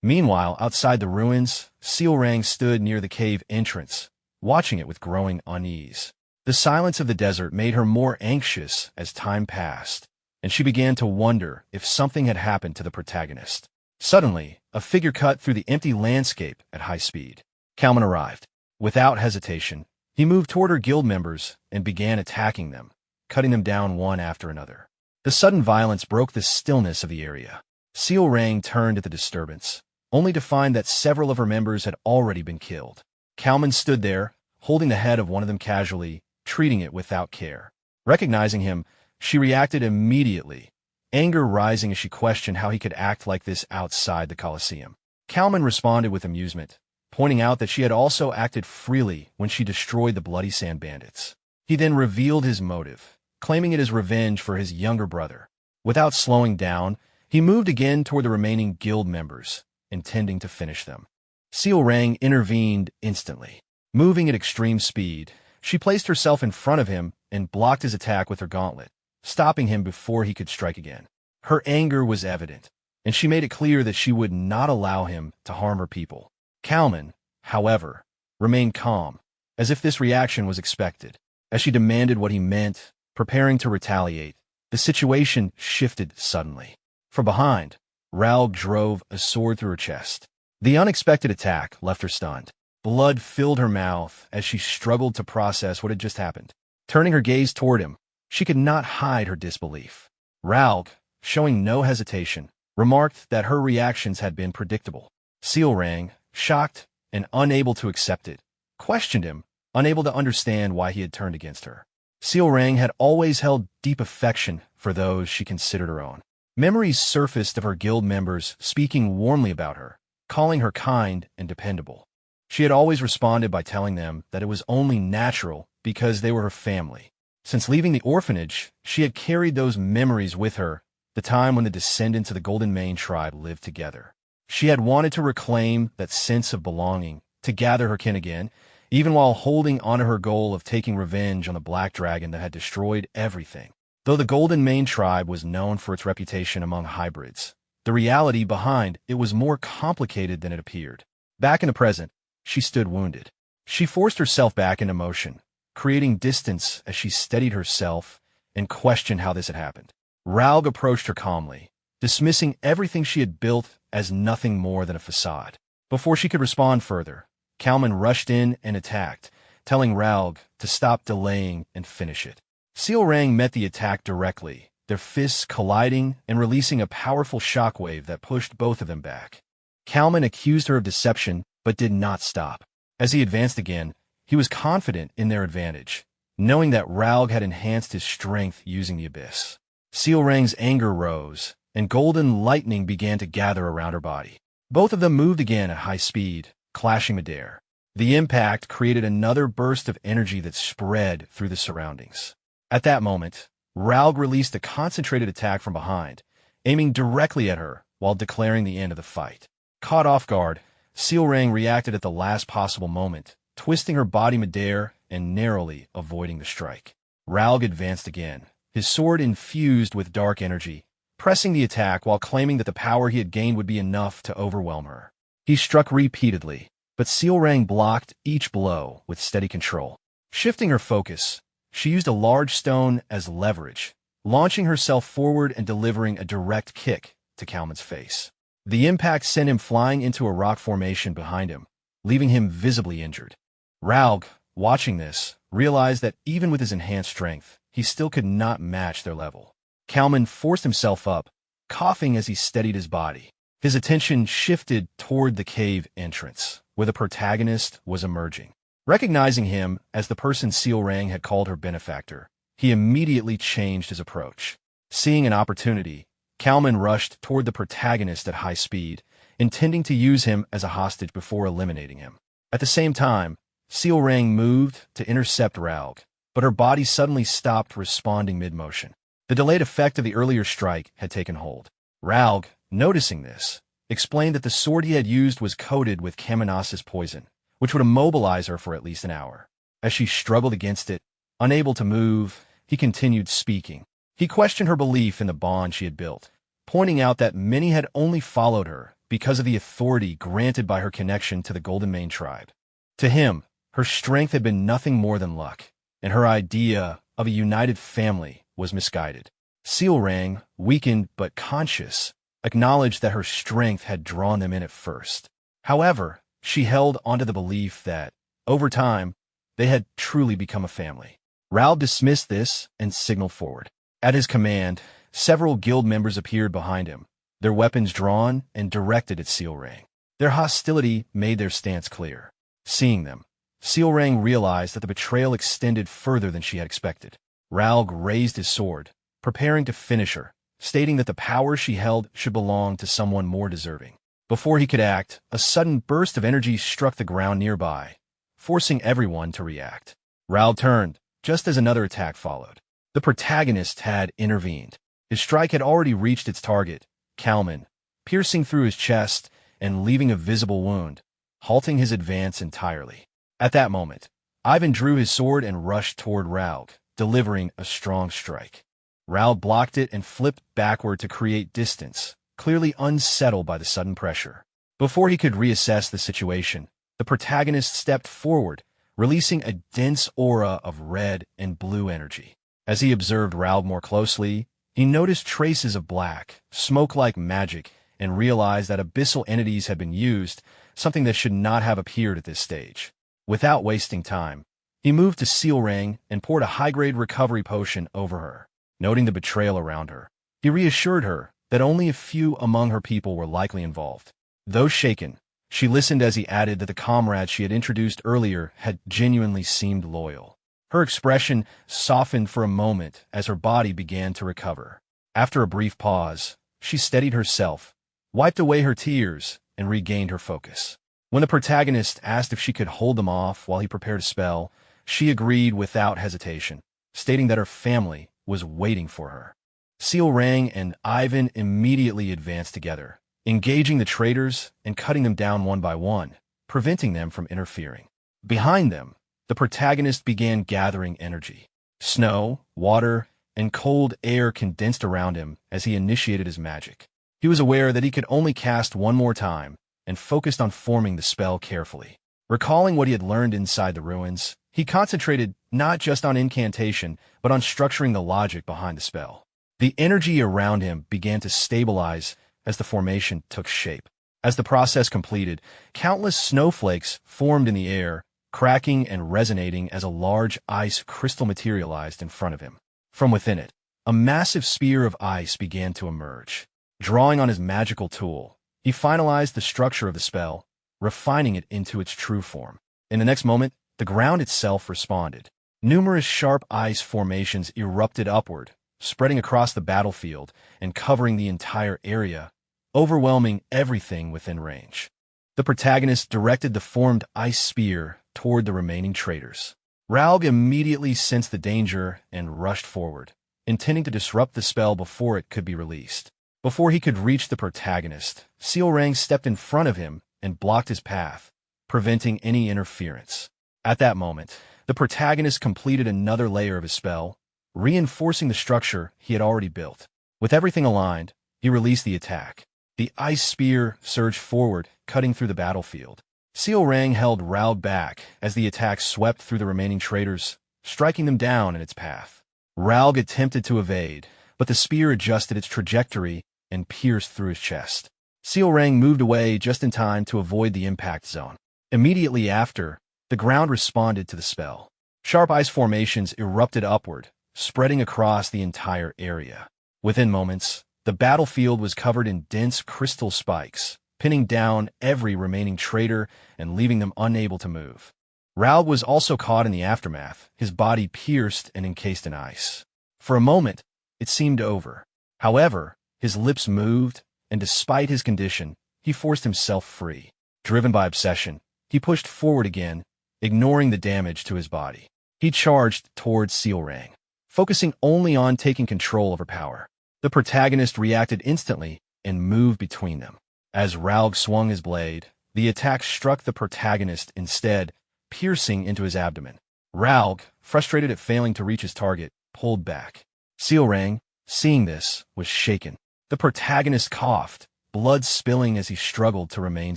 Meanwhile, outside the ruins, Sealrang stood near the cave entrance, watching it with growing unease. The silence of the desert made her more anxious as time passed, and she began to wonder if something had happened to the protagonist. Suddenly, a figure cut through the empty landscape at high speed. Kalman arrived. Without hesitation, he moved toward her guild members and began attacking them, cutting them down one after another. The sudden violence broke the stillness of the area. Sealrang turned at the disturbance, only to find that several of her members had already been killed. Kalman stood there, holding the head of one of them casually, treating it without care. Recognizing him, she reacted immediately, anger rising as she questioned how he could act like this outside the Colosseum. Kalman responded with amusement, pointing out that she had also acted freely when she destroyed the Bloody Sand bandits. He then revealed his motive, claiming it as revenge for his younger brother. Without slowing down, he moved again toward the remaining guild members, intending to finish them. Sealrang intervened instantly. Moving at extreme speed, she placed herself in front of him and blocked his attack with her gauntlet, stopping him before he could strike again. Her anger was evident, and she made it clear that she would not allow him to harm her people. Kalman, however, remained calm, as if this reaction was expected. As she demanded what he meant, preparing to retaliate, the situation shifted suddenly. From behind, Raoul drove a sword through her chest. The unexpected attack left her stunned. Blood filled her mouth as she struggled to process what had just happened. Turning her gaze toward him, she could not hide her disbelief. Raoul, showing no hesitation, remarked that her reactions had been predictable. Sealrang, shocked and unable to accept it, questioned him, unable to understand why he had turned against her. Sealrang had always held deep affection for those she considered her own. Memories surfaced of her guild members speaking warmly about her, calling her kind and dependable. She had always responded by telling them that it was only natural because they were her family. Since leaving the orphanage, she had carried those memories with her, the time when the descendants of the Golden Mane tribe lived together. She had wanted to reclaim that sense of belonging, to gather her kin again, even while holding onto her goal of taking revenge on the black dragon that had destroyed everything. Though the Golden Mane tribe was known for its reputation among hybrids, the reality behind it was more complicated than it appeared. Back in the present, she stood wounded. She forced herself back into motion, creating distance as she steadied herself and questioned how this had happened. Raoul approached her calmly, dismissing everything she had built as nothing more than a facade. Before she could respond further, Kalman rushed in and attacked, telling Raoul to stop delaying and finish it. Sealrang met the attack directly, their fists colliding and releasing a powerful shockwave that pushed both of them back. Kalman accused her of deception, but did not stop. As he advanced again, he was confident in their advantage, knowing that Raoul had enhanced his strength using the abyss. Sealrang's anger rose, and golden lightning began to gather around her body. Both of them moved again at high speed, clashing midair. The impact created another burst of energy that spread through the surroundings. At that moment, Raoul released a concentrated attack from behind, aiming directly at her while declaring the end of the fight. Caught off guard, Sealrang reacted at the last possible moment, twisting her body midair and narrowly avoiding the strike. Raoul advanced again, his sword infused with dark energy, pressing the attack while claiming that the power he had gained would be enough to overwhelm her. He struck repeatedly, but Sealrang blocked each blow with steady control. Shifting her focus, she used a large stone as leverage, launching herself forward and delivering a direct kick to Kalman's face. The impact sent him flying into a rock formation behind him, leaving him visibly injured. Raoul, watching this, realized that even with his enhanced strength, he still could not match their level. Kalman forced himself up, coughing as he steadied his body. His attention shifted toward the cave entrance, where the protagonist was emerging. Recognizing him as the person Sealrang had called her benefactor, he immediately changed his approach. Seeing an opportunity, Kalman rushed toward the protagonist at high speed, intending to use him as a hostage before eliminating him. At the same time, Sealrang moved to intercept Raoul, but her body suddenly stopped responding mid-motion. The delayed effect of the earlier strike had taken hold. Raoul, noticing this, explained that the sword he had used was coated with Kamenas's poison, which would immobilize her for at least an hour. As she struggled against it, unable to move, he continued speaking. He questioned her belief in the bond she had built, pointing out that many had only followed her because of the authority granted by her connection to the Golden Mane tribe. To him, her strength had been nothing more than luck, and her idea of a united family was misguided. Sealrang, weakened but conscious, acknowledged that her strength had drawn them in at first. However, she held onto the belief that, over time, they had truly become a family. Raoul dismissed this and signaled forward. At his command, several guild members appeared behind him, their weapons drawn and directed at Sealrang. Their hostility made their stance clear. Seeing them, Sealrang realized that the betrayal extended further than she had expected. Raoul raised his sword, preparing to finish her, stating that the power she held should belong to someone more deserving. Before he could act, a sudden burst of energy struck the ground nearby, forcing everyone to react. Raoul turned, just as another attack followed. The protagonist had intervened. His strike had already reached its target, Kalman, piercing through his chest and leaving a visible wound, halting his advance entirely. At that moment, Ivan drew his sword and rushed toward Raoul, delivering a strong strike. Raoul blocked it and flipped backward to create distance, clearly unsettled by the sudden pressure. Before he could reassess the situation, the protagonist stepped forward, releasing a dense aura of red and blue energy. As he observed Raoul more closely, he noticed traces of black, smoke-like magic and realized that abyssal entities had been used, something that should not have appeared at this stage. Without wasting time, he moved to Seal Rang and poured a high-grade recovery potion over her. Noting the betrayal around her, he reassured her that only a few among her people were likely involved. Though shaken, she listened as he added that the comrades she had introduced earlier had genuinely seemed loyal. Her expression softened for a moment as her body began to recover. After a brief pause, she steadied herself, wiped away her tears, and regained her focus. When the protagonist asked if she could hold them off while he prepared a spell, she agreed without hesitation, stating that her family was waiting for her. Seal Rang and Ivan immediately advanced together, engaging the traitors and cutting them down one by one, preventing them from interfering. Behind them, the protagonist began gathering energy. Snow, water, and cold air condensed around him as he initiated his magic. He was aware that he could only cast one more time and focused on forming the spell carefully. Recalling what he had learned inside the ruins, he concentrated not just on incantation, but on structuring the logic behind the spell. The energy around him began to stabilize as the formation took shape. As the process completed, countless snowflakes formed in the air, cracking and resonating as a large ice crystal materialized in front of him. From within it, a massive spear of ice began to emerge. Drawing on his magical tool, he finalized the structure of the spell, refining it into its true form. In the next moment, the ground itself responded. Numerous sharp ice formations erupted upward, spreading across the battlefield and covering the entire area, overwhelming everything within range. The protagonist directed the formed ice spear toward the remaining traitors. Raug immediately sensed the danger and rushed forward, intending to disrupt the spell before it could be released. Before he could reach the protagonist, Seal Rang stepped in front of him and blocked his path, preventing any interference. At that moment, the protagonist completed another layer of his spell, reinforcing the structure he had already built. With everything aligned, he released the attack. The ice spear surged forward, cutting through the battlefield. Seal Rang held Raug back as the attack swept through the remaining traitors, striking them down in its path. Raug attempted to evade, but the spear adjusted its trajectory and pierced through his chest. Seal Rang moved away just in time to avoid the impact zone. Immediately after, the ground responded to the spell. Sharp ice formations erupted upward, spreading across the entire area. Within moments, the battlefield was covered in dense crystal spikes, pinning down every remaining traitor and leaving them unable to move. Raug was also caught in the aftermath, his body pierced and encased in ice. For a moment, it seemed over. However, his lips moved, and despite his condition, he forced himself free. Driven by obsession, he pushed forward again, ignoring the damage to his body. He charged towards Seal Rang, focusing only on taking control of her power. The protagonist reacted instantly and moved between them. As Raug swung his blade, the attack struck the protagonist instead, piercing into his abdomen. Raug, frustrated at failing to reach his target, pulled back. Seal Rang, seeing this, was shaken. The protagonist coughed, blood spilling as he struggled to remain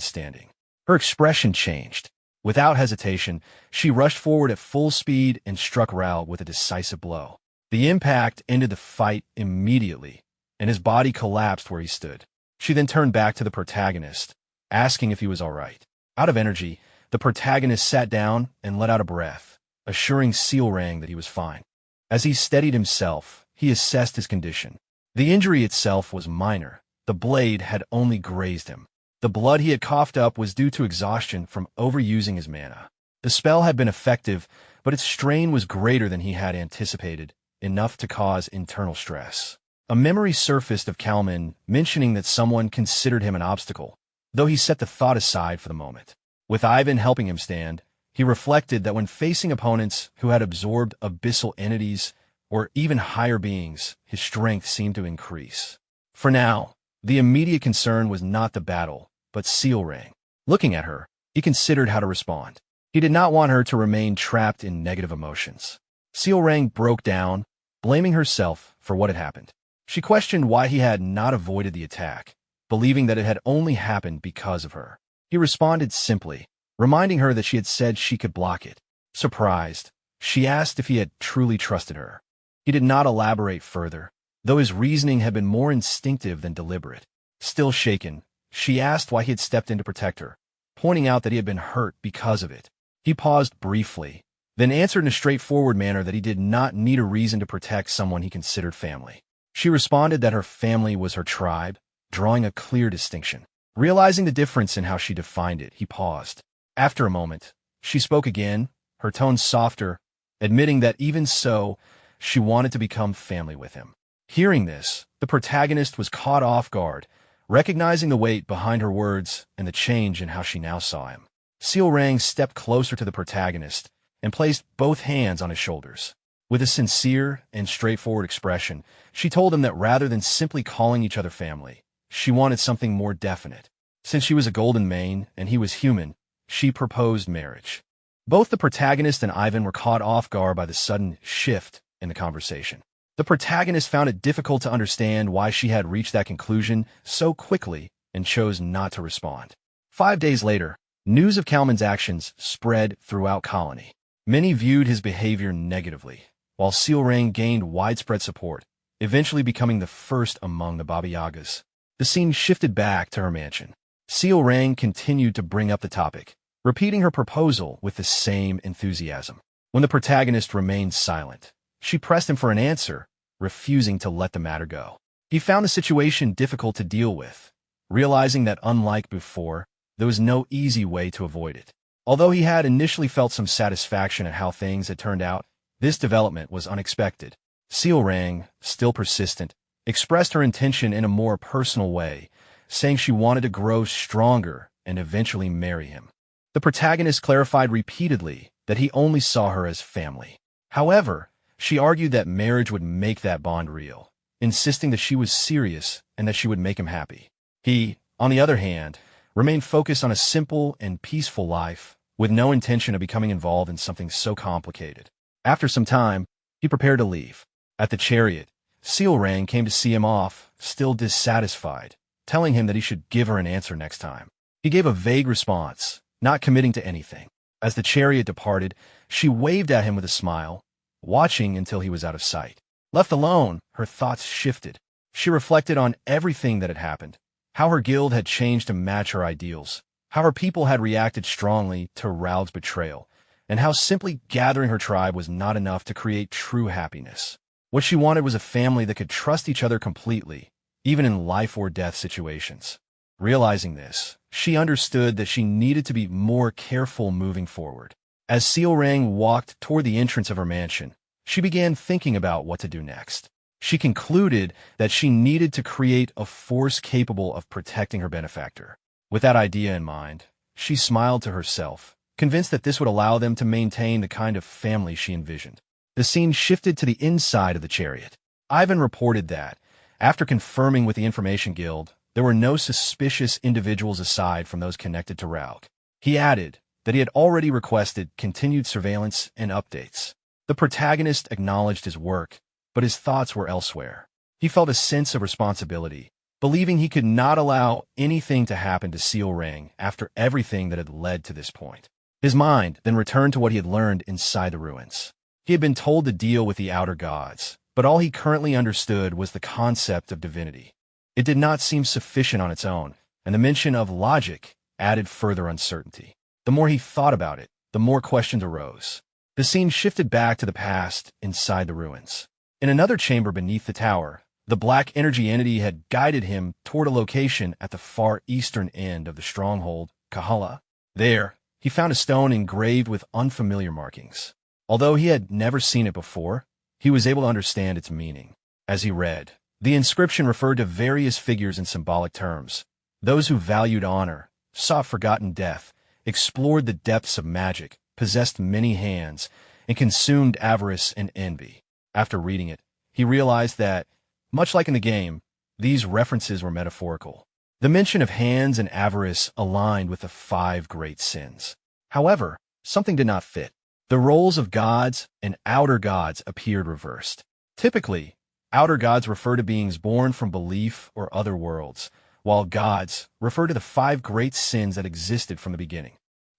standing. Her expression changed. Without hesitation, she rushed forward at full speed and struck Raug with a decisive blow. The impact ended the fight immediately, and his body collapsed where he stood. She then turned back to the protagonist, asking if he was all right. Out of energy, the protagonist sat down and let out a breath, assuring Seal Rang that he was fine. As he steadied himself, he assessed his condition. The injury itself was minor. The blade had only grazed him. The blood he had coughed up was due to exhaustion from overusing his mana. The spell had been effective, but its strain was greater than he had anticipated, enough to cause internal stress. A memory surfaced of Kalman mentioning that someone considered him an obstacle, though he set the thought aside for the moment. With Ivan helping him stand, he reflected that when facing opponents who had absorbed abyssal entities or even higher beings, his strength seemed to increase. For now, the immediate concern was not the battle, but Seal Rang. Looking at her, he considered how to respond. He did not want her to remain trapped in negative emotions. Seal Rang broke down, blaming herself for what had happened. She questioned why he had not avoided the attack, believing that it had only happened because of her. He responded simply, reminding her that she had said she could block it. Surprised, she asked if he had truly trusted her. He did not elaborate further, though his reasoning had been more instinctive than deliberate. Still shaken, she asked why he had stepped in to protect her, pointing out that he had been hurt because of it. He paused briefly, then answered in a straightforward manner that he did not need a reason to protect someone he considered family. She responded that her family was her tribe, drawing a clear distinction. Realizing the difference in how she defined it, he paused. After a moment, she spoke again, her tone softer, admitting that even so, she wanted to become family with him. Hearing this, the protagonist was caught off guard, recognizing the weight behind her words and the change in how she now saw him. Seal Rang stepped closer to the protagonist and placed both hands on his shoulders. With a sincere and straightforward expression, she told him that rather than simply calling each other family, she wanted something more definite. Since she was a golden mane and he was human, she proposed marriage. Both the protagonist and Ivan were caught off guard by the sudden shift in the conversation. The protagonist found it difficult to understand why she had reached that conclusion so quickly and chose not to respond. 5 days later, news of Kalman's actions spread throughout Colony. Many viewed his behavior negatively, while Seal Rang gained widespread support, eventually becoming the first among the Baba Yagas. The scene shifted back to her mansion. Seal Rang continued to bring up the topic, repeating her proposal with the same enthusiasm. When the protagonist remained silent, she pressed him for an answer, refusing to let the matter go. He found the situation difficult to deal with, realizing that unlike before, there was no easy way to avoid it. Although he had initially felt some satisfaction at how things had turned out, this development was unexpected. Seal Rang, still persistent, expressed her intention in a more personal way, saying she wanted to grow stronger and eventually marry him. The protagonist clarified repeatedly that he only saw her as family. However, she argued that marriage would make that bond real, insisting that she was serious and that she would make him happy. He, on the other hand, remained focused on a simple and peaceful life, with no intention of becoming involved in something so complicated. After some time, he prepared to leave. At the chariot, Seal Rang came to see him off, still dissatisfied, telling him that he should give her an answer next time. He gave a vague response, not committing to anything. As the chariot departed, she waved at him with a smile, watching until he was out of sight. Left alone, her thoughts shifted. She reflected on everything that had happened, how her guild had changed to match her ideals, how her people had reacted strongly to Rao's betrayal, and how simply gathering her tribe was not enough to create true happiness. What she wanted was a family that could trust each other completely, even in life-or-death situations. Realizing this, she understood that she needed to be more careful moving forward. As Seal Rang walked toward the entrance of her mansion, she began thinking about what to do next. She concluded that she needed to create a force capable of protecting her benefactor. With that idea in mind, she smiled to herself, convinced that this would allow them to maintain the kind of family she envisioned. The scene shifted to the inside of the chariot. Ivan reported that, after confirming with the Information Guild, there were no suspicious individuals aside from those connected to Rao. He added that he had already requested continued surveillance and updates. The protagonist acknowledged his work, but his thoughts were elsewhere. He felt a sense of responsibility, believing he could not allow anything to happen to Seal Rang after everything that had led to this point. His mind then returned to what he had learned inside the ruins. He had been told to deal with the outer gods, but all he currently understood was the concept of divinity. It did not seem sufficient on its own, and the mention of logic added further uncertainty. The more he thought about it, the more questions arose. The scene shifted back to the past inside the ruins. In another chamber beneath the tower, the black energy entity had guided him toward a location at the far eastern end of the stronghold, Kahala. There, he found a stone engraved with unfamiliar markings. Although he had never seen it before, he was able to understand its meaning. As he read, the inscription referred to various figures in symbolic terms. Those who valued honor, sought forgotten death, explored the depths of magic, possessed many hands, and consumed avarice and envy. After reading it, he realized that, much like in the game, these references were metaphorical. The mention of hands and avarice aligned with the 5 great sins. However, something did not fit. The roles of gods and outer gods appeared reversed. Typically, outer gods refer to beings born from belief or other worlds, while gods refer to the 5 great sins that existed from the beginning.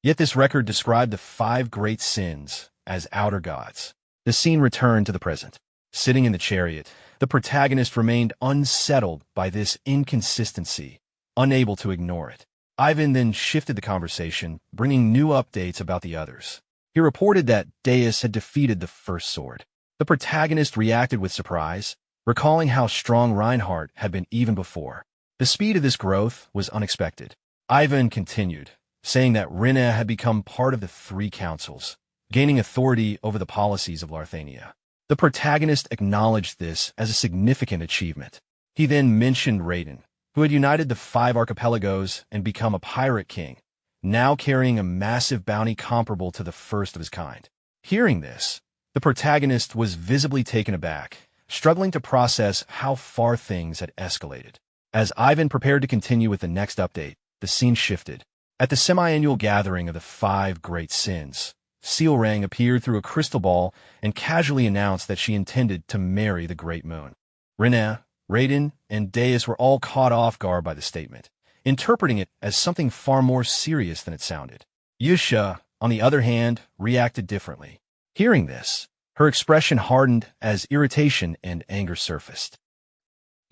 Yet this record described the 5 great sins as outer gods. The scene returned to the present. Sitting in the chariot, The protagonist remained unsettled by this inconsistency, unable to ignore it. Ivan then shifted the conversation, bringing new updates about the others. He reported that Deus had defeated the first sword. The protagonist reacted with surprise, recalling how strong Reinhardt had been even before. The speed of this growth was unexpected. Ivan continued, saying that Rinna had become part of the three councils, gaining authority over the policies of Larthania. The protagonist acknowledged this as a significant achievement. He then mentioned Raiden, who had united the 5 archipelagos and become a pirate king, now carrying a massive bounty comparable to the first of his kind. Hearing this, the protagonist was visibly taken aback, struggling to process how far things had escalated. As Ivan prepared to continue with the next update, the scene shifted. At the semi-annual gathering of the 5 Great Sins, Sealrang appeared through a crystal ball and casually announced that she intended to marry the Great Moon. Rinna, Raiden, and Deus were all caught off guard by the statement, interpreting it as something far more serious than it sounded. Yusha, on the other hand, reacted differently. Hearing this, her expression hardened as irritation and anger surfaced.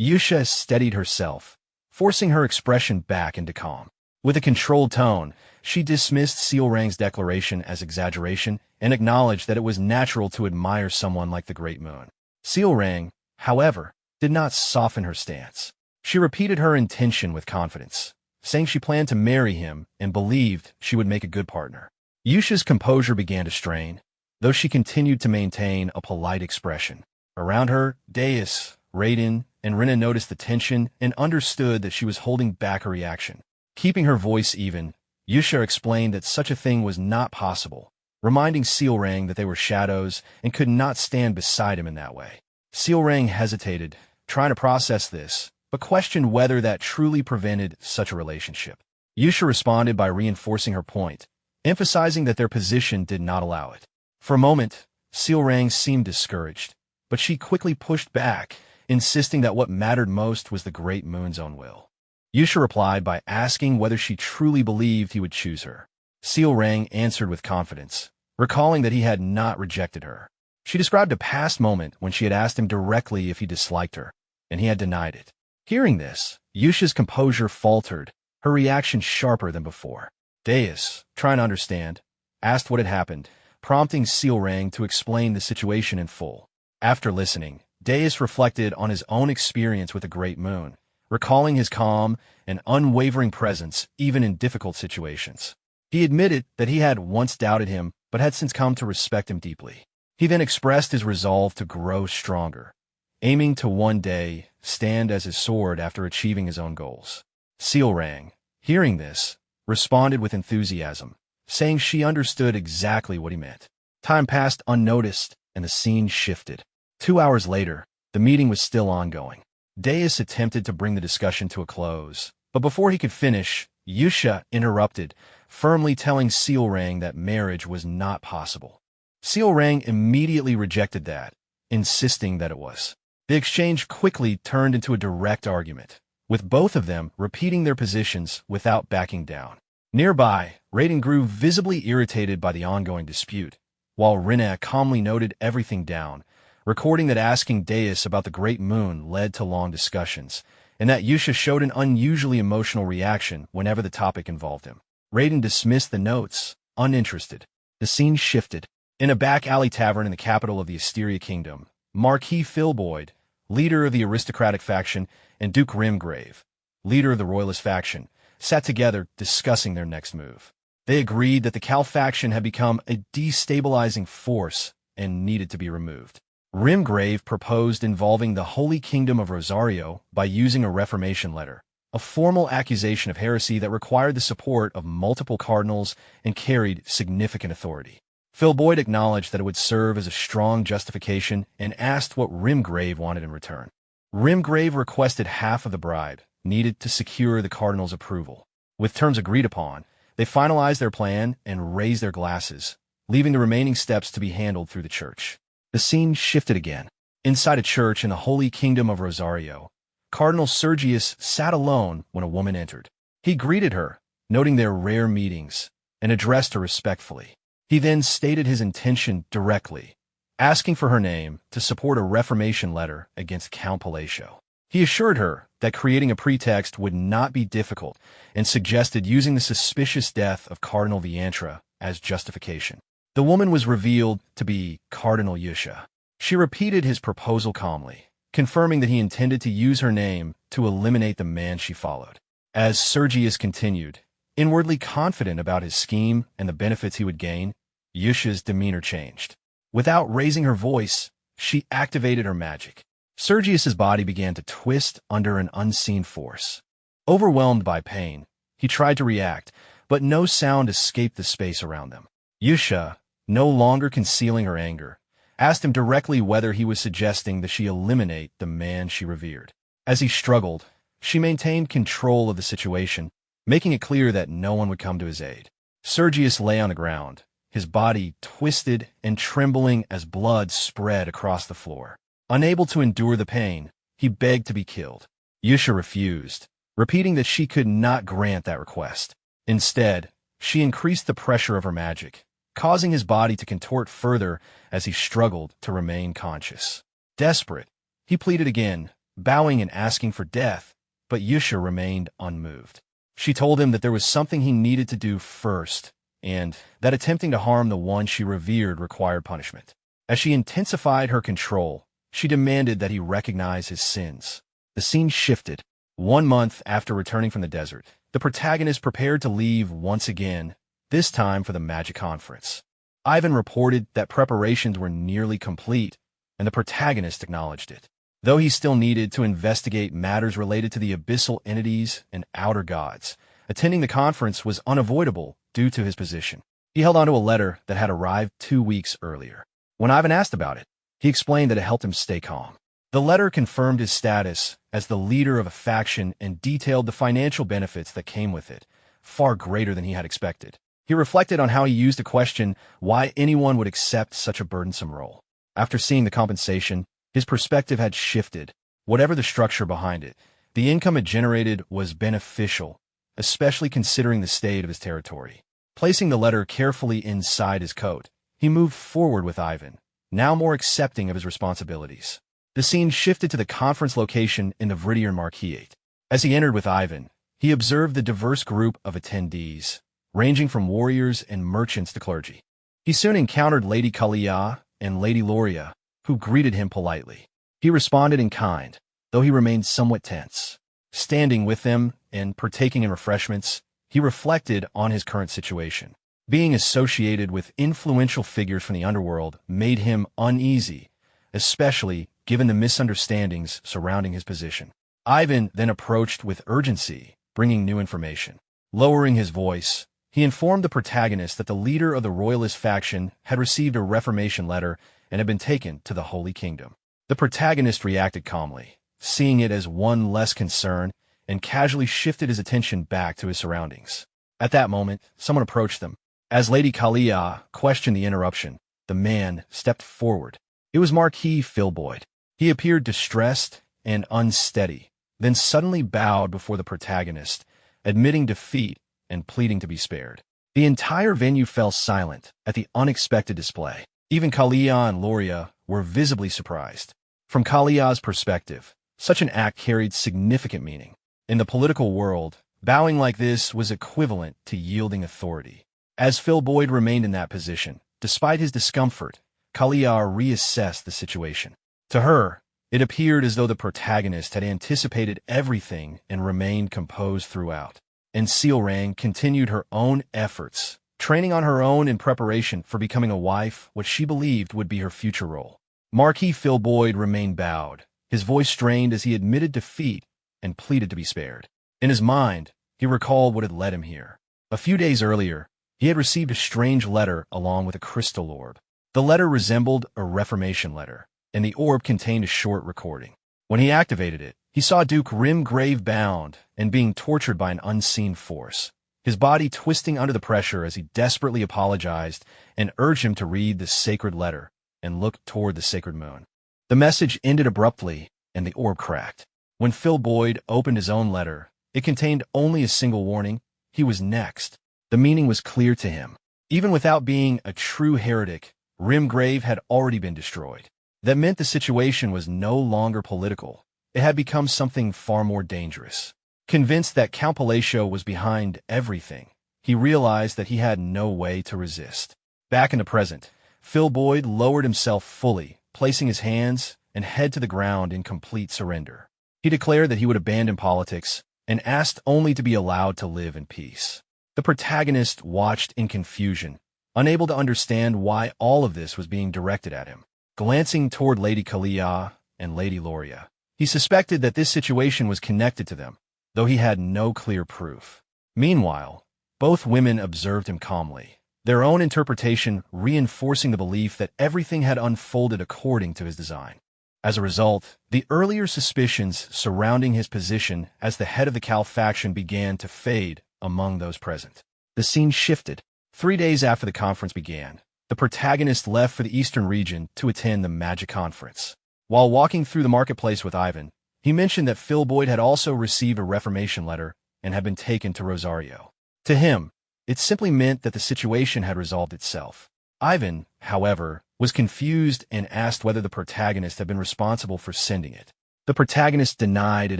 Yusha steadied herself, forcing her expression back into calm. With a controlled tone, she dismissed Sealrang's declaration as exaggeration and acknowledged that it was natural to admire someone like the Great Moon. Sealrang, however, did not soften her stance. She repeated her intention with confidence, saying she planned to marry him and believed she would make a good partner. Yusha's composure began to strain, though she continued to maintain a polite expression. Around her, Deus, Raiden, and Rinna noticed the tension and understood that she was holding back her reaction. Keeping her voice even, Yusha explained that such a thing was not possible, reminding Sealrang that they were shadows and could not stand beside him in that way. Sealrang hesitated, trying to process this, but questioned whether that truly prevented such a relationship. Yusha responded by reinforcing her point, emphasizing that their position did not allow it. For a moment, Sealrang seemed discouraged, but she quickly pushed back, insisting that what mattered most was the Great Moon's own will. Yusha replied by asking whether she truly believed he would choose her. Sealrang answered with confidence, recalling that he had not rejected her. She described a past moment when she had asked him directly if he disliked her, and he had denied it. Hearing this, Yusha's composure faltered, her reaction sharper than before. Deus, trying to understand, asked what had happened, prompting Sealrang to explain the situation in full. After listening, Deus reflected on his own experience with the Great Moon, recalling his calm and unwavering presence even in difficult situations. He admitted that he had once doubted him, but had since come to respect him deeply. He then expressed his resolve to grow stronger, aiming to one day stand as his sword after achieving his own goals. Sealrang, hearing this, responded with enthusiasm, saying she understood exactly what he meant. Time passed unnoticed, and the scene shifted. 2 hours later, the meeting was still ongoing. Deus attempted to bring the discussion to a close, but before he could finish, Yusha interrupted, firmly telling Sealrang that marriage was not possible. Sealrang immediately rejected that, insisting that it was. The exchange quickly turned into a direct argument, with both of them repeating their positions without backing down. Nearby, Raiden grew visibly irritated by the ongoing dispute, while Rinna calmly noted everything down, recording that asking Deus about the Great Moon led to long discussions, and that Yusha showed an unusually emotional reaction whenever the topic involved him. Raiden dismissed the notes, uninterested. The scene shifted. In a back-alley tavern in the capital of the Asteria Kingdom, Marquis Philboyd, leader of the aristocratic faction, and Duke Rimgrave, leader of the royalist faction, sat together discussing their next move. They agreed that the Cal faction had become a destabilizing force and needed to be removed. Rimgrave proposed involving the Holy Kingdom of Rosario by using a reformation letter, a formal accusation of heresy that required the support of multiple cardinals and carried significant authority. Philboyd acknowledged that it would serve as a strong justification and asked what Rimgrave wanted in return. Rimgrave requested half of the bribe needed to secure the cardinal's approval. With terms agreed upon, they finalized their plan and raised their glasses, leaving the remaining steps to be handled through the church. The scene shifted again. Inside a church in the Holy Kingdom of Rosario, Cardinal Sergius sat alone when a woman entered. He greeted her, noting their rare meetings, and addressed her respectfully. He then stated his intention directly, asking for her name to support a reformation letter against Count Palacio. He assured her that creating a pretext would not be difficult and suggested using the suspicious death of Cardinal Viantra as justification. The woman was revealed to be Cardinal Yusha. She repeated his proposal calmly, confirming that he intended to use her name to eliminate the man she followed. As Sergius continued, inwardly confident about his scheme and the benefits he would gain, Yusha's demeanor changed. Without raising her voice, she activated her magic. Sergius's body began to twist under an unseen force. Overwhelmed by pain, he tried to react, but no sound escaped the space around them. Yusha, no longer concealing her anger, asked him directly whether he was suggesting that she eliminate the man she revered. As he struggled, she maintained control of the situation, making it clear that no one would come to his aid. Sergius lay on the ground, his body twisted and trembling as blood spread across the floor. Unable to endure the pain, he begged to be killed. Yusha refused, repeating that she could not grant that request. Instead, she increased the pressure of her magic, causing his body to contort further as he struggled to remain conscious. Desperate, he pleaded again, bowing and asking for death, but Yusha remained unmoved. She told him that there was something he needed to do first, and that attempting to harm the one she revered required punishment. As she intensified her control, she demanded that he recognize his sins. The scene shifted. 1 month after returning from the desert, the protagonist prepared to leave once again, this time for the magic conference. Ivan reported that preparations were nearly complete, and the protagonist acknowledged it. Though he still needed to investigate matters related to the abyssal entities and outer gods, attending the conference was unavoidable due to his position. He held onto a letter that had arrived 2 weeks earlier. When Ivan asked about it, he explained that it helped him stay calm. The letter confirmed his status as the leader of a faction and detailed the financial benefits that came with it, far greater than he had expected. He reflected on how he used to question why anyone would accept such a burdensome role. After seeing the compensation, his perspective had shifted. Whatever the structure behind it, the income it generated was beneficial, especially considering the state of his territory. Placing the letter carefully inside his coat, he moved forward with Ivan, now more accepting of his responsibilities. The scene shifted to the conference location in the Vridier Marquis. As he entered with Ivan, he observed the diverse group of attendees, ranging from warriors and merchants to clergy. He soon encountered Lady Kalia and Lady Loria, who greeted him politely. He responded in kind, though he remained somewhat tense. Standing with them and partaking in refreshments, he reflected on his current situation. Being associated with influential figures from the underworld made him uneasy, especially given the misunderstandings surrounding his position. Ivan then approached with urgency, bringing new information. Lowering his voice, he informed the protagonist that the leader of the royalist faction had received a reformation letter and had been taken to the Holy Kingdom. The protagonist reacted calmly, seeing it as one less concern, and casually shifted his attention back to his surroundings. At that moment, someone approached them. As Lady Kalia questioned the interruption, the man stepped forward. It was Marquis Philboyd. He appeared distressed and unsteady, then suddenly bowed before the protagonist, admitting defeat and pleading to be spared. The entire venue fell silent at the unexpected display. Even Kalia and Loria were visibly surprised. From Kalia's perspective, such an act carried significant meaning. In the political world, bowing like this was equivalent to yielding authority. As Philboyd remained in that position, despite his discomfort, Kalia reassessed the situation. To her, it appeared as though the protagonist had anticipated everything and remained composed throughout. And Sealrang continued her own efforts, training on her own in preparation for becoming a wife, what she believed would be her future role. Marquis Philboyd remained bowed, his voice strained as he admitted defeat and pleaded to be spared. In his mind, he recalled what had led him here. A few days earlier, he had received a strange letter along with a crystal orb. The letter resembled a reformation letter, and the orb contained a short recording. When he activated it, he saw Duke Rim grave-bound and being tortured by an unseen force, his body twisting under the pressure as he desperately apologized and urged him to read the sacred letter and look toward the sacred moon. The message ended abruptly, and the orb cracked. When Philboyd opened his own letter, it contained only a single warning: he was next. The meaning was clear to him. Even without being a true heretic, Rimgrave had already been destroyed. That meant the situation was no longer political. It had become something far more dangerous. Convinced that Count Palacio was behind everything, he realized that he had no way to resist. Back in the present, Phil Boyd lowered himself fully, placing his hands and head to the ground in complete surrender. He declared that he would abandon politics and asked only to be allowed to live in peace. The protagonist watched in confusion, unable to understand why all of this was being directed at him. Glancing toward Lady Kalia and Lady Loria, he suspected that this situation was connected to them, though he had no clear proof. Meanwhile, both women observed him calmly, their own interpretation reinforcing the belief that everything had unfolded according to his design. As a result, the earlier suspicions surrounding his position as the head of the Cal faction began to fade among those present. The scene shifted. 3 days after the conference began, the protagonist left for the Eastern region to attend the Magic Conference. While walking through the marketplace with Ivan, he mentioned that Phil Boyd had also received a reformation letter and had been taken to Rosario. To him, it simply meant that the situation had resolved itself. Ivan, however, was confused and asked whether the protagonist had been responsible for sending it. The protagonist denied it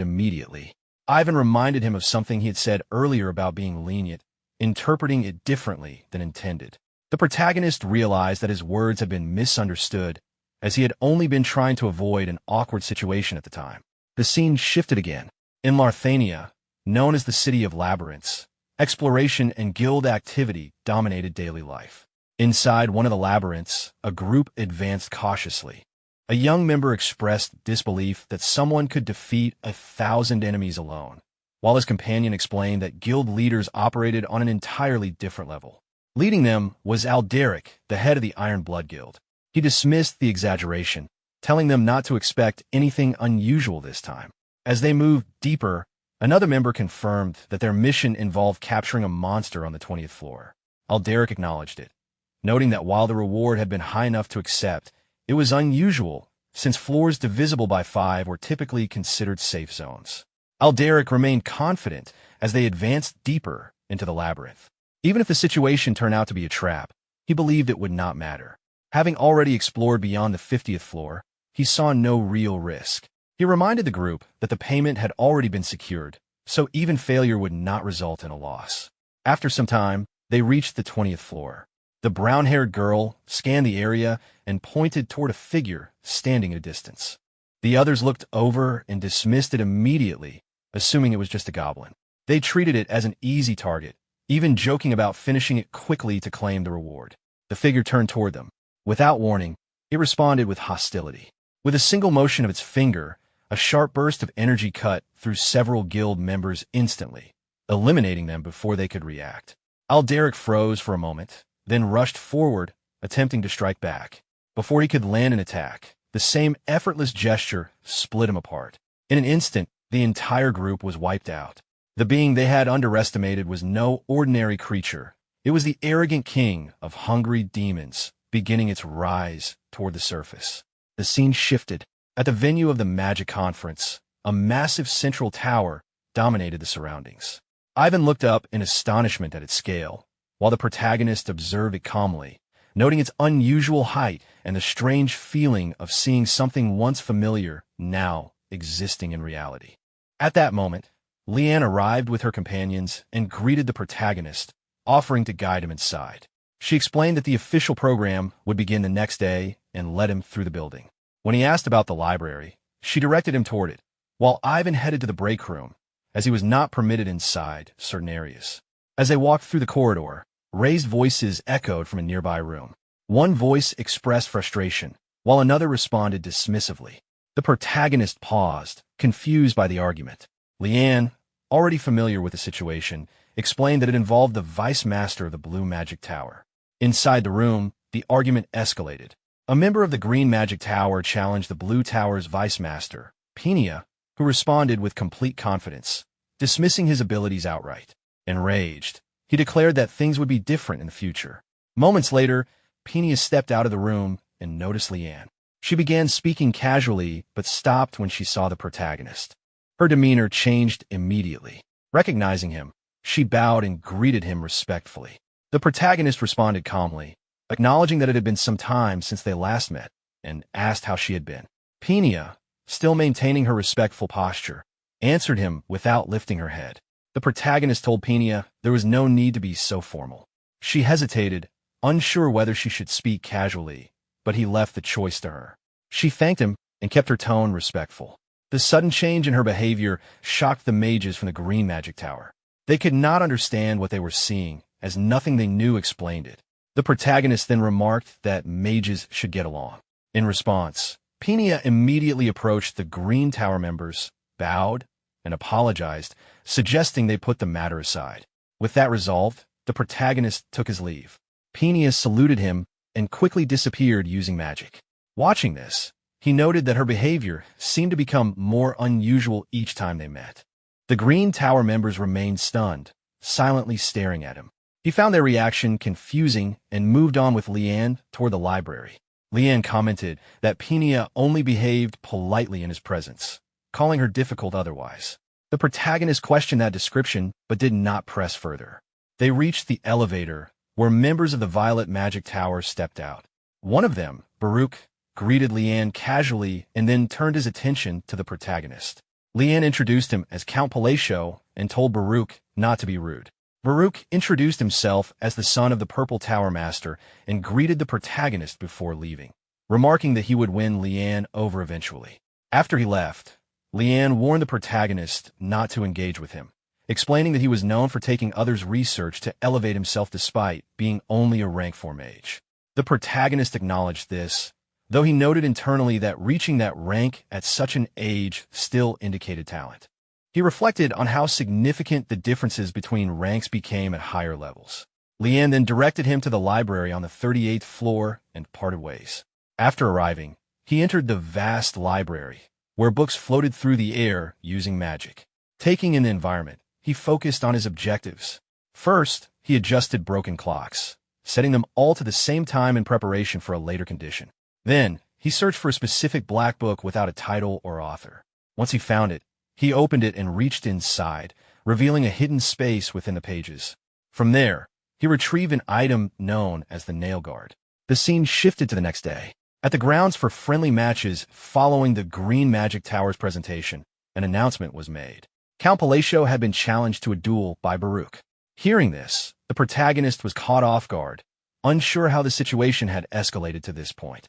immediately. Ivan reminded him of something he had said earlier about being lenient, interpreting it differently than intended. The protagonist realized that his words had been misunderstood, as he had only been trying to avoid an awkward situation at the time. The scene shifted again. In Larthania, known as the City of Labyrinths, exploration and guild activity dominated daily life. Inside one of the labyrinths, a group advanced cautiously. A young member expressed disbelief that someone could defeat 1,000 enemies alone, while his companion explained that guild leaders operated on an entirely different level. Leading them was Alderic, the head of the Iron Blood Guild. He dismissed the exaggeration, telling them not to expect anything unusual this time. As they moved deeper, another member confirmed that their mission involved capturing a monster on the 20th floor. Alderic acknowledged it, noting that while the reward had been high enough to accept, it was unusual, since floors divisible by 5 were typically considered safe zones. Alderic remained confident as they advanced deeper into the labyrinth. Even if the situation turned out to be a trap, he believed it would not matter. Having already explored beyond the 50th floor, he saw no real risk. He reminded the group that the payment had already been secured, so even failure would not result in a loss. After some time, they reached the 20th floor. The brown-haired girl scanned the area and pointed toward a figure standing at a distance. The others looked over and dismissed it immediately, assuming it was just a goblin. They treated it as an easy target, even joking about finishing it quickly to claim the reward. The figure turned toward them. Without warning, it responded with hostility. With a single motion of its finger, a sharp burst of energy cut through several guild members instantly, eliminating them before they could react. Alderic froze for a moment, then rushed forward, attempting to strike back. Before he could land an attack, the same effortless gesture split him apart. In an instant, the entire group was wiped out. The being they had underestimated was no ordinary creature. It was the arrogant king of hungry demons, beginning its rise toward the surface. The scene shifted. At the venue of the Magic Conference, a massive central tower dominated the surroundings. Ivan looked up in astonishment at its scale, while the protagonist observed it calmly, noting its unusual height and the strange feeling of seeing something once familiar now existing in reality. At that moment, Leanne arrived with her companions and greeted the protagonist, offering to guide him inside. She explained that the official program would begin the next day and led him through the building. When he asked about the library, she directed him toward it, while Ivan headed to the break room, as he was not permitted inside certain areas. As they walked through the corridor, raised voices echoed from a nearby room. One voice expressed frustration, while another responded dismissively. The protagonist paused, confused by the argument. Leanne, already familiar with the situation, explained that it involved the vice master of the Blue Magic Tower. Inside the room, the argument escalated. A member of the Green Magic Tower challenged the Blue Tower's vice master, Penia, who responded with complete confidence, dismissing his abilities outright. Enraged, he declared that things would be different in the future. Moments later, Penia stepped out of the room and noticed Leanne. She began speaking casually, but stopped when she saw the protagonist. Her demeanor changed immediately. Recognizing him, she bowed and greeted him respectfully. The protagonist responded calmly, acknowledging that it had been some time since they last met, and asked how she had been. Penia, still maintaining her respectful posture, answered him without lifting her head. The protagonist told Penia there was no need to be so formal. She hesitated, unsure whether she should speak casually, but he left the choice to her. She thanked him and kept her tone respectful. The sudden change in her behavior shocked the mages from the Green Magic Tower. They could not understand what they were seeing, as nothing they knew explained it. The protagonist then remarked that mages should get along. In response, Penia immediately approached the Green Tower members, bowed, and apologized, suggesting they put the matter aside. With that resolved, the protagonist took his leave. Penia saluted him and quickly disappeared using magic. Watching this, he noted that her behavior seemed to become more unusual each time they met. The Green Tower members remained stunned, silently staring at him. He found their reaction confusing and moved on with Leanne toward the library. Leanne commented that Penia only behaved politely in his presence, calling her difficult otherwise. The protagonist questioned that description but did not press further. They reached the elevator, where members of the Violet Magic Tower stepped out. One of them, Baruch, greeted Leanne casually and then turned his attention to the protagonist. Leanne introduced him as Count Palacio and told Baruch not to be rude. Baruch introduced himself as the son of the Purple Tower Master and greeted the protagonist before leaving, remarking that he would win Leanne over eventually. After he left, Leanne warned the protagonist not to engage with him, explaining that he was known for taking others' research to elevate himself despite being only a rank 4 mage. The protagonist acknowledged this, though he noted internally that reaching that rank at such an age still indicated talent. He reflected on how significant the differences between ranks became at higher levels. Leanne then directed him to the library on the 38th floor and parted ways. After arriving, he entered the vast library, where books floated through the air using magic. Taking in the environment, he focused on his objectives. First, he adjusted broken clocks, setting them all to the same time in preparation for a later condition. Then, he searched for a specific black book without a title or author. Once he found it, he opened it and reached inside, revealing a hidden space within the pages. From there, he retrieved an item known as the nail guard. The scene shifted to the next day. At the grounds for friendly matches following the Green Magic Tower's presentation, an announcement was made. Count Palacio had been challenged to a duel by Baruch. Hearing this, the protagonist was caught off guard, unsure how the situation had escalated to this point.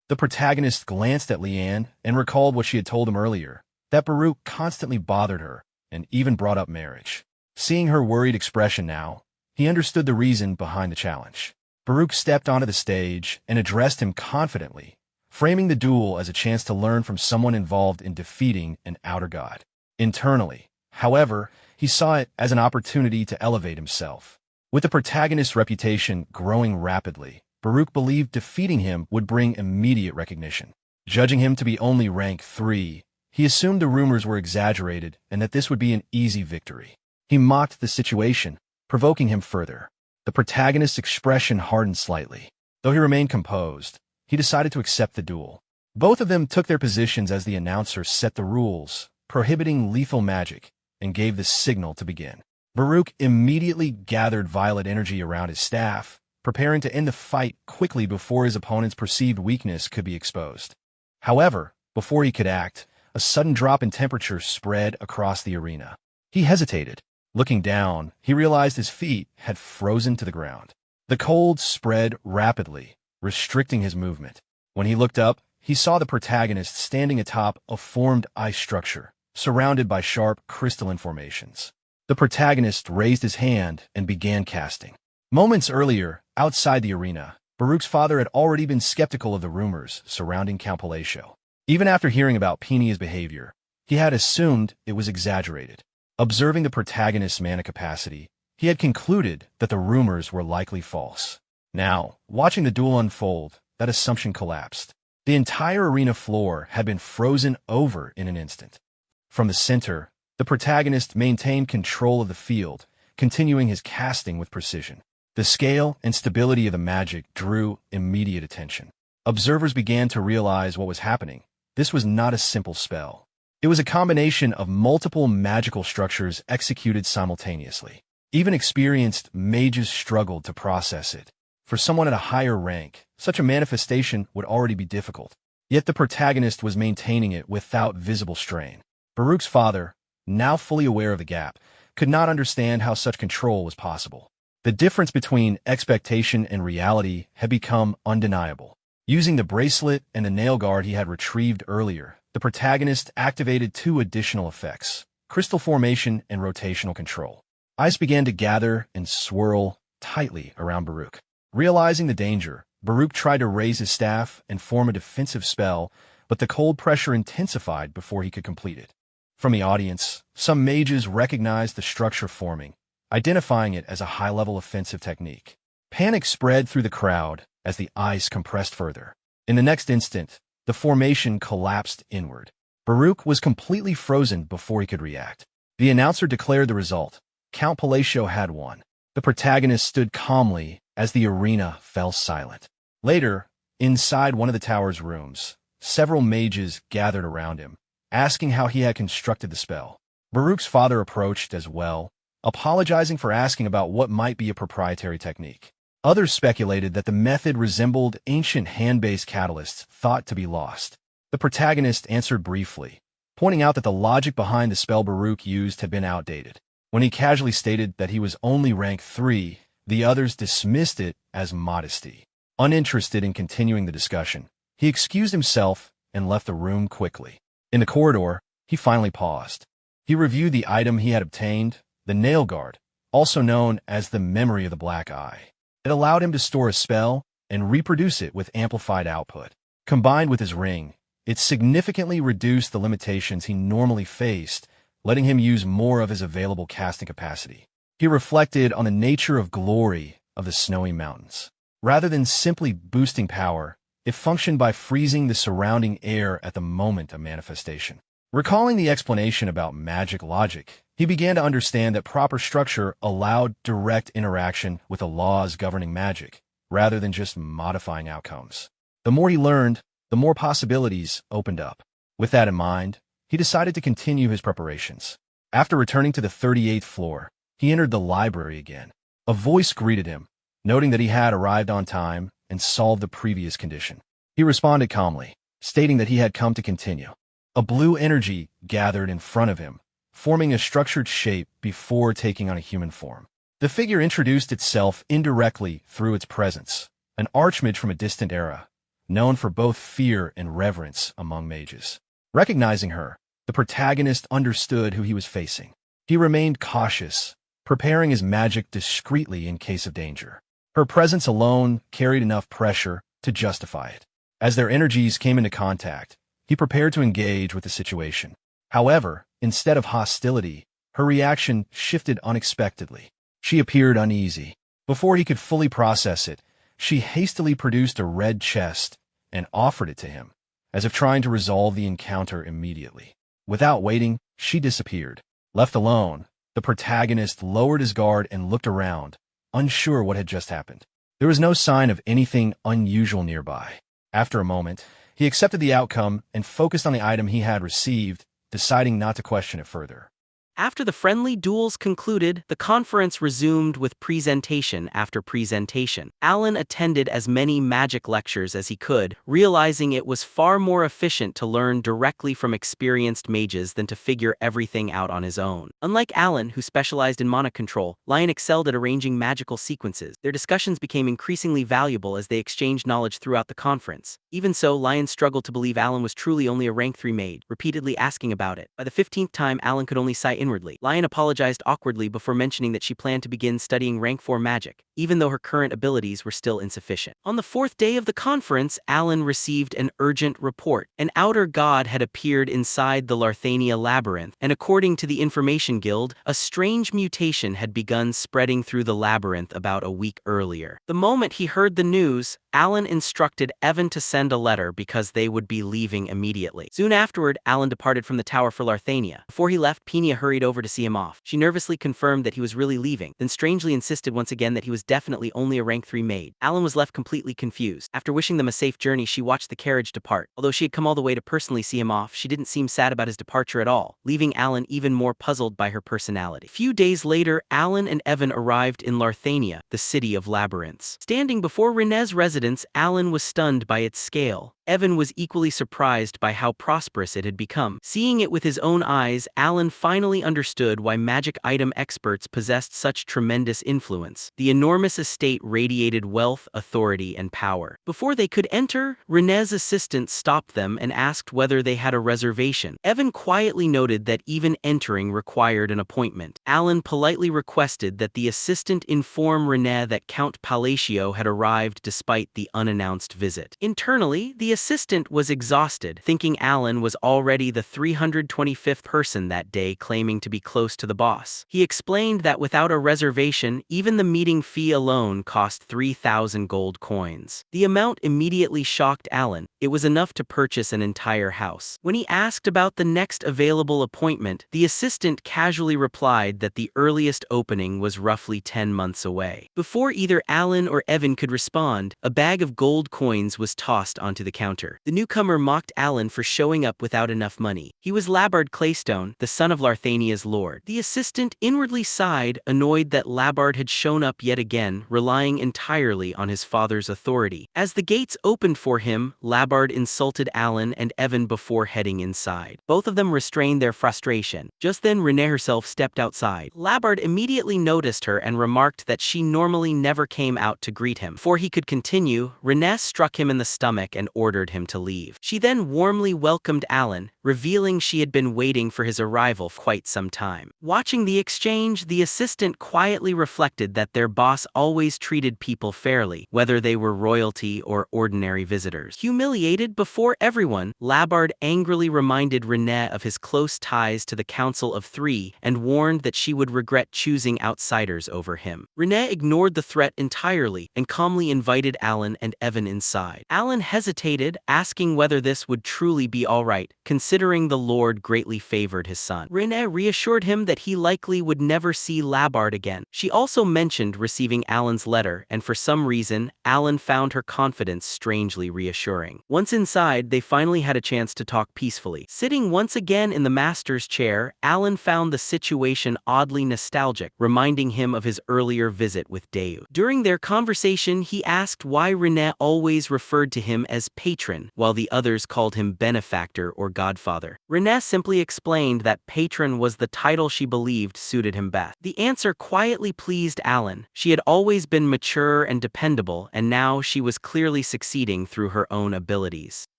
The protagonist glanced at Leanne and recalled what she had told him earlier, that Baruch constantly bothered her and even brought up marriage. Seeing her worried expression now, he understood the reason behind the challenge. Baruch stepped onto the stage and addressed him confidently, framing the duel as a chance to learn from someone involved in defeating an outer god. Internally, however, he saw it as an opportunity to elevate himself. With the protagonist's reputation growing rapidly, Baruch believed defeating him would bring immediate recognition. Judging him to be only rank 3, he assumed the rumors were exaggerated and that this would be an easy victory. He mocked the situation, provoking him further. The protagonist's expression hardened slightly. Though he remained composed, he decided to accept the duel. Both of them took their positions as the announcer set the rules, prohibiting lethal magic, and gave the signal to begin. Baruch immediately gathered violet energy around his staff, preparing to end the fight quickly before his opponent's perceived weakness could be exposed. However, before he could act, a sudden drop in temperature spread across the arena. He hesitated. Looking down, he realized his feet had frozen to the ground. The cold spread rapidly, restricting his movement. When he looked up, he saw the protagonist standing atop a formed ice structure, surrounded by sharp crystalline formations. The protagonist raised his hand and began casting. Moments earlier, outside the arena, Baruch's father had already been skeptical of the rumors surrounding Count Palacio. Even after hearing about Penia's behavior, he had assumed it was exaggerated. Observing the protagonist's mana capacity, he had concluded that the rumors were likely false. Now, watching the duel unfold, that assumption collapsed. The entire arena floor had been frozen over in an instant. From the center, the protagonist maintained control of the field, continuing his casting with precision. The scale and stability of the magic drew immediate attention. Observers began to realize what was happening. This was not a simple spell. It was a combination of multiple magical structures executed simultaneously. Even experienced mages struggled to process it. For someone at a higher rank, such a manifestation would already be difficult. Yet the protagonist was maintaining it without visible strain. Baruch's father, now fully aware of the gap, could not understand how such control was possible. The difference between expectation and reality had become undeniable. Using the bracelet and the nail guard he had retrieved earlier, the protagonist activated two additional effects: crystal formation and rotational control. Ice began to gather and swirl tightly around Baruch. Realizing the danger, Baruch tried to raise his staff and form a defensive spell, but the cold pressure intensified before he could complete it. From the audience, some mages recognized the structure forming, identifying it as a high-level offensive technique. Panic spread through the crowd as the ice compressed further. In the next instant, the formation collapsed inward. Baruch was completely frozen before he could react. The announcer declared the result. Count Palacio had won. The protagonist stood calmly as the arena fell silent. Later, inside one of the tower's rooms, several mages gathered around him, asking how he had constructed the spell. Baruch's father approached as well, apologizing for asking about what might be a proprietary technique. Others speculated that the method resembled ancient hand-based catalysts thought to be lost. The protagonist answered briefly, pointing out that the logic behind the spell Baruch used had been outdated. When he casually stated that he was only rank 3, the others dismissed it as modesty. Uninterested in continuing the discussion, he excused himself and left the room quickly. In the corridor, he finally paused. He reviewed the item he had obtained, the nail guard, also known as the Memory of the Black Eye. It allowed him to store a spell and reproduce it with amplified output. Combined with his ring, it significantly reduced the limitations he normally faced, letting him use more of his available casting capacity. He reflected on the nature of glory of the snowy mountains. Rather than simply boosting power, it functioned by freezing the surrounding air at the moment of manifestation. Recalling the explanation about magic logic, he began to understand that proper structure allowed direct interaction with the laws governing magic, rather than just modifying outcomes. The more he learned, the more possibilities opened up. With that in mind, he decided to continue his preparations. After returning to the 38th floor, he entered the library again. A voice greeted him, noting that he had arrived on time and solved the previous condition. He responded calmly, stating that he had come to continue. A blue energy gathered in front of him, forming a structured shape before taking on a human form. The figure introduced itself indirectly through its presence, an archmage from a distant era, known for both fear and reverence among mages. Recognizing her, the protagonist understood who he was facing. He remained cautious, preparing his magic discreetly in case of danger. Her presence alone carried enough pressure to justify it. As their energies came into contact, he prepared to engage with the situation. However, instead of hostility, her reaction shifted unexpectedly. She appeared uneasy. Before he could fully process it, she hastily produced a red chest and offered it to him, as if trying to resolve the encounter immediately. Without waiting, she disappeared. Left alone, the protagonist lowered his guard and looked around, unsure what had just happened. There was no sign of anything unusual nearby. After a moment, he accepted the outcome and focused on the item he had received, deciding not to question it further. After the friendly duels concluded, the conference resumed with presentation after presentation. Alan attended as many magic lectures as he could, realizing it was far more efficient to learn directly from experienced mages than to figure everything out on his own. Unlike Alan, who specialized in mana control, Lion excelled at arranging magical sequences. Their discussions became increasingly valuable as they exchanged knowledge throughout the conference. Even so, Lion struggled to believe Alan was truly only a rank 3 mage, repeatedly asking about it. By the 15th time, Alan could only sigh inwardly. Lion apologized awkwardly before mentioning that she planned to begin studying rank 4 magic, even though her current abilities were still insufficient. On the 4th day of the conference, Alan received an urgent report. An outer god had appeared inside the Larthania labyrinth, and according to the Information Guild, a strange mutation had begun spreading through the labyrinth about a week earlier. The moment he heard the news, Alan instructed Evan to send send a letter because they would be leaving immediately. Soon afterward, Alan departed from the tower for Larthania. Before he left, Peenia hurried over to see him off. She nervously confirmed that he was really leaving, then strangely insisted once again that he was definitely only a rank 3 maid. Alan was left completely confused. After wishing them a safe journey, she watched the carriage depart. Although she had come all the way to personally see him off, she didn't seem sad about his departure at all, leaving Alan even more puzzled by her personality. A few days later, Alan and Evan arrived in Larthania, the city of labyrinths. Standing before Rene's residence, Alan was stunned by its scale. Evan was equally surprised by how prosperous it had become. Seeing it with his own eyes, Alan finally understood why magic item experts possessed such tremendous influence. The enormous estate radiated wealth, authority, and power. Before they could enter, Rene's assistant stopped them and asked whether they had a reservation. Evan quietly noted that even entering required an appointment. Alan politely requested that the assistant inform Rene that Count Palacio had arrived despite the unannounced visit. Internally, the assistant was exhausted, thinking Alan was already the 325th person that day claiming to be close to the boss. He explained that without a reservation, even the meeting fee alone cost 3,000 gold coins. The amount immediately shocked Alan. It was enough to purchase an entire house. When he asked about the next available appointment, the assistant casually replied that the earliest opening was roughly 10 months away. Before either Alan or Evan could respond, a bag of gold coins was tossed onto the counter. The newcomer mocked Alan for showing up without enough money. He was Labard Claystone, the son of Larthania's lord. The assistant inwardly sighed, annoyed that Labard had shown up yet again, relying entirely on his father's authority. As the gates opened for him, Labard insulted Alan and Evan before heading inside. Both of them restrained their frustration. Just then, Renee herself stepped outside. Labard immediately noticed her and remarked that she normally never came out to greet him. Before he could continue, Renee struck him in the stomach and ordered him to leave. She then warmly welcomed Alan, revealing she had been waiting for his arrival for quite some time. Watching the exchange, the assistant quietly reflected that their boss always treated people fairly, whether they were royalty or ordinary visitors. Humiliated before everyone, Labard angrily reminded Renee of his close ties to the Council of Three and warned that she would regret choosing outsiders over him. Renee ignored the threat entirely and calmly invited Alan and Evan inside. Alan hesitated, asking whether this would truly be alright, considering the Lord greatly favored his son. Renee reassured him that he likely would never see Labard again. She also mentioned receiving Alan's letter, and for some reason, Alan found her confidence strangely reassuring. Once inside, they finally had a chance to talk peacefully. Sitting once again in the master's chair, Alan found the situation oddly nostalgic, reminding him of his earlier visit with Deu. During their conversation, he asked why Renee always referred to him as patron, while the others called him benefactor or godfather. Renee simply explained that patron was the title she believed suited him best. The answer quietly pleased Alan. She had always been mature and dependable, and now she was clearly succeeding through her own abilities.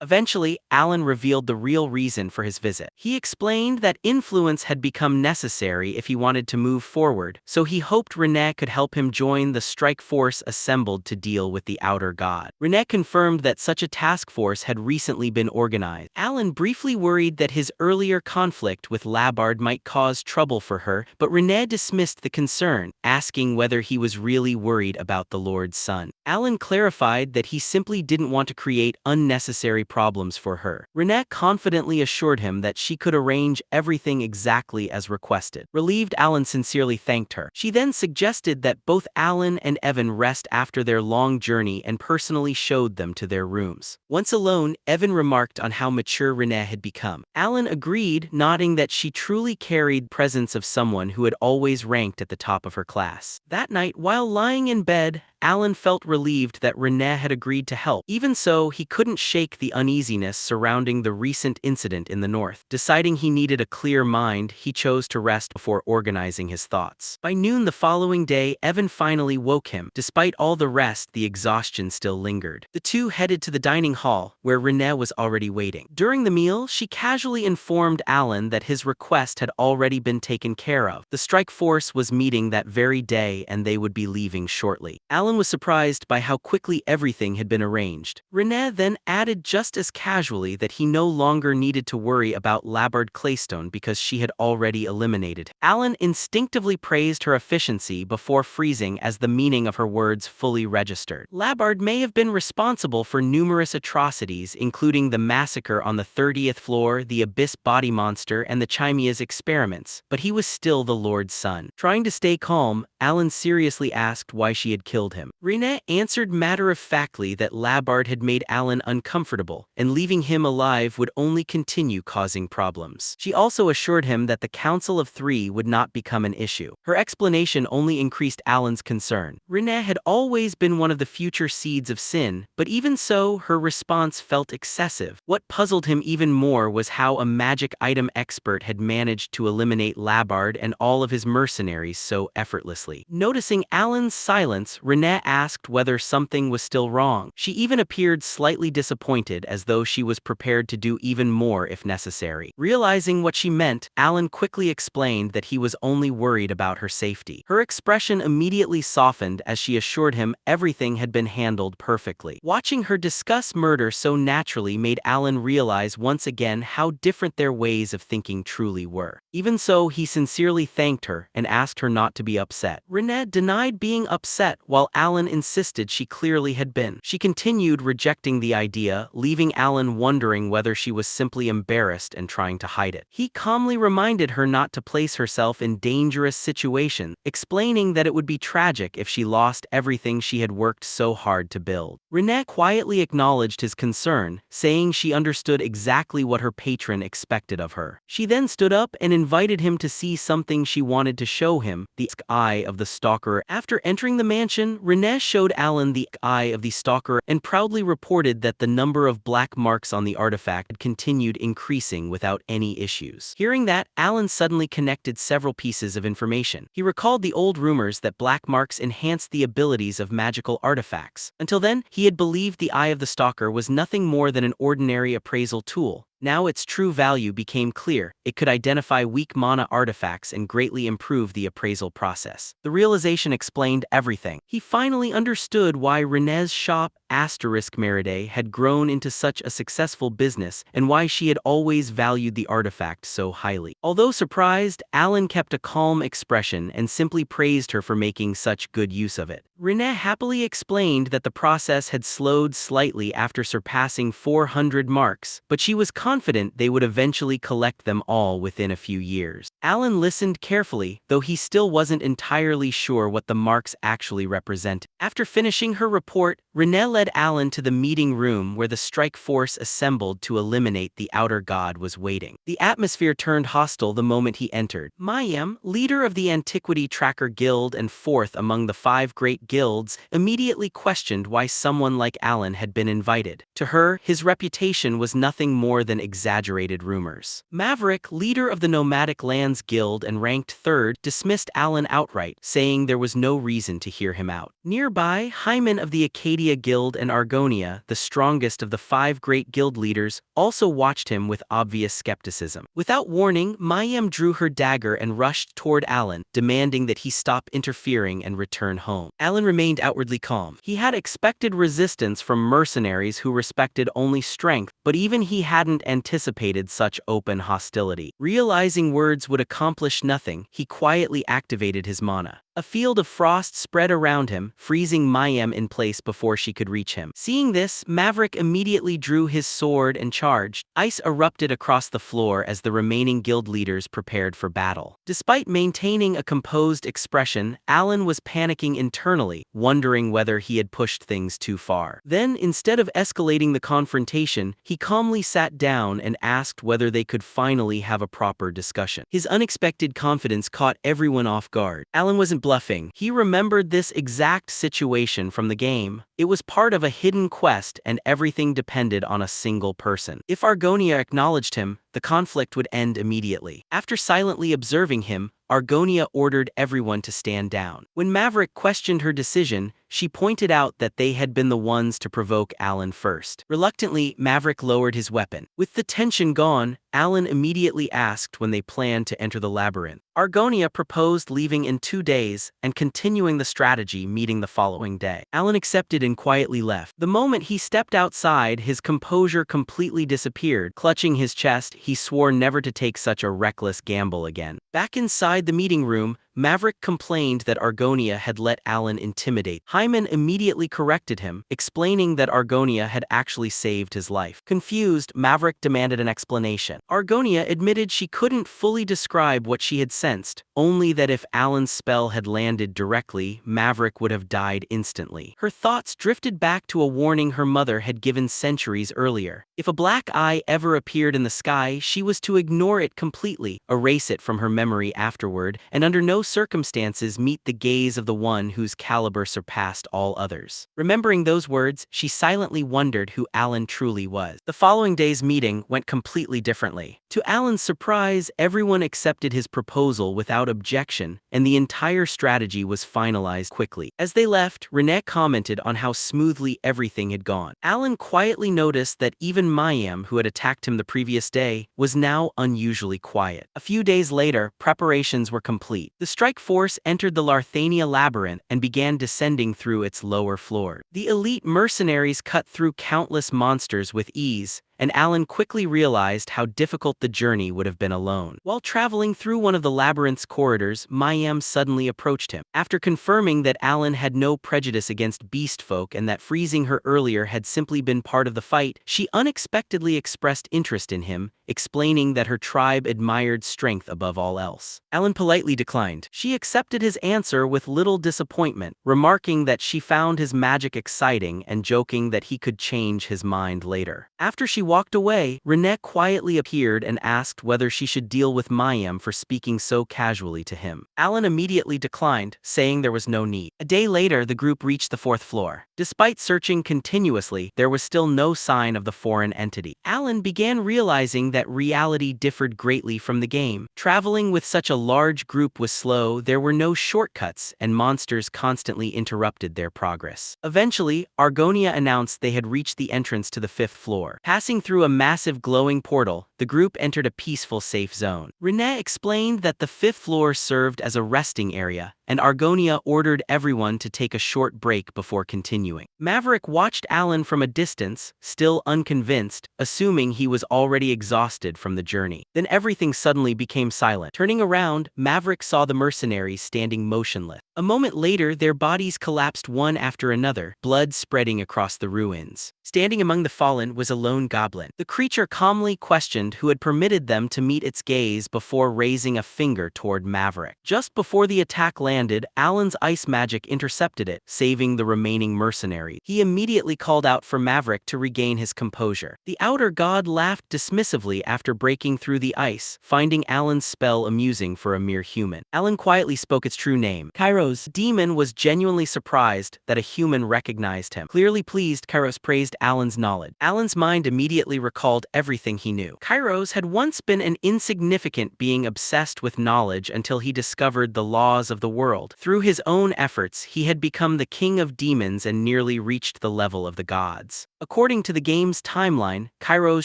Eventually, Alan revealed the real reason for his visit. He explained that influence had become necessary if he wanted to move forward, so he hoped Renee could help him join the strike force assembled to deal with the outer god. Renee confirmed that such a task force had recently been organized. Alan briefly worried that his earlier conflict with Labard might cause trouble for her, but Renee dismissed the concern, asking whether he was really worried about the Lord's son. Alan clarified that he simply didn't want to create unnecessary problems for her. Renee confidently assured him that she could arrange everything exactly as requested. Relieved, Alan sincerely thanked her. She then suggested that both Alan and Evan rest after their long journey and personally showed them to their rooms. Once alone, Evan remarked on how mature Renee had become. Alan agreed, nodding that she truly carried the presence of someone who had always ranked at the top of her class. That night, while lying in bed, Alan felt relieved that Renee had agreed to help. Even so, he couldn't shake the uneasiness surrounding the recent incident in the north. Deciding he needed a clear mind, he chose to rest before organizing his thoughts. By noon the following day, Evan finally woke him. Despite all the rest, the exhaustion still lingered. The two headed to the dining hall, where Renee was already waiting. During the meal, she casually informed Alan that his request had already been taken care of. The strike force was meeting that very day and they would be leaving shortly. Alan was surprised by how quickly everything had been arranged. Renee then added just as casually that he no longer needed to worry about Labard Claystone because she had already eliminated him. Alan instinctively praised her efficiency before freezing as the meaning of her words fully registered. Labard may have been responsible for numerous atrocities, including the massacre on the 30th floor, the Abyss body monster, and the Chimia's experiments, but he was still the Lord's son. Trying to stay calm, Alan seriously asked why she had killed him. Renee answered matter-of-factly that Labard had made Alan uncomfortable, and leaving him alive would only continue causing problems. She also assured him that the Council of Three would not become an issue. Her explanation only increased Alan's concern. Renee had always been one of the future seeds of sin, but even so, her response felt excessive. What puzzled him even more was how a magic item expert had managed to eliminate Labard and all of his mercenaries so effortlessly. Noticing Alan's silence, Renee asked whether something was still wrong. She even appeared slightly disappointed, as though she was prepared to do even more if necessary. Realizing what she meant, Alan quickly explained that he was only worried about her safety. Her expression immediately softened as she assured him everything had been handled perfectly. Watching her discuss murder so naturally made Alan realize once again how different their ways of thinking truly were. Even so, he sincerely thanked her and asked her not to be upset. Renee denied being upset, while Alan insisted she clearly had been. She continued rejecting the idea, leaving Alan wondering whether she was simply embarrassed and trying to hide it. He calmly reminded her not to place herself in dangerous situations, explaining that it would be tragic if she lost everything she had worked so hard to build. Renee quietly acknowledged his concern, saying she understood exactly what her patron expected of her. She then stood up and invited him to see something she wanted to show him, the eye of the stalker. After entering the mansion, Renee showed Alan the eye of the stalker and proudly reported that the number of black marks on the artifact had continued increasing without any issues. Hearing that, Alan suddenly connected several pieces of information. He recalled the old rumors that black marks enhanced the abilities of magical artifacts. Until then, he had believed the eye of the stalker was nothing more than an ordinary appraisal tool. Now its true value became clear. It could identify weak mana artifacts and greatly improve the appraisal process. The realization explained everything. He finally understood why Renee's shop, Meride, had grown into such a successful business and why she had always valued the artifact so highly. Although surprised, Alan kept a calm expression and simply praised her for making such good use of it. Renee happily explained that the process had slowed slightly after surpassing 400 marks, but she was confident they would eventually collect them all within a few years. Alan listened carefully, though he still wasn't entirely sure what the marks actually represented. After finishing her report, Renee led Alan to the meeting room where the strike force assembled to eliminate the outer god was waiting. The atmosphere turned hostile the moment he entered. Mayim, leader of the Antiquity Tracker Guild and fourth among the 5 great guilds, immediately questioned why someone like Alan had been invited. To her, his reputation was nothing more than exaggerated rumors. Maverick, leader of the Nomadic Lands Guild and ranked 3rd, dismissed Alan outright, saying there was no reason to hear him out. Nearby, Hyman of the Acadia Guild and Argonia, the strongest of the 5 great guild leaders, also watched him with obvious skepticism. Without warning, Mayim drew her dagger and rushed toward Alan, demanding that he stop interfering and return home. Alan remained outwardly calm. He had expected resistance from mercenaries who respected only strength, but even he hadn't anticipated such open hostility. Realizing words would accomplish nothing, he quietly activated his mana. A field of frost spread around him, freezing Mayim in place before she could reach him. Seeing this, Maverick immediately drew his sword and charged. Ice erupted across the floor as the remaining guild leaders prepared for battle. Despite maintaining a composed expression, Alan was panicking internally, wondering whether he had pushed things too far. Then, instead of escalating the confrontation, he calmly sat down and asked whether they could finally have a proper discussion. His unexpected confidence caught everyone off guard. Alan wasn't bluffing. He remembered this exact situation from the game. It was part of a hidden quest and everything depended on a single person. If Argonia acknowledged him, the conflict would end immediately. After silently observing him, Argonia ordered everyone to stand down. When Maverick questioned her decision, she pointed out that they had been the ones to provoke Alan first. Reluctantly, Maverick lowered his weapon. With the tension gone, Alan immediately asked when they planned to enter the labyrinth. Argonia proposed leaving in 2 days and continuing the strategy meeting the following day. Alan accepted and quietly left. The moment he stepped outside, his composure completely disappeared. Clutching his chest, he swore never to take such a reckless gamble again. Back inside the meeting room, Maverick complained that Argonia had let Alan intimidate. Hyman immediately corrected him, explaining that Argonia had actually saved his life. Confused, Maverick demanded an explanation. Argonia admitted she couldn't fully describe what she had sensed, only that if Alan's spell had landed directly, Maverick would have died instantly. Her thoughts drifted back to a warning her mother had given centuries earlier. If a black eye ever appeared in the sky, she was to ignore it completely, erase it from her memory afterward, and under no circumstances meet the gaze of the one whose caliber surpassed all others. Remembering those words, she silently wondered who Alan truly was. The following day's meeting went completely differently. To Alan's surprise, everyone accepted his proposal without objection, and the entire strategy was finalized quickly. As they left, Renee commented on how smoothly everything had gone. Alan quietly noticed that even Mayim, who had attacked him the previous day, was now unusually quiet. A few days later, preparations were complete. The strike force entered the Larthania labyrinth and began descending through its lower floor. The elite mercenaries cut through countless monsters with ease, and Alan quickly realized how difficult the journey would have been alone. While traveling through one of the labyrinth's corridors, Mayim suddenly approached him. After confirming that Alan had no prejudice against beast folk and that freezing her earlier had simply been part of the fight, she unexpectedly expressed interest in him, explaining that her tribe admired strength above all else. Alan politely declined. She accepted his answer with little disappointment, remarking that she found his magic exciting and joking that he could change his mind later. After she walked away, Renee quietly appeared and asked whether she should deal with Mayim for speaking so casually to him. Alan immediately declined, saying there was no need. A day later, the group reached the 4th floor. Despite searching continuously, there was still no sign of the foreign entity. Alan began realizing that reality differed greatly from the game. Traveling with such a large group was slow, there were no shortcuts, and monsters constantly interrupted their progress. Eventually, Argonia announced they had reached the entrance to the 5th floor. Passing through a massive glowing portal, the group entered a peaceful safe zone. Renee explained that the 5th floor served as a resting area, and Argonia ordered everyone to take a short break before continuing. Maverick watched Alan from a distance, still unconvinced, assuming he was already exhausted from the journey. Then everything suddenly became silent. Turning around, Maverick saw the mercenaries standing motionless. A moment later, their bodies collapsed one after another, blood spreading across the ruins. Standing among the fallen was a lone goblin. The creature calmly questioned who had permitted them to meet its gaze before raising a finger toward Maverick. Just before the attack landed, Alan's ice magic intercepted it, saving the remaining mercenary. He immediately called out for Maverick to regain his composure. The outer god laughed dismissively after breaking through the ice, finding Alan's spell amusing for a mere human. Alan quietly spoke its true name. Kairos. Demon was genuinely surprised that a human recognized him. Clearly pleased, Kairos praised Alan's knowledge. Alan's mind immediately recalled everything he knew. Kairos had once been an insignificant being obsessed with knowledge until he discovered the laws of the world. Through his own efforts, he had become the king of demons and nearly reached the level of the gods. According to the game's timeline, Kairos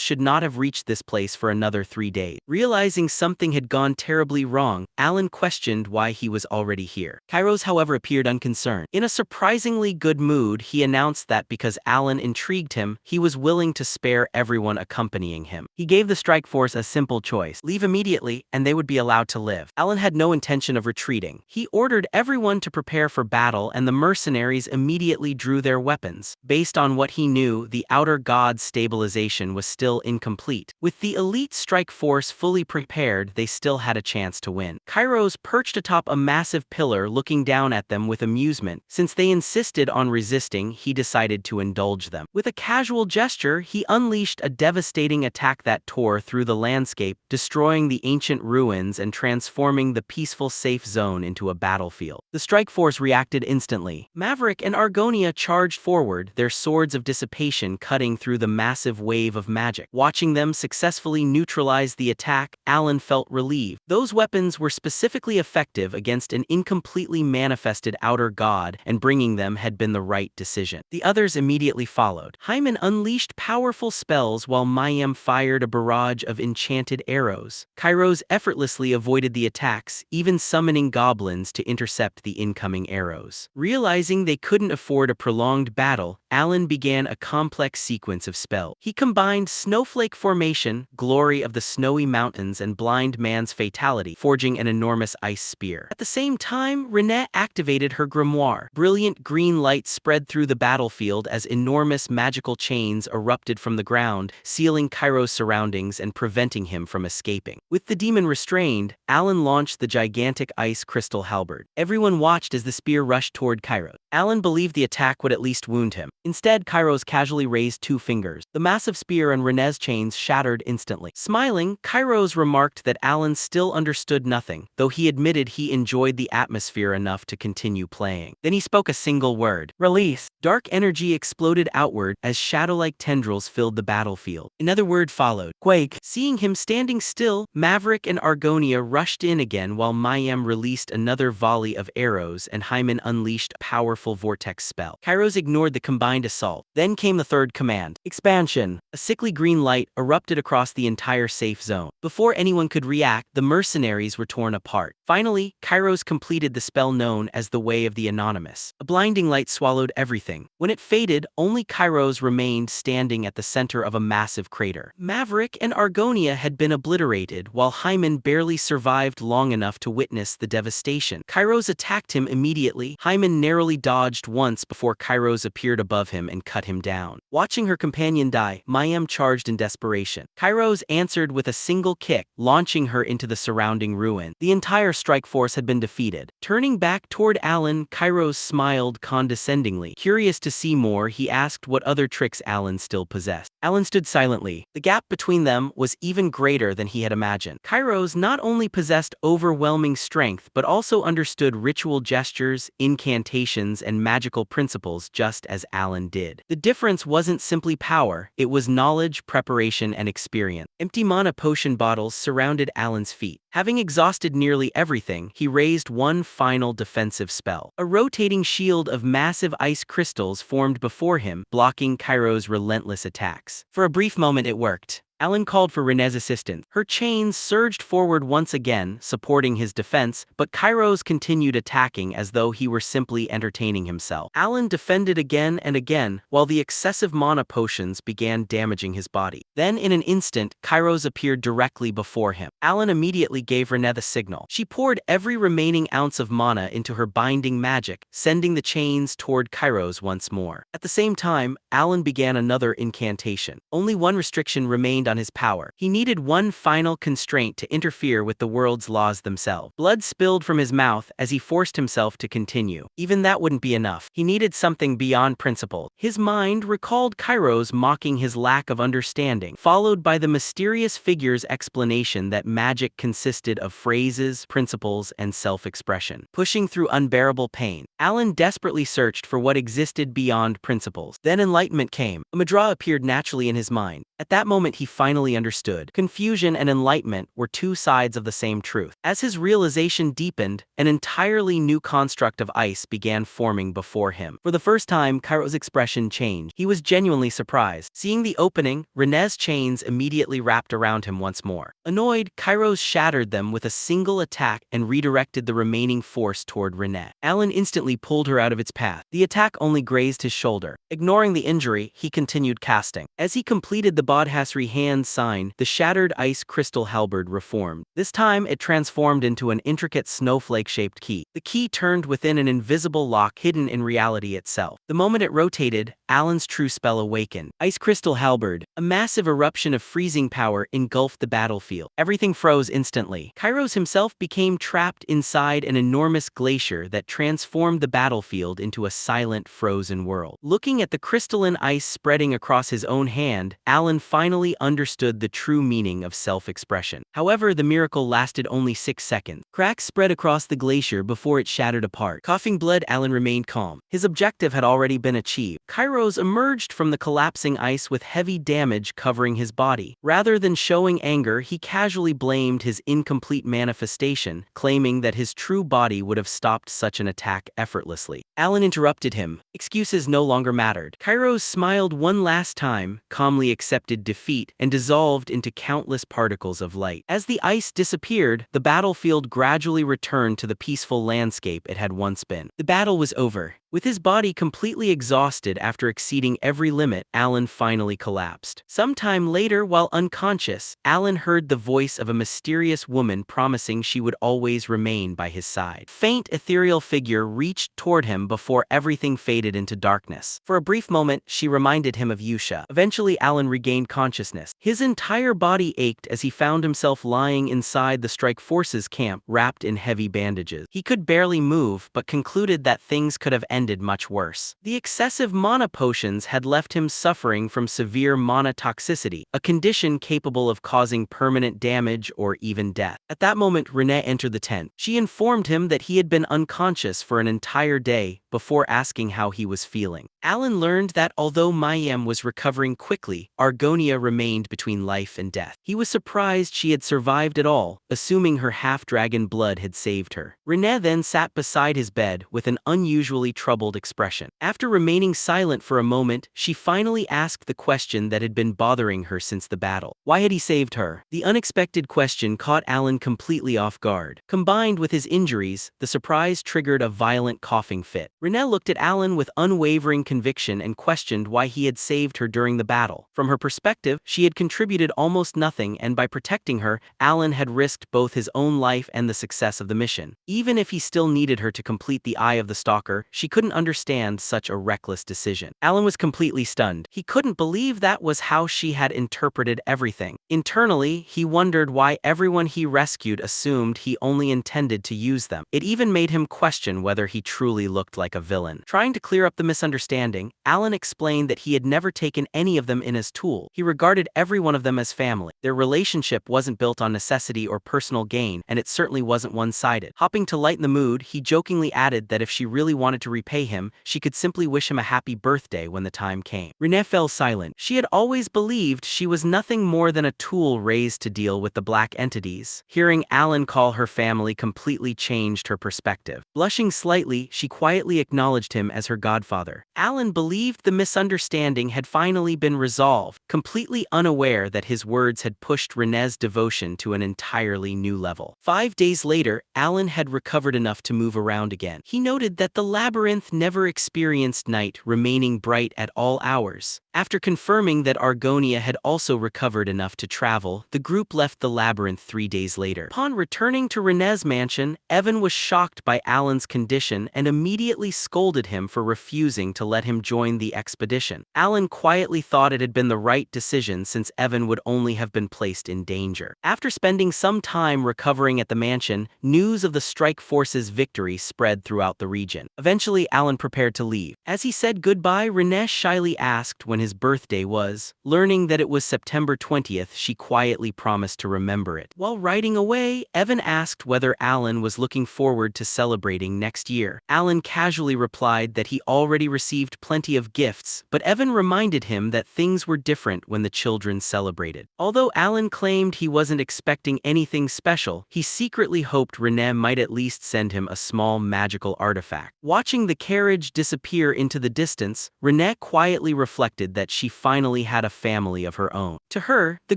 should not have reached this place for another 3 days. Realizing something had gone terribly wrong, Alan questioned why he was already here. Kairos, however, appeared unconcerned. In a surprisingly good mood, he announced that because Alan intrigued him, he was willing to spare everyone accompanying him. He gave the strike force a simple choice: leave immediately, and they would be allowed to live. Alan had no intention of retreating. He ordered everyone to prepare for battle, and the mercenaries immediately drew their weapons. Based on what he knew, the outer god's stabilization was still incomplete. With the elite strike force fully prepared, they still had a chance to win. Kairos perched atop a massive pillar, looking down at them with amusement. Since they insisted on resisting, he decided to indulge them. With a casual gesture, he unleashed a devastating attack that tore through the landscape, destroying the ancient ruins and transforming the peaceful safe zone into a battlefield. The strike force reacted instantly. Maverick and Argonia charged forward, their swords of dissipation cutting through the massive wave of magic. Watching them successfully neutralize the attack, Alan felt relieved. Those weapons were specifically effective against an incompletely manifested outer god, and bringing them had been the right decision. The others immediately followed. Hyman unleashed powerful spells while Mayim fired a barrage of enchanted arrows. Kairos effortlessly avoided the attacks, even summoning goblins to intercept the incoming arrows. Realizing they couldn't afford a prolonged battle, Alan began a complex sequence of spells. He combined snowflake formation, glory of the snowy mountains, and blind man's fatality, forging an enormous ice spear. At the same time, Renée activated her grimoire. Brilliant green light spread through the battlefield as enormous magical chains erupted from the ground, sealing Cairo's surroundings and preventing him from escaping. With the demon restrained, Alan launched the gigantic ice crystal halberd. Everyone watched as the spear rushed toward Cairo. Alan believed the attack would at least wound him. Instead, Kairos casually raised 2 fingers. The massive spear and Renée's chains shattered instantly. Smiling, Kairos remarked that Alan still understood nothing, though he admitted he enjoyed the atmosphere enough to continue playing. Then he spoke a single word: release. Dark energy exploded outward as shadow-like tendrils filled the battlefield. Another word followed: quake. Seeing him standing still, Maverick and Argonia rushed in again while Mayhem released another volley of arrows and Hyman unleashed a powerful vortex spell. Kairos ignored the combined assault. Then came the third command: expansion. A sickly green light erupted across the entire safe zone. Before anyone could react, the mercenaries were torn apart. Finally, Kairos completed the spell known as the Way of the Anonymous. A blinding light swallowed everything. When it faded, only Kairos remained standing at the center of a massive crater. Maverick and Argonia had been obliterated, while Hyman barely survived long enough to witness the devastation. Kairos attacked him immediately. Hyman narrowly dodged once before Kairos appeared above him and cut him down. Watching her companion die, Mayhem charged in desperation. Kairos answered with a single kick, launching her into the surrounding ruin. The entire strike force had been defeated. Turning back toward Alan, Kairos smiled condescendingly. Curious to see more, he asked what other tricks Alan still possessed. Alan stood silently. The gap between them was even greater than he had imagined. Kairos not only possessed overwhelming strength, but also understood ritual gestures, incantations, and magical principles just as Alan did. The difference wasn't simply power, it was knowledge, preparation, and experience. Empty mana potion bottles surrounded Alan's feet. Having exhausted nearly everything, he raised one final defensive spell. A rotating shield of massive ice crystals formed before him, blocking Kairos' relentless attacks. For a brief moment it worked. Alan called for Renée's assistance. Her chains surged forward once again, supporting his defense, but Kairos continued attacking as though he were simply entertaining himself. Alan defended again and again, while the excessive mana potions began damaging his body. Then, in an instant, Kairos appeared directly before him. Alan immediately gave Renée the signal. She poured every remaining ounce of mana into her binding magic, sending the chains toward Kairos once more. At the same time, Alan began another incantation. Only one restriction remained on his power. He needed one final constraint to interfere with the world's laws themselves. Blood spilled from his mouth as he forced himself to continue. Even that wouldn't be enough. He needed something beyond principle. His mind recalled Kairos mocking his lack of understanding, followed by the mysterious figure's explanation that magic consisted of phrases, principles, and self-expression. Pushing through unbearable pain, Alan desperately searched for what existed beyond principles. Then enlightenment came. A Madra appeared naturally in his mind. At that moment he finally understood. Confusion and enlightenment were two sides of the same truth. As his realization deepened, an entirely new construct of ice began forming before him. For the first time, Kairos' expression changed. He was genuinely surprised. Seeing the opening, Renée's chains immediately wrapped around him once more. Annoyed, Kairos shattered them with a single attack and redirected the remaining force toward Renée. Alan instantly pulled her out of its path. The attack only grazed his shoulder. Ignoring the injury, he continued casting. As he completed the Bodhasri hand sign, the shattered ice crystal halberd reformed. This time, it transformed into an intricate snowflake-shaped key. The key turned within an invisible lock hidden in reality itself. The moment it rotated, Alan's true spell awakened. Ice crystal halberd, a massive eruption of freezing power engulfed the battlefield. Everything froze instantly. Kairos himself became trapped inside an enormous glacier that transformed the battlefield into a silent, frozen world. Looking at the crystalline ice spreading across his own hand, Alan finally understood the true meaning of self-expression. However, the miracle lasted only 6 seconds. Cracks spread across the glacier before it shattered apart. Coughing blood, Alan remained calm. His objective had already been achieved. Kairos emerged from the collapsing ice with heavy damage covering his body. Rather than showing anger, he casually blamed his incomplete manifestation, claiming that his true body would have stopped such an attack effortlessly. Alan interrupted him. Excuses no longer mattered. Kairos smiled one last time, calmly accepted defeat, and dissolved into countless particles of light. As the ice disappeared, the battlefield gradually returned to the peaceful landscape it had once been. The battle was over. With his body completely exhausted after exceeding every limit, Alan finally collapsed. Sometime later, while unconscious, Alan heard the voice of a mysterious woman promising she would always remain by his side. Faint ethereal figure reached toward him before everything faded into darkness. For a brief moment, she reminded him of Yusha. Eventually, Alan regained consciousness. His entire body ached as he found himself lying inside the Strike Forces camp, wrapped in heavy bandages. He could barely move, but concluded that things could have ended much worse. The excessive mana potions had left him suffering from severe mana toxicity, a condition capable of causing permanent damage or even death. At that moment, Renee entered the tent. She informed him that he had been unconscious for an entire day before asking how he was feeling. Alan learned that although Mayim was recovering quickly, Argonia remained between life and death. He was surprised she had survived at all, assuming her half-dragon blood had saved her. Renee then sat beside his bed with an unusually troubled expression. After remaining silent for a moment, she finally asked the question that had been bothering her since the battle. Why had he saved her? The unexpected question caught Alan completely off guard. Combined with his injuries, the surprise triggered a violent coughing fit. Renee looked at Alan with unwavering conviction and questioned why he had saved her during the battle. From her perspective, she had contributed almost nothing, and by protecting her, Alan had risked both his own life and the success of the mission. Even if he still needed her to complete the Eye of the Stalker, she couldn't understand such a reckless decision. Alan was completely stunned. He couldn't believe that was how she had interpreted everything. Internally, he wondered why everyone he rescued assumed he only intended to use them. It even made him question whether he truly looked like a villain. Trying to clear up the misunderstanding, Alan explained that he had never taken any of them in as tool. He regarded every one of them as family. Their relationship wasn't built on necessity or personal gain, and it certainly wasn't one-sided. Hoping to lighten the mood, he jokingly added that if she really wanted to repay him, she could simply wish him a happy birthday when the time came. Renee fell silent. She had always believed she was nothing more than a tool raised to deal with the black entities. Hearing Alan call her family completely changed her perspective. Blushing slightly, she quietly acknowledged him as her godfather. Alan believed the misunderstanding had finally been resolved, completely unaware that his words had pushed Renee's devotion to an entirely new level. 5 days later, Alan had recovered enough to move around again. He noted that the labyrinth never experienced night, remaining bright at all hours. After confirming that Argonia had also recovered enough to travel, the group left the labyrinth 3 days later. Upon returning to Renee's mansion, Evan was shocked by Alan's condition and immediately scolded him for refusing to let him join the expedition. Alan quietly thought it had been the right decision since Evan would only have been placed in danger. After spending some time recovering at the mansion, news of the Strike Force's victory spread throughout the region. Eventually, Alan prepared to leave. As he said goodbye, Renee shyly asked when his birthday was. Learning that it was September 20th, she quietly promised to remember it. While riding away, Evan asked whether Alan was looking forward to celebrating next year. Alan casually replied that he already received plenty of gifts, but Evan reminded him that things were different when the children celebrated. Although Alan claimed he wasn't expecting anything special, he secretly hoped Renee might at least send him a small magical artifact. Watching the carriage disappear into the distance, Renee quietly reflected that she finally had a family of her own. To her, the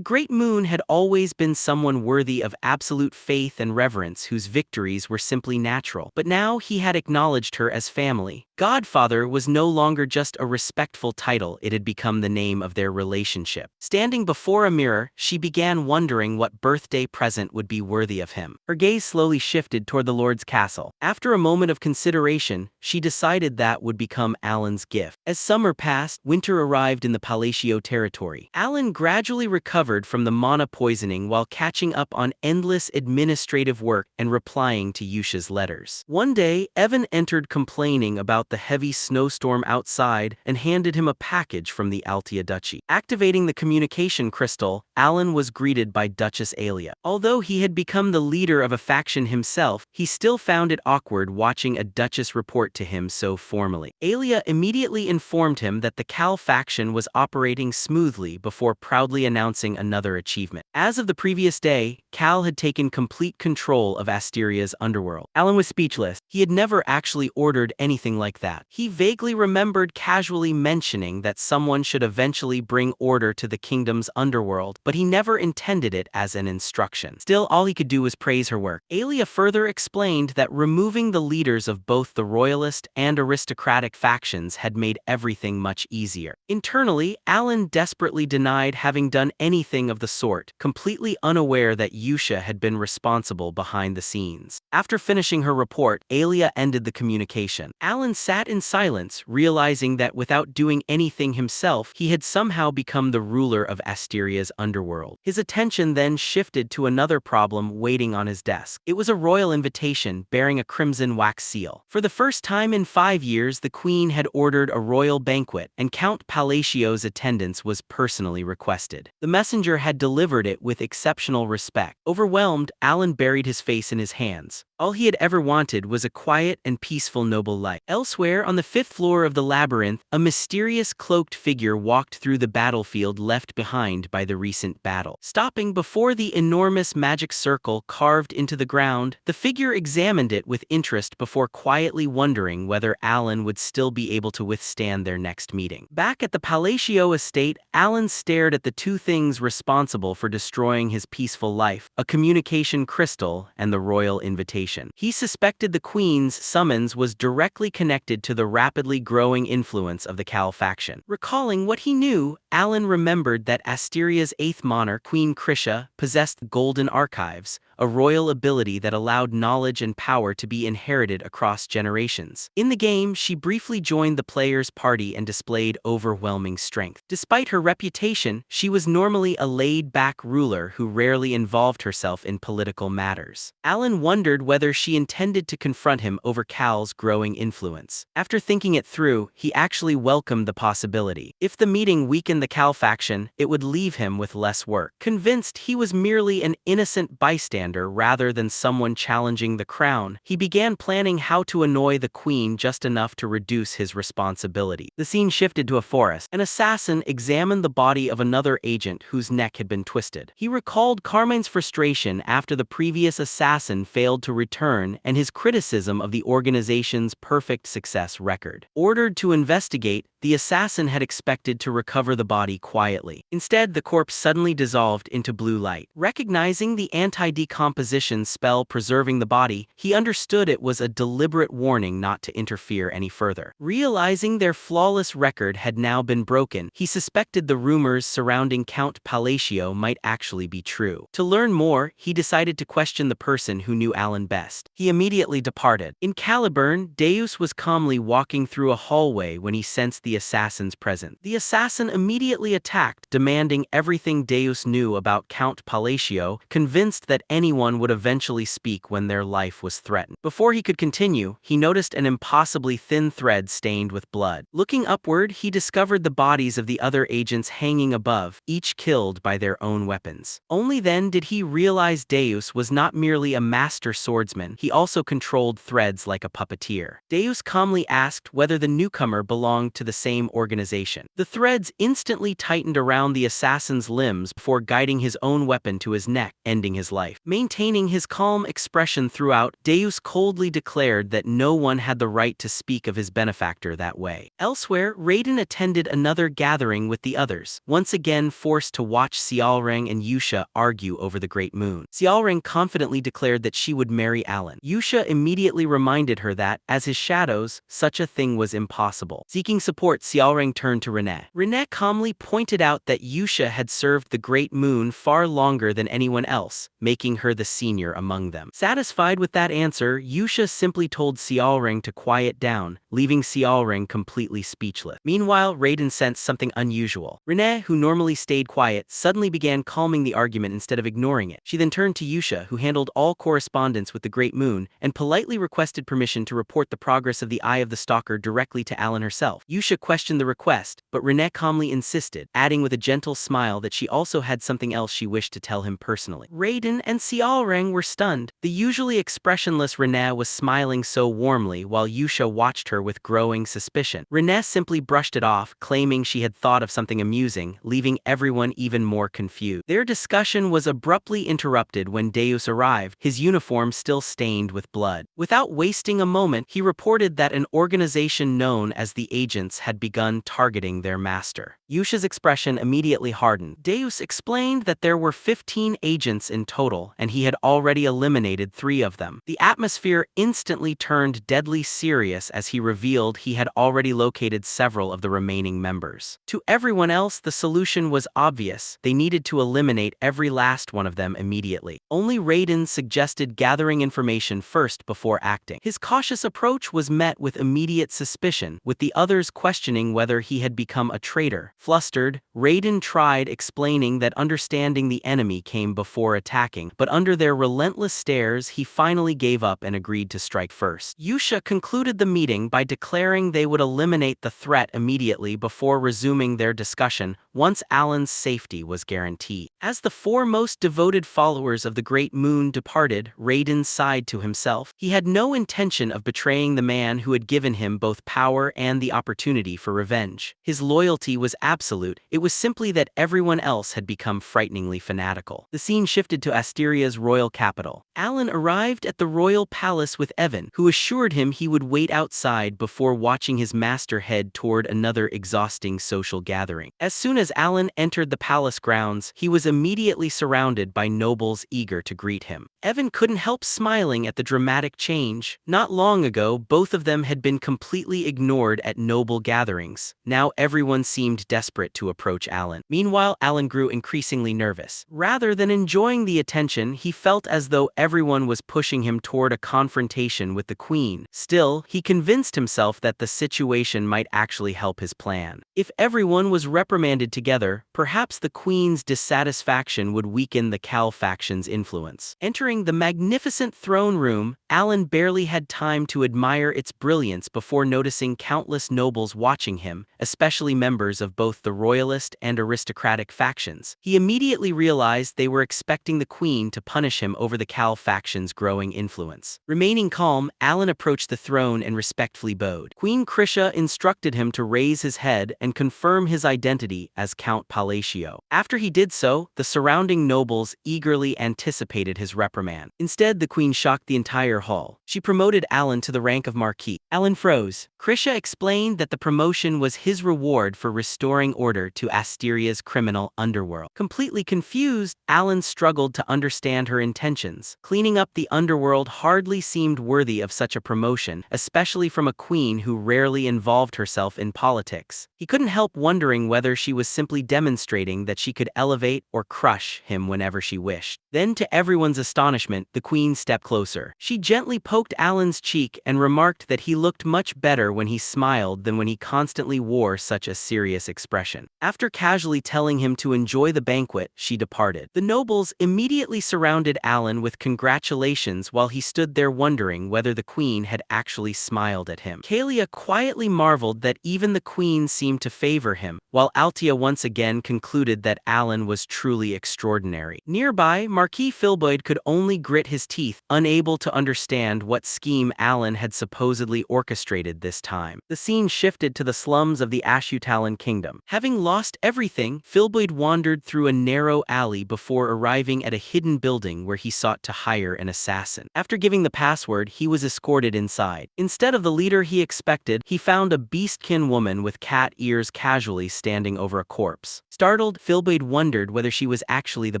Great Moon had always been someone worthy of absolute faith and reverence whose victories were simply natural. But now he had acknowledged her as family. Godfather was no longer just a respectful title, it had become the name of their relationship. Standing before a mirror, she began wondering what birthday present would be worthy of him. Her gaze slowly shifted toward the Lord's castle. After a moment of consideration, she decided that would become Alan's gift. As summer passed, winter arrived in the Palacio territory. Alan gradually recovered from the mana poisoning while catching up on endless administrative work and replying to Yusha's letters. One day, Evan entered complaining about the heavy snowstorm outside and handed him a package from the Altia Duchy. Activating the communication crystal, Alan was greeted by Duchess Alia. Although he had become the leader of a faction himself, he still found it awkward watching a duchess report to him so formally. Alia immediately informed him that the Cal faction was operating smoothly before proudly announcing another achievement. As of the previous day, Cal had taken complete control of Asteria's underworld. Alan was speechless. He had never actually ordered anything like that. He vaguely remembered casually mentioning that someone should eventually bring order to the kingdom's underworld, but he never intended it as an instruction. Still, all he could do was praise her work. Alia further explained that removing the leaders of both the royalist and aristocratic factions had made everything much easier. Internally, Alan desperately denied having done anything of the sort, completely unaware that Yusha had been responsible behind the scenes. After finishing her report, Alia ended the communication. Alan sat in silence, realizing that without doing anything himself, he had somehow become the ruler of Asteria's underworld. His attention then shifted to another problem waiting on his desk. It was a royal invitation bearing a crimson wax seal. For the first time in 5 years, the queen had ordered a royal banquet, and Count Palacio's attendance was personally requested. The messenger had delivered it with exceptional respect. Overwhelmed, Alan buried his face in his hands. All he had ever wanted was a quiet and peaceful noble life. Elsewhere, on the 5th floor of the labyrinth, a mysterious cloaked figure walked through the battlefield left behind by the recent battle. Stopping before the enormous magic circle carved into the ground, the figure examined it with interest before quietly wondering whether Alan would still be able to withstand their next meeting. Back at the Palacio estate, Alan stared at the two things responsible for destroying his peaceful life: a communication crystal and the royal invitation. He suspected the Queen's summons was directly connected to the rapidly growing influence of the Cal faction. Recalling what he knew, Alan remembered that Asteria's 8th monarch, Queen Krisha, possessed golden archives, a royal ability that allowed knowledge and power to be inherited across generations. In the game, she briefly joined the player's party and displayed overwhelming strength. Despite her reputation, she was normally a laid-back ruler who rarely involved herself in political matters. Alan wondered whether she intended to confront him over Cal's growing influence. After thinking it through, he actually welcomed the possibility. If the meeting weakened the Cal faction, it would leave him with less work. Convinced he was merely an innocent bystander rather than someone challenging the crown, he began planning how to annoy the queen just enough to reduce his responsibility. The scene shifted to a forest. An assassin examined the body of another agent whose neck had been twisted. He recalled Carmine's frustration after the previous assassin failed to return and his criticism of the organization's perfect success record. Ordered to investigate, the assassin had expected to recover the body quietly. Instead, the corpse suddenly dissolved into blue light. Recognizing the anti-decomposition spell preserving the body, he understood it was a deliberate warning not to interfere any further. Realizing their flawless record had now been broken, he suspected the rumors surrounding Count Palacio might actually be true. To learn more, he decided to question the person who knew Alan best. He immediately departed. In Caliburn, Deus was calmly walking through a hallway when he sensed the assassin's presence. The assassin immediately attacked, demanding everything Deus knew about Count Palacio, convinced that anyone would eventually speak when their life was threatened. Before he could continue, he noticed an impossibly thin thread stained with blood. Looking upward, he discovered the bodies of the other agents hanging above, each killed by their own weapons. Only then did he realize Deus was not merely a master swordsman, he also controlled threads like a puppeteer. Deus calmly asked whether the newcomer belonged to the same organization. The threads instantly tightened around the assassin's limbs before guiding his own weapon to his neck, ending his life. Maintaining his calm expression throughout, Deus coldly declared that no one had the right to speak of his benefactor that way. Elsewhere, Raiden attended another gathering with the others, once again forced to watch Xiaoreng and Yusha argue over the Great Moon. Xiaoreng confidently declared that she would marry Alan. Yusha immediately reminded her that, as his shadows, such a thing was impossible. Seeking support, Xiaoreng turned to Rene. Rene calmly pointed out that Yusha had served the Great Moon far longer than anyone else, making her the senior among them. Satisfied with that answer, Yusha simply told Xiaoreng to quiet down, leaving Xiaoreng completely speechless. Meanwhile, Raiden sensed something unusual. Rene, who normally stayed quiet, suddenly began calming the argument instead of ignoring it. She then turned to Yusha, who handled all correspondence with the Great Moon, and politely requested permission to report the progress of the Eye of the Stalker directly to Alan herself. Yusha Yusha questioned the request, but Renee calmly insisted, adding with a gentle smile that she also had something else she wished to tell him personally. Raiden and Xiaoreng were stunned. The usually expressionless Renee was smiling so warmly while Yusha watched her with growing suspicion. Renee simply brushed it off, claiming she had thought of something amusing, leaving everyone even more confused. Their discussion was abruptly interrupted when Deus arrived, his uniform still stained with blood. Without wasting a moment, he reported that an organization known as the Agents had begun targeting their master. Yusha's expression immediately hardened. Deus explained that there were 15 agents in total, and he had already eliminated 3 of them. The atmosphere instantly turned deadly serious as he revealed he had already located several of the remaining members. To everyone else, the solution was obvious. They needed to eliminate every last one of them immediately. Only Raiden suggested gathering information first before acting. His cautious approach was met with immediate suspicion, with the others questioning whether he had become a traitor. Flustered, Raiden tried explaining that understanding the enemy came before attacking, but under their relentless stares, he finally gave up and agreed to strike first. Yusha concluded the meeting by declaring they would eliminate the threat immediately before resuming their discussion once Alan's safety was guaranteed. As the 4 most devoted followers of the Great Moon departed, Raiden sighed to himself. He had no intention of betraying the man who had given him both power and the opportunity for revenge. His loyalty was absolute, it was simply that everyone else had become frighteningly fanatical. The scene shifted to Asteria's royal capital. Alan arrived at the royal palace with Evan, who assured him he would wait outside before watching his master head toward another exhausting social gathering. As soon as Alan entered the palace grounds, he was immediately surrounded by nobles eager to greet him. Evan couldn't help smiling at the dramatic change. Not long ago, both of them had been completely ignored at noble gatherings. Now everyone seemed desperate to approach Alan. Meanwhile, Alan grew increasingly nervous. Rather than enjoying the attention, he felt as though everyone was pushing him toward a confrontation with the Queen. Still, he convinced himself that the situation might actually help his plan. If everyone was reprimanded together, perhaps the Queen's dissatisfaction would weaken the Cal faction's influence. Entering the magnificent throne room, Alan barely had time to admire its brilliance before noticing countless nobles watching him, especially members of both the royalist and aristocratic factions. He immediately realized they were expecting the Queen to punish him over the Cal faction's growing influence. Remaining calm, Alan approached the throne and respectfully bowed. Queen Krisha instructed him to raise his head and confirm his identity as Count Palacio. After he did so, the surrounding nobles eagerly anticipated his reprimand. Instead, the Queen shocked the entire hall. She promoted Alan to the rank of Marquis. Alan froze. Krisha explained that the promotion was his reward for restoring order to Asteria's criminal underworld. Completely confused, Alan struggled to understand her intentions. Cleaning up the underworld hardly seemed worthy of such a promotion, especially from a queen who rarely involved herself in politics. He couldn't help wondering whether she was simply demonstrating that she could elevate or crush him whenever she wished. Then, to everyone's astonishment, the Queen stepped closer. She gently poked Alan's cheek and remarked that he looked much better when he smiled than when he constantly wore such a serious expression. After casually telling him to enjoy the banquet, she departed. The nobles immediately surrounded Alan with congratulations while he stood there wondering whether the Queen had actually smiled at him. Kalia quietly marveled that even the Queen seemed to favor him, while Altia once again concluded that Alan was truly extraordinary. Nearby, Marquis Filboid could only grit his teeth, unable to understand what scheme Alan had supposedly orchestrated this time. The scene shifted to the slums of the Ashutalan kingdom. Having lost everything, Filboid wandered through a narrow alley before arriving at a hidden building where he sought to hire an assassin. After giving the password, he was escorted inside. Instead of the leader he expected, he found a beastkin woman with cat ears casually standing over a corpse. Startled, Filboid wondered whether she was actually the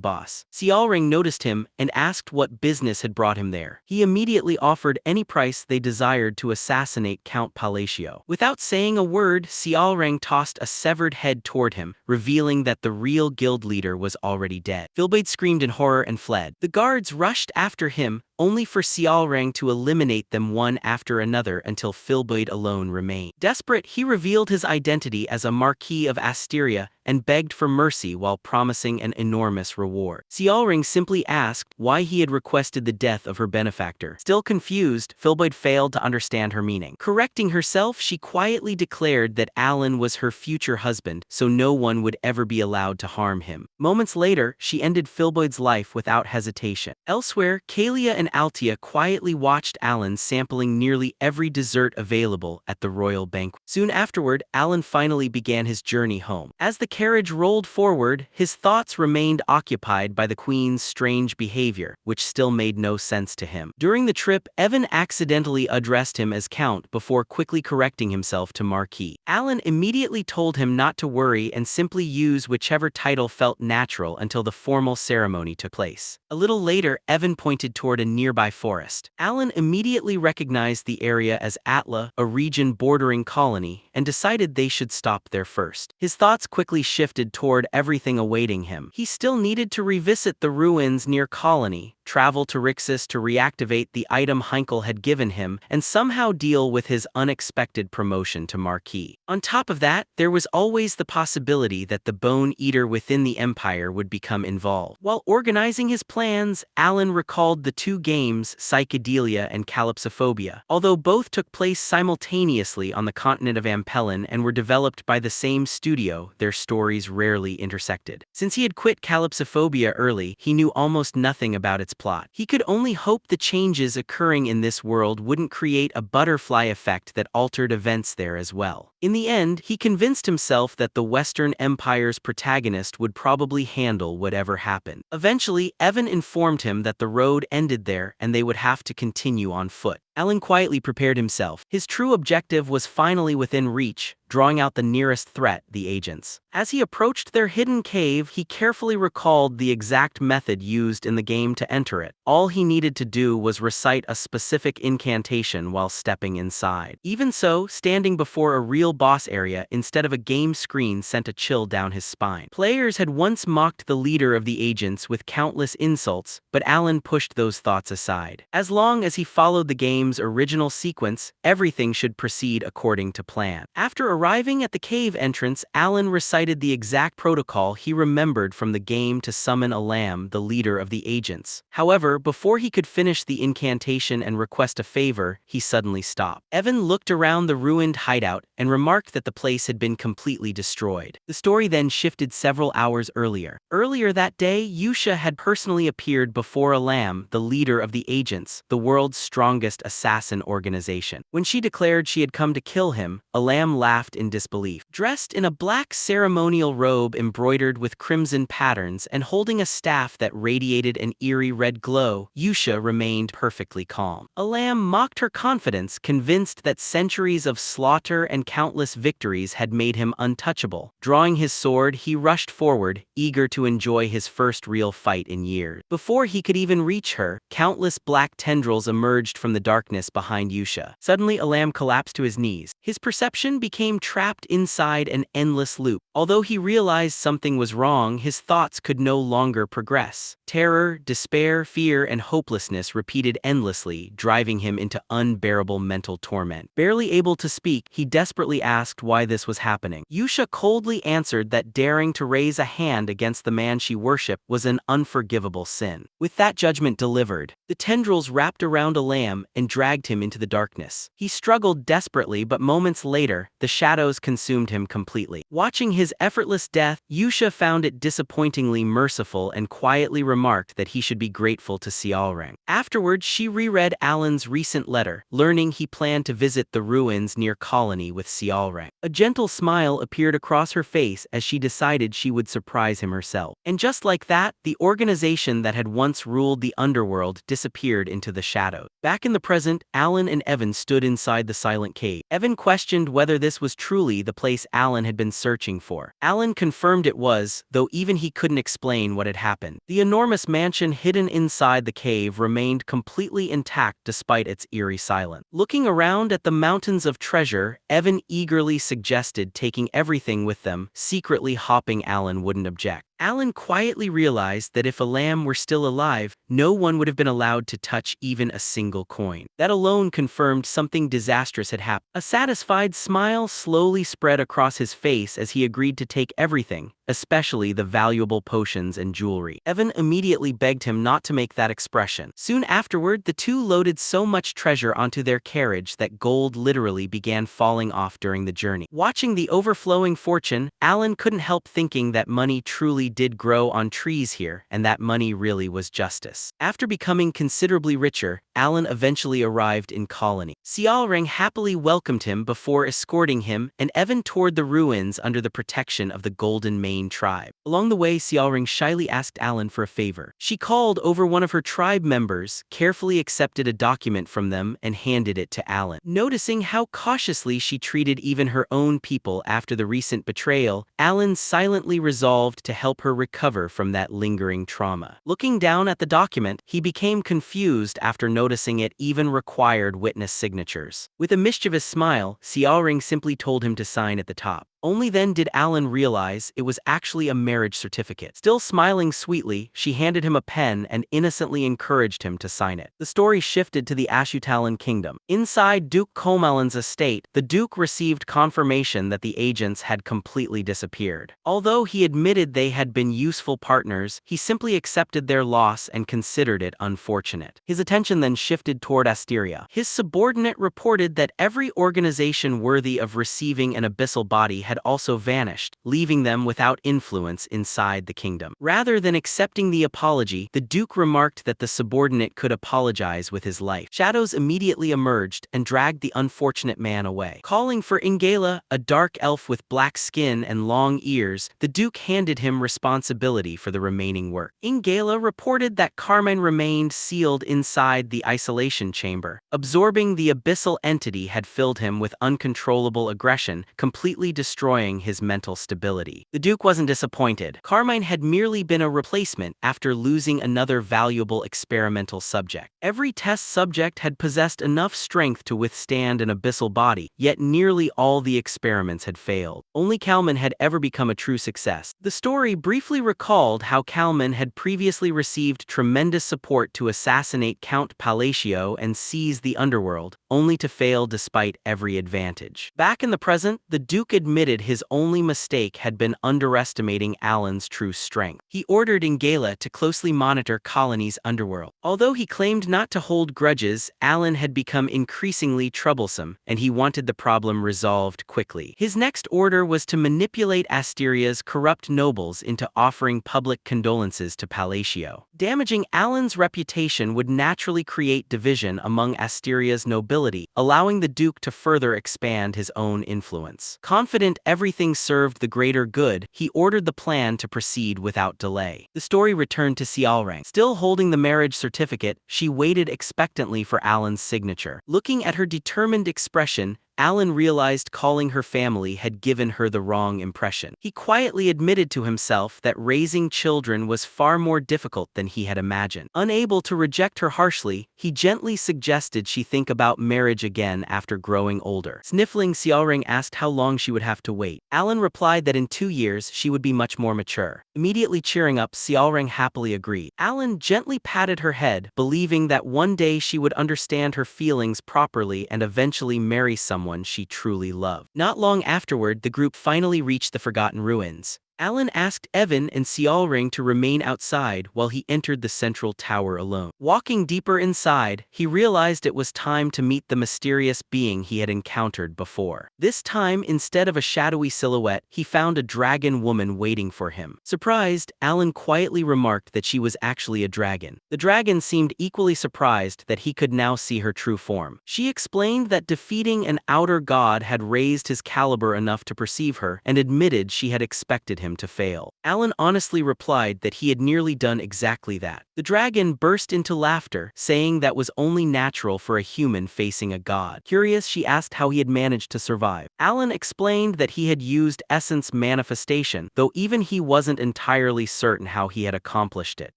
boss. Xiaoring noticed him and asked what business had brought him there. He immediately offered any price they desired to assassinate Count Palacio. Without saying a word, Xiaoring tossed a severed head toward him, revealing that the real guild leader was already dead. Filboid screamed in horror and fled. The guards rushed after him, only for Xiaorang to eliminate them one after another until Filboid alone remained. Desperate, he revealed his identity as a Marquis of Asteria and begged for mercy while promising an enormous reward. Xiaoring simply asked why he had requested the death of her benefactor. Still confused, Filboid failed to understand her meaning. Correcting herself, she quietly declared that Alan was her future husband, so no one would ever be allowed to harm him. Moments later, she ended Filboid's life without hesitation. Elsewhere, Kalia and Altia quietly watched Alan sampling nearly every dessert available at the royal banquet. Soon afterward, Alan finally began his journey home. As the carriage rolled forward, his thoughts remained occupied by the Queen's strange behavior, which still made no sense to him. During the trip, Evan accidentally addressed him as Count before quickly correcting himself to Marquis. Alan immediately told him not to worry and simply use whichever title felt natural until the formal ceremony took place. A little later, Evan pointed toward a nearby forest. Alan immediately recognized the area as Atla, a region bordering Colony, and decided they should stop there first. His thoughts quickly shifted toward everything awaiting him. He still needed to revisit the ruins near Colony, travel to Rixus to reactivate the item Heinkel had given him, and somehow deal with his unexpected promotion to Marquis. On top of that, there was always the possibility that the Bone Eater within the Empire would become involved. While organizing his plans, Alan recalled the two games, Psychedelia and Calypsophobia. Although both took place simultaneously on the continent of Ampelin and were developed by the same studio, their stories rarely intersected. Since he had quit Calypsophobia early, he knew almost nothing about its plot. He could only hope the changes occurring in this world wouldn't create a butterfly effect that altered events there as well. In the end, he convinced himself that the Western Empire's protagonist would probably handle whatever happened. Eventually, Evan informed him that the road ended there and they would have to continue on foot. Alan quietly prepared himself. His true objective was finally within reach, drawing out the nearest threat, the agents. As he approached their hidden cave, he carefully recalled the exact method used in the game to enter it. All he needed to do was recite a specific incantation while stepping inside. Even so, standing before a real boss area instead of a game screen sent a chill down his spine. Players had once mocked the leader of the agents with countless insults, but Alan pushed those thoughts aside. As long as he followed the game's original sequence, everything should proceed according to plan. After arriving at the cave entrance, Alan recited the exact protocol he remembered from the game to summon Alam, the leader of the agents. However, before he could finish the incantation and request a favor, he suddenly stopped. Evan looked around the ruined hideout and remarked that the place had been completely destroyed. The story then shifted several hours earlier. Earlier that day, Yusha had personally appeared before Alam, the leader of the agents, the world's strongest assassin organization. When she declared she had come to kill him, Alam laughed in disbelief. Dressed in a black ceremonial robe embroidered with crimson patterns and holding a staff that radiated an eerie red glow, Yusha remained perfectly calm. Alam mocked her confidence, convinced that centuries of slaughter and countless victories had made him untouchable. Drawing his sword, he rushed forward, eager to enjoy his first real fight in years. Before he could even reach her, countless black tendrils emerged from the darkness behind Yusha. Suddenly, Alam collapsed to his knees. His perception became trapped inside an endless loop. Although he realized something was wrong, his thoughts could no longer progress. Terror, despair, fear, and hopelessness repeated endlessly, driving him into unbearable mental torment. Barely able to speak, he desperately asked why this was happening. Yusha coldly answered that daring to raise a hand against the man she worshipped was an unforgivable sin. With that judgment delivered, the tendrils wrapped around Alam and dragged him into the darkness. He struggled desperately, but moments later, the shadows consumed him completely. Watching his effortless death, Yusha found it disappointingly merciful and quietly remarked that he should be grateful to Xiaorang. Afterwards, she reread Alan's recent letter, learning he planned to visit the ruins near Colony with Xiaorang. A gentle smile appeared across her face as she decided she would surprise him herself. And just like that, the organization that had once ruled the underworld disappeared into the shadows. Back in the present, Alan and Evan stood inside the silent cave. Evan questioned whether this was truly the place Alan had been searching for. Alan confirmed it was, though even he couldn't explain what had happened. The enormous mansion hidden inside the cave remained completely intact despite its eerie silence. Looking around at the mountains of treasure, Evan eagerly suggested taking everything with them, secretly hoping Alan wouldn't object. Alan quietly realized that if a lamb were still alive, no one would have been allowed to touch even a single coin. That alone confirmed something disastrous had happened. A satisfied smile slowly spread across his face as he agreed to take everything, especially the valuable potions and jewelry. Evan immediately begged him not to make that expression. Soon afterward, the two loaded so much treasure onto their carriage that gold literally began falling off during the journey. Watching the overflowing fortune, Alan couldn't help thinking that money truly did grow on trees here, and that money really was justice. After becoming considerably richer, Alan eventually arrived in Colony. Xiaoring happily welcomed him before escorting him and Evan toward the ruins under the protection of the Golden Mane tribe. Along the way, Xiaoring shyly asked Alan for a favor. She called over one of her tribe members, carefully accepted a document from them, and handed it to Alan. Noticing how cautiously she treated even her own people after the recent betrayal, Alan silently resolved to help her recover from that lingering trauma. Looking down at the document, he became confused after noticing it even required witness signatures. With a mischievous smile, Xiaoring simply told him to sign at the top. Only then did Alan realize it was actually a marriage certificate. Still smiling sweetly, she handed him a pen and innocently encouraged him to sign it. The story shifted to the Ashutalan kingdom. Inside Duke Komalan's estate, the Duke received confirmation that the agents had completely disappeared. Although he admitted they had been useful partners, he simply accepted their loss and considered it unfortunate. His attention then shifted toward Asteria. His subordinate reported that every organization worthy of receiving an abyssal body had also vanished, leaving them without influence inside the kingdom. Rather than accepting the apology, the Duke remarked that the subordinate could apologize with his life. Shadows immediately emerged and dragged the unfortunate man away. Calling for Ingela, a dark elf with black skin and long ears, the Duke handed him responsibility for the remaining work. Ingela reported that Carmine remained sealed inside the isolation chamber. Absorbing the abyssal entity had filled him with uncontrollable aggression, completely destroying his mental stability. The Duke wasn't disappointed. Carmine had merely been a replacement after losing another valuable experimental subject. Every test subject had possessed enough strength to withstand an abyssal body, yet nearly all the experiments had failed. Only Kalman had ever become a true success. The story briefly recalled how Kalman had previously received tremendous support to assassinate Count Palacio and seize the underworld, only to fail despite every advantage. Back in the present, the Duke admitted his only mistake had been underestimating Alan's true strength. He ordered Ingela to closely monitor Colony's underworld. Although he claimed not to hold grudges, Alan had become increasingly troublesome, and he wanted the problem resolved quickly. His next order was to manipulate Asteria's corrupt nobles into offering public condolences to Palacio. Damaging Alan's reputation would naturally create division among Asteria's nobility, allowing the Duke to further expand his own influence. Confident everything served the greater good, he ordered the plan to proceed without delay. The story returned to Xiaorang. Still holding the marriage certificate, she waited expectantly for Alan's signature. Looking at her determined expression, Alan realized calling her family had given her the wrong impression. He quietly admitted to himself that raising children was far more difficult than he had imagined. Unable to reject her harshly, he gently suggested she think about marriage again after growing older. Sniffling, Xiaoring asked how long she would have to wait. Alan replied that in 2 years she would be much more mature. Immediately cheering up, Xiaoring happily agreed. Alan gently patted her head, believing that one day she would understand her feelings properly and eventually marry someone she truly loved. Not long afterward, the group finally reached the Forgotten Ruins. Alan asked Evan and Xiaoring to remain outside while he entered the central tower alone. Walking deeper inside, he realized it was time to meet the mysterious being he had encountered before. This time, instead of a shadowy silhouette, he found a dragon woman waiting for him. Surprised, Alan quietly remarked that she was actually a dragon. The dragon seemed equally surprised that he could now see her true form. She explained that defeating an outer god had raised his caliber enough to perceive her, and admitted she had expected him to fail. Alan honestly replied that he had nearly done exactly that. The dragon burst into laughter, saying that was only natural for a human facing a god. Curious, she asked how he had managed to survive. Alan explained that he had used essence manifestation, though even he wasn't entirely certain how he had accomplished it.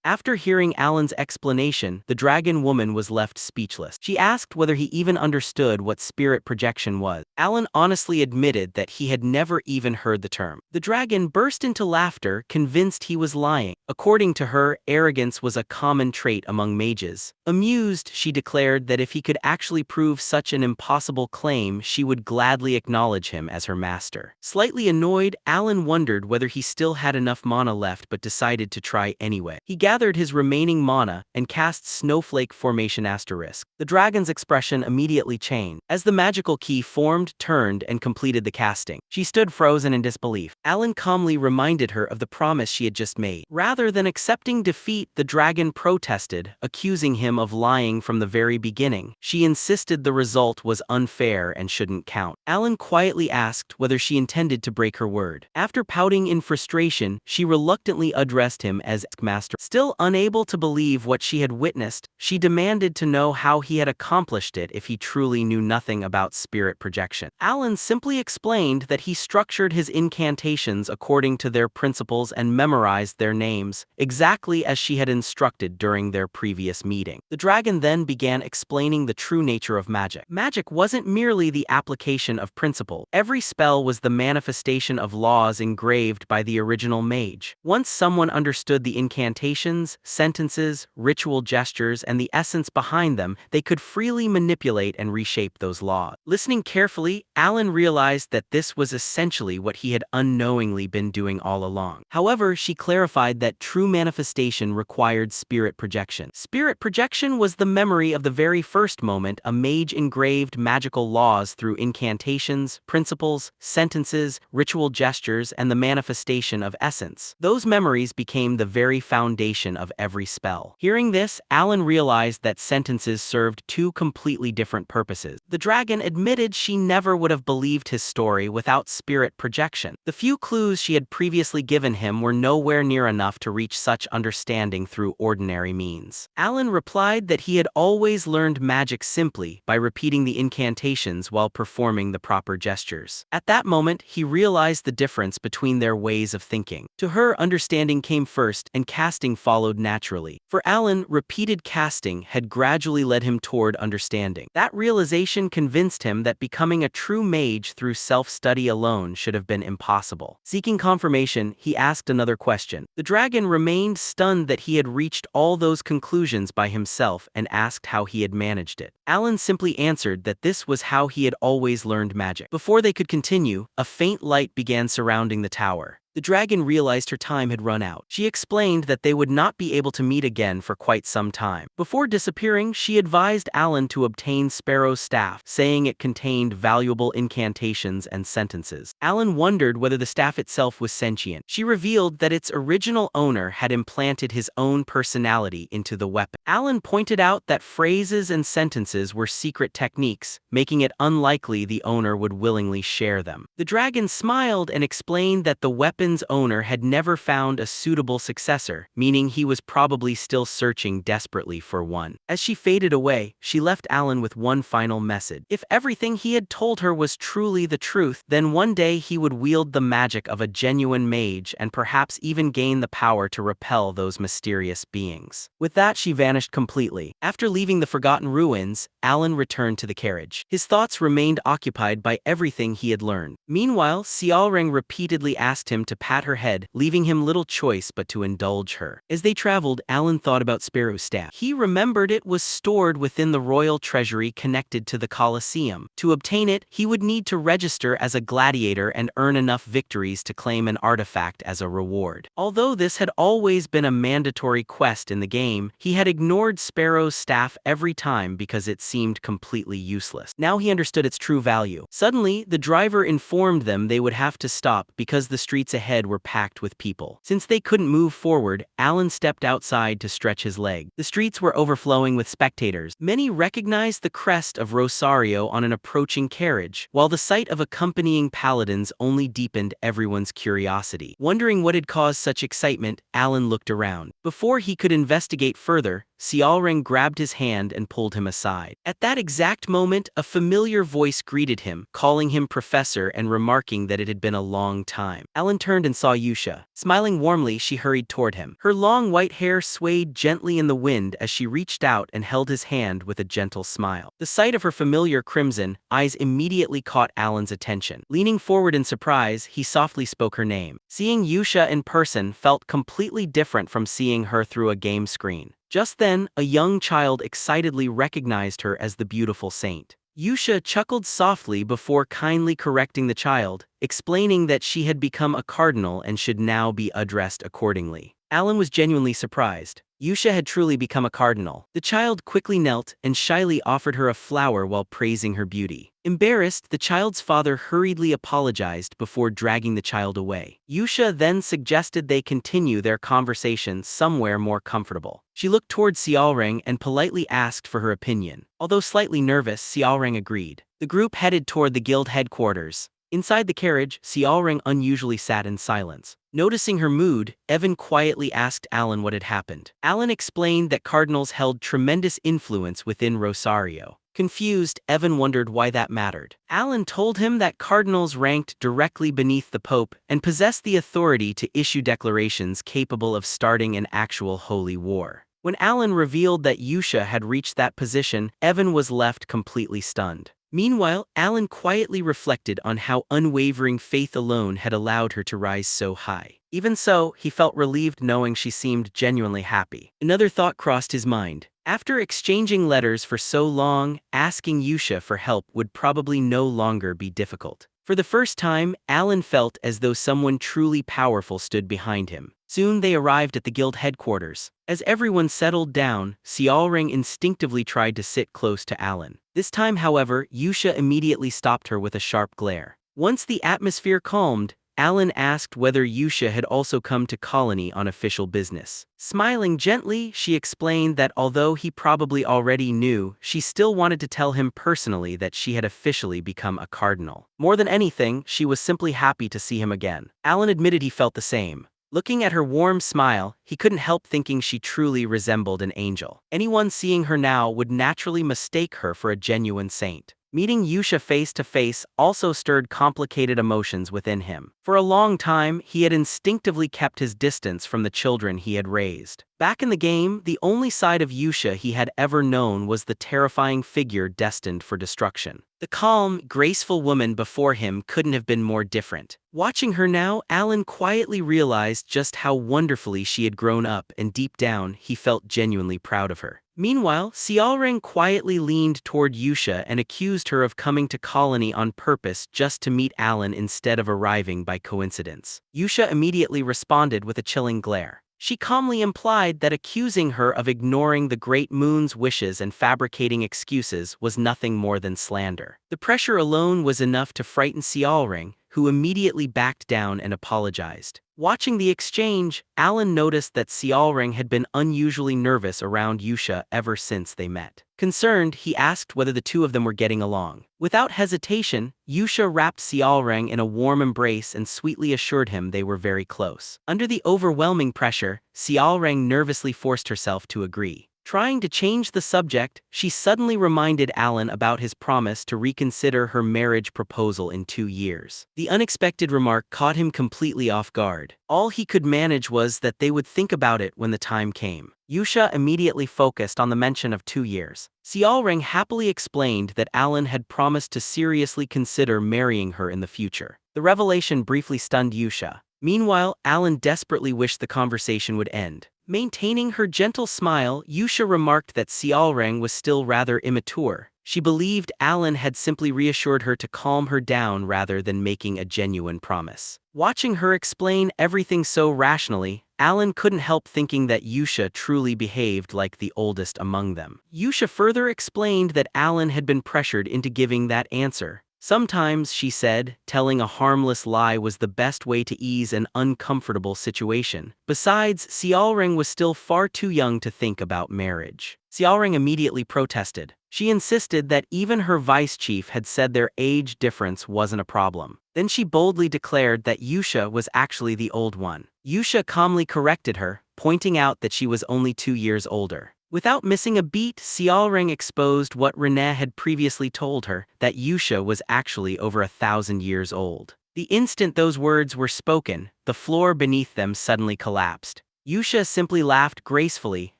After hearing Alan's explanation, the dragon woman was left speechless. She asked whether he even understood what spirit projection was. Alan honestly admitted that he had never even heard the term. The dragon burst burst into laughter, convinced he was lying. According to her, arrogance was a common trait among mages. Amused, she declared that if he could actually prove such an impossible claim, she would gladly acknowledge him as her master. Slightly annoyed, Alan wondered whether he still had enough mana left but decided to try anyway. He gathered his remaining mana and cast Snowflake Formation Asterisk. The dragon's expression immediately changed. As the magical key formed, turned, and completed the casting, she stood frozen in disbelief. Alan calmly reminded her of the promise she had just made. Rather than accepting defeat, the dragon protested, accusing him of lying from the very beginning. She insisted the result was unfair and shouldn't count. Alan quietly asked whether she intended to break her word. After pouting in frustration, she reluctantly addressed him as master. Still unable to believe what she had witnessed, she demanded to know how he had accomplished it if he truly knew nothing about spirit projection. Alan simply explained that he structured his incantations according to their principles and memorized their names, exactly as she had instructed during their previous meeting. The dragon then began explaining the true nature of magic. Magic wasn't merely the application of principle. Every spell was the manifestation of laws engraved by the original mage. Once someone understood the incantations, sentences, ritual gestures, and the essence behind them, they could freely manipulate and reshape those laws. Listening carefully, Alan realized that this was essentially what he had unknowingly been doing all along. However, she clarified that true manifestation required spirit projection. Spirit projection was the memory of the very first moment a mage engraved magical laws through incantations, principles, sentences, ritual gestures, and the manifestation of essence. Those memories became the very foundation of every spell. Hearing this, Alan realized that sentences served two completely different purposes. The dragon admitted she never would have believed his story without spirit projection. The few clues she had previously given him were nowhere near enough to reach such understanding through ordinary means. Alan replied that he had always learned magic simply by repeating the incantations while performing the proper gestures. At that moment, he realized the difference between their ways of thinking. To her, understanding came first and casting followed naturally. For Alan, repeated casting had gradually led him toward understanding. That realization convinced him that becoming a true mage through self-study alone should have been impossible. Seeking confirmation, he asked another question. The dragon remained stunned that he had reached all those conclusions by himself and asked how he had managed it. Alan simply answered that this was how he had always learned magic. Before they could continue, a faint light began surrounding the tower. The dragon realized her time had run out. She explained that they would not be able to meet again for quite some time. Before disappearing, she advised Alan to obtain Sparrow's staff, saying it contained valuable incantations and sentences. Alan wondered whether the staff itself was sentient. She revealed that its original owner had implanted his own personality into the weapon. Alan pointed out that phrases and sentences were secret techniques, making it unlikely the owner would willingly share them. The dragon smiled and explained that the weapon's owner had never found a suitable successor, meaning he was probably still searching desperately for one. As she faded away, she left Alan with one final message. If everything he had told her was truly the truth, then one day he would wield the magic of a genuine mage and perhaps even gain the power to repel those mysterious beings. With that, she vanished completely. After leaving the forgotten ruins, Alan returned to the carriage. His thoughts remained occupied by everything he had learned. Meanwhile, Xiaoreng repeatedly asked him to pat her head, leaving him little choice but to indulge her. As they traveled, Alan thought about Sparrow's staff. He remembered it was stored within the royal treasury connected to the Colosseum. To obtain it, he would need to register as a gladiator and earn enough victories to claim an artifact as a reward. Although this had always been a mandatory quest in the game, he had ignored Sparrow's staff every time because it seemed completely useless. Now he understood its true value. Suddenly, the driver informed them they would have to stop because the streets ahead were packed with people. Since they couldn't move forward, Alan stepped outside to stretch his leg. The streets were overflowing with spectators. Many recognized the crest of Rosario on an approaching carriage, while the sight of accompanying paladins only deepened everyone's curiosity. Wondering what had caused such excitement, Alan looked around. Before he could investigate further, Xiaoreng grabbed his hand and pulled him aside. At that exact moment, a familiar voice greeted him, calling him professor and remarking that it had been a long time. Alan turned and saw Yusha. Smiling warmly, she hurried toward him. Her long white hair swayed gently in the wind as she reached out and held his hand with a gentle smile. The sight of her familiar crimson eyes immediately caught Alan's attention. Leaning forward in surprise, he softly spoke her name. Seeing Yusha in person felt completely different from seeing her through a game screen. Just then, a young child excitedly recognized her as the beautiful saint. Yusha chuckled softly before kindly correcting the child, explaining that she had become a cardinal and should now be addressed accordingly. Alan was genuinely surprised. Yusha had truly become a cardinal. The child quickly knelt and shyly offered her a flower while praising her beauty. Embarrassed, the child's father hurriedly apologized before dragging the child away. Yusha then suggested they continue their conversation somewhere more comfortable. She looked toward Xiaoreng and politely asked for her opinion. Although slightly nervous, Xiaoreng agreed. The group headed toward the guild headquarters. Inside the carriage, Xiaoreng unusually sat in silence. Noticing her mood, Evan quietly asked Alan what had happened. Alan explained that cardinals held tremendous influence within Rosario. Confused, Evan wondered why that mattered. Alan told him that cardinals ranked directly beneath the Pope and possessed the authority to issue declarations capable of starting an actual holy war. When Alan revealed that Yusha had reached that position, Evan was left completely stunned. Meanwhile, Alan quietly reflected on how unwavering faith alone had allowed her to rise so high. Even so, he felt relieved knowing she seemed genuinely happy. Another thought crossed his mind. After exchanging letters for so long, asking Yusha for help would probably no longer be difficult. For the first time, Alan felt as though someone truly powerful stood behind him. Soon they arrived at the guild headquarters. As everyone settled down, Xiaoreng instinctively tried to sit close to Alan. This time, however, Yusha immediately stopped her with a sharp glare. Once the atmosphere calmed, Alan asked whether Yusha had also come to Colony on official business. Smiling gently, she explained that although he probably already knew, she still wanted to tell him personally that she had officially become a cardinal. More than anything, she was simply happy to see him again. Alan admitted he felt the same. Looking at her warm smile, he couldn't help thinking she truly resembled an angel. Anyone seeing her now would naturally mistake her for a genuine saint. Meeting Yusha face to face also stirred complicated emotions within him. For a long time, he had instinctively kept his distance from the children he had raised. Back in the game, the only side of Yusha he had ever known was the terrifying figure destined for destruction. The calm, graceful woman before him couldn't have been more different. Watching her now, Alan quietly realized just how wonderfully she had grown up, and deep down, he felt genuinely proud of her. Meanwhile, Xiaoreng quietly leaned toward Yusha and accused her of coming to Colony on purpose just to meet Alan instead of arriving by coincidence. Yusha immediately responded with a chilling glare. She calmly implied that accusing her of ignoring the Great Moon's wishes and fabricating excuses was nothing more than slander. The pressure alone was enough to frighten Xiaoreng, who immediately backed down and apologized. Watching the exchange, Alan noticed that Xiaoreng had been unusually nervous around Yusha ever since they met. Concerned, he asked whether the two of them were getting along. Without hesitation, Yusha wrapped Xiaoreng in a warm embrace and sweetly assured him they were very close. Under the overwhelming pressure, Xiaoreng nervously forced herself to agree. Trying to change the subject, she suddenly reminded Alan about his promise to reconsider her marriage proposal in 2 years. The unexpected remark caught him completely off guard. All he could manage was that they would think about it when the time came. Yusha immediately focused on the mention of 2 years. Xiaoreng happily explained that Alan had promised to seriously consider marrying her in the future. The revelation briefly stunned Yusha. Meanwhile, Alan desperately wished the conversation would end. Maintaining her gentle smile, Yusha remarked that Xiaoreng was still rather immature. She believed Alan had simply reassured her to calm her down rather than making a genuine promise. Watching her explain everything so rationally, Alan couldn't help thinking that Yusha truly behaved like the oldest among them. Yusha further explained that Alan had been pressured into giving that answer. Sometimes, she said, telling a harmless lie was the best way to ease an uncomfortable situation. Besides, Xiaoreng was still far too young to think about marriage. Xiaoreng immediately protested. She insisted that even her vice chief had said their age difference wasn't a problem. Then she boldly declared that Yusha was actually the old one. Yusha calmly corrected her, pointing out that she was only 2 years older. Without missing a beat, Xiaoreng exposed what Renee had previously told her, that Yusha was actually over 1,000 years old. The instant those words were spoken, the floor beneath them suddenly collapsed. Yusha simply laughed gracefully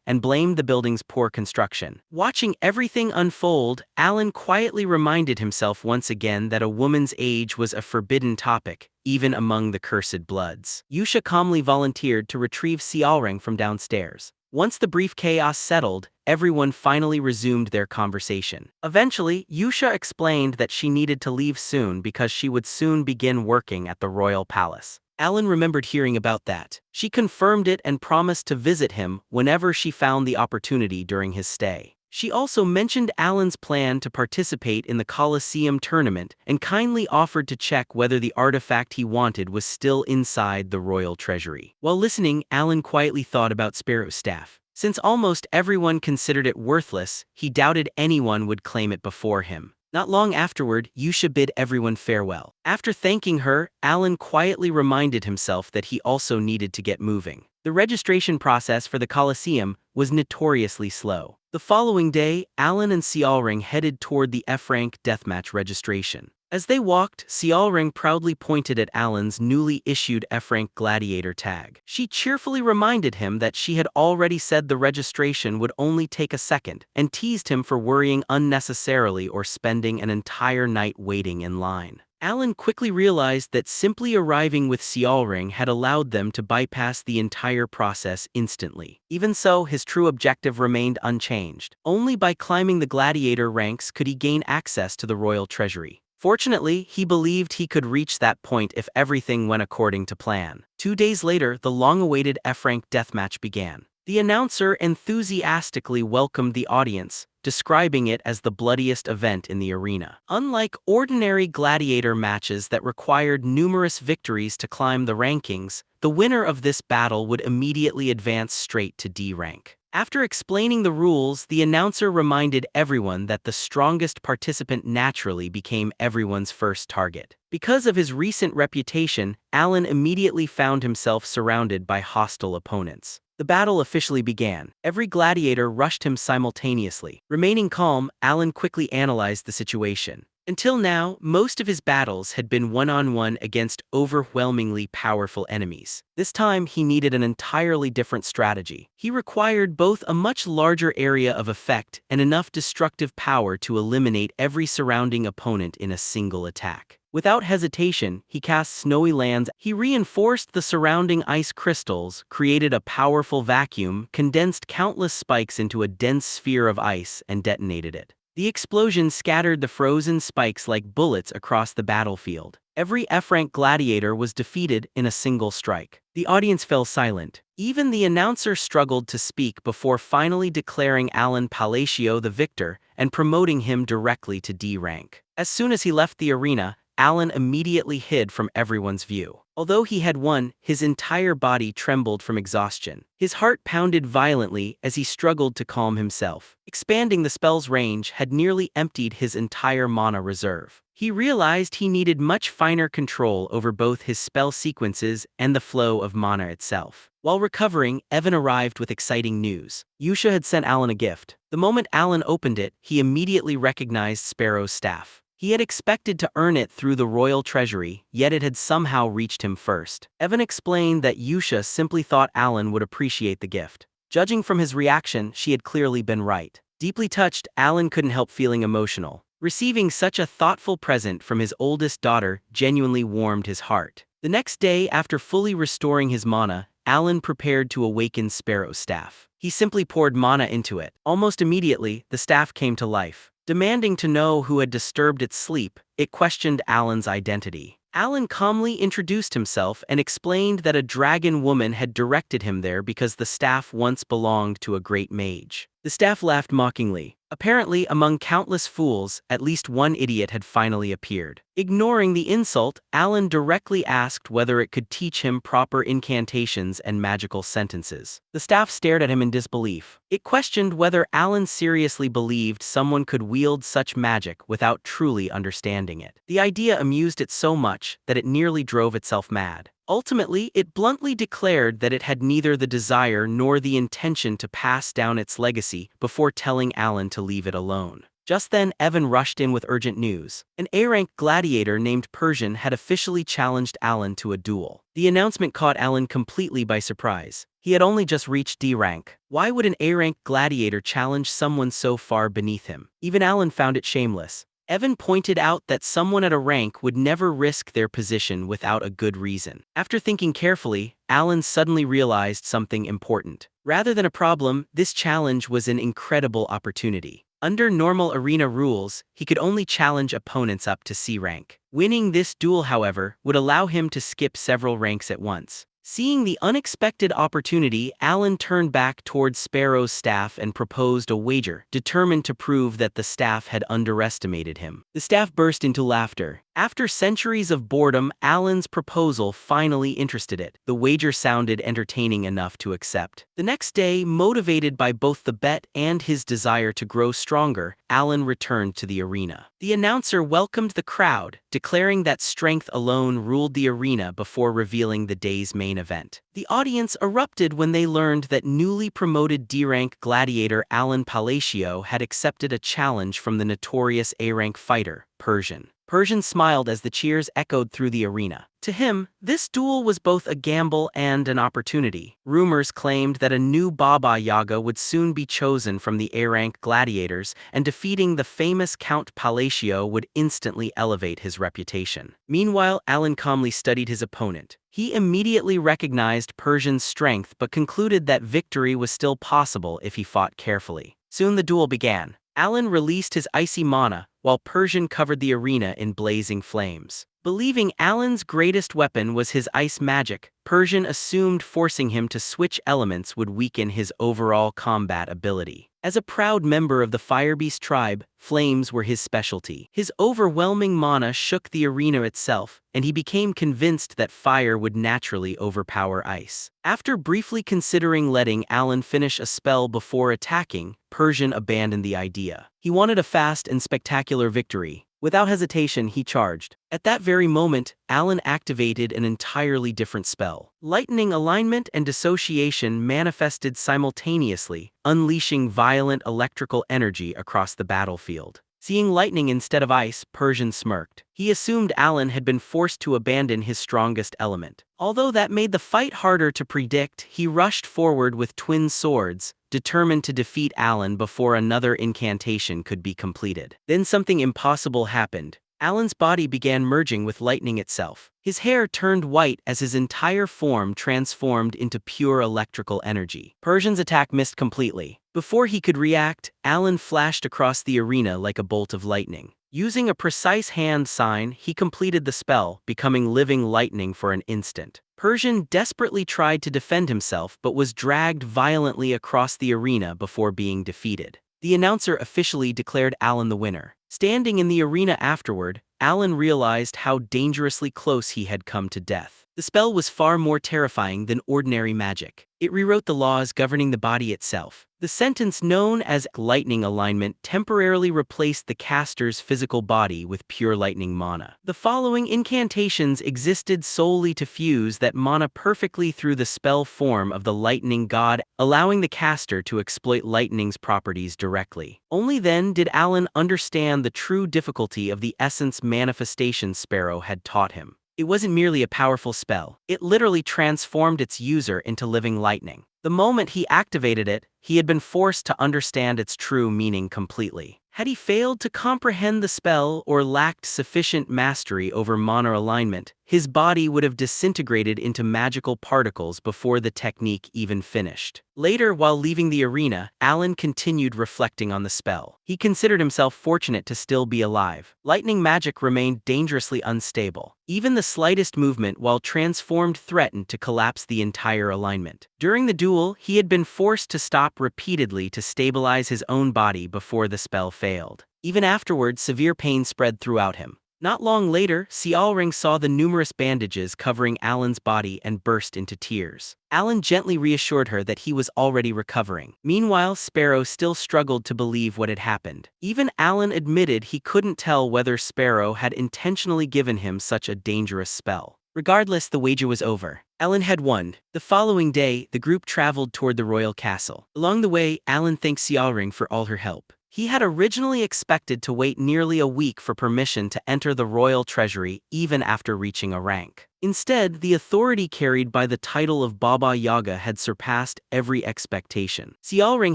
and blamed the building's poor construction. Watching everything unfold, Alan quietly reminded himself once again that a woman's age was a forbidden topic, even among the cursed bloods. Yusha calmly volunteered to retrieve Xiaoring from downstairs. Once the brief chaos settled, everyone finally resumed their conversation. Eventually, Yusha explained that she needed to leave soon because she would soon begin working at the royal palace. Alan remembered hearing about that. She confirmed it and promised to visit him whenever she found the opportunity during his stay. She also mentioned Alan's plan to participate in the Colosseum tournament and kindly offered to check whether the artifact he wanted was still inside the royal treasury. While listening, Alan quietly thought about Sparrow's staff. Since almost everyone considered it worthless, he doubted anyone would claim it before him. Not long afterward, Yusha bid everyone farewell. After thanking her, Alan quietly reminded himself that he also needed to get moving. The registration process for the Colosseum was notoriously slow. The following day, Alan and Xiaoring headed toward the F-rank deathmatch registration. As they walked, Xiaoring proudly pointed at Alan's newly issued F-rank gladiator tag. She cheerfully reminded him that she had already said the registration would only take a second, and teased him for worrying unnecessarily or spending an entire night waiting in line. Alan quickly realized that simply arriving with Xiaoring had allowed them to bypass the entire process instantly. Even so, his true objective remained unchanged. Only by climbing the gladiator ranks could he gain access to the royal treasury. Fortunately, he believed he could reach that point if everything went according to plan. 2 days later, the long-awaited F-rank deathmatch began. The announcer enthusiastically welcomed the audience, describing it as the bloodiest event in the arena. Unlike ordinary gladiator matches that required numerous victories to climb the rankings, the winner of this battle would immediately advance straight to D rank. After explaining the rules, the announcer reminded everyone that the strongest participant naturally became everyone's first target. Because of his recent reputation, Alan immediately found himself surrounded by hostile opponents. The battle officially began. Every gladiator rushed him simultaneously. Remaining calm, Alan quickly analyzed the situation. Until now, most of his battles had been one-on-one against overwhelmingly powerful enemies. This time, he needed an entirely different strategy. He required both a much larger area of effect and enough destructive power to eliminate every surrounding opponent in a single attack. Without hesitation, he cast snowy lands. He reinforced the surrounding ice crystals, created a powerful vacuum, condensed countless spikes into a dense sphere of ice, and detonated it. The explosion scattered the frozen spikes like bullets across the battlefield. Every F-rank gladiator was defeated in a single strike. The audience fell silent. Even the announcer struggled to speak before finally declaring Alan Palacio the victor and promoting him directly to D rank. As soon as he left the arena, Alan immediately hid from everyone's view. Although he had won, his entire body trembled from exhaustion. His heart pounded violently as he struggled to calm himself. Expanding the spell's range had nearly emptied his entire mana reserve. He realized he needed much finer control over both his spell sequences and the flow of mana itself. While recovering, Evan arrived with exciting news. Yusha had sent Alan a gift. The moment Alan opened it, he immediately recognized Sparrow's staff. He had expected to earn it through the royal treasury, yet it had somehow reached him first. Evan explained that Yusha simply thought Alan would appreciate the gift. Judging from his reaction, she had clearly been right. Deeply touched, Alan couldn't help feeling emotional. Receiving such a thoughtful present from his oldest daughter genuinely warmed his heart. The next day, after fully restoring his mana, Alan prepared to awaken Sparrow's staff. He simply poured mana into it. Almost immediately, the staff came to life. Demanding to know who had disturbed its sleep, it questioned Alan's identity. Alan calmly introduced himself and explained that a dragon woman had directed him there because the staff once belonged to a great mage. The staff laughed mockingly. Apparently, among countless fools, at least one idiot had finally appeared. Ignoring the insult, Alan directly asked whether it could teach him proper incantations and magical sentences. The staff stared at him in disbelief. It questioned whether Alan seriously believed someone could wield such magic without truly understanding it. The idea amused it so much that it nearly drove itself mad. Ultimately, it bluntly declared that it had neither the desire nor the intention to pass down its legacy before telling Alan to leave it alone. Just then, Evan rushed in with urgent news. An A-rank gladiator named Persian had officially challenged Alan to a duel. The announcement caught Alan completely by surprise. He had only just reached D rank. Why would an A rank gladiator challenge someone so far beneath him? Even Alan found it shameless. Evan pointed out that someone at a rank would never risk their position without a good reason. After thinking carefully, Alan suddenly realized something important. Rather than a problem, this challenge was an incredible opportunity. Under normal arena rules, he could only challenge opponents up to C rank. Winning this duel, however, would allow him to skip several ranks at once. Seeing the unexpected opportunity, Alan turned back towards Sparrow's staff and proposed a wager, determined to prove that the staff had underestimated him. The staff burst into laughter. After centuries of boredom, Alan's proposal finally interested it. The wager sounded entertaining enough to accept. The next day, motivated by both the bet and his desire to grow stronger, Alan returned to the arena. The announcer welcomed the crowd, declaring that strength alone ruled the arena before revealing the day's main event. The audience erupted when they learned that newly promoted D-rank gladiator Alan Palacio had accepted a challenge from the notorious A-rank fighter, Persian. Persian smiled as the cheers echoed through the arena. To him, this duel was both a gamble and an opportunity. Rumors claimed that a new Baba Yaga would soon be chosen from the A-rank gladiators, and defeating the famous Count Palacio would instantly elevate his reputation. Meanwhile, Alan calmly studied his opponent. He immediately recognized Persian's strength but concluded that victory was still possible if he fought carefully. Soon the duel began. Alan released his icy mana, while Persian covered the arena in blazing flames. Believing Alan's greatest weapon was his ice magic, Persian assumed forcing him to switch elements would weaken his overall combat ability. As a proud member of the Firebeast tribe, flames were his specialty. His overwhelming mana shook the arena itself, and he became convinced that fire would naturally overpower ice. After briefly considering letting Alan finish a spell before attacking, Persian abandoned the idea. He wanted a fast and spectacular victory. Without hesitation, he charged. At that very moment, Alan activated an entirely different spell. Lightning alignment and dissociation manifested simultaneously, unleashing violent electrical energy across the battlefield. Seeing lightning instead of ice, Persian smirked. He assumed Alan had been forced to abandon his strongest element. Although that made the fight harder to predict, he rushed forward with twin swords, determined to defeat Alan before another incantation could be completed. Then something impossible happened. Alan's body began merging with lightning itself. His hair turned white as his entire form transformed into pure electrical energy. Persian's attack missed completely. Before he could react, Alan flashed across the arena like a bolt of lightning. Using a precise hand sign, he completed the spell, becoming living lightning for an instant. Persian desperately tried to defend himself but was dragged violently across the arena before being defeated. The announcer officially declared Alan the winner. Standing in the arena afterward, Alan realized how dangerously close he had come to death. The spell was far more terrifying than ordinary magic. It rewrote the laws governing the body itself. The sentence known as lightning alignment temporarily replaced the caster's physical body with pure lightning mana. The following incantations existed solely to fuse that mana perfectly through the spell form of the lightning god, allowing the caster to exploit lightning's properties directly. Only then did Alan understand the true difficulty of the essence manifestation Sparrow had taught him. It wasn't merely a powerful spell, it literally transformed its user into living lightning. The moment he activated it, he had been forced to understand its true meaning completely. Had he failed to comprehend the spell or lacked sufficient mastery over mana alignment, his body would have disintegrated into magical particles before the technique even finished. Later, while leaving the arena, Alan continued reflecting on the spell. He considered himself fortunate to still be alive. Lightning magic remained dangerously unstable. Even the slightest movement while transformed threatened to collapse the entire alignment. During the duel, he had been forced to stop repeatedly to stabilize his own body before the spell failed. Even afterward, severe pain spread throughout him. Not long later, Xiaoring saw the numerous bandages covering Alan's body and burst into tears. Alan gently reassured her that he was already recovering. Meanwhile, Sparrow still struggled to believe what had happened. Even Alan admitted he couldn't tell whether Sparrow had intentionally given him such a dangerous spell. Regardless, the wager was over. Alan had won. The following day, the group traveled toward the royal castle. Along the way, Alan thanked Xiaoring for all her help. He had originally expected to wait nearly a week for permission to enter the royal treasury even after reaching a rank. Instead, the authority carried by the title of Baba Yaga had surpassed every expectation. Xiaoring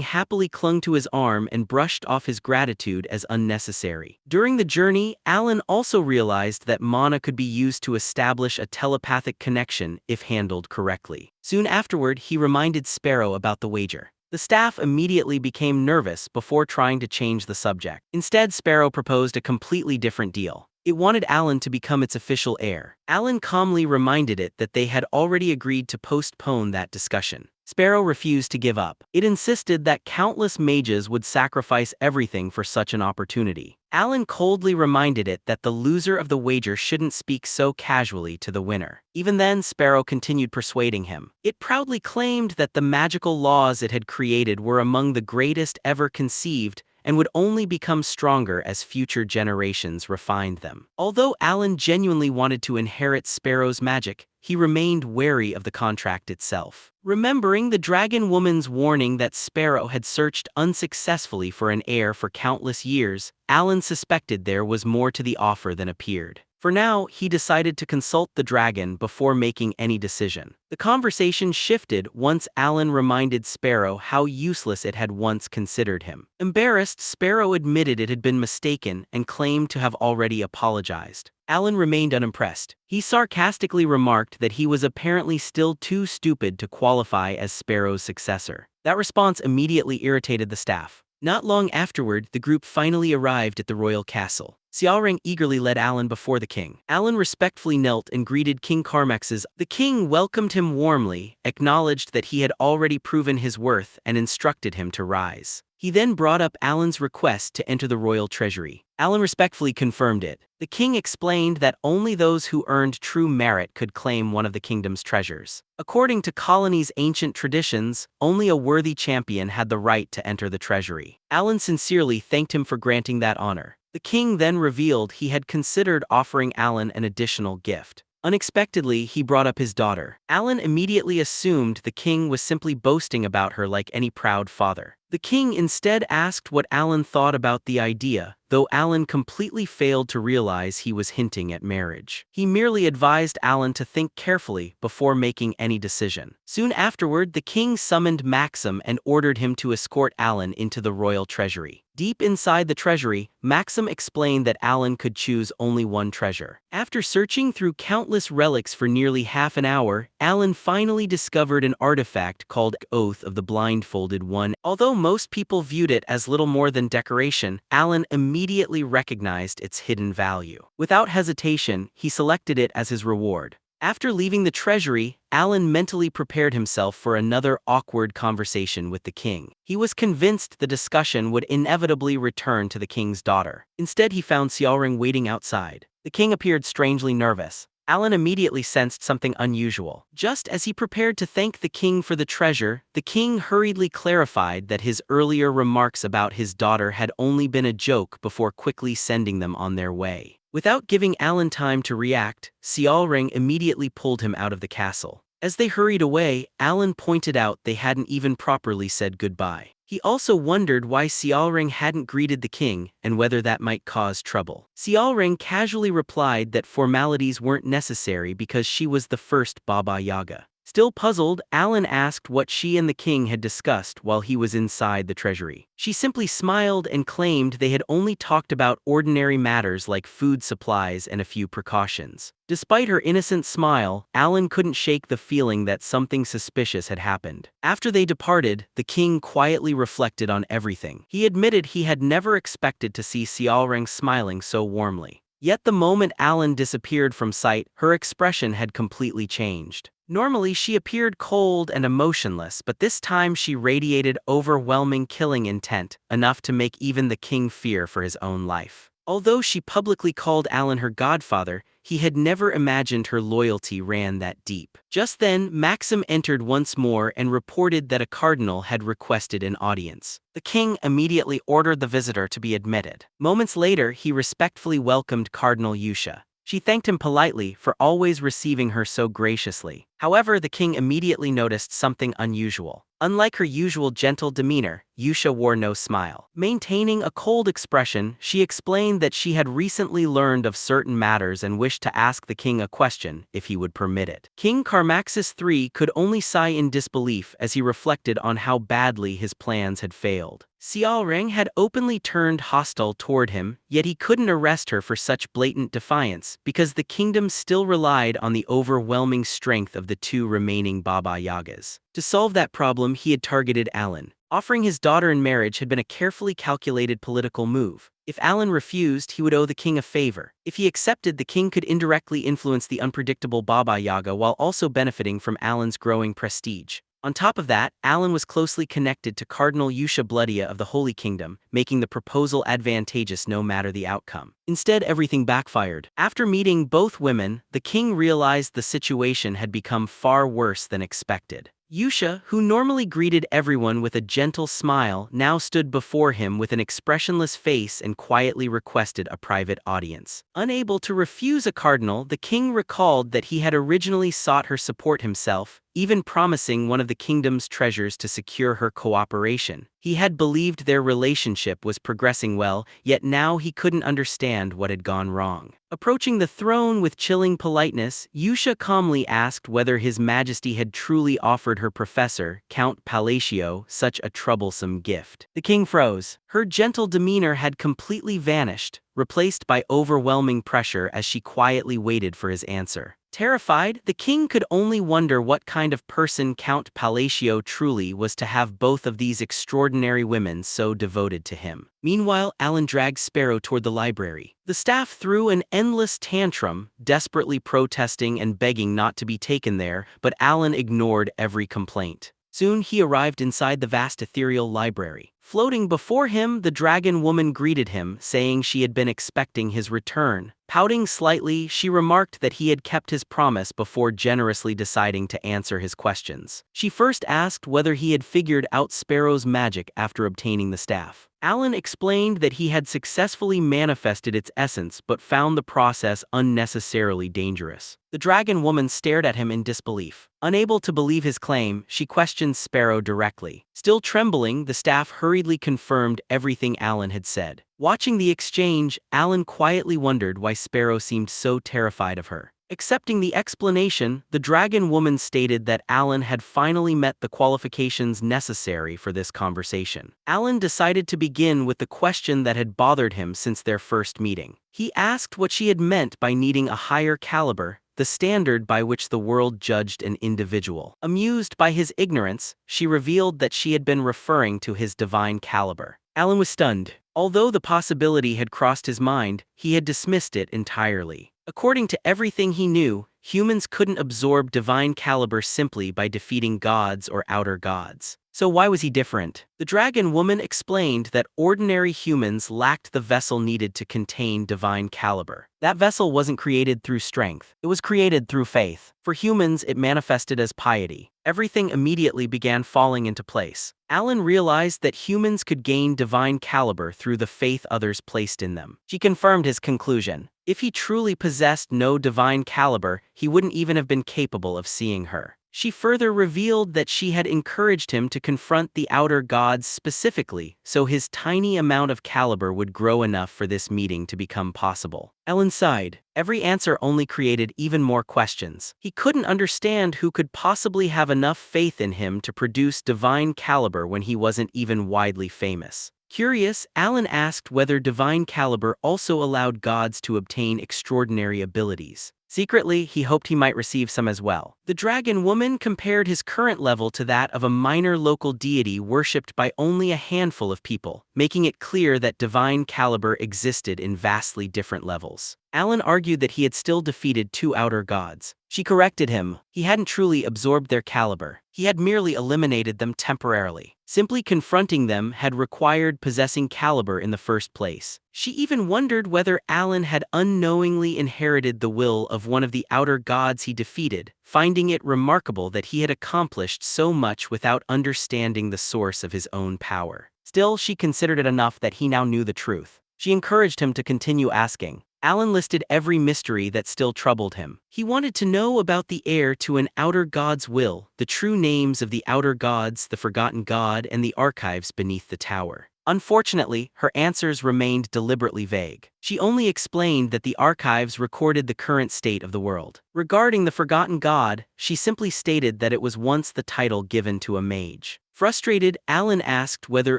happily clung to his arm and brushed off his gratitude as unnecessary. During the journey, Alan also realized that mana could be used to establish a telepathic connection if handled correctly. Soon afterward, he reminded Sparrow about the wager. The staff immediately became nervous before trying to change the subject. Instead, Sparrow proposed a completely different deal. It wanted Alan to become its official heir. Alan calmly reminded it that they had already agreed to postpone that discussion. Sparrow refused to give up. It insisted that countless mages would sacrifice everything for such an opportunity. Alan coldly reminded it that the loser of the wager shouldn't speak so casually to the winner. Even then, Sparrow continued persuading him. It proudly claimed that the magical laws it had created were among the greatest ever conceived and would only become stronger as future generations refined them. Although Alan genuinely wanted to inherit Sparrow's magic, he remained wary of the contract itself. Remembering the dragon woman's warning that Sparrow had searched unsuccessfully for an heir for countless years, Alan suspected there was more to the offer than appeared. For now, he decided to consult the dragon before making any decision. The conversation shifted once Alan reminded Sparrow how useless it had once considered him. Embarrassed, Sparrow admitted it had been mistaken and claimed to have already apologized. Alan remained unimpressed. He sarcastically remarked that he was apparently still too stupid to qualify as Sparrow's successor. That response immediately irritated the staff. Not long afterward, the group finally arrived at the royal castle. Xiaoring eagerly led Alan before the king. Alan respectfully knelt and greeted King Carmex's. The king welcomed him warmly, acknowledged that he had already proven his worth, and instructed him to rise. He then brought up Alan's request to enter the royal treasury. Alan respectfully confirmed it. The king explained that only those who earned true merit could claim one of the kingdom's treasures. According to Colony's ancient traditions, only a worthy champion had the right to enter the treasury. Alan sincerely thanked him for granting that honor. The king then revealed he had considered offering Alan an additional gift. Unexpectedly, he brought up his daughter. Alan immediately assumed the king was simply boasting about her like any proud father. The king instead asked what Alan thought about the idea, though Alan completely failed to realize he was hinting at marriage. He merely advised Alan to think carefully before making any decision. Soon afterward, the king summoned Maxim and ordered him to escort Alan into the royal treasury. Deep inside the treasury, Maxim explained that Alan could choose only one treasure. After searching through countless relics for nearly half an hour, Alan finally discovered an artifact called Oath of the Blindfolded One. Although most people viewed it as little more than decoration, Alan immediately recognized its hidden value. Without hesitation, he selected it as his reward. After leaving the treasury, Alan mentally prepared himself for another awkward conversation with the king. He was convinced the discussion would inevitably return to the king's daughter. Instead, he found Xiaoring waiting outside. The king appeared strangely nervous. Alan immediately sensed something unusual. Just as he prepared to thank the king for the treasure, the king hurriedly clarified that his earlier remarks about his daughter had only been a joke before quickly sending them on their way. Without giving Alan time to react, Xiaoring immediately pulled him out of the castle. As they hurried away, Alan pointed out they hadn't even properly said goodbye. He also wondered why Xiaoring hadn't greeted the king and whether that might cause trouble. Xiaoring casually replied that formalities weren't necessary because she was the first Baba Yaga. Still puzzled, Alan asked what she and the king had discussed while he was inside the treasury. She simply smiled and claimed they had only talked about ordinary matters like food supplies and a few precautions. Despite her innocent smile, Alan couldn't shake the feeling that something suspicious had happened. After they departed, the king quietly reflected on everything. He admitted he had never expected to see Xiaoring smiling so warmly. Yet the moment Alan disappeared from sight, her expression had completely changed. Normally, she appeared cold and emotionless, but this time she radiated overwhelming killing intent, enough to make even the king fear for his own life. Although she publicly called Alan her godfather, he had never imagined her loyalty ran that deep. Just then, Maxim entered once more and reported that a cardinal had requested an audience. The king immediately ordered the visitor to be admitted. Moments later, he respectfully welcomed Cardinal Yusha. She thanked him politely for always receiving her so graciously. However, the king immediately noticed something unusual. Unlike her usual gentle demeanor, Yusha wore no smile. Maintaining a cold expression, she explained that she had recently learned of certain matters and wished to ask the king a question, if he would permit it. King Carmaxis III could only sigh in disbelief as he reflected on how badly his plans had failed. Xiaoreng had openly turned hostile toward him, yet he couldn't arrest her for such blatant defiance, because the kingdom still relied on the overwhelming strength of the two remaining Baba Yagas. To solve that problem, he had targeted Alan. Offering his daughter in marriage had been a carefully calculated political move. If Alan refused, he would owe the king a favor. If he accepted, the king could indirectly influence the unpredictable Baba Yaga while also benefiting from Alan's growing prestige. On top of that, Alan was closely connected to Cardinal Yusha Bloodia of the Holy Kingdom, making the proposal advantageous no matter the outcome. Instead, everything backfired. After meeting both women, the king realized the situation had become far worse than expected. Yusha, who normally greeted everyone with a gentle smile, now stood before him with an expressionless face and quietly requested a private audience. Unable to refuse a cardinal, the king recalled that he had originally sought her support himself, even promising one of the kingdom's treasures to secure her cooperation. He had believed their relationship was progressing well, yet now he couldn't understand what had gone wrong. Approaching the throne with chilling politeness, Yusha calmly asked whether His Majesty had truly offered her professor, Count Palacio, such a troublesome gift. The king froze. Her gentle demeanor had completely vanished, replaced by overwhelming pressure as she quietly waited for his answer. Terrified, the king could only wonder what kind of person Count Palacio truly was to have both of these extraordinary women so devoted to him. Meanwhile, Alan dragged Sparrow toward the library. The staff threw an endless tantrum, desperately protesting and begging not to be taken there, but Alan ignored every complaint. Soon he arrived inside the vast ethereal library. Floating before him, the dragon woman greeted him, saying she had been expecting his return. Pouting slightly, she remarked that he had kept his promise before generously deciding to answer his questions. She first asked whether he had figured out Sparrow's magic after obtaining the staff. Alan explained that he had successfully manifested its essence but found the process unnecessarily dangerous. The dragon woman stared at him in disbelief. Unable to believe his claim, she questioned Sparrow directly. Still trembling, the staff hurriedly confirmed everything Alan had said. Watching the exchange, Alan quietly wondered why Sparrow seemed so terrified of her. Accepting the explanation, the dragon woman stated that Alan had finally met the qualifications necessary for this conversation. Alan decided to begin with the question that had bothered him since their first meeting. He asked what she had meant by needing a higher caliber, the standard by which the world judged an individual. Amused by his ignorance, she revealed that she had been referring to his divine caliber. Alan was stunned. Although the possibility had crossed his mind, he had dismissed it entirely. According to everything he knew, humans couldn't absorb divine caliber simply by defeating gods or outer gods. So why was he different? The dragon woman explained that ordinary humans lacked the vessel needed to contain divine caliber. That vessel wasn't created through strength. It was created through faith. For humans, it manifested as piety. Everything immediately began falling into place. Alan realized that humans could gain divine caliber through the faith others placed in them. She confirmed his conclusion. If he truly possessed no divine caliber, he wouldn't even have been capable of seeing her. She further revealed that she had encouraged him to confront the outer gods specifically, so his tiny amount of caliber would grow enough for this meeting to become possible. Alan sighed. Every answer only created even more questions. He couldn't understand who could possibly have enough faith in him to produce divine caliber when he wasn't even widely famous. Curious, Alan asked whether divine caliber also allowed gods to obtain extraordinary abilities. Secretly, he hoped he might receive some as well. The dragon woman compared his current level to that of a minor local deity worshipped by only a handful of people, making it clear that divine caliber existed in vastly different levels. Alan argued that he had still defeated two outer gods. She corrected him. He hadn't truly absorbed their caliber. He had merely eliminated them temporarily. Simply confronting them had required possessing caliber in the first place. She even wondered whether Alan had unknowingly inherited the will of one of the outer gods he defeated, finding it remarkable that he had accomplished so much without understanding the source of his own power. Still, she considered it enough that he now knew the truth. She encouraged him to continue asking. Alan listed every mystery that still troubled him. He wanted to know about the heir to an outer god's will, the true names of the outer gods, the forgotten god, and the archives beneath the tower. Unfortunately, her answers remained deliberately vague. She only explained that the archives recorded the current state of the world. Regarding the forgotten god, she simply stated that it was once the title given to a mage. Frustrated, Alan asked whether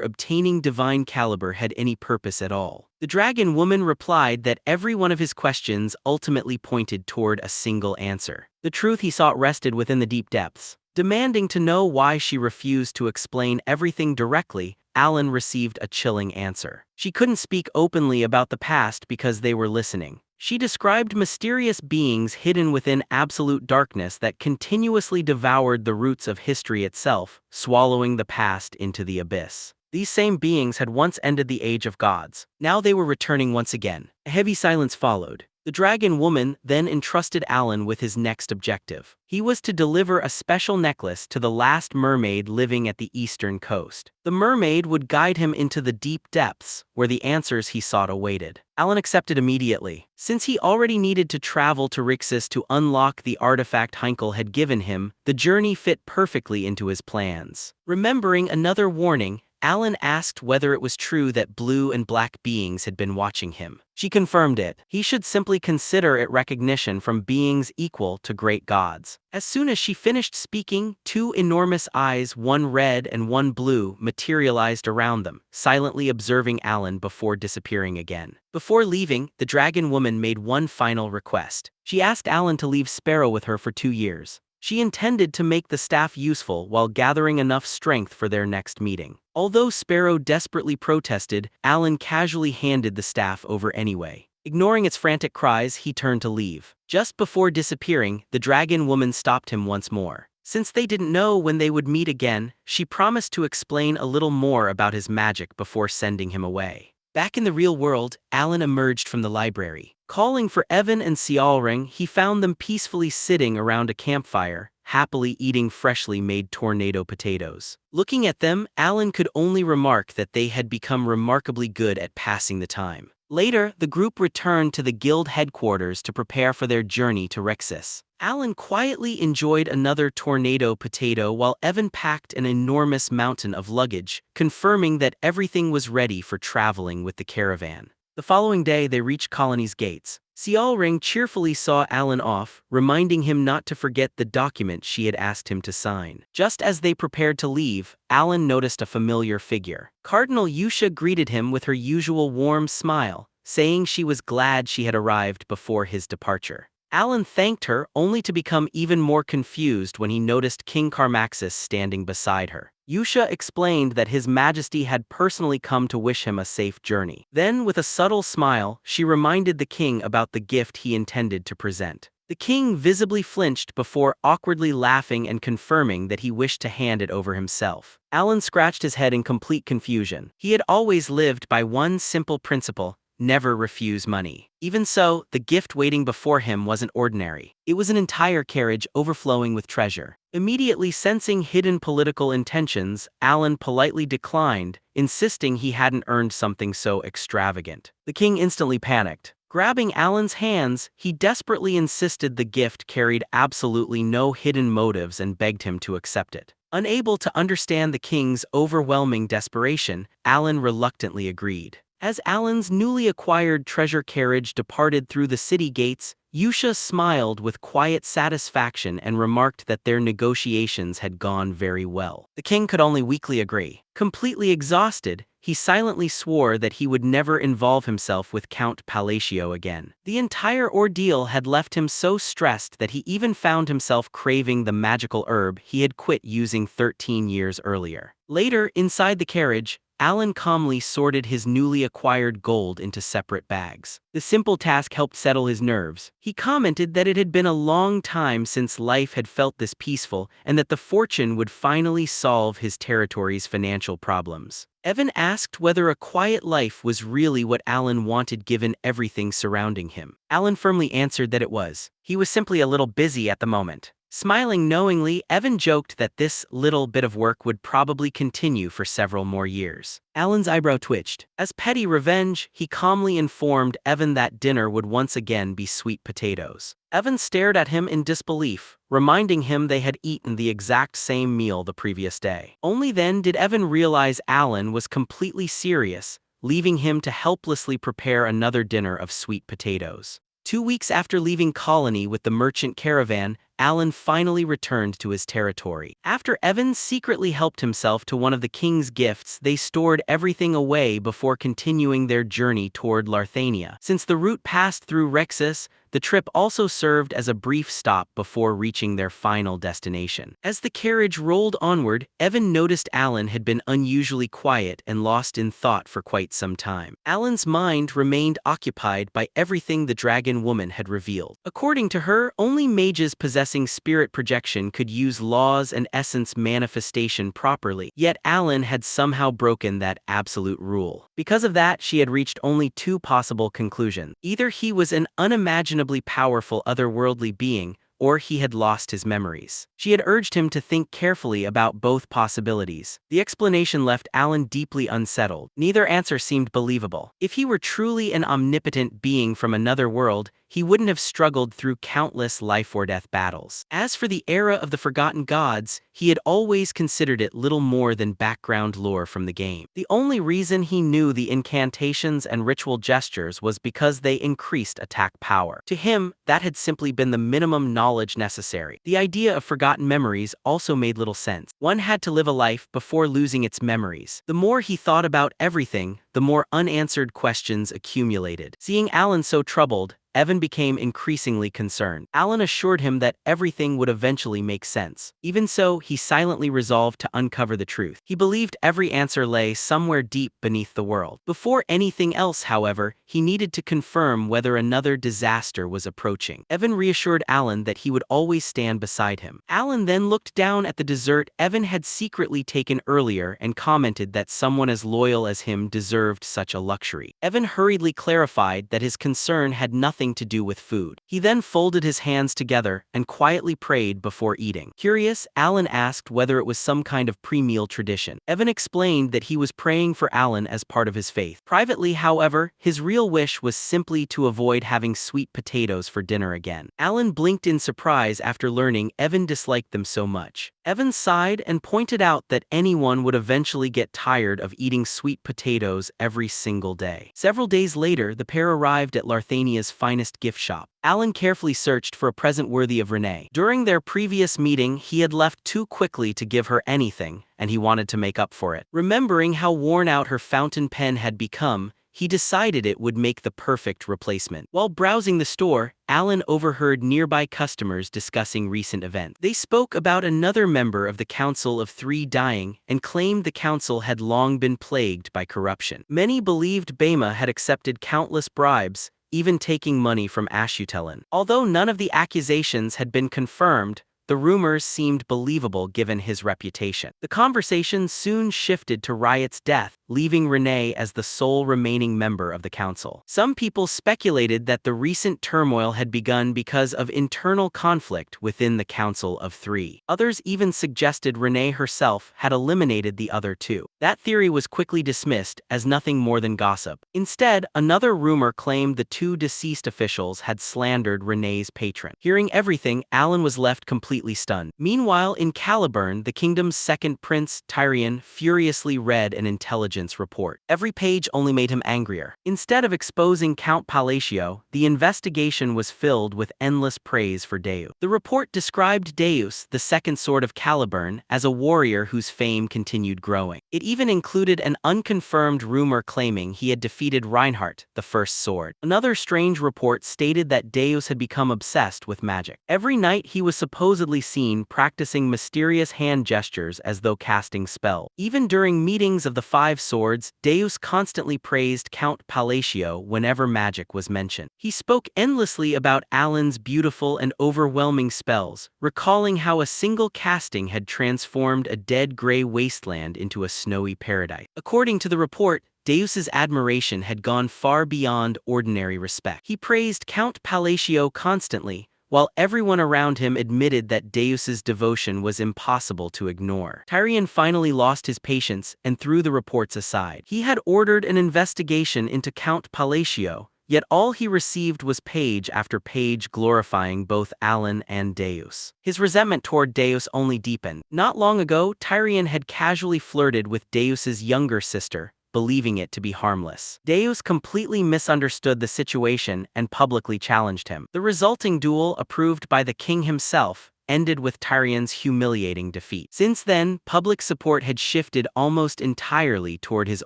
obtaining divine caliber had any purpose at all. The dragon woman replied that every one of his questions ultimately pointed toward a single answer. The truth he sought rested within the deep depths. Demanding to know why she refused to explain everything directly, Alan received a chilling answer. She couldn't speak openly about the past because they were listening. She described mysterious beings hidden within absolute darkness that continuously devoured the roots of history itself, swallowing the past into the abyss. These same beings had once ended the age of gods. Now they were returning once again. A heavy silence followed. The dragon woman then entrusted Alan with his next objective. He was to deliver a special necklace to the last mermaid living at the eastern coast. The mermaid would guide him into the deep depths, where the answers he sought awaited. Alan accepted immediately. Since he already needed to travel to Rixus to unlock the artifact Heinkel had given him, the journey fit perfectly into his plans. Remembering another warning, Alan asked whether it was true that blue and black beings had been watching him. She confirmed it. He should simply consider it recognition from beings equal to great gods. As soon as she finished speaking, two enormous eyes, one red and one blue, materialized around them, silently observing Alan before disappearing again. Before leaving, the dragon woman made one final request. She asked Alan to leave Sparrow with her for 2 years. She intended to make the staff useful while gathering enough strength for their next meeting. Although Sparrow desperately protested, Alan casually handed the staff over anyway. Ignoring its frantic cries, he turned to leave. Just before disappearing, the dragon woman stopped him once more. Since they didn't know when they would meet again, she promised to explain a little more about his magic before sending him away. Back in the real world, Alan emerged from the library. Calling for Evan and Xiaoring, he found them peacefully sitting around a campfire, happily eating freshly made tornado potatoes. Looking at them, Alan could only remark that they had become remarkably good at passing the time. Later, the group returned to the guild headquarters to prepare for their journey to Rexus. Alan quietly enjoyed another tornado potato while Evan packed an enormous mountain of luggage, confirming that everything was ready for traveling with the caravan. The following day, they reached Colony's gates. Xiaoring cheerfully saw Alan off, reminding him not to forget the document she had asked him to sign. Just as they prepared to leave, Alan noticed a familiar figure. Cardinal Yusha greeted him with her usual warm smile, saying she was glad she had arrived before his departure. Alan thanked her, only to become even more confused when he noticed King Carmaxis standing beside her. Yusha explained that His Majesty had personally come to wish him a safe journey. Then, with a subtle smile, she reminded the king about the gift he intended to present. The king visibly flinched before awkwardly laughing and confirming that he wished to hand it over himself. Alan scratched his head in complete confusion. He had always lived by one simple principle: never refuse money. Even so, the gift waiting before him wasn't ordinary. It was an entire carriage overflowing with treasure. Immediately sensing hidden political intentions, Alan politely declined, insisting he hadn't earned something so extravagant. The king instantly panicked. Grabbing Alan's hands, he desperately insisted the gift carried absolutely no hidden motives and begged him to accept it. Unable to understand the king's overwhelming desperation, Alan reluctantly agreed. As Alan's newly acquired treasure carriage departed through the city gates, Yusha smiled with quiet satisfaction and remarked that their negotiations had gone very well. The king could only weakly agree. Completely exhausted, he silently swore that he would never involve himself with Count Palacio again. The entire ordeal had left him so stressed that he even found himself craving the magical herb he had quit using 13 years earlier. Later, inside the carriage, Alan calmly sorted his newly acquired gold into separate bags. The simple task helped settle his nerves. He commented that it had been a long time since life had felt this peaceful and that the fortune would finally solve his territory's financial problems. Evan asked whether a quiet life was really what Alan wanted given everything surrounding him. Alan firmly answered that it was. He was simply a little busy at the moment. Smiling knowingly, Evan joked that this little bit of work would probably continue for several more years. Alan's eyebrow twitched. As petty revenge, he calmly informed Evan that dinner would once again be sweet potatoes. Evan stared at him in disbelief, reminding him they had eaten the exact same meal the previous day. Only then did Evan realize Alan was completely serious, leaving him to helplessly prepare another dinner of sweet potatoes. 2 weeks after leaving Colony with the merchant caravan, Alan finally returned to his territory. After Evan secretly helped himself to one of the king's gifts, they stored everything away before continuing their journey toward Larthania. Since the route passed through Rexus, the trip also served as a brief stop before reaching their final destination. As the carriage rolled onward, Evan noticed Alan had been unusually quiet and lost in thought for quite some time. Alan's mind remained occupied by everything the dragon woman had revealed. According to her, only mages possessing spirit projection could use laws and essence manifestation properly, yet Alan had somehow broken that absolute rule. Because of that, she had reached only 2 possible conclusions. Either he was an unimaginably powerful otherworldly being, or he had lost his memories. She had urged him to think carefully about both possibilities. The explanation left Alan deeply unsettled. Neither answer seemed believable. If he were truly an omnipotent being from another world, he wouldn't have struggled through countless life-or-death battles. As for the era of the Forgotten Gods, he had always considered it little more than background lore from the game. The only reason he knew the incantations and ritual gestures was because they increased attack power. To him, that had simply been the minimum knowledge necessary. The idea of forgotten memories also made little sense. One had to live a life before losing its memories. The more he thought about everything, the more unanswered questions accumulated. Seeing Alan so troubled, Evan became increasingly concerned. Alan assured him that everything would eventually make sense. Even so, he silently resolved to uncover the truth. He believed every answer lay somewhere deep beneath the world. Before anything else, however, he needed to confirm whether another disaster was approaching. Evan reassured Alan that he would always stand beside him. Alan then looked down at the dessert Evan had secretly taken earlier and commented that someone as loyal as him deserved such a luxury. Evan hurriedly clarified that his concern had nothing to do with food. He then folded his hands together and quietly prayed before eating. Curious, Alan asked whether it was some kind of pre-meal tradition. Evan explained that he was praying for Alan as part of his faith. Privately, however, his real wish was simply to avoid having sweet potatoes for dinner again. Alan blinked in surprise after learning Evan disliked them so much. Evan sighed and pointed out that anyone would eventually get tired of eating sweet potatoes every single day. Several days later, the pair arrived at Larthania's finest gift shop. Alan carefully searched for a present worthy of Renee. During their previous meeting, he had left too quickly to give her anything, and he wanted to make up for it. Remembering how worn out her fountain pen had become, he decided it would make the perfect replacement. While browsing the store, Alan overheard nearby customers discussing recent events. They spoke about another member of the Council of Three dying and claimed the council had long been plagued by corruption. Many believed Bema had accepted countless bribes, even taking money from Ashutelin. Although none of the accusations had been confirmed, the rumors seemed believable given his reputation. The conversation soon shifted to Riot's death, leaving Renee as the sole remaining member of the council. Some people speculated that the recent turmoil had begun because of internal conflict within the Council of Three. Others even suggested Renee herself had eliminated the other two. That theory was quickly dismissed as nothing more than gossip. Instead, another rumor claimed the 2 deceased officials had slandered Renee's patron. Hearing everything, Alan was left completely stunned. Meanwhile, in Caliburn, the kingdom's second prince, Tyrion, furiously read an intelligence report. Every page only made him angrier. Instead of exposing Count Palacio, the investigation was filled with endless praise for Deus. The report described Deus, the second sword of Caliburn, as a warrior whose fame continued growing. It even included an unconfirmed rumor claiming he had defeated Reinhardt, the first sword. Another strange report stated that Deus had become obsessed with magic. Every night he was supposedly seen practicing mysterious hand gestures as though casting spells. Even during meetings of the 5 swords, Deus constantly praised Count Palacio whenever magic was mentioned. He spoke endlessly about Alan's beautiful and overwhelming spells, recalling how a single casting had transformed a dead gray wasteland into a snowy paradise. According to the report, Deus's admiration had gone far beyond ordinary respect. He praised Count Palacio constantly, while everyone around him admitted that Deus's devotion was impossible to ignore. Tyrion finally lost his patience and threw the reports aside. He had ordered an investigation into Count Palacio, yet all he received was page after page glorifying both Alan and Deus. His resentment toward Deus only deepened. Not long ago, Tyrion had casually flirted with Deus's younger sister, believing it to be harmless. Deus completely misunderstood the situation and publicly challenged him. The resulting duel, approved by the king himself, ended with Tyrion's humiliating defeat. Since then, public support had shifted almost entirely toward his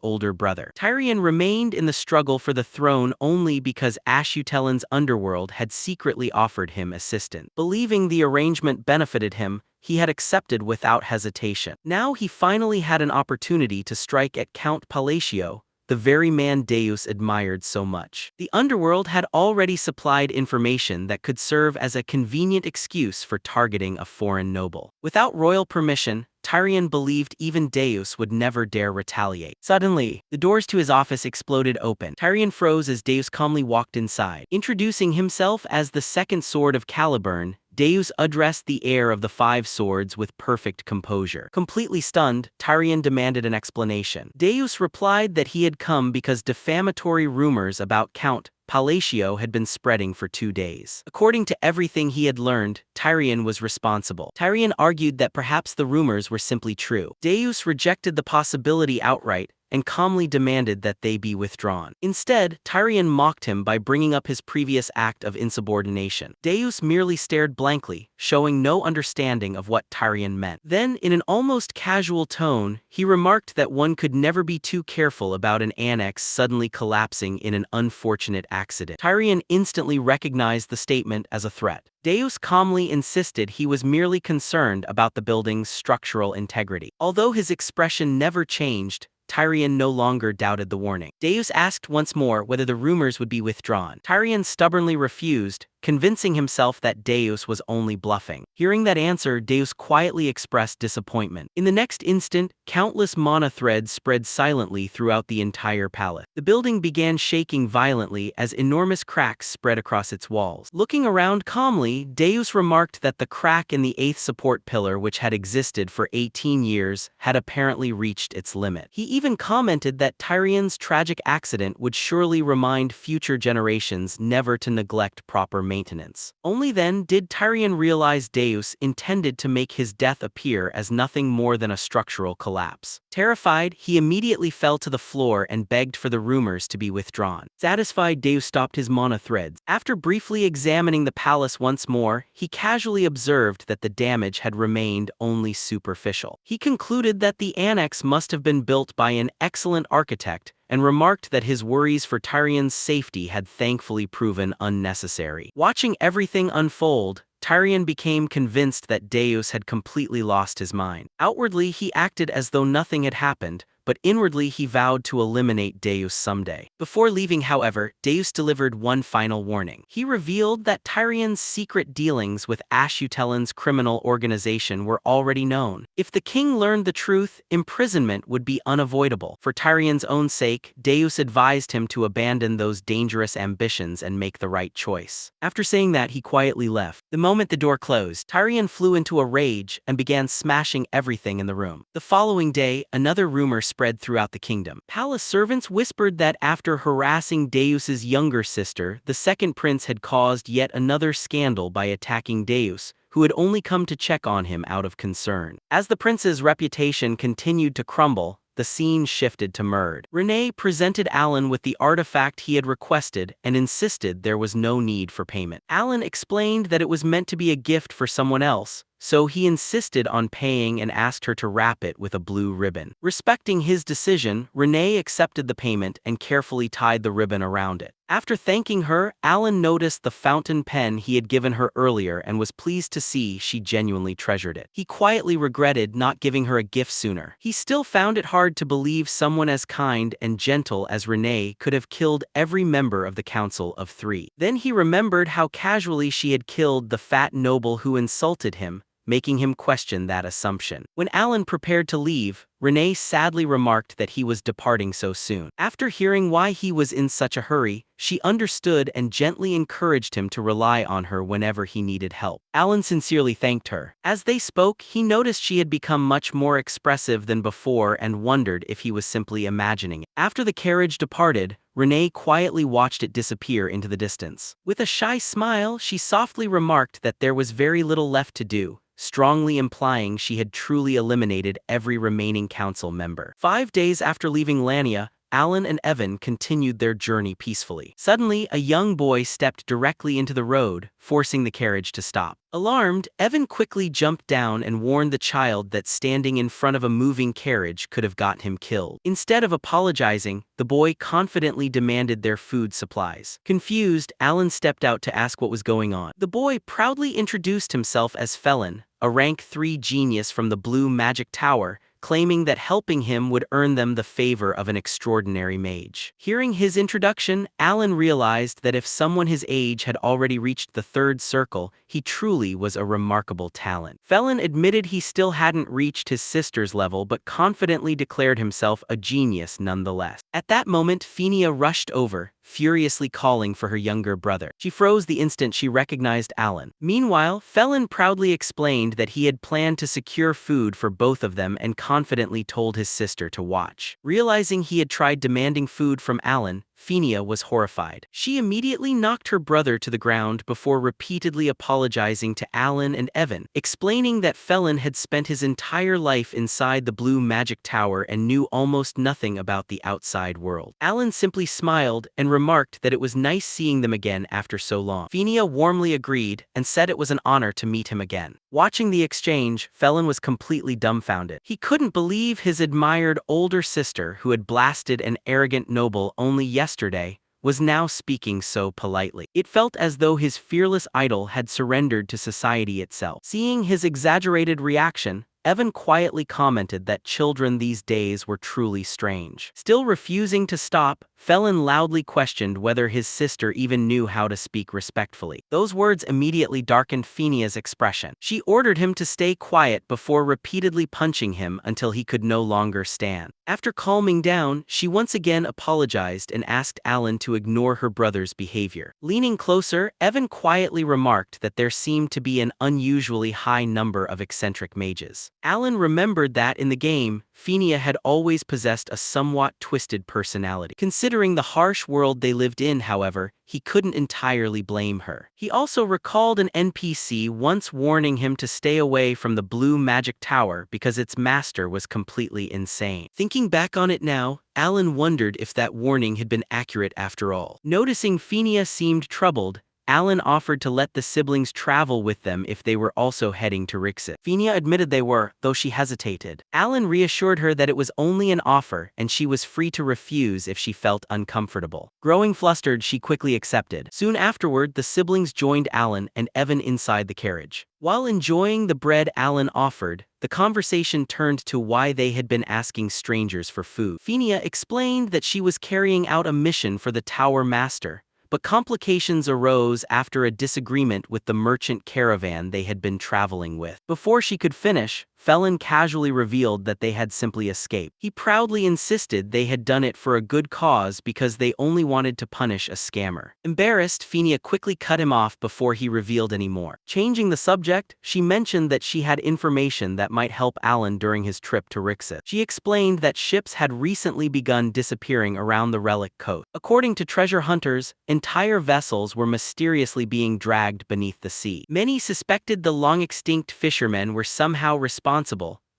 older brother. Tyrion remained in the struggle for the throne only because Ashutelin's underworld had secretly offered him assistance. Believing the arrangement benefited him, he had accepted without hesitation. Now he finally had an opportunity to strike at Count Palacio, the very man Deus admired so much. The underworld had already supplied information that could serve as a convenient excuse for targeting a foreign noble. Without royal permission, Tyrion believed even Deus would never dare retaliate. Suddenly, the doors to his office exploded open. Tyrion froze as Deus calmly walked inside. Introducing himself as the second sword of Caliburn, Deus addressed the heir of the five swords with perfect composure. Completely stunned, Tyrion demanded an explanation. Deus replied that he had come because defamatory rumors about Count Palacio had been spreading for 2 days. According to everything he had learned, Tyrion was responsible. Tyrion argued that perhaps the rumors were simply true. Deus rejected the possibility outright and calmly demanded that they be withdrawn. Instead, Tyrion mocked him by bringing up his previous act of insubordination. Deus merely stared blankly, showing no understanding of what Tyrion meant. Then, in an almost casual tone, he remarked that one could never be too careful about an annex suddenly collapsing in an unfortunate accident. Tyrion instantly recognized the statement as a threat. Deus calmly insisted he was merely concerned about the building's structural integrity. Although his expression never changed, Tyrion no longer doubted the warning. Deus asked once more whether the rumors would be withdrawn. Tyrion stubbornly refused, convincing himself that Deus was only bluffing. Hearing that answer, Deus quietly expressed disappointment. In the next instant, countless mana threads spread silently throughout the entire palace. The building began shaking violently as enormous cracks spread across its walls. Looking around calmly, Deus remarked that the crack in the 8th support pillar, which had existed for 18 years, had apparently reached its limit. He even commented that Tyrion's tragic accident would surely remind future generations never to neglect proper maintenance. Only then did Tyrion realize Deus intended to make his death appear as nothing more than a structural collapse. Terrified, he immediately fell to the floor and begged for the rumors to be withdrawn. Satisfied, Deus stopped his mana threads. After briefly examining the palace once more, he casually observed that the damage had remained only superficial. He concluded that the annex must have been built by an excellent architect, and remarked that his worries for Tyrion's safety had thankfully proven unnecessary. Watching everything unfold, Tyrion became convinced that Deus had completely lost his mind. Outwardly, he acted as though nothing had happened, but inwardly he vowed to eliminate Deus someday. Before leaving, however, Deus delivered one final warning. He revealed that Tyrion's secret dealings with Ashutelin's criminal organization were already known. If the king learned the truth, imprisonment would be unavoidable. For Tyrion's own sake, Deus advised him to abandon those dangerous ambitions and make the right choice. After saying that, he quietly left. The moment the door closed, Tyrion flew into a rage and began smashing everything in the room. The following day, another rumor spread throughout the kingdom. Palace servants whispered that after harassing Deus's younger sister, the second prince had caused yet another scandal by attacking Deus, who had only come to check on him out of concern. As the prince's reputation continued to crumble, the scene shifted to Murd. Renee presented Alan with the artifact he had requested and insisted there was no need for payment. Alan explained that it was meant to be a gift for someone else, so he insisted on paying and asked her to wrap it with a blue ribbon. Respecting his decision, Renee accepted the payment and carefully tied the ribbon around it. After thanking her, Alan noticed the fountain pen he had given her earlier and was pleased to see she genuinely treasured it. He quietly regretted not giving her a gift sooner. He still found it hard to believe someone as kind and gentle as Renee could have killed every member of the Council of Three. Then he remembered how casually she had killed the fat noble who insulted him, making him question that assumption. When Alan prepared to leave, Renee sadly remarked that he was departing so soon. After hearing why he was in such a hurry, she understood and gently encouraged him to rely on her whenever he needed help. Alan sincerely thanked her. As they spoke, he noticed she had become much more expressive than before and wondered if he was simply imagining it. After the carriage departed, Renee quietly watched it disappear into the distance. With a shy smile, she softly remarked that there was very little left to do, strongly implying she had truly eliminated every remaining council member. 5 days after leaving Lania, Alan and Evan continued their journey peacefully. Suddenly, a young boy stepped directly into the road, forcing the carriage to stop. Alarmed, Evan quickly jumped down and warned the child that standing in front of a moving carriage could have gotten him killed. Instead of apologizing, the boy confidently demanded their food supplies. Confused, Alan stepped out to ask what was going on. The boy proudly introduced himself as Felon, a rank 3 genius from the Blue Magic Tower, claiming that helping him would earn them the favor of an extraordinary mage. Hearing his introduction, Alan realized that if someone his age had already reached the 3rd circle, he truly was a remarkable talent. Felon admitted he still hadn't reached his sister's level but confidently declared himself a genius nonetheless. At that moment, Phinia rushed over, furiously calling for her younger brother. She froze the instant she recognized Alan. Meanwhile, Felon proudly explained that he had planned to secure food for both of them and confidently told his sister to watch. Realizing he had tried demanding food from Alan, Phinia was horrified. She immediately knocked her brother to the ground before repeatedly apologizing to Alan and Evan, explaining that Felon had spent his entire life inside the Blue Magic Tower and knew almost nothing about the outside world. Alan simply smiled and remarked that it was nice seeing them again after so long. Phinia warmly agreed and said it was an honor to meet him again. Watching the exchange, Felon was completely dumbfounded. He couldn't believe his admired older sister, who had blasted an arrogant noble only yesterday, was now speaking so politely. It felt as though his fearless idol had surrendered to society itself. Seeing his exaggerated reaction, Evan quietly commented that children these days were truly strange. Still refusing to stop, Felon loudly questioned whether his sister even knew how to speak respectfully. Those words immediately darkened Phinia's expression. She ordered him to stay quiet before repeatedly punching him until he could no longer stand. After calming down, she once again apologized and asked Alan to ignore her brother's behavior. Leaning closer, Evan quietly remarked that there seemed to be an unusually high number of eccentric mages. Alan remembered that in the game, Phinia had always possessed a somewhat twisted personality. Considering the harsh world they lived in, however, he couldn't entirely blame her. He also recalled an NPC once warning him to stay away from the Blue Magic Tower because its master was completely insane. Thinking back on it now, Alan wondered if that warning had been accurate after all. Noticing Phinia seemed troubled, Alan offered to let the siblings travel with them if they were also heading to Rixit. Phinia admitted they were, though she hesitated. Alan reassured her that it was only an offer and she was free to refuse if she felt uncomfortable. Growing flustered, she quickly accepted. Soon afterward, the siblings joined Alan and Evan inside the carriage. While enjoying the bread Alan offered, the conversation turned to why they had been asking strangers for food. Phinia explained that she was carrying out a mission for the Tower Master, but complications arose after a disagreement with the merchant caravan they had been traveling with. Before she could finish, Felon casually revealed that they had simply escaped. He proudly insisted they had done it for a good cause because they only wanted to punish a scammer. Embarrassed, Phinia quickly cut him off before he revealed any more. Changing the subject, she mentioned that she had information that might help Alan during his trip to Rixit. She explained that ships had recently begun disappearing around the Relic Coast. According to treasure hunters, entire vessels were mysteriously being dragged beneath the sea. Many suspected the long-extinct fishermen were somehow responsible,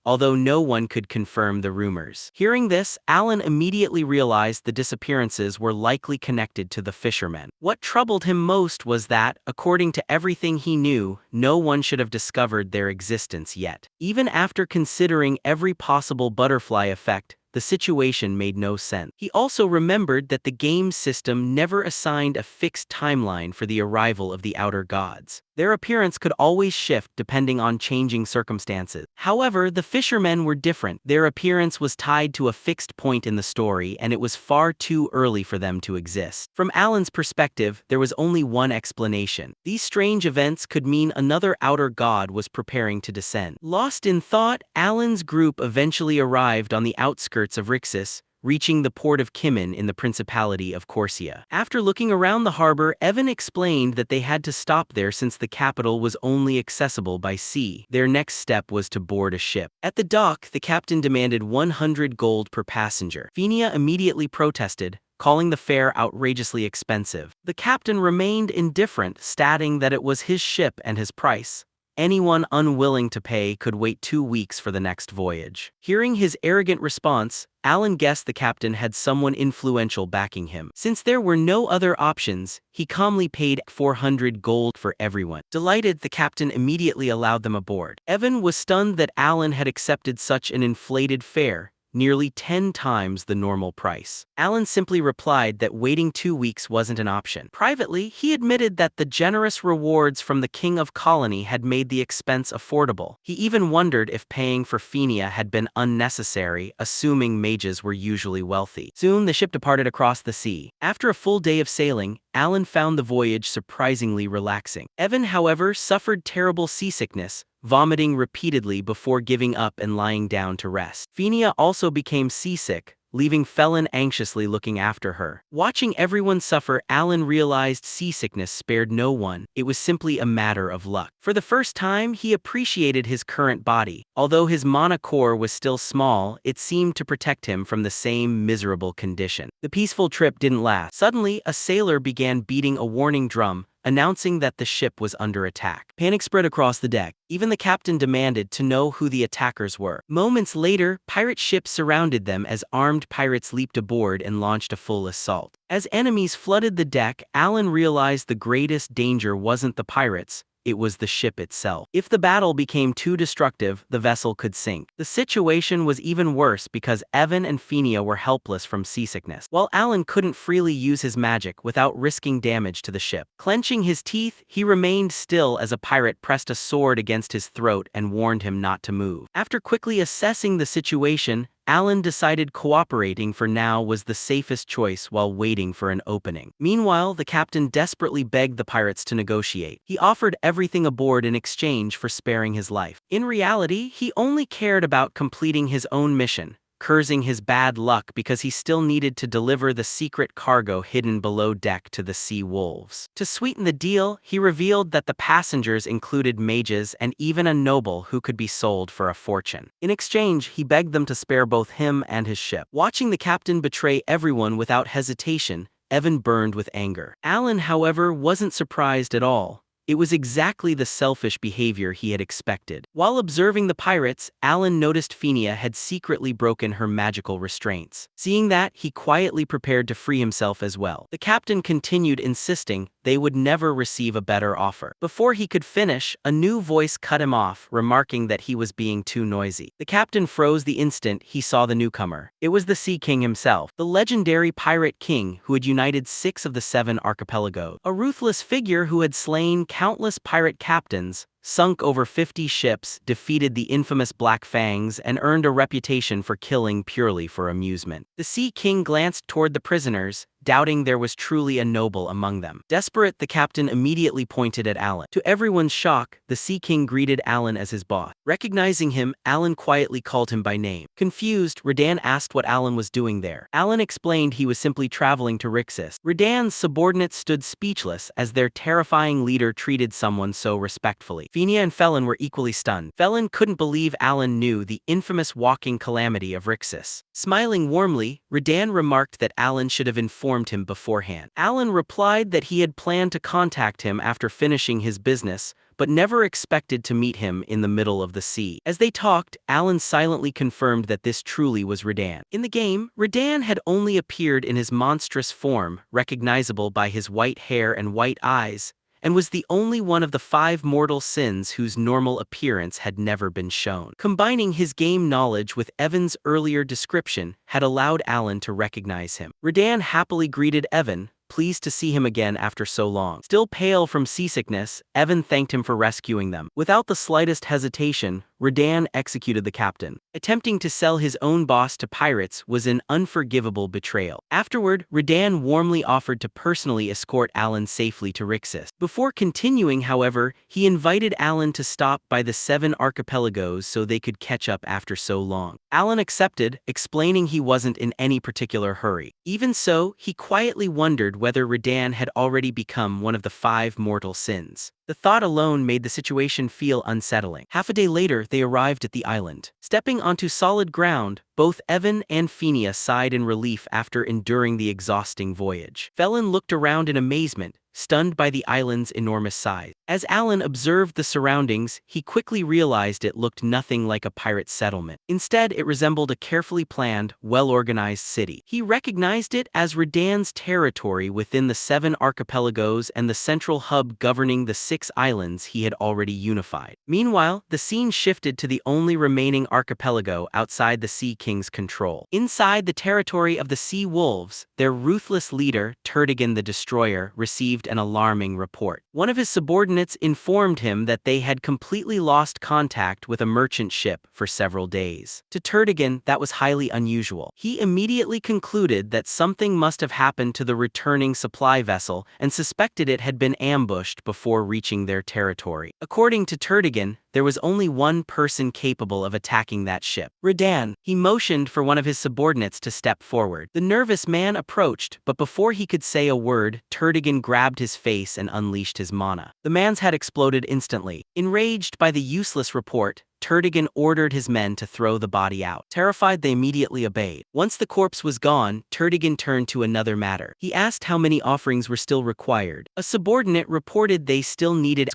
although no one could confirm the rumors. Hearing this, Alan immediately realized the disappearances were likely connected to the fishermen. What troubled him most was that, according to everything he knew, no one should have discovered their existence yet. Even after considering every possible butterfly effect, the situation made no sense. He also remembered that the game system never assigned a fixed timeline for the arrival of the outer gods. Their appearance could always shift depending on changing circumstances. However, the fishermen were different. Their appearance was tied to a fixed point in the story, and it was far too early for them to exist. From Alan's perspective, there was only one explanation. These strange events could mean another outer god was preparing to descend. Lost in thought, Alan's group eventually arrived on the outskirts of Rixus, reaching the port of Kimin in the Principality of Corsia. After looking around the harbor, Evan explained that they had to stop there since the capital was only accessible by sea. Their next step was to board a ship. At the dock, the captain demanded 100 gold per passenger. Phinia immediately protested, calling the fare outrageously expensive. The captain remained indifferent, stating that it was his ship and his price. Anyone unwilling to pay could wait 2 weeks for the next voyage. Hearing his arrogant response, Alan guessed the captain had someone influential backing him. Since there were no other options, he calmly paid 400 gold for everyone. Delighted, the captain immediately allowed them aboard. Evan was stunned that Alan had accepted such an inflated fare, nearly 10 times the normal price. Alan simply replied that waiting 2 weeks wasn't an option. Privately, he admitted that the generous rewards from the King of Colony had made the expense affordable. He even wondered if paying for Phinia had been unnecessary, assuming mages were usually wealthy. Soon, the ship departed across the sea. After a full day of sailing, Alan found the voyage surprisingly relaxing. Evan, however, suffered terrible seasickness, vomiting repeatedly before giving up and lying down to rest. Phinia also became seasick, leaving Felon anxiously looking after her. Watching everyone suffer, Alan realized seasickness spared no one. It was simply a matter of luck. For the first time, he appreciated his current body. Although his mana core was still small, it seemed to protect him from the same miserable condition. The peaceful trip didn't last. Suddenly, a sailor began beating a warning drum, announcing that the ship was under attack. Panic spread across the deck. Even the captain demanded to know who the attackers were. Moments later, pirate ships surrounded them as armed pirates leaped aboard and launched a full assault. As enemies flooded the deck, Alan realized the greatest danger wasn't the pirates, it was the ship itself. If the battle became too destructive, the vessel could sink. The situation was even worse because Evan and Phinia were helpless from seasickness, while Alan couldn't freely use his magic without risking damage to the ship. Clenching his teeth, he remained still as a pirate pressed a sword against his throat and warned him not to move. After quickly assessing the situation, Alan decided cooperating for now was the safest choice while waiting for an opening. Meanwhile, the captain desperately begged the pirates to negotiate. He offered everything aboard in exchange for sparing his life. In reality, he only cared about completing his own mission, cursing his bad luck because he still needed to deliver the secret cargo hidden below deck to the sea wolves. To sweeten the deal, he revealed that the passengers included mages and even a noble who could be sold for a fortune. In exchange, he begged them to spare both him and his ship. Watching the captain betray everyone without hesitation, Evan burned with anger. Alan, however, wasn't surprised at all. It was exactly the selfish behavior he had expected. While observing the pirates, Alan noticed Phinia had secretly broken her magical restraints. Seeing that, he quietly prepared to free himself as well. The captain continued insisting they would never receive a better offer. Before he could finish, a new voice cut him off, remarking that he was being too noisy. The captain froze the instant he saw the newcomer. It was the Sea King himself, the legendary pirate king who had united 6 of the 7 archipelagos. A ruthless figure who had slain countless pirate captains, sunk over 50 ships, defeated the infamous Black Fangs, and earned a reputation for killing purely for amusement. The Sea King glanced toward the prisoners, doubting there was truly a noble among them. Desperate, the captain immediately pointed at Alan. To everyone's shock, the Sea King greeted Alan as his boss. Recognizing him, Alan quietly called him by name. Confused, Redan asked what Alan was doing there. Alan explained he was simply traveling to Rixus. Redan's subordinates stood speechless as their terrifying leader treated someone so respectfully. Phinia and Felon were equally stunned. Felon couldn't believe Alan knew the infamous walking calamity of Rixus. Smiling warmly, Redan remarked that Alan should have informed him beforehand. Alan replied that he had planned to contact him after finishing his business, but never expected to meet him in the middle of the sea. As they talked, Alan silently confirmed that this truly was Redan. In the game, Redan had only appeared in his monstrous form, recognizable by his white hair and white eyes, and was the only one of the 5 mortal sins whose normal appearance had never been shown. Combining his game knowledge with Evan's earlier description had allowed Alan to recognize him. Redan happily greeted Evan, pleased to see him again after so long. Still pale from seasickness, Evan thanked him for rescuing them. Without the slightest hesitation, Redan executed the captain. Attempting to sell his own boss to pirates was an unforgivable betrayal. Afterward, Redan warmly offered to personally escort Alan safely to Rixus. Before continuing, however, he invited Alan to stop by the 7 archipelagos so they could catch up after so long. Alan accepted, explaining he wasn't in any particular hurry. Even so, he quietly wondered whether Redan had already become one of the 5 mortal sins. The thought alone made the situation feel unsettling. Half a day later, they arrived at the island. Stepping onto solid ground, both Evan and Phineas sighed in relief after enduring the exhausting voyage. Felon looked around in amazement, stunned by the island's enormous size. As Alan observed the surroundings, he quickly realized it looked nothing like a pirate settlement. Instead, it resembled a carefully planned, well-organized city. He recognized it as Redan's territory within the 7 archipelagos and the central hub governing the 6 islands he had already unified. Meanwhile, the scene shifted to the only remaining archipelago outside the Sea King's control. Inside the territory of the Sea Wolves, their ruthless leader, Turdigan the Destroyer, received an alarming report. One of his subordinates informed him that they had completely lost contact with a merchant ship for several days. To Turdigan, that was highly unusual. He immediately concluded that something must have happened to the returning supply vessel and suspected it had been ambushed before reaching their territory. According to Turdigan, there was only one person capable of attacking that ship. Redan. He motioned for one of his subordinates to step forward. The nervous man approached, but before he could say a word, Turdigan grabbed his face and unleashed his mana. The man's head exploded instantly. Enraged by the useless report, Turdigan ordered his men to throw the body out. Terrified, they immediately obeyed. Once the corpse was gone, Turdigan turned to another matter. He asked how many offerings were still required. A subordinate reported they still needed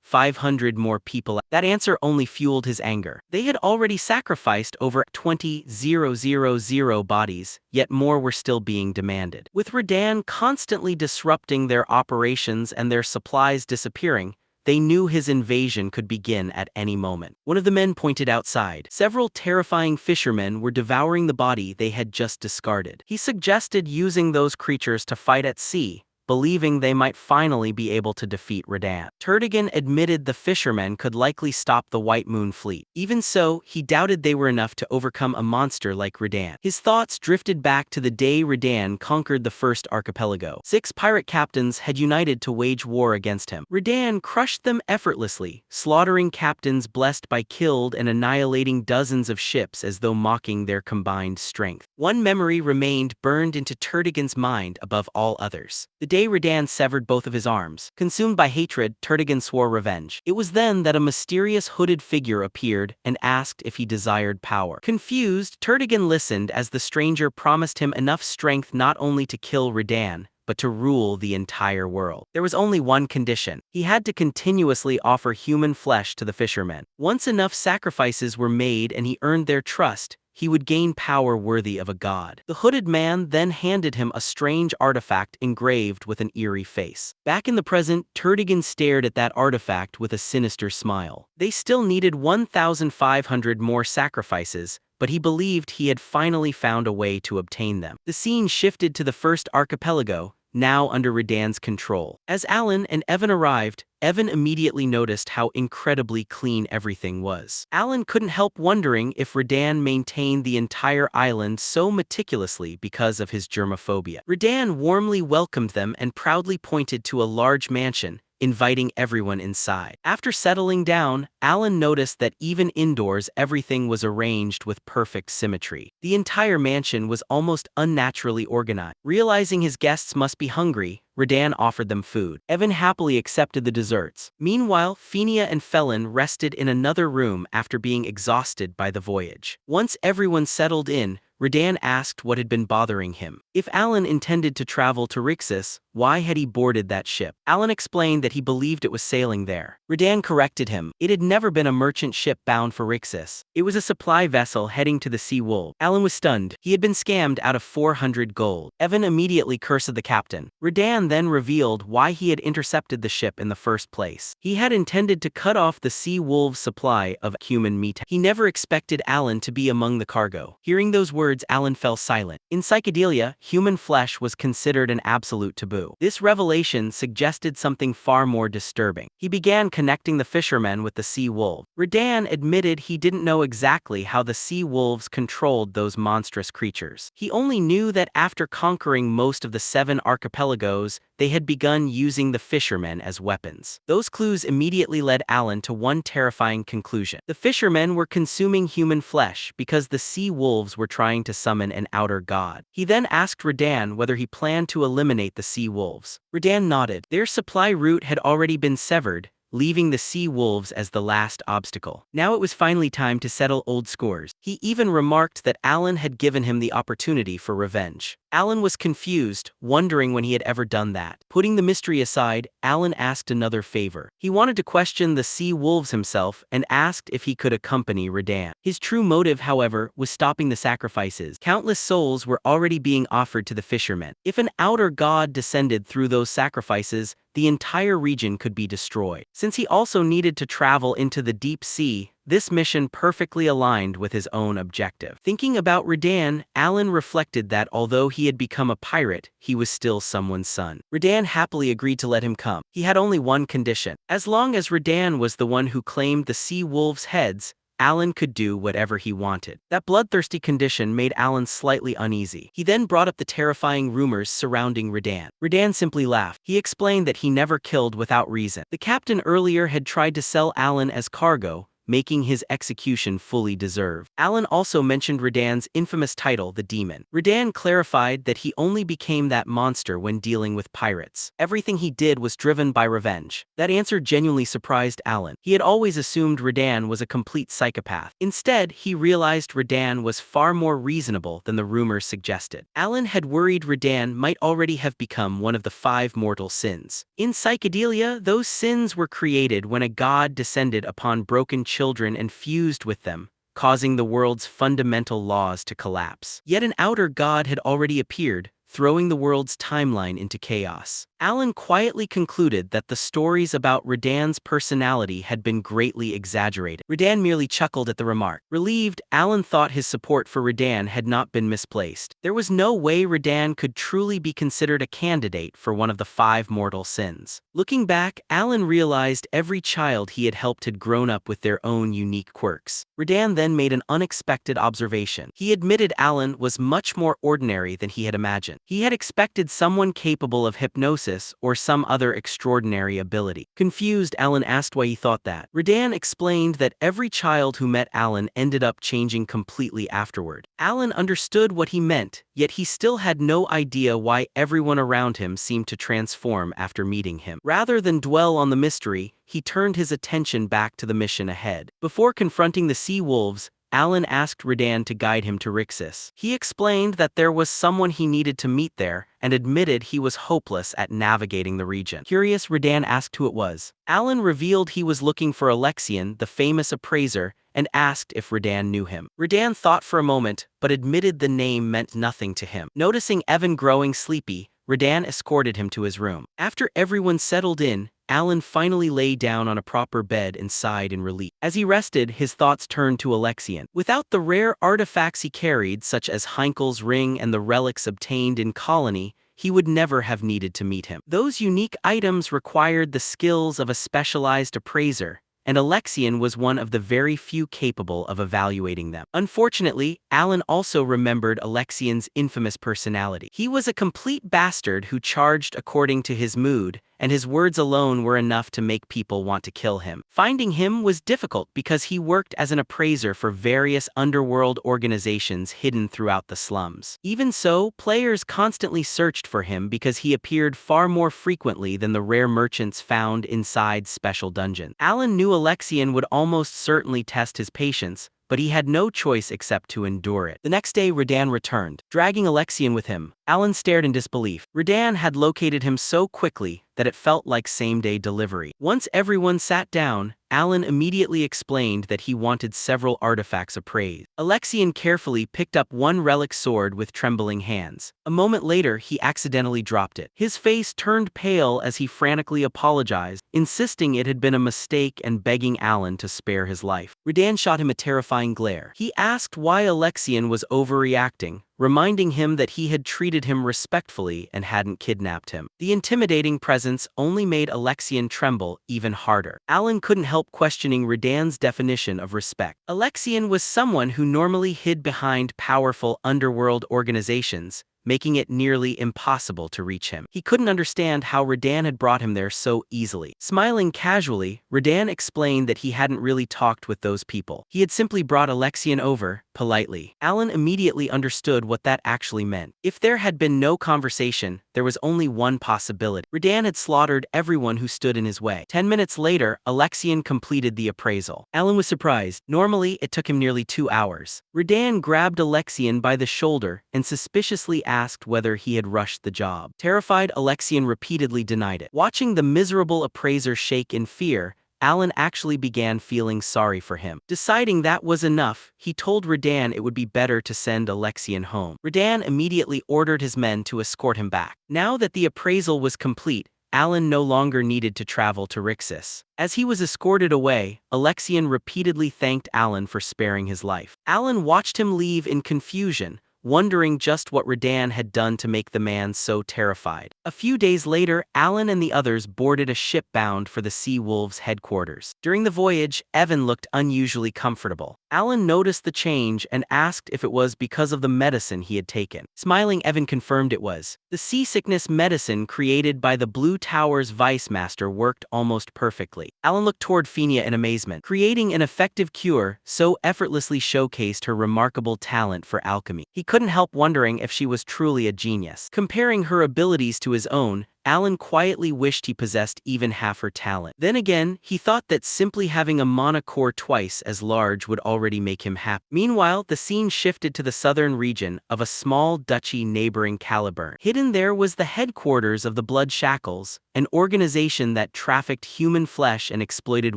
500 more people. That answer only fueled his anger. They had already sacrificed over 20,000 bodies, yet more were still being demanded. With Redan constantly disrupting their operations and their supplies disappearing, they knew his invasion could begin at any moment. One of the men pointed outside. Several terrifying fishermen were devouring the body they had just discarded. He suggested using those creatures to fight at sea, believing they might finally be able to defeat Redan. Turdigan admitted the fishermen could likely stop the White Moon fleet. Even so, he doubted they were enough to overcome a monster like Redan. His thoughts drifted back to the day Redan conquered the first archipelago. 6 pirate captains had united to wage war against him. Redan crushed them effortlessly, slaughtering captains blessed by killed and annihilating dozens of ships as though mocking their combined strength. One memory remained burned into Turdigan's mind above all others. The day Redan severed both of his arms. Consumed by hatred, Turdigan swore revenge. It was then that a mysterious hooded figure appeared and asked if he desired power. Confused, Turdigan listened as the stranger promised him enough strength not only to kill Redan, but to rule the entire world. There was only one condition. He had to continuously offer human flesh to the fishermen. Once enough sacrifices were made and he earned their trust, he would gain power worthy of a god. The hooded man then handed him a strange artifact engraved with an eerie face. Back in the present, Turdigan stared at that artifact with a sinister smile. They still needed 1,500 more sacrifices, but he believed he had finally found a way to obtain them. The scene shifted to the first archipelago, now under Redan's control. As Alan and Evan arrived, Evan immediately noticed how incredibly clean everything was. Alan couldn't help wondering if Redan maintained the entire island so meticulously because of his germophobia. Redan warmly welcomed them and proudly pointed to a large mansion, inviting everyone inside. After settling down, Alan noticed that even indoors everything was arranged with perfect symmetry. The entire mansion was almost unnaturally organized. Realizing his guests must be hungry, Redan offered them food. Evan happily accepted the desserts. Meanwhile, Phineas and Felon rested in another room after being exhausted by the voyage. Once everyone settled in, Redan asked what had been bothering him. If Alan intended to travel to Rixus, Why had he boarded that ship? Alan explained that he believed it was sailing there. Radan corrected him. It had never been a merchant ship bound for Rixus. It was a supply vessel heading to the Sea Wolf. Alan was stunned. He had been scammed out of 400 gold. Evan immediately cursed the captain. Radan then revealed why he had intercepted the ship in the first place. He had intended to cut off the Sea Wolf's supply of human meat. He never expected Alan to be among the cargo. Hearing those words, Alan fell silent. In Psychedelia, human flesh was considered an absolute taboo. This revelation suggested something far more disturbing. He began connecting the fishermen with the Sea Wolf. Radan admitted he didn't know exactly how the Sea Wolves controlled those monstrous creatures. He only knew that after conquering most of the 7 archipelagos, they had begun using the fishermen as weapons. Those clues immediately led Alan to one terrifying conclusion. The fishermen were consuming human flesh because the Sea Wolves were trying to summon an outer god. He then asked Radan whether he planned to eliminate the Sea Wolves. Radan nodded. Their supply route had already been severed, leaving the Sea Wolves as the last obstacle. Now it was finally time to settle old scores. He even remarked that Alan had given him the opportunity for revenge. Alan was confused, wondering when he had ever done that. Putting the mystery aside, Alan asked another favor. He wanted to question the Sea Wolves himself and asked if he could accompany Radan. His true motive, however, was stopping the sacrifices. Countless souls were already being offered to the fishermen. If an outer god descended through those sacrifices, the entire region could be destroyed. Since he also needed to travel into the deep sea, this mission perfectly aligned with his own objective. Thinking about Radan, Alan reflected that although he had become a pirate, he was still someone's son. Radan happily agreed to let him come. He had only one condition. As long as Radan was the one who claimed the Sea Wolves' heads, Alan could do whatever he wanted. That bloodthirsty condition made Alan slightly uneasy. He then brought up the terrifying rumors surrounding Radan. Radan simply laughed. He explained that he never killed without reason. The captain earlier had tried to sell Alan as cargo, making his execution fully deserved. Alan also mentioned Radan's infamous title, the Demon. Radan clarified that he only became that monster when dealing with pirates. Everything he did was driven by revenge. That answer genuinely surprised Alan. He had always assumed Radan was a complete psychopath. Instead, he realized Radan was far more reasonable than the rumors suggested. Alan had worried Radan might already have become one of the 5 mortal sins. In Psychedelia, those sins were created when a god descended upon broken children and fused with them, causing the world's fundamental laws to collapse. Yet an outer god had already appeared, throwing the world's timeline into chaos. Alan quietly concluded that the stories about Radan's personality had been greatly exaggerated. Radan merely chuckled at the remark. Relieved, Alan thought his support for Radan had not been misplaced. There was no way Radan could truly be considered a candidate for one of the 5 mortal sins. Looking back, Alan realized every child he had helped had grown up with their own unique quirks. Radan then made an unexpected observation. He admitted Alan was much more ordinary than he had imagined. He had expected someone capable of hypnosis or some other extraordinary ability. Confused, Alan asked why he thought that. Radan explained that every child who met Alan ended up changing completely afterward. Alan understood what he meant, yet he still had no idea why everyone around him seemed to transform after meeting him. Rather than dwell on the mystery, he turned his attention back to the mission ahead. Before confronting the Sea Wolves, Alan asked Radan to guide him to Rixus. He explained that there was someone he needed to meet there, and admitted he was hopeless at navigating the region. Curious, Radan asked who it was. Alan revealed he was looking for Alexian, the famous appraiser, and asked if Radan knew him. Radan thought for a moment, but admitted the name meant nothing to him. Noticing Evan growing sleepy, Radan escorted him to his room. After everyone settled in, Alan finally lay down on a proper bed and sighed in relief. As he rested, his thoughts turned to Alexian. Without the rare artifacts he carried, such as Heinkel's ring and the relics obtained in Colony, he would never have needed to meet him. Those unique items required the skills of a specialized appraiser, and Alexian was one of the very few capable of evaluating them. Unfortunately, Alan also remembered Alexian's infamous personality. He was a complete bastard who charged according to his mood, and his words alone were enough to make people want to kill him. Finding him was difficult because he worked as an appraiser for various underworld organizations hidden throughout the slums. Even so, players constantly searched for him because he appeared far more frequently than the rare merchants found inside special dungeons. Alan knew Alexian would almost certainly test his patience, but he had no choice except to endure it. The next day, Radan returned, dragging Alexian with him. Alan stared in disbelief. Radan had located him so quickly that it felt like same-day delivery. Once everyone sat down, Alan immediately explained that he wanted several artifacts appraised. Alexian carefully picked up one relic sword with trembling hands. A moment later, he accidentally dropped it. His face turned pale as he frantically apologized, insisting it had been a mistake and begging Alan to spare his life. Radan shot him a terrifying glare. He asked why Alexian was overreacting, reminding him that he had treated him respectfully and hadn't kidnapped him. The intimidating presence only made Alexian tremble even harder. Alan couldn't help questioning Radan's definition of respect. Alexian was someone who normally hid behind powerful underworld organizations, making it nearly impossible to reach him. He couldn't understand how Radan had brought him there so easily. Smiling casually, Radan explained that he hadn't really talked with those people. He had simply brought Alexian over, politely. Alan immediately understood what that actually meant. If there had been no conversation, there was only one possibility. Radan had slaughtered everyone who stood in his way. 10 minutes later, Alexian completed the appraisal. Alan was surprised. Normally, it took him nearly 2 hours. Radan grabbed Alexian by the shoulder and suspiciously asked whether he had rushed the job. Terrified, Alexian repeatedly denied it. Watching the miserable appraiser shake in fear, Alan actually began feeling sorry for him. Deciding that was enough, he told Radan it would be better to send Alexian home. Radan immediately ordered his men to escort him back. Now that the appraisal was complete, Alan no longer needed to travel to Rixus. As he was escorted away, Alexian repeatedly thanked Alan for sparing his life. Alan watched him leave in confusion, wondering just what Radan had done to make the man so terrified. A few days later, Alan and the others boarded a ship bound for the Sea Wolves' headquarters. During the voyage, Evan looked unusually comfortable. Alan noticed the change and asked if it was because of the medicine he had taken. Smiling, Evan confirmed it was. The seasickness medicine created by the Blue Tower's Vice Master worked almost perfectly. Alan looked toward Fenia in amazement. Creating an effective cure so effortlessly showcased her remarkable talent for alchemy. He couldn't help wondering if she was truly a genius. Comparing her abilities to his own, Alan quietly wished he possessed even half her talent. Then again, he thought that simply having a mana core twice as large would already make him happy. Meanwhile, the scene shifted to the southern region of a small duchy neighboring Caliburn. Hidden there was the headquarters of the Blood Shackles, an organization that trafficked human flesh and exploited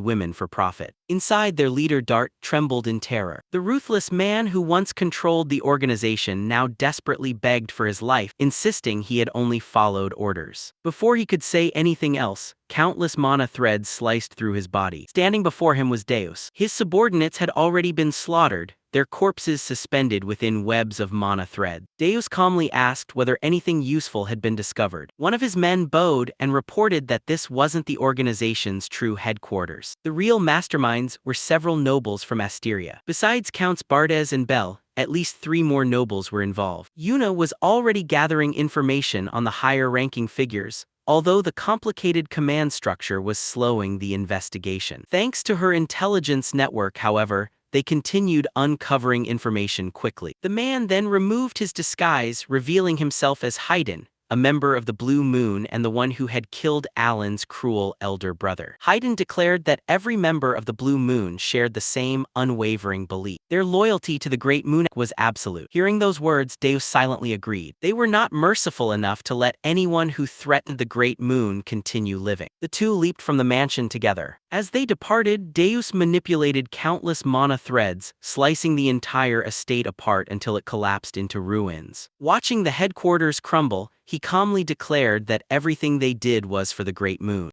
women for profit. Inside, their leader Dart trembled in terror. The ruthless man who once controlled the organization now desperately begged for his life, insisting he had only followed orders. Before he could say anything else, countless mana threads sliced through his body. Standing before him was Deus. His subordinates had already been slaughtered, their corpses suspended within webs of mana thread. Deus calmly asked whether anything useful had been discovered. One of his men bowed and reported that this wasn't the organization's true headquarters. The real masterminds were several nobles from Asteria. Besides Counts Bardes and Bell, at least 3 more nobles were involved. Yuna was already gathering information on the higher-ranking figures, although the complicated command structure was slowing the investigation. Thanks to her intelligence network, however, they continued uncovering information quickly. The man then removed his disguise, revealing himself as Haydn, a member of the Blue Moon and the one who had killed Alan's cruel elder brother. Haydn declared that every member of the Blue Moon shared the same unwavering belief. Their loyalty to the Great Moon was absolute. Hearing those words, Deus silently agreed. They were not merciful enough to let anyone who threatened the Great Moon continue living. The two leaped from the mansion together. As they departed, Deus manipulated countless mana threads, slicing the entire estate apart until it collapsed into ruins. Watching the headquarters crumble, he calmly declared that everything they did was for the Great Moon.